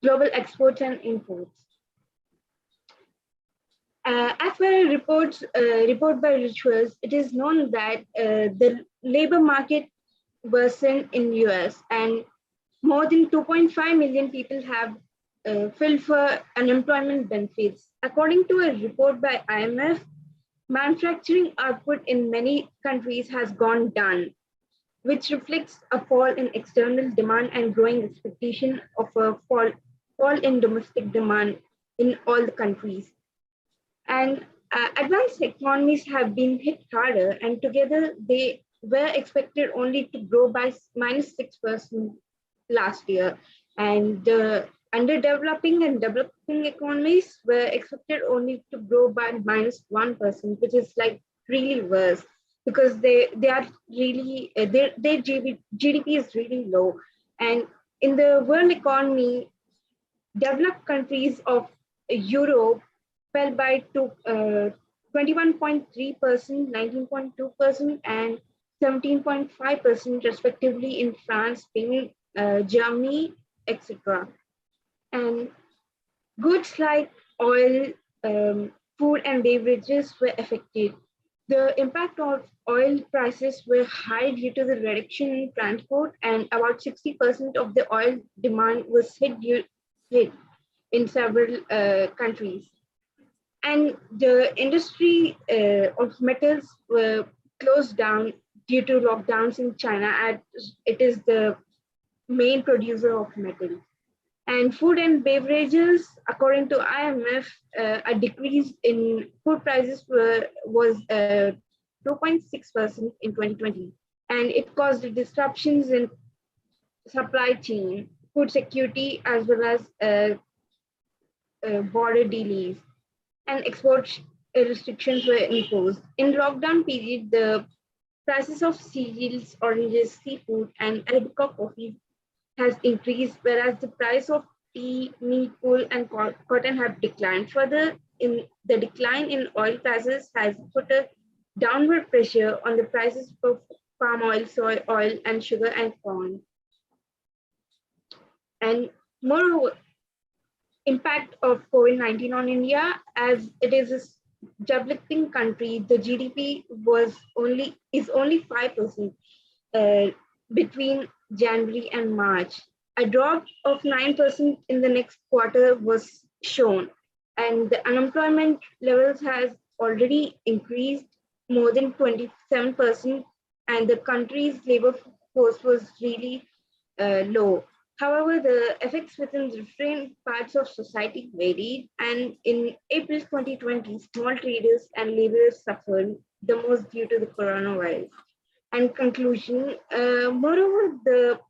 global exports and imports. As per a report by Reuters, it is known that the labor market worsened in US and more than 2.5 million people have filled for unemployment benefits. According to a report by IMF, manufacturing output in many countries has gone down, which reflects a fall in external demand and growing expectation of a fall in domestic demand in all the countries. And advanced economies have been hit harder, and together they were expected only to grow by -6% last year. And underdeveloping and developing economies were expected only to grow by -1%, which is like really worse because they are really their GDP is really low. And in the world economy, developed countries of Europe fell by 21.3%, 19.2%, and 17.5% respectively in France, Spain, Germany, etc. And goods like oil, food, and beverages were affected. The impact of oil prices were high due to the reduction in transport, and about 60% of the oil demand was hit in several countries. And the industry of metals were closed down due to lockdowns in China, as it is the main producer of metal. And food and beverages, according to IMF, a decrease in food prices was 2.6% in 2020. And it caused disruptions in supply chain, food security, as well as border delays. And export restrictions were imposed. In lockdown period, the prices of cereals, oranges, seafood, and Arabica coffee has increased, whereas the price of tea, meat, wool, and cotton have declined. Further, in the decline in oil prices has put a downward pressure on the prices of palm oil, soy oil, and sugar and corn. And moreover, impact of COVID-19 on India, as it is a developing country, the GDP is only 5% between January and March. A drop of 9% in the next quarter was shown, and the unemployment levels has already increased more than 27%, and the country's labor force was really low. However, the effects within different parts of society varied, and in April 2020, small traders and laborers suffered the most due to the coronavirus. And conclusion, moreover, the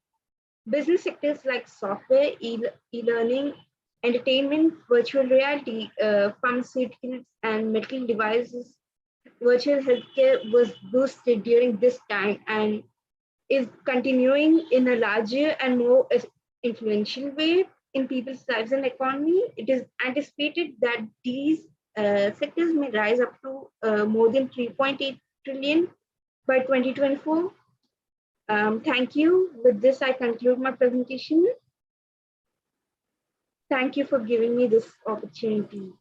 business sectors like software, e-learning, entertainment, virtual reality, pharmaceuticals, and medical devices, virtual healthcare was boosted during this time and is continuing in a larger and more influential way in people's lives and economy. It is anticipated that these sectors may rise up to more than 3.8 trillion by 2024. Thank you. With this, I conclude my presentation. Thank you for giving me this opportunity.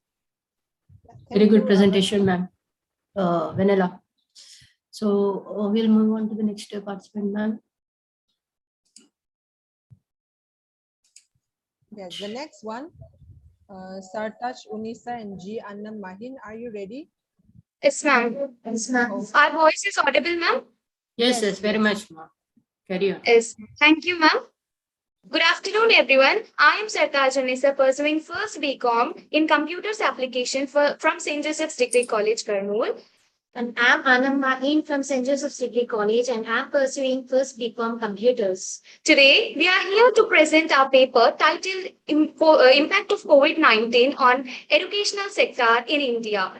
Very good presentation, ma'am. Vanilla. So we'll move on to the next participant, ma'am. Yes, the next one, Sartaj Unisa and G. Annam Mahin. Are you ready? Yes, ma'am. Yes, ma'am. Our voice is audible, ma'am? Yes, yes, very much, ma'am. Carry on. Yes, thank you, ma'am. Good afternoon, everyone. I am Sartaj Unisa, pursuing first BCom in Computers Application from St. Joseph's Degree College, Kurnool. And I'm Anam Mahin from St. Joseph's Degree College, and I'm pursuing first BCom Computers. Today, we are here to present our paper titled Impact of COVID-19 on Educational Sector in India.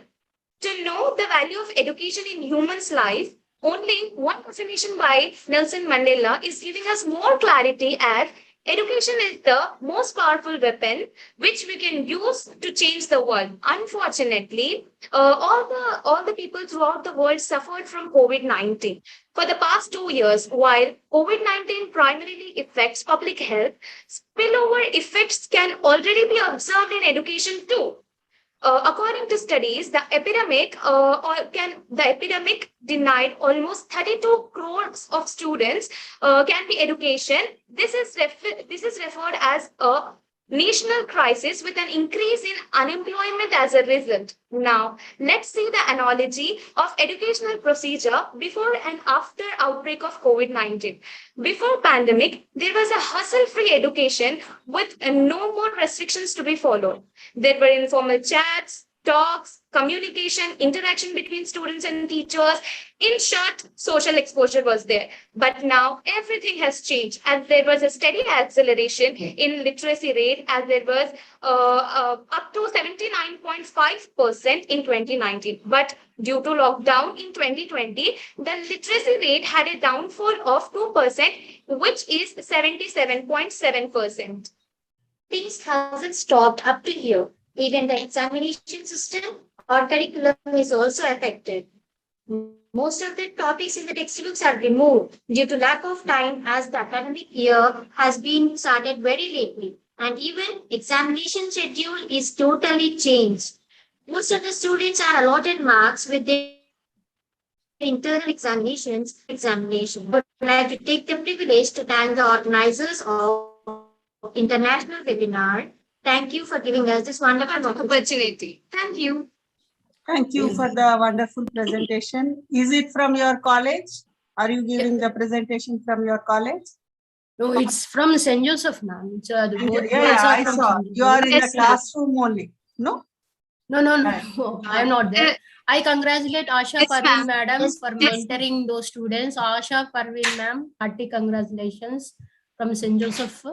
To know the value of education in humans' life, only one definition by Nelson Mandela is giving us more clarity as Education is the most powerful weapon which we can use to change the world. Unfortunately, all the people throughout the world suffered from COVID-19 for the past 2 years. While COVID-19 primarily affects public health, spillover effects can already be observed in education too. According to studies, the epidemic denied almost 32 crores of students can be education. This is referred as a national crisis with an increase in unemployment as a result. Now, let's see the analogy of educational procedure before and after outbreak of COVID-19. Before pandemic, there was a hustle-free education with no more restrictions to be followed. There were informal chats, talks, communication, interaction between students and teachers. In short, social exposure was there. But now everything has changed, as there was a steady acceleration in literacy rate, as there was up to 79.5% in 2019. But due to lockdown in 2020, the literacy rate had a downfall of 2%, which is 77.7%. Things hasn't stopped up to here. Even the examination system or curriculum is also affected. Most of the topics in the textbooks are removed due to lack of time, as the academic year has been started very lately. And even examination schedule is totally changed. Most of the students are allotted marks with their internal examinations. Would like to take the privilege to thank the organizers of international webinar. Thank you for giving us this wonderful opportunity. Thank you. Thank you for the wonderful presentation. Is it from your college? Are you giving the presentation from your college? No, it's from St. Joseph, ma'am. It's, I saw. You are in the classroom only. No? No, I am not there. I congratulate Asha Parveen madam for mentoring those students. Asha Parveen ma'am, hearty congratulations from St. Joseph.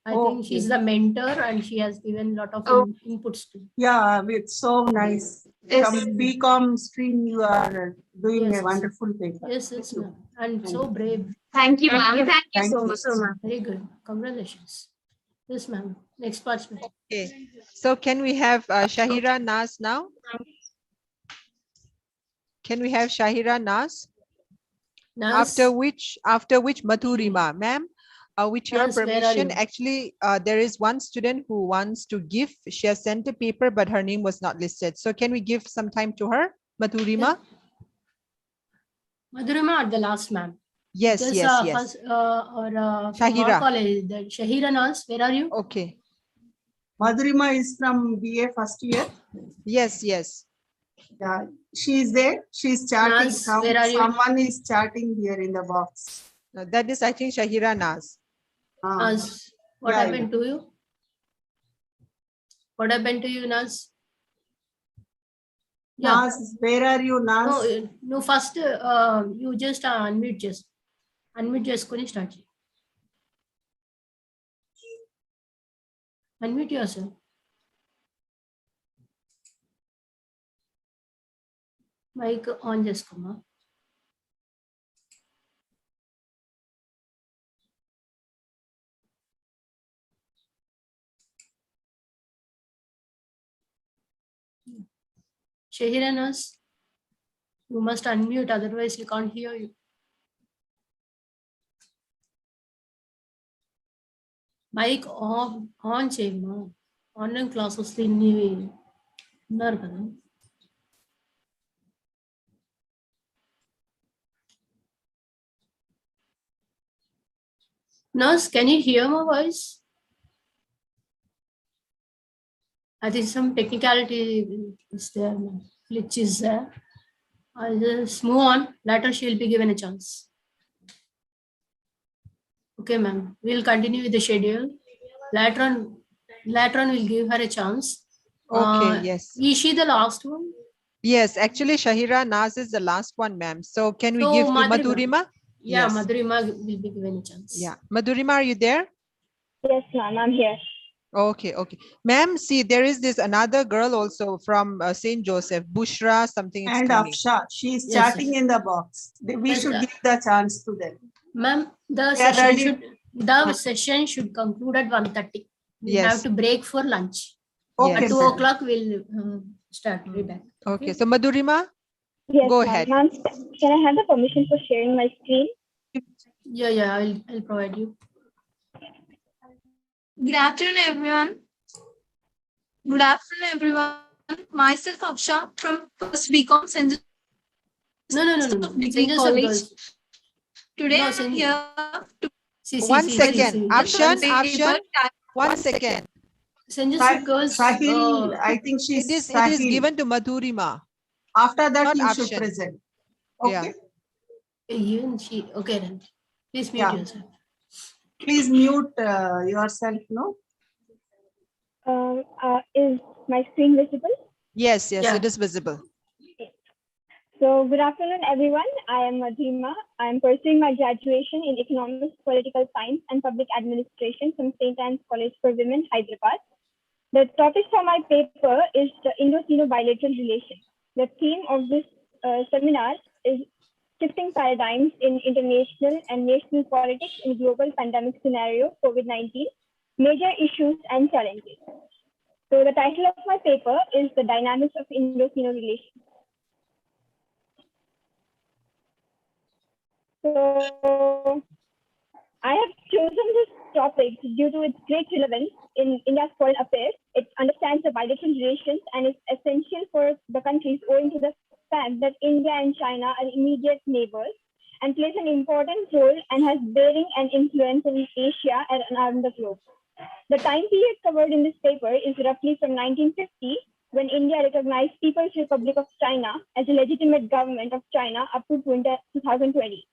I think she's the mentor and she has given a lot of inputs to. Yeah, it's so nice. From BCom stream, you are doing a wonderful paper. Yes, ma'am. And so brave. Thank you, ma'am. Thank you so much, ma'am. Very good. Congratulations. Yes, ma'am. Next participant. Okay. So can we have Shahira Naz now? Can we have Shahira Naz? After which Madhurima, ma'am. With your permission, actually, there is one student who wants to give. She has sent a paper, but her name was not listed. So can we give some time to her, Madhurima? Madhurima at the last, ma'am. Yes, Because, yes. First, or Shahira. college, Shahira Naz, where are you? Okay. Madhurima is from BA first year. Yes. Yeah, she is there. She's chatting. Naz, where are you? Someone is chatting here in the box. No, that is, I think, Shahira Naz. Naz, what happened to you? What happened to you, Naz? Naz, where are you, Naz? No, first you just unmute చేసుకొని start చేయి. Unmute yourself. Mic on చేసుకోమా. Shahira Naz, you must unmute, otherwise we can't hear you. Mic on చేయమ్మా. Online classes ఇన్ని ఉన్నారు కదా. Naz, can you hear my voice? I think some technicality is there, glitch is there. I'll just move on. Later she will be given a chance. Okay, ma'am. We'll continue with the schedule. Later on we'll give her a chance. Okay, yes. Is she the last one? Yes, actually, Shahira Naz is the last one, ma'am. So can we give to Madhurima? Yeah, Yes. Madhurima will be given a chance. Yeah. Madhurima, are you there? Yes, ma'am, I'm here. Okay. Ma'am, see, there is this another girl also from St. Joseph, Bushra, something. It's And coming. Afsha, she is chatting in the box. We should give the chance to them. Ma'am, the They are session ready. should The session should conclude at 1:30. We Yes. have to break for lunch. Okay, At 2 madam. o'clock, we'll start. Be back. Okay, so Madhurima, Yes, go ma'am. ahead. Ma'am, can I have the permission for sharing my screen? Yeah, I'll provide you. Good afternoon, everyone. Good afternoon, everyone. Myself, Aksha from First BCom St. No. Degree St. Joseph College. Girls. Today No, I'm St. here to One second. Akshan, paper. 1 second. St. Joseph Girls. Sahil, I think she's It is Sahil. given to Madhurima. After that, not you should Akshan. present. Yeah. Okay. Even she. Okay then. Please mute Yeah. yourself. Please mute yourself, no? Is my screen visible? Yes, Yeah. it is visible. So, good afternoon, everyone. I am Madhima. I am pursuing my graduation in Economics, Political Science, and Public Administration from St. Anne's College for Women, Hyderabad. The topic for my paper is the Indo-Sino bilateral relations. The theme of this seminar is shifting paradigms in international and national politics in global pandemic scenario, COVID-19, major issues and challenges. So the title of my paper is The Dynamics of Indo-Sino Relations. So I have chosen this topic due to its great relevance in India's foreign affairs. It understands the bilateral relations and is essential for the countries owing to the fact that India and China are immediate neighbors and plays an important role and has bearing and influence in Asia and around the globe. The time period covered in this paper is roughly from 1950, when India recognized People's Republic of China as a legitimate government of China up to 2020.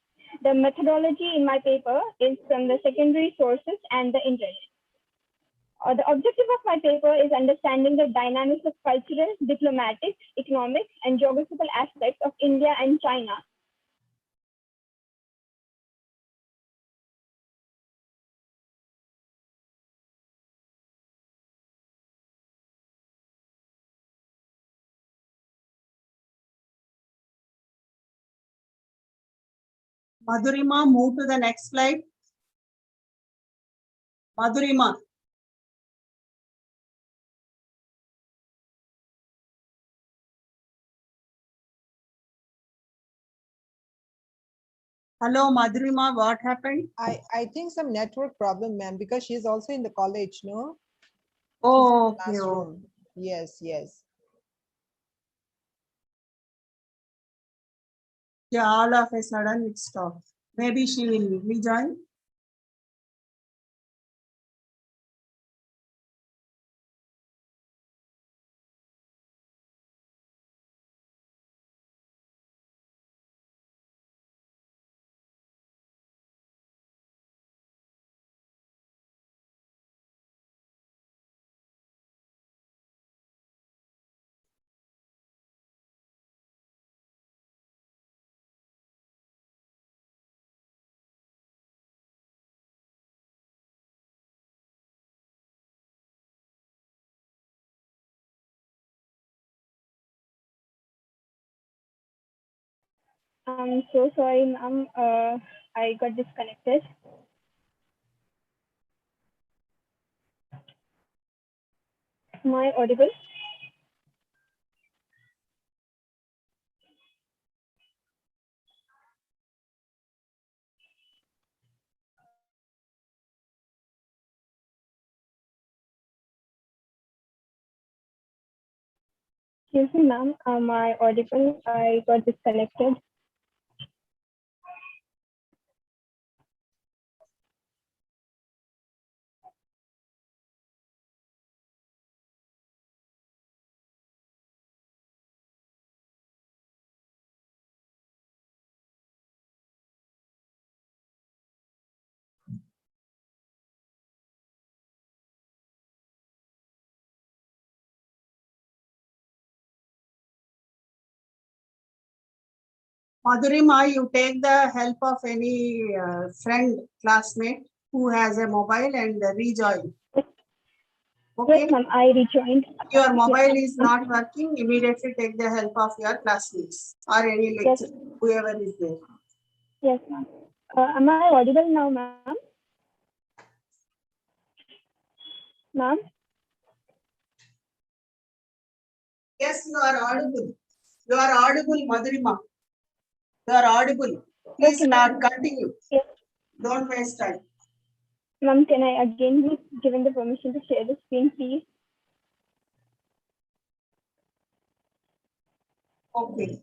The methodology in my paper is from the secondary sources and the internet. The objective of my paper is understanding the dynamics of cultural, diplomatic, economic, and geographical aspects of India and China. Madhurima, move to the next slide. Madhurima. Hello, Madhurima, what happened? I think some network problem, ma'am, because she's also in the college, no? Oh, She's in the okay. classroom. Yes. Yeah, all of a sudden it stopped. Maybe she will rejoin. I'm so sorry, ma'am. I got disconnected. Am I audible? Excuse me, ma'am. Am I audible? I got disconnected. Madhurima, you take the help of any friend, classmate who has a mobile and rejoin. Okay. Yes, ma'am. I rejoined. Your mobile is not working, immediately take the help of your classmates or any lecturer, whoever is there. Yes, ma'am. Am I audible now, ma'am? Ma'am? Yes, you are audible. You are audible, Madhurima. You are audible. Please continue. Yes. Don't waste time. Ma'am, can I again be given the permission to share the screen, please? Okay.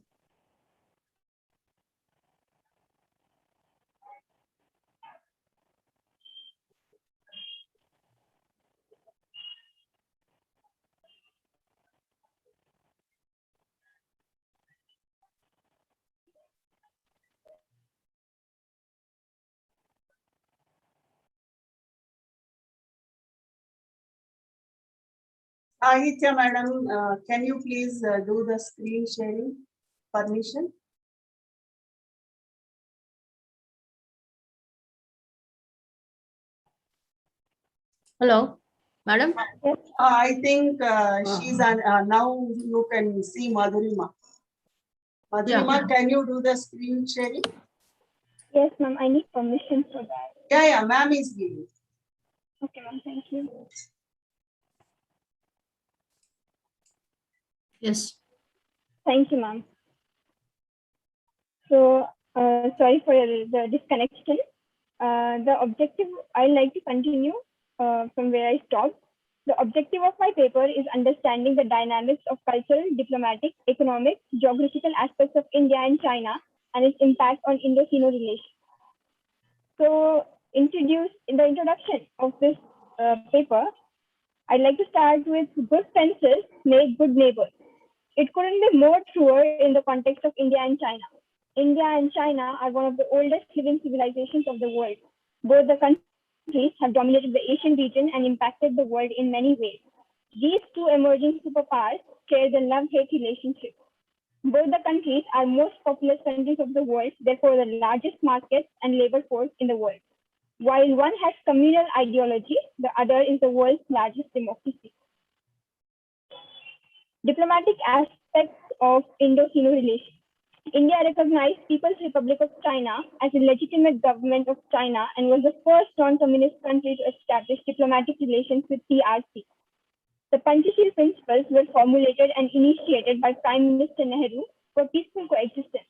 Ahitya madam, can you please do the screen sharing permission? Hello, madam. I think she's on, now you can see Madhurima. Madhurima, can you do the screen sharing? Yes, ma'am. I need permission for that. Yeah, ma'am is giving. Okay, ma'am. Thank you. Yes. Thank you, ma'am. So, sorry for the disconnection. The objective, I'd like to continue from where I stopped. The objective of my paper is understanding the dynamics of cultural, diplomatic, economic, geographical aspects of India and China and its impact on Indo-Sino relations. So, in the introduction of this paper, I'd like to start with good fences make good neighbors. It couldn't be more truer in the context of India and China. India and China are one of the oldest living civilizations of the world. Both the countries have dominated the Asian region and impacted the world in many ways. These two emerging superpowers share the love-hate relationship. Both the countries are most populous countries of the world, therefore the largest markets and labor force in the world. While one has communal ideology, the other is the world's largest democracy. Diplomatic aspects of Indo-Sino relations. India recognized People's Republic of China as a legitimate government of China and was the first non-communist country to establish diplomatic relations with PRC. The Panchashil principles were formulated and initiated by Prime Minister Nehru for peaceful coexistence.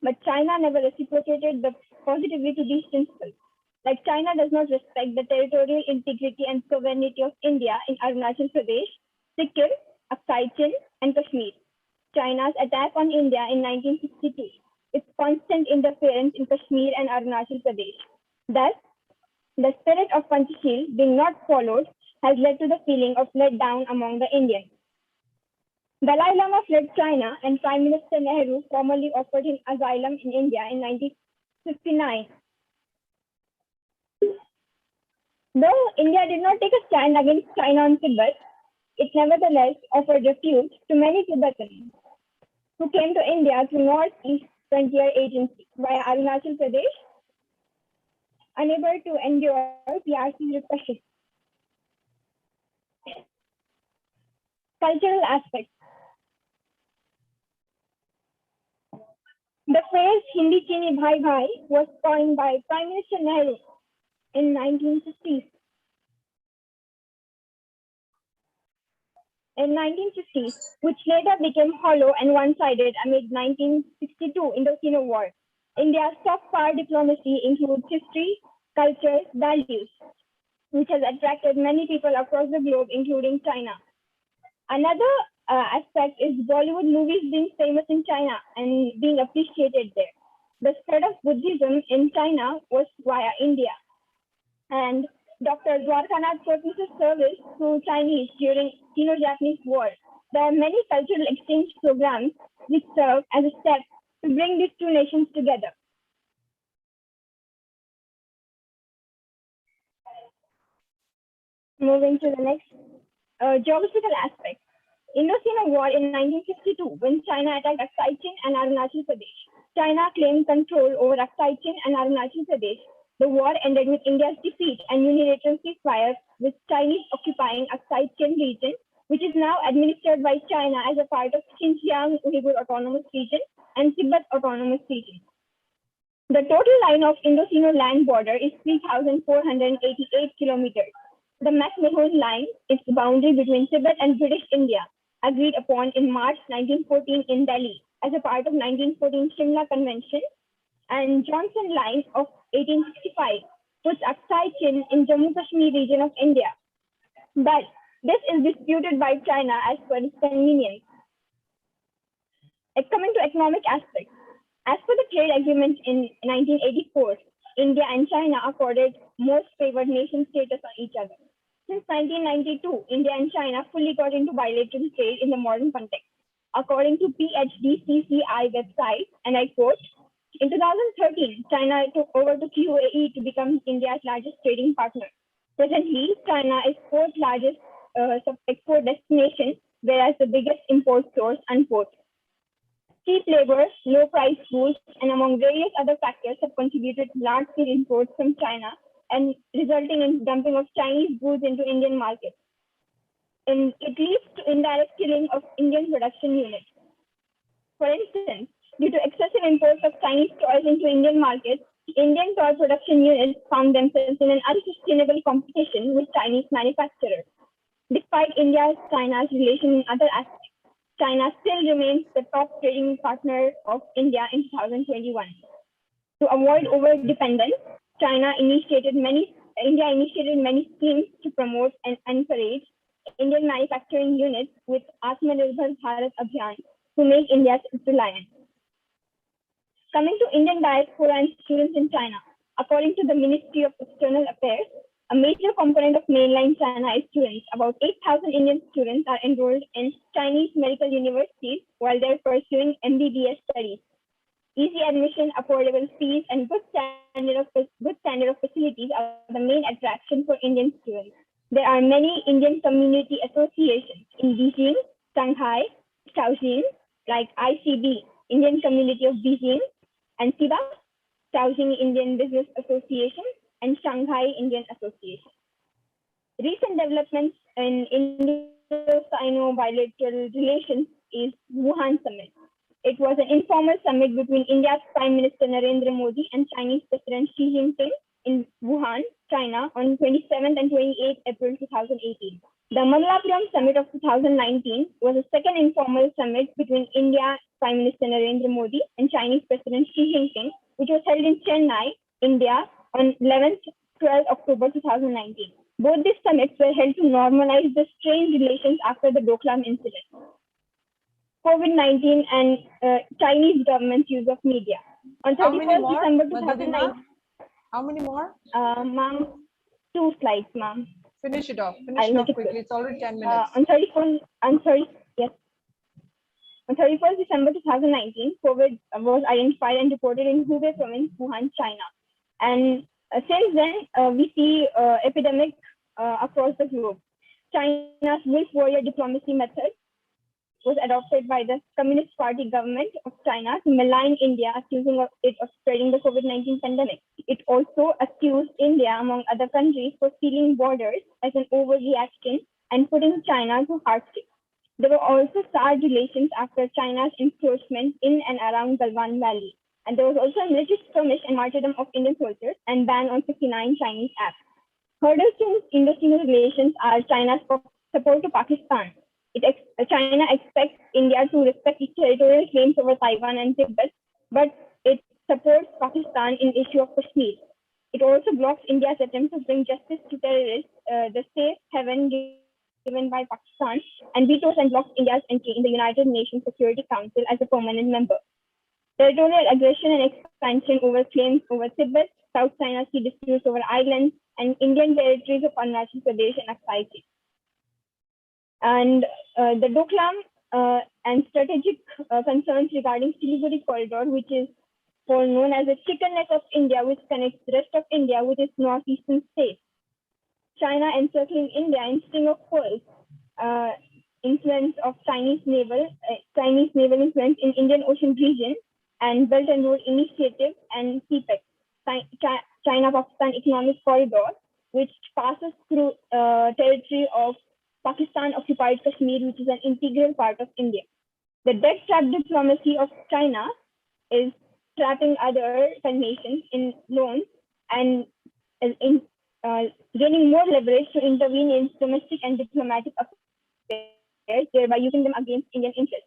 But China never reciprocated positively to these principles. Like China does not respect the territorial integrity and sovereignty of India in Arunachal Pradesh, Sikkim, Aksai Chin, and Kashmir. China's attack on India in 1962, its constant interference in Kashmir and Arunachal Pradesh. Thus, the spirit of Panchashil being not followed has led to the feeling of letdown among the Indians. Dalai Lama fled China and Prime Minister Nehru formally offered him asylum in India in 1959. Though India did not take a stand against China on Tibet, it nevertheless offered refuge to many Tibetans who came to India through Northeast Frontier Agency via Arunachal Pradesh, unable to endure PRC's repression. Cultural aspects. The phrase Hindi Chini Bhai Bhai was coined by Prime Minister Nehru in 1950s. Which later became hollow and one-sided amid 1962 Indo-Sino War. India's soft power diplomacy includes history, culture, values, which has attracted many people across the globe, including China. Another aspect is Bollywood movies being famous in China and being appreciated there. The spread of Buddhism in China was via India. And Dr. Dwarkanath Kotnis's service to Chinese during Sino-Japanese War. There are many cultural exchange programs which serve as a step to bring these two nations together. Moving to the next geographical aspect. Indo-Sino War in 1962, when China attacked Aksai Chin and Arunachal Pradesh. China claimed control over Aksai Chin and Arunachal Pradesh. The war ended with India's defeat and unilateral ceasefire, with Chinese occupying Aksai Chin region, which is now administered by China as a part of Xinjiang Uyghur Autonomous Region and Tibet Autonomous Region. The total line of Indo-Sino land border is 3,488 kilometers. The McMahon Line, its boundary between Tibet and British India, agreed upon in March 1914 in Delhi as a part of 1914 Shimla Convention, and Johnson Line of 1865 puts Aksai Chin in Jammu Kashmir region of India. But this is disputed by China as per its convenience. Coming to economic aspects, as per the trade agreement in 1984, India and China accorded most favored nation status on each other. Since 1992, India and China fully got into bilateral trade in the modern context. According to PHDCCI website, and I quote, in 2013, China took over to UAE to become India's largest trading partner. Presently, China is fourth largest export destination, whereas the biggest import source, unquote. Cheap labor, low price goods, and among various other factors have contributed to large-scale imports from China and resulting in dumping of Chinese goods into Indian markets. And it leads to indirect killing of Indian production units. For instance, due to excessive imports of Chinese toys into Indian markets, Indian toy production units found themselves in an unsustainable competition with Chinese manufacturers. Despite India-China's relation in other aspects, China still remains the top trading partner of India in 2021. To avoid over-dependence, India initiated many schemes to promote and encourage Indian manufacturing units with Atmanirbhar Bharat Abhiyan to make India self-reliant. Coming to Indian diaspora and students in China, according to the Ministry of External Affairs, a major component of mainland China is students. About 8,000 Indian students are enrolled in Chinese medical universities while they're pursuing MBBS studies. Easy admission, affordable fees, and good standard of facilities are the main attraction for Indian students. There are many Indian community associations in Beijing, Shanghai, Shaoxing, like ICB, Indian Community of Beijing, and SIBA, Shaoxing Indian Business Association, and Shanghai Indian Association. Recent developments in Indo-Sino bilateral relations is Wuhan Summit. It was an informal summit between India's Prime Minister Narendra Modi and Chinese President Xi Jinping in Wuhan, China on 27th and 28th April 2018. The Mangalapuram Summit of 2019 was a second informal summit between India Prime Minister Narendra Modi and Chinese President Xi Jinping, which was held in Chennai, India on 12th October 2019. Both these summits were held to normalize the strained relations after the Doklam incident. COVID-19 and Chinese government's use of media. On 31st December 2019. How many more? Ma'am, 2 slides, ma'am. Finish it off. Finish it off quickly. It's already 10 minutes. On 31st December 2019, COVID was identified and reported in Hubei province, Wuhan, China. And since then, we see epidemic across the globe. China's wolf warrior diplomacy method was adopted by the Communist Party government of China to malign India, accusing it of spreading the COVID-19 pandemic. It also accused India, among other countries, for sealing borders as an overreaction and putting China to hardship. There were also soured relations after China's encroachment in and around Galwan Valley. And there was also a military skirmish and martyrdom of Indian soldiers and ban on 59 Chinese apps. Hurdles to Indo-China relations are China's support to Pakistan. China expects India to respect its territorial claims over Taiwan and Tibet, but it supports Pakistan in the issue of Kashmir. It also blocks India's attempt to bring justice to terrorists, the safe haven given by Pakistan, and vetoes and blocks India's entry in the United Nations Security Council as a permanent member. Territorial aggression and expansion over claims over Tibet, South China Sea disputes over islands, and Indian territories of Arunachal Pradesh and Aksai Chin. And the Doklam and strategic concerns regarding Siliguri corridor, which is known as the chicken neck of India, which connects the rest of India with its northeastern states. China encircling India in string of pearls, influence of Chinese naval influence in Indian Ocean region, and Belt and Road Initiative and CPEC, China-Pakistan Economic Corridor, which passes through territory of Pakistan-occupied Kashmir, which is an integral part of India. The debt trap diplomacy of China is trapping other nations in loans and gaining more leverage to intervene in domestic and diplomatic affairs, thereby using them against Indian interests.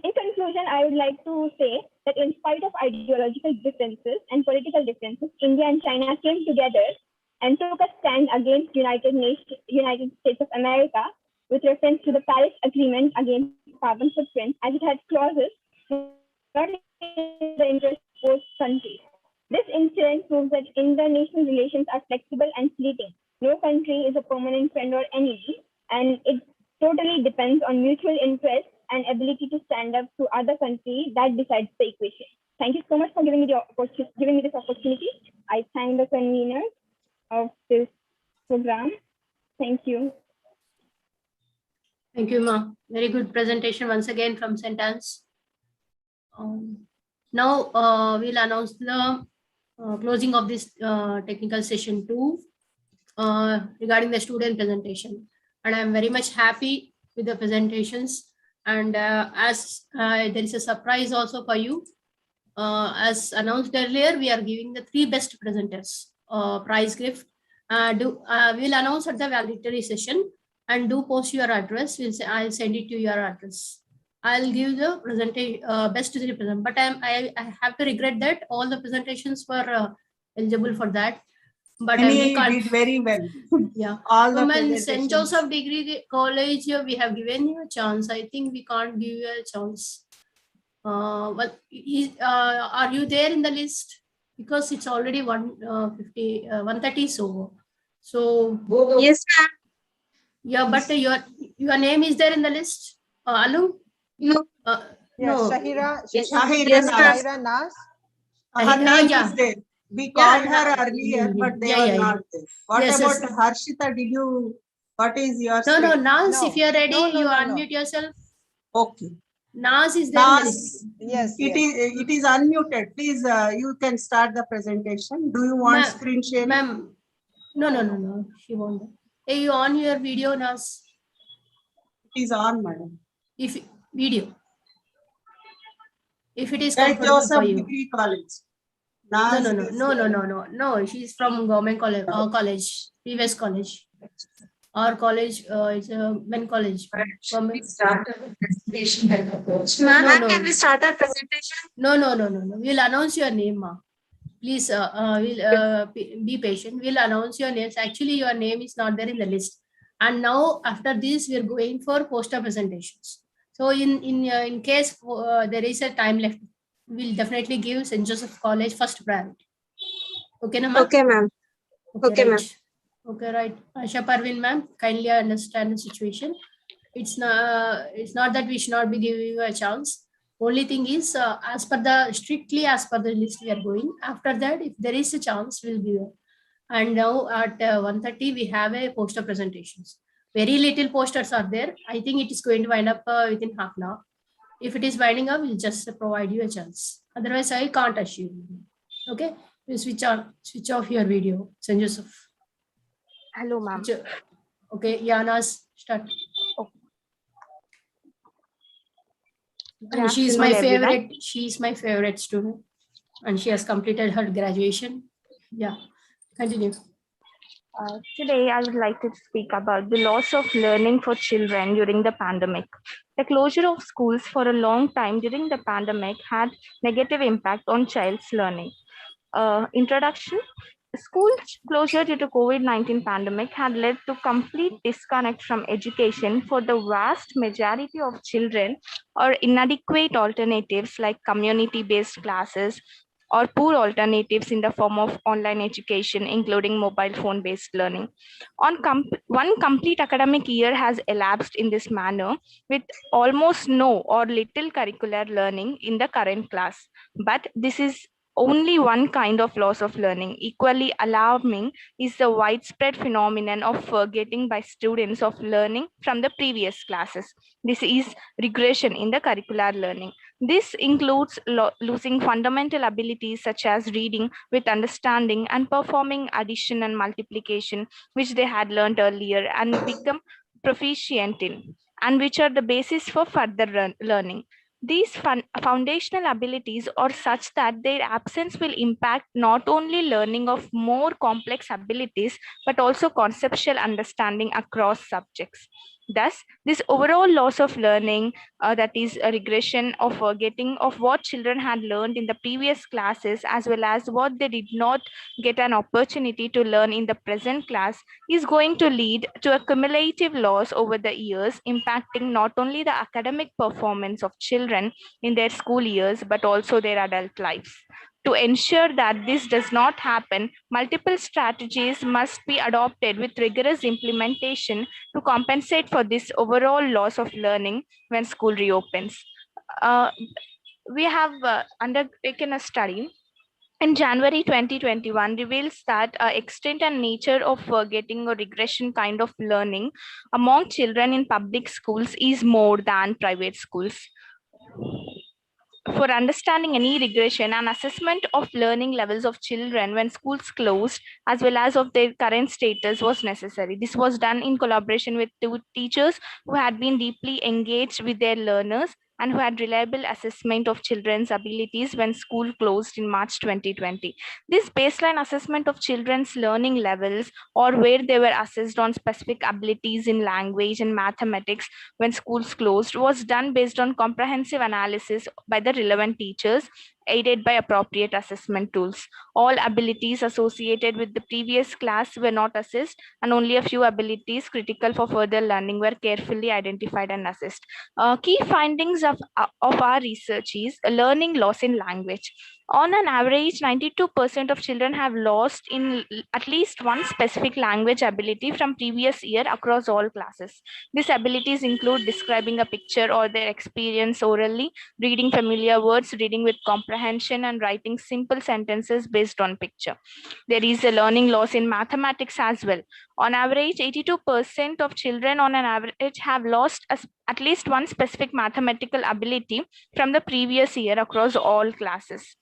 In conclusion, I would like to say that in spite of ideological differences and political differences, India and China came together and took a stand against United States of America with reference to the Paris Agreement against carbon footprint, as it had clauses not in the interest of both countries. This incident proves that international relations are flexible and fleeting. No country is a permanent friend or enemy, and it totally depends on mutual interest and ability to stand up to other countries that decides the equation. Thank you so much for giving me this opportunity. I thank the convener of this program. Thank you. Thank you, Ma. Very good presentation once again from St. Anne's. Now we'll announce the closing of this technical session 2 regarding the student presentation. And I'm very much happy with the presentations. And as there is a surprise also for you, as announced earlier, we are giving the 3 best presenters prize gift. We'll announce at the valedictory session, and do post your address. I'll send it to your address. I'll give the presentation best to the present, but I have to regret that all the presentations were eligible for that. But we can't. Did very well. Yeah. All the Women, St. presentations. Joseph Degree College, we have given you a chance. I think we can't give you a chance. But are you there in the list? Because it's already 1:30 so. Yes, ma'am. Yeah, but your name is there in the list. Alu? No. Yes, No. Shahira Nas. Her name yeah. is there. We Yeah, called her earlier, but they yeah, were yeah, not there. What Yes, about yes. Harshita? What is your No, state? Nas, No. if you're ready, No, you no. unmute yourself. Okay. Nas is there in the list. Yes, It is unmuted. Please, you can start the presentation. Do you want screen sharing? Ma'am, no. She won't. Hey, you on your video, Nas? It is on, madam. If video. If it is St. comfortable Joseph for you. Degree College. No. She's from government college, previous college. Our college is a men college. Can we start our presentation? Ma'am, can we start our presentation? No. We'll announce your name, ma. Please, be patient. We'll announce your names. Actually, your name is not there in the list. And now, after this, we're going for poster presentations. So, in case there is a time left, we'll definitely give St. Joseph College first priority. Okay, na, ma'am? Okay, ma'am. Okay, ma'am. Right. Okay, right. Asha Parvin, ma'am, kindly understand the situation. It's not that we should not be giving you a chance. Only thing is, strictly as per the list we are going. After that, if there is a chance, we'll give you. And now at 1:30, we have a poster presentations. Very little posters are there. I think it is going to wind up within half an hour. If it is winding up, we'll just provide you a chance. Otherwise, I can't assure you. Okay, you switch off your video, St. Joseph. Hello, ma'am. Okay, Yanas, start. And she's my favorite. She's my favorite student, and she has completed her graduation. Yeah, continue. Today, I would like to speak about the loss of learning for children during the pandemic. The closure of schools for a long time during the pandemic had negative impact on child's learning. Introduction. School closure due to COVID-19 pandemic had led to complete disconnect from education for the vast majority of children, or inadequate alternatives like community-based classes, or poor alternatives in the form of online education, including mobile phone-based learning. One complete academic year has elapsed in this manner, with almost no or little curricular learning in the current class. But this is only one kind of loss of learning. Equally alarming is the widespread phenomenon of forgetting by students of learning from the previous classes. This is regression in the curricular learning. This includes losing fundamental abilities such as reading with understanding and performing addition and multiplication, which they had learned earlier and become proficient in, and which are the basis for further learning. These foundational abilities are such that their absence will impact not only learning of more complex abilities, but also conceptual understanding across subjects. Thus, this overall loss of learning, that is a regression of forgetting of what children had learned in the previous classes, as well as what they did not get an opportunity to learn in the present class, is going to lead to a cumulative loss over the years, impacting not only the academic performance of children in their school years, but also their adult lives. To ensure that this does not happen, multiple strategies must be adopted with rigorous implementation to compensate for this overall loss of learning when school reopens. We have undertaken a study in January 2021 reveals that extent and nature of forgetting or regression kind of learning among children in public schools is more than private schools. For understanding any regression, an assessment of learning levels of children when schools closed, as well as of their current status, was necessary. This was done in collaboration with two teachers who had been deeply engaged with their learners and who had reliable assessment of children's abilities when school closed in March 2020. This baseline assessment of children's learning levels, or where they were assessed on specific abilities in language and mathematics when schools closed, was done based on comprehensive analysis by the relevant teachers, aided by appropriate assessment tools. All abilities associated with the previous class were not assessed, and only a few abilities critical for further learning were carefully identified and assessed. Key findings of our research is learning loss in language. On an average, 92% of children have lost in at least one specific language ability from previous year across all classes. These abilities include describing a picture or their experience orally, reading familiar words, reading with comprehension, and writing simple sentences based on picture. There is a learning loss in mathematics as well. On average, 82% of children on an average have lost at least one specific mathematical ability from the previous year across all classes.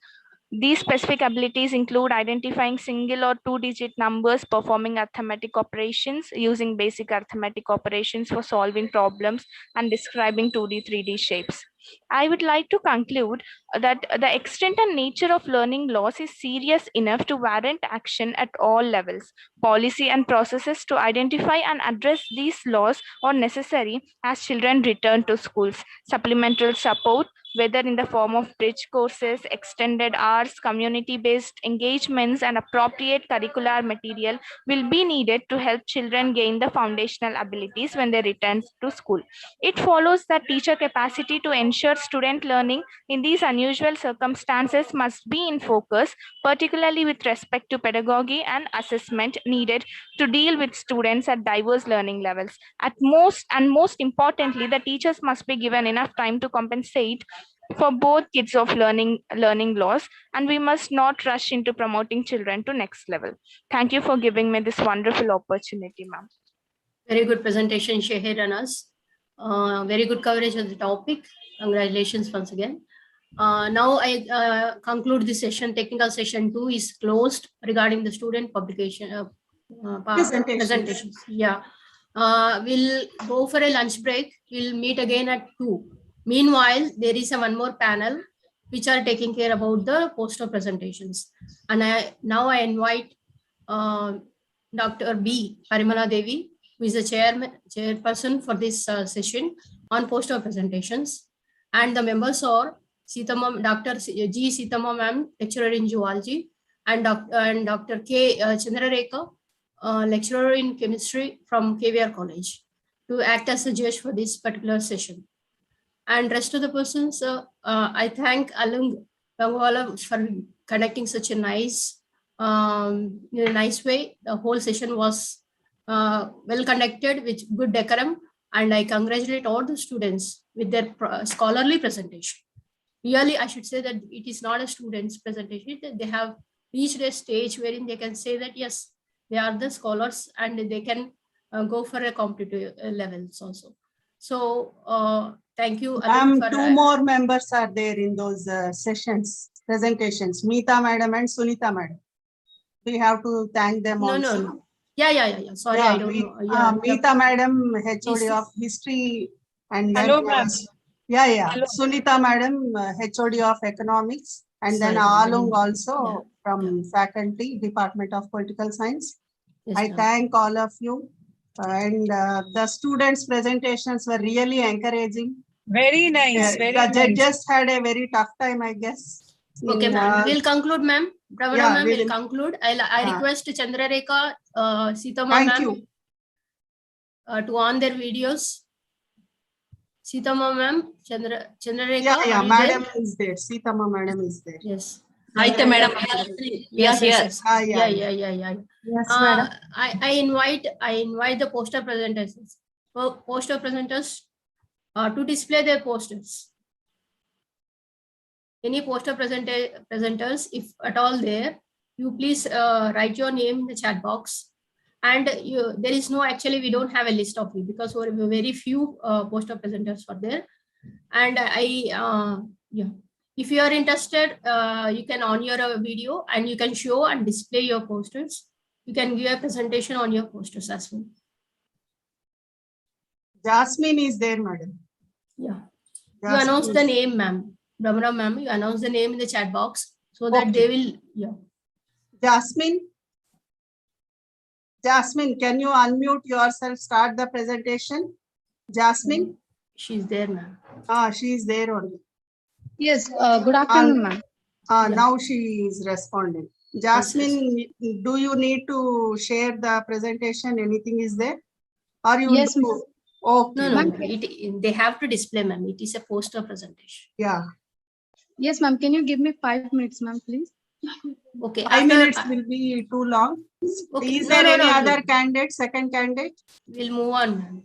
These specific abilities include identifying single or two-digit numbers, performing arithmetic operations, using basic arithmetic operations for solving problems, and describing 2D, 3D shapes. I would like to conclude that the extent and nature of learning loss is serious enough to warrant action at all levels. Policy and processes to identify and address these loss are necessary as children return to schools. Supplemental support, whether in the form of bridge courses, extended hours, community-based engagements, and appropriate curricular material, will be needed to help children gain the foundational abilities when they return to school. It follows that teacher capacity to ensure student learning in these unusual circumstances must be in focus, particularly with respect to pedagogy and assessment needed to deal with students at diverse learning levels. At most importantly, the teachers must be given enough time to compensate for both kids of learning loss, and we must not rush into promoting children to next level. Thank you for giving me this wonderful opportunity, ma'am. Very good presentation, Shahir and us. Very good coverage of the topic. Congratulations once again. Now I conclude this session. Technical session 2 is closed regarding the student publication presentations. Yeah. We'll go for a lunch break. We'll meet again at 2. Meanwhile, there is one more panel which are taking care about the poster presentations. And now I invite Dr. B. Parimala Devi, who is the chairperson for this session on poster presentations. And the members are Dr. G. Sitama ma'am, lecturer in zoology, and Dr. K. Chandrarekha, lecturer in chemistry from KVR College, to act as a judge for this particular session. And rest of the persons, I thank Alung Gangwala for conducting such a nice way. The whole session was well conducted with good decorum, and I congratulate all the students with their scholarly presentation. Really, I should say that it is not a student's presentation. They have reached a stage wherein they can say that, yes, they are the scholars and they can go for a competitive levels also. So thank you. Two more members are there in those presentations, Meeta madam and Sunita madam. We have to thank them also. No. Yeah. Sorry, I don't know. Yeah, Meeta madam, HOD of history and hello, ma'am. Yeah. Sunita madam, HOD of economics, and then Alung also from faculty, Department of Political Science. Yes, I ma'am. thank all of you. And the students' presentations were really encouraging. Very nice. The Very nice. judges had a very tough time, I guess. Okay, ma'am. We'll conclude, ma'am. Pravana yeah, ma'am we will will. conclude. I request Chandrarekha, Sitama Thank ma'am you. To on their videos. Sitama ma'am, Chandrarekha. Yeah, are you madam there? is there. Sitama madam is there. Yes. Hi, madam. Yes, Yes. yeah. Yes, madam. I invite the poster presenters. Poster presenters to display their posters. Any poster presenters, if at all there, you please write your name in the chat box. And there is no, actually, we don't have a list of you because we're very few poster presenters for there. And if you are interested, you can on your video and you can show and display your posters. You can give a presentation on your posters as well. Jasmine is there, madam. Yeah. You Jasmine announce the is- name, ma'am. Brahmana ma'am, you announce the name in the chat box so that they will, Jasmine, can you unmute yourself, start the presentation? Jasmine? She's there, ma'am. She is there only. Yes, good afternoon, ma'am. Now she is responding. Jasmine, do you need to share the presentation? Anything is there? Or you Yes, do? ma'am. Okay. No. They have to display, ma'am. It is a poster presentation. Yeah. Yes, ma'am. Can you give me 5 minutes, ma'am, please? Okay. 5 minutes will be too long. Okay. Is No, there no, any no. other candidate, second candidate? We'll move on, ma'am.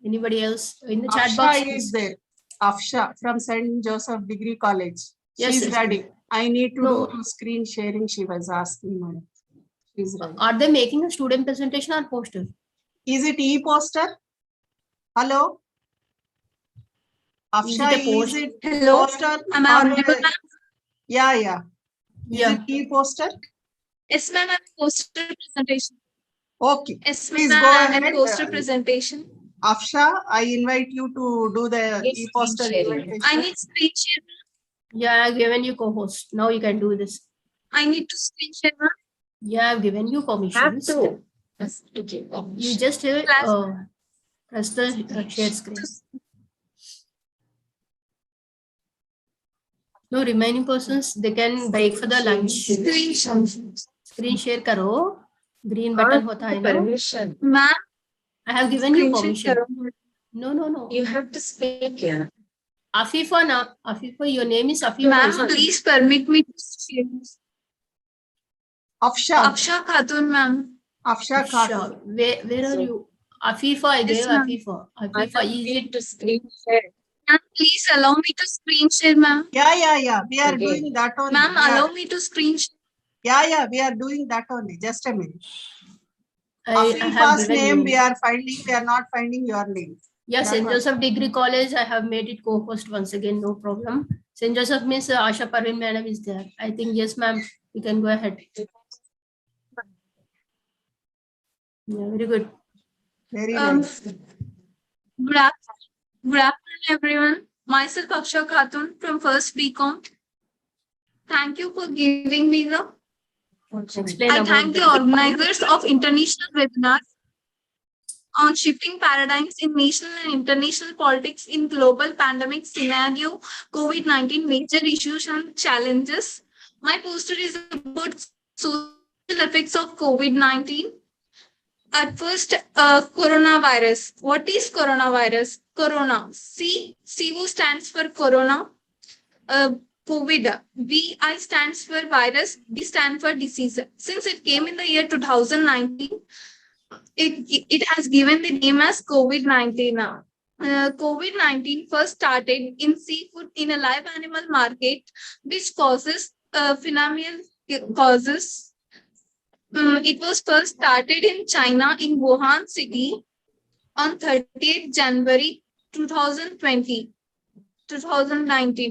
Anybody else in the chat box? Afsha is there. Afsha from St. Joseph Degree College. Yes, She's yes, ready. ma'am. I need to No. do screen sharing. She was asking, madam. She's ready. Are they making a student presentation or poster? Is it e-poster? Hello? Afsha, it a post- is it Hello? poster? Am I or- audible, ma'am? Yeah. Is Yeah. it e-poster? Yes, ma'am. I'm poster presentation. Okay. Yes, Please ma'am. go I'm ahead. poster presentation. Afsha, I invite you to do the e-poster invitation. I need screen share. Yeah, I've given you co-host. Now you can do this. I need to screen share, ma'am. Yeah, I've given you permissions. You just press the share screen. No, remaining persons, they can break for the lunch. Screen share karo. Green button hota hai na. Permission. Ma'am. I have given you Screen share permission. No. You have to speak here. Afifa na. Afifa, your name is Afifa. Ma'am, isn't it? please permit me to share. Afsha. Afsha Khatun, ma'am. Afsha Sure. Where are you? Afifa, I Yes, gave ma'am. Afifa. Afifa, is it to screen share? Ma'am, please allow me to screen share, ma'am. Yeah. We are doing that only. Ma'am, We are- allow me to screen share. Yeah, we are doing that only. Just a minute. I have Afifa's given name you. we are finding. We are not finding your name. Yes, That St. one. Joseph Degree College, I have made it co-host once again, no problem. St. Joseph means Asha Parveen madam is there. I think, yes, ma'am, you can go ahead. Yeah, very good. Very nice. Good afternoon, everyone. Myself, Afsha Khatun from First BCom. Thank you for giving me the. Explain I about thank the organizers of international webinars on shifting paradigms in national and international politics in global pandemic scenario, COVID-19 major issues and challenges. My poster is about social effects of COVID-19. At first, coronavirus. What is coronavirus? Corona. CO stands for corona. COVID. VI stands for virus. D stands for disease. Since it came in the year 2019, it has given the name as COVID-19 now. COVID-19 first started in seafood in a live animal market, which causes phenomenal causes. It was first started in China in Wuhan city on 30th January 2019.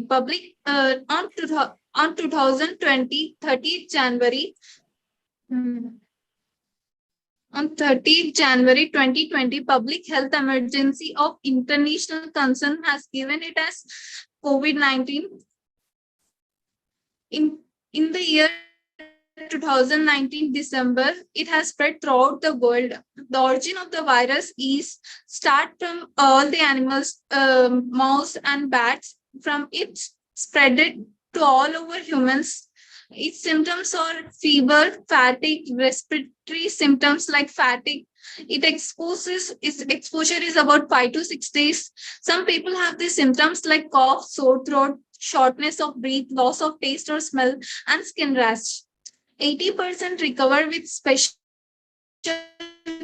Public on 2020 30th January. On 30th January 2020, public health emergency of international concern has given it as COVID-19. In the year 2019 December, it has spread throughout the world. The origin of the virus is start from all the animals, mouse and bats. From it spread it to all over humans. Its symptoms are fever, fatigue, respiratory symptoms like fatigue. Its exposure is about 5 to 6 days. Some people have the symptoms like cough, sore throat, shortness of breath, loss of taste or smell, and skin rash. 80% recover with special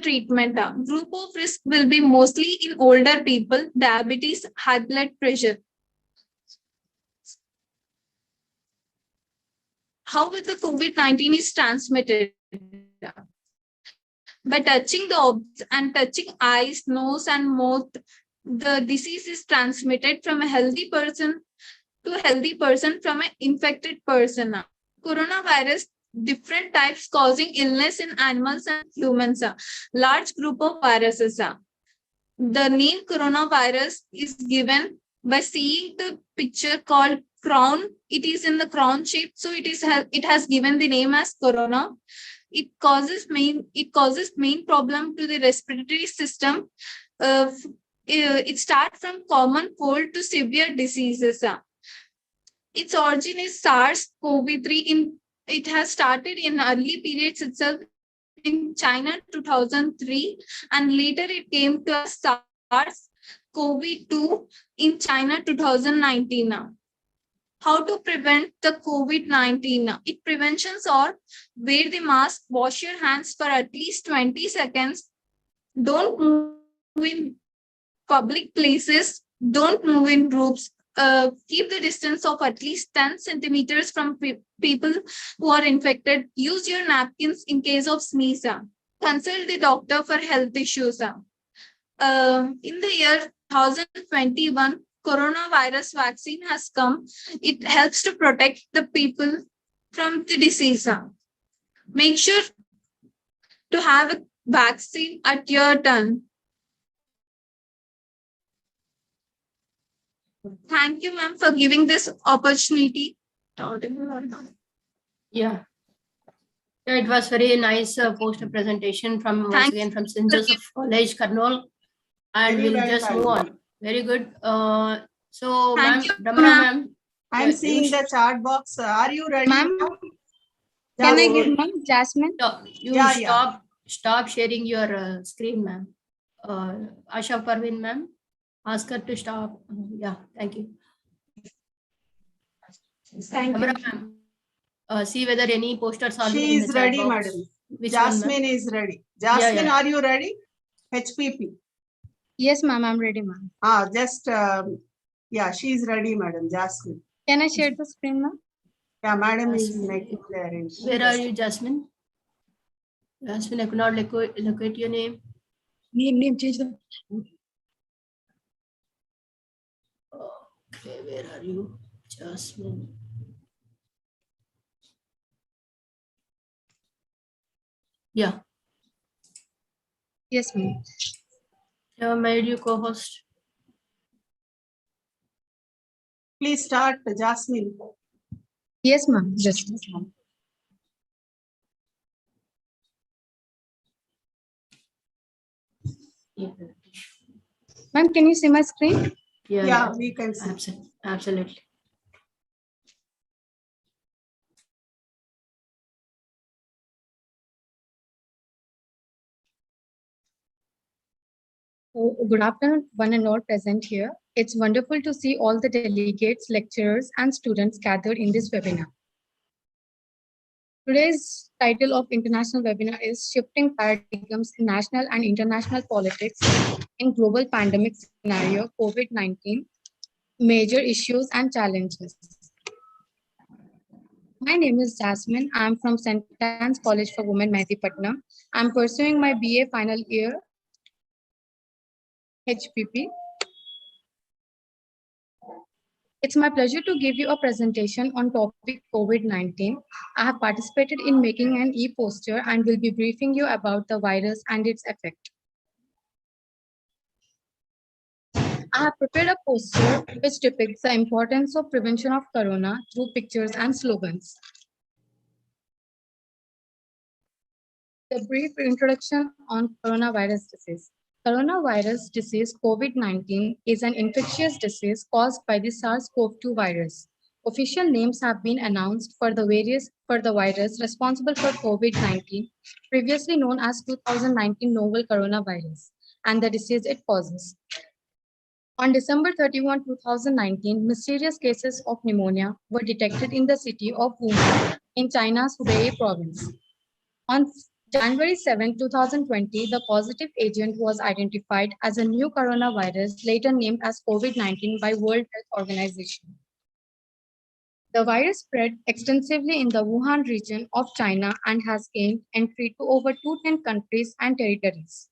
treatment. Group of risk will be mostly in older people, diabetes, high blood pressure. How will the COVID-19 is transmitted? By touching the objects and touching eyes, nose, and mouth, the disease is transmitted from a healthy person to a healthy person from an infected person. Coronavirus, different types causing illness in animals and humans. Large group of viruses. The name coronavirus is given by seeing the picture called crown. It is in the crown shape, so it has given the name as corona. It causes main problem to the respiratory system. It starts from common cold to severe diseases. Its origin is SARS-CoV-3. It has started in early periods itself in China 2003, and later it came to SARS-CoV-2 in China 2019. How to prevent the COVID-19? Preventions are wear the mask, wash your hands for at least 20 seconds. Don't move in public places. Don't move in groups. Keep the distance of at least 10 centimeters from people who are infected. Use your napkins in case of sneeze. Consult the doctor for health issues. In the year 2021, coronavirus vaccine has come. It helps to protect the people from the disease. Make sure to have a vaccine at your turn. Thank you, ma'am, for giving this opportunity. Yeah. It was very nice poster presentation from once again from St. Joseph College, Karnool, and Very we'll well just done. move on. Very good. So, ma'am, Thank you, Ramana ma'am. ma'am, I'm seeing the chat box. Are you ready? Ma'am, now? can I Just- give ma'am Jasmine? you Yeah. stop sharing your screen, ma'am. Asha Parveen, ma'am, ask her to stop. Yeah, thank you. Thank you. Ramana ma'am, see whether any posters are there She in the is chat ready, box. madam. Which one, ma'am? Jasmine is ready. Jasmine, yeah. are you ready? HPP. Yes, ma'am, I'm ready, ma'am. Yeah, she is ready, madam. Jasmine. Can I share the screen, ma'am? Yeah, madam is Jasmine. making the arrangement. Where are you, Jasmine? Jasmine, I could not locate your name. Name, change the. Okay, where are you, Jasmine? Yeah. Yes, ma'am. Have made you co-host. Please start, Jasmine. Yes, ma'am. Just. Ma'am, can you see my screen? Yeah, we can see. Absolutely. Good afternoon, one and all present here. It's wonderful to see all the delegates, lecturers, and students gathered in this webinar. Today's title of international webinar is Shifting Paradigms in National and International Politics in Global Pandemic Scenario, COVID-19, Major Issues and Challenges. My name is Jasmine. I'm from St. Anne's College for Women, Mehdipatnam. I'm pursuing my BA final year, HPP. It's my pleasure to give you a presentation on topic COVID-19. I have participated in making an e-poster and will be briefing you about the virus and its effect. I have prepared a poster which depicts the importance of prevention of corona through pictures and slogans. The brief introduction on coronavirus disease. Coronavirus disease COVID-19 is an infectious disease caused by the SARS-CoV-2 virus. Official names have been announced for the virus responsible for COVID-19, previously known as 2019 novel coronavirus, and the disease it causes. On December 31, 2019, mysterious cases of pneumonia were detected in the city of Wuhan in China's Hubei province. On January 7, 2020, the positive agent was identified as a new coronavirus, later named as COVID-19 by World Health Organization. The virus spread extensively in the Wuhan region of China and has gained entry to over 210 countries and territories.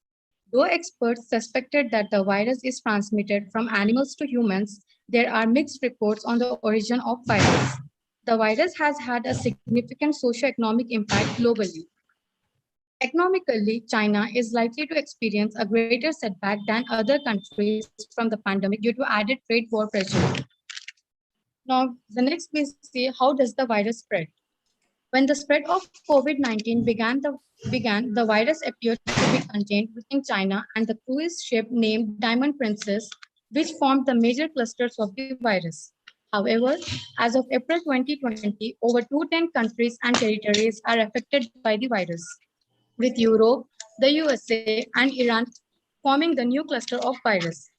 Though experts suspected that the virus is transmitted from animals to humans, there are mixed reports on the origin of virus. The virus has had a significant socio-economic impact globally. Economically, China is likely to experience a greater setback than other countries from the pandemic due to added trade war pressure. Now, the next we see, how does the virus spread? When the spread of COVID-19 began, the virus appeared to be contained within China and the cruise ship named Diamond Princess, which formed the major clusters of the virus. However, as of April 2020, over 210 countries and territories are affected by the virus, with Europe, the USA, and Iran forming the new cluster of virus.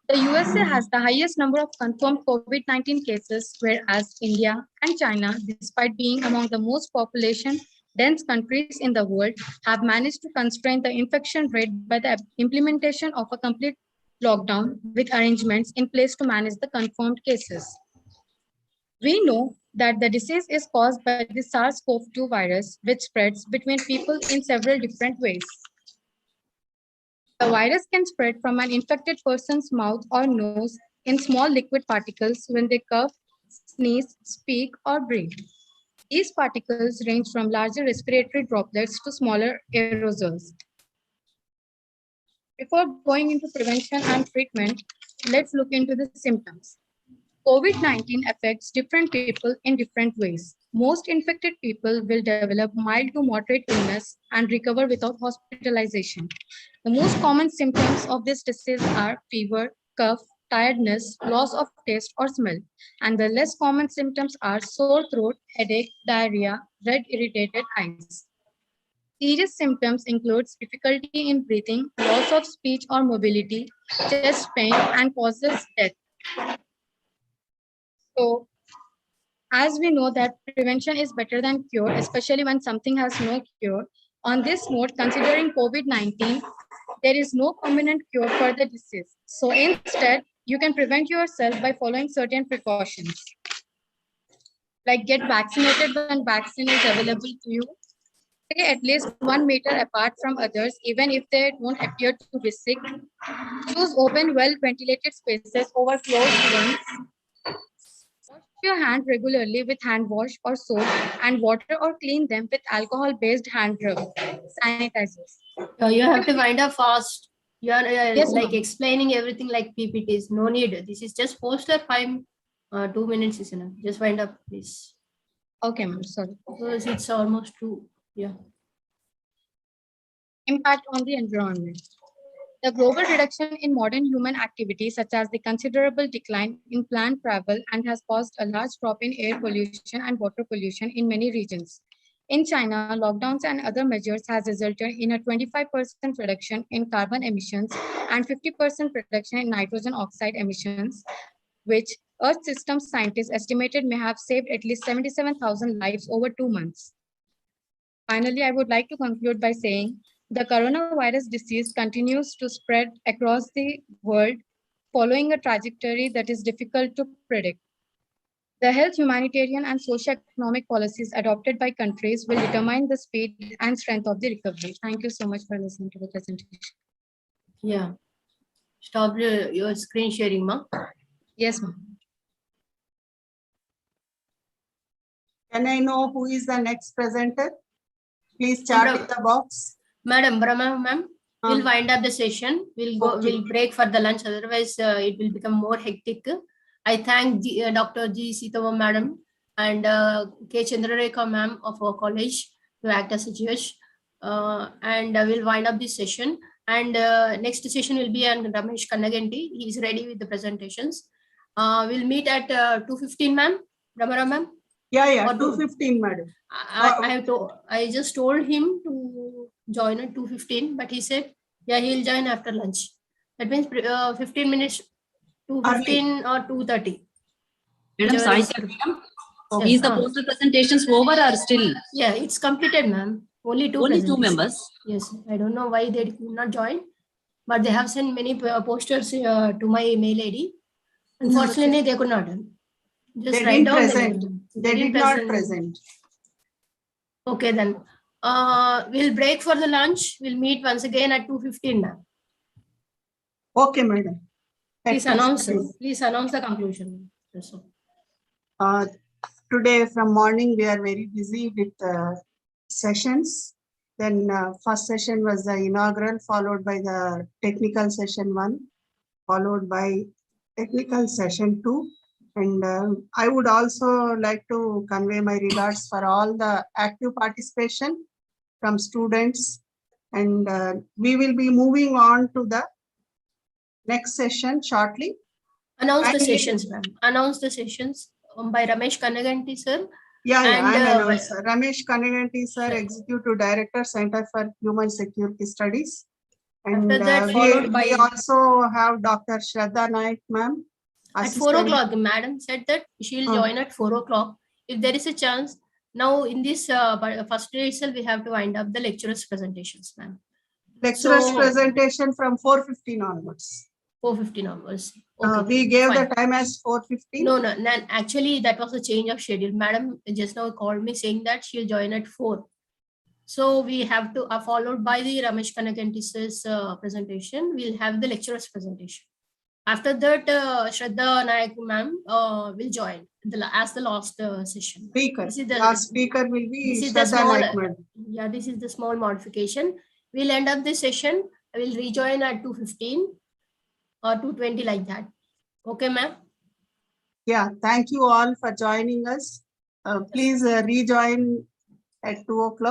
The USA has the highest number of confirmed COVID-19 cases, whereas India and China, despite being among the most population-dense countries in the world, have managed to constrain the infection rate by the implementation of a complete lockdown with arrangements in place to manage the confirmed cases. We know that the disease is caused by the SARS-CoV-2 virus, which spreads between people in several different ways. The virus can spread from an infected person's mouth or nose in small liquid particles when they cough, sneeze, speak, or breathe. These particles range from larger respiratory droplets to smaller aerosols. Before going into prevention and treatment, let's look into the symptoms. COVID-19 affects different people in different ways. Most infected people will develop mild to moderate illness and recover without hospitalization. The most common symptoms of this disease are fever, cough, tiredness, loss of taste or smell, and the less common symptoms are sore throat, headache, diarrhea, red irritated eyes. Serious symptoms include difficulty in breathing, loss of speech or mobility, chest pain, and causes death. So, as we know that prevention is better than cure, especially when something has no cure. On this note, considering COVID-19, there is no permanent cure for the disease. So instead, you can prevent yourself by following certain precautions. Like get vaccinated when vaccine is available to you. Stay at least 1 meter apart from others, even if they don't appear to be sick. Choose open, well-ventilated spaces over closed ones. Wash your hand regularly with hand wash or soap and water or clean them with alcohol-based hand rub sanitizers. You have to wind up fast. You are Yes, like ma'am. explaining everything like PPTs. No need. This is just poster 2 minutes is enough. Just wind up, please. Okay, ma'am. Sorry. Because it's almost 2. Yeah. Impact on the environment. The global reduction in modern human activity, such as the considerable decline in plant travel, and has caused a large drop in air pollution and water pollution in many regions. In China, lockdowns and other measures has resulted in a 25% reduction in carbon emissions and 50% reduction in nitrogen oxide emissions, which Earth Systems scientists estimated may have saved at least 77,000 lives over 2 months. Finally, I would like to conclude by saying the coronavirus disease continues to spread across the world, following a trajectory that is difficult to predict. The health, humanitarian, and socio-economic policies adopted by countries will determine the speed and strength of the recovery. Thank you so much for listening to the presentation. Yeah. Stop your screen sharing, ma. Yes, ma'am. Can I know who is the next presenter? Please chat in the box. Madam, Brahma ma'am, we'll wind up the session. We'll break for the lunch. Otherwise, it will become more hectic. I thank Dr. G. Sitava madam and K. Chandrarekha ma'am of our college to act as a judge. And we'll wind up this session. And next session will be on Ramesh Kannaganti. He is ready with the presentations. We'll meet at 2:15, ma'am. Ramara ma'am. Yeah, 2:15, madam. I just told him to join at 2:15, but he said, yeah, he'll join after lunch. That means 15 minutes, 2:15 or 2:30. Madam, is the postal presentations over or still? Yeah, it's completed, ma'am. Only two members. Yes, I don't know why they could not join, but they have sent many posters to my mail ID. Unfortunately, they could not. Just They didn't present. They did not present. Okay, then we'll break for the lunch. We'll meet once again at 2:15 now. Okay, madam. Please announce the conclusion. Today from morning we are very busy with sessions. Then first session was the inaugural, followed by the technical session 1, followed by technical session 2. And I would also like to convey my regards for all the active participation from students. And we will be moving on to the next session shortly. Announce the sessions, ma'am. Announce the sessions by Ramesh Kannaganti, sir. Yeah, I'm announcer. Ramesh Kannaganti, sir, Executive Director, Center for Human Security Studies. And after that, followed by we also have Dr. Shraddha Naik, ma'am. At 4 o'clock, madam said that she'll join at 4 o'clock. If there is a chance, now in this first day itself, we have to wind up the lecturers' presentations, ma'am. Lecturers' presentation from 4:15 onwards. 4:15 onwards. Okay, we gave fine. the time as 4:15. No, actually that was a change of schedule. Madam just now called me saying that she'll join at 4. So we have to followed by the Ramesh Kannaganti's presentation. We'll have the lecturer's presentation. After that, Shraddha Naik ma'am will join as the last session. Speaker. Last speaker will be Shraddha Naik ma'am. Yeah, this is the small modification. We'll end up this session. I will rejoin at 2:15 or 2:20 like that. Okay, ma'am? Yeah, thank you all for joining us. Please rejoin at 2 o'clock.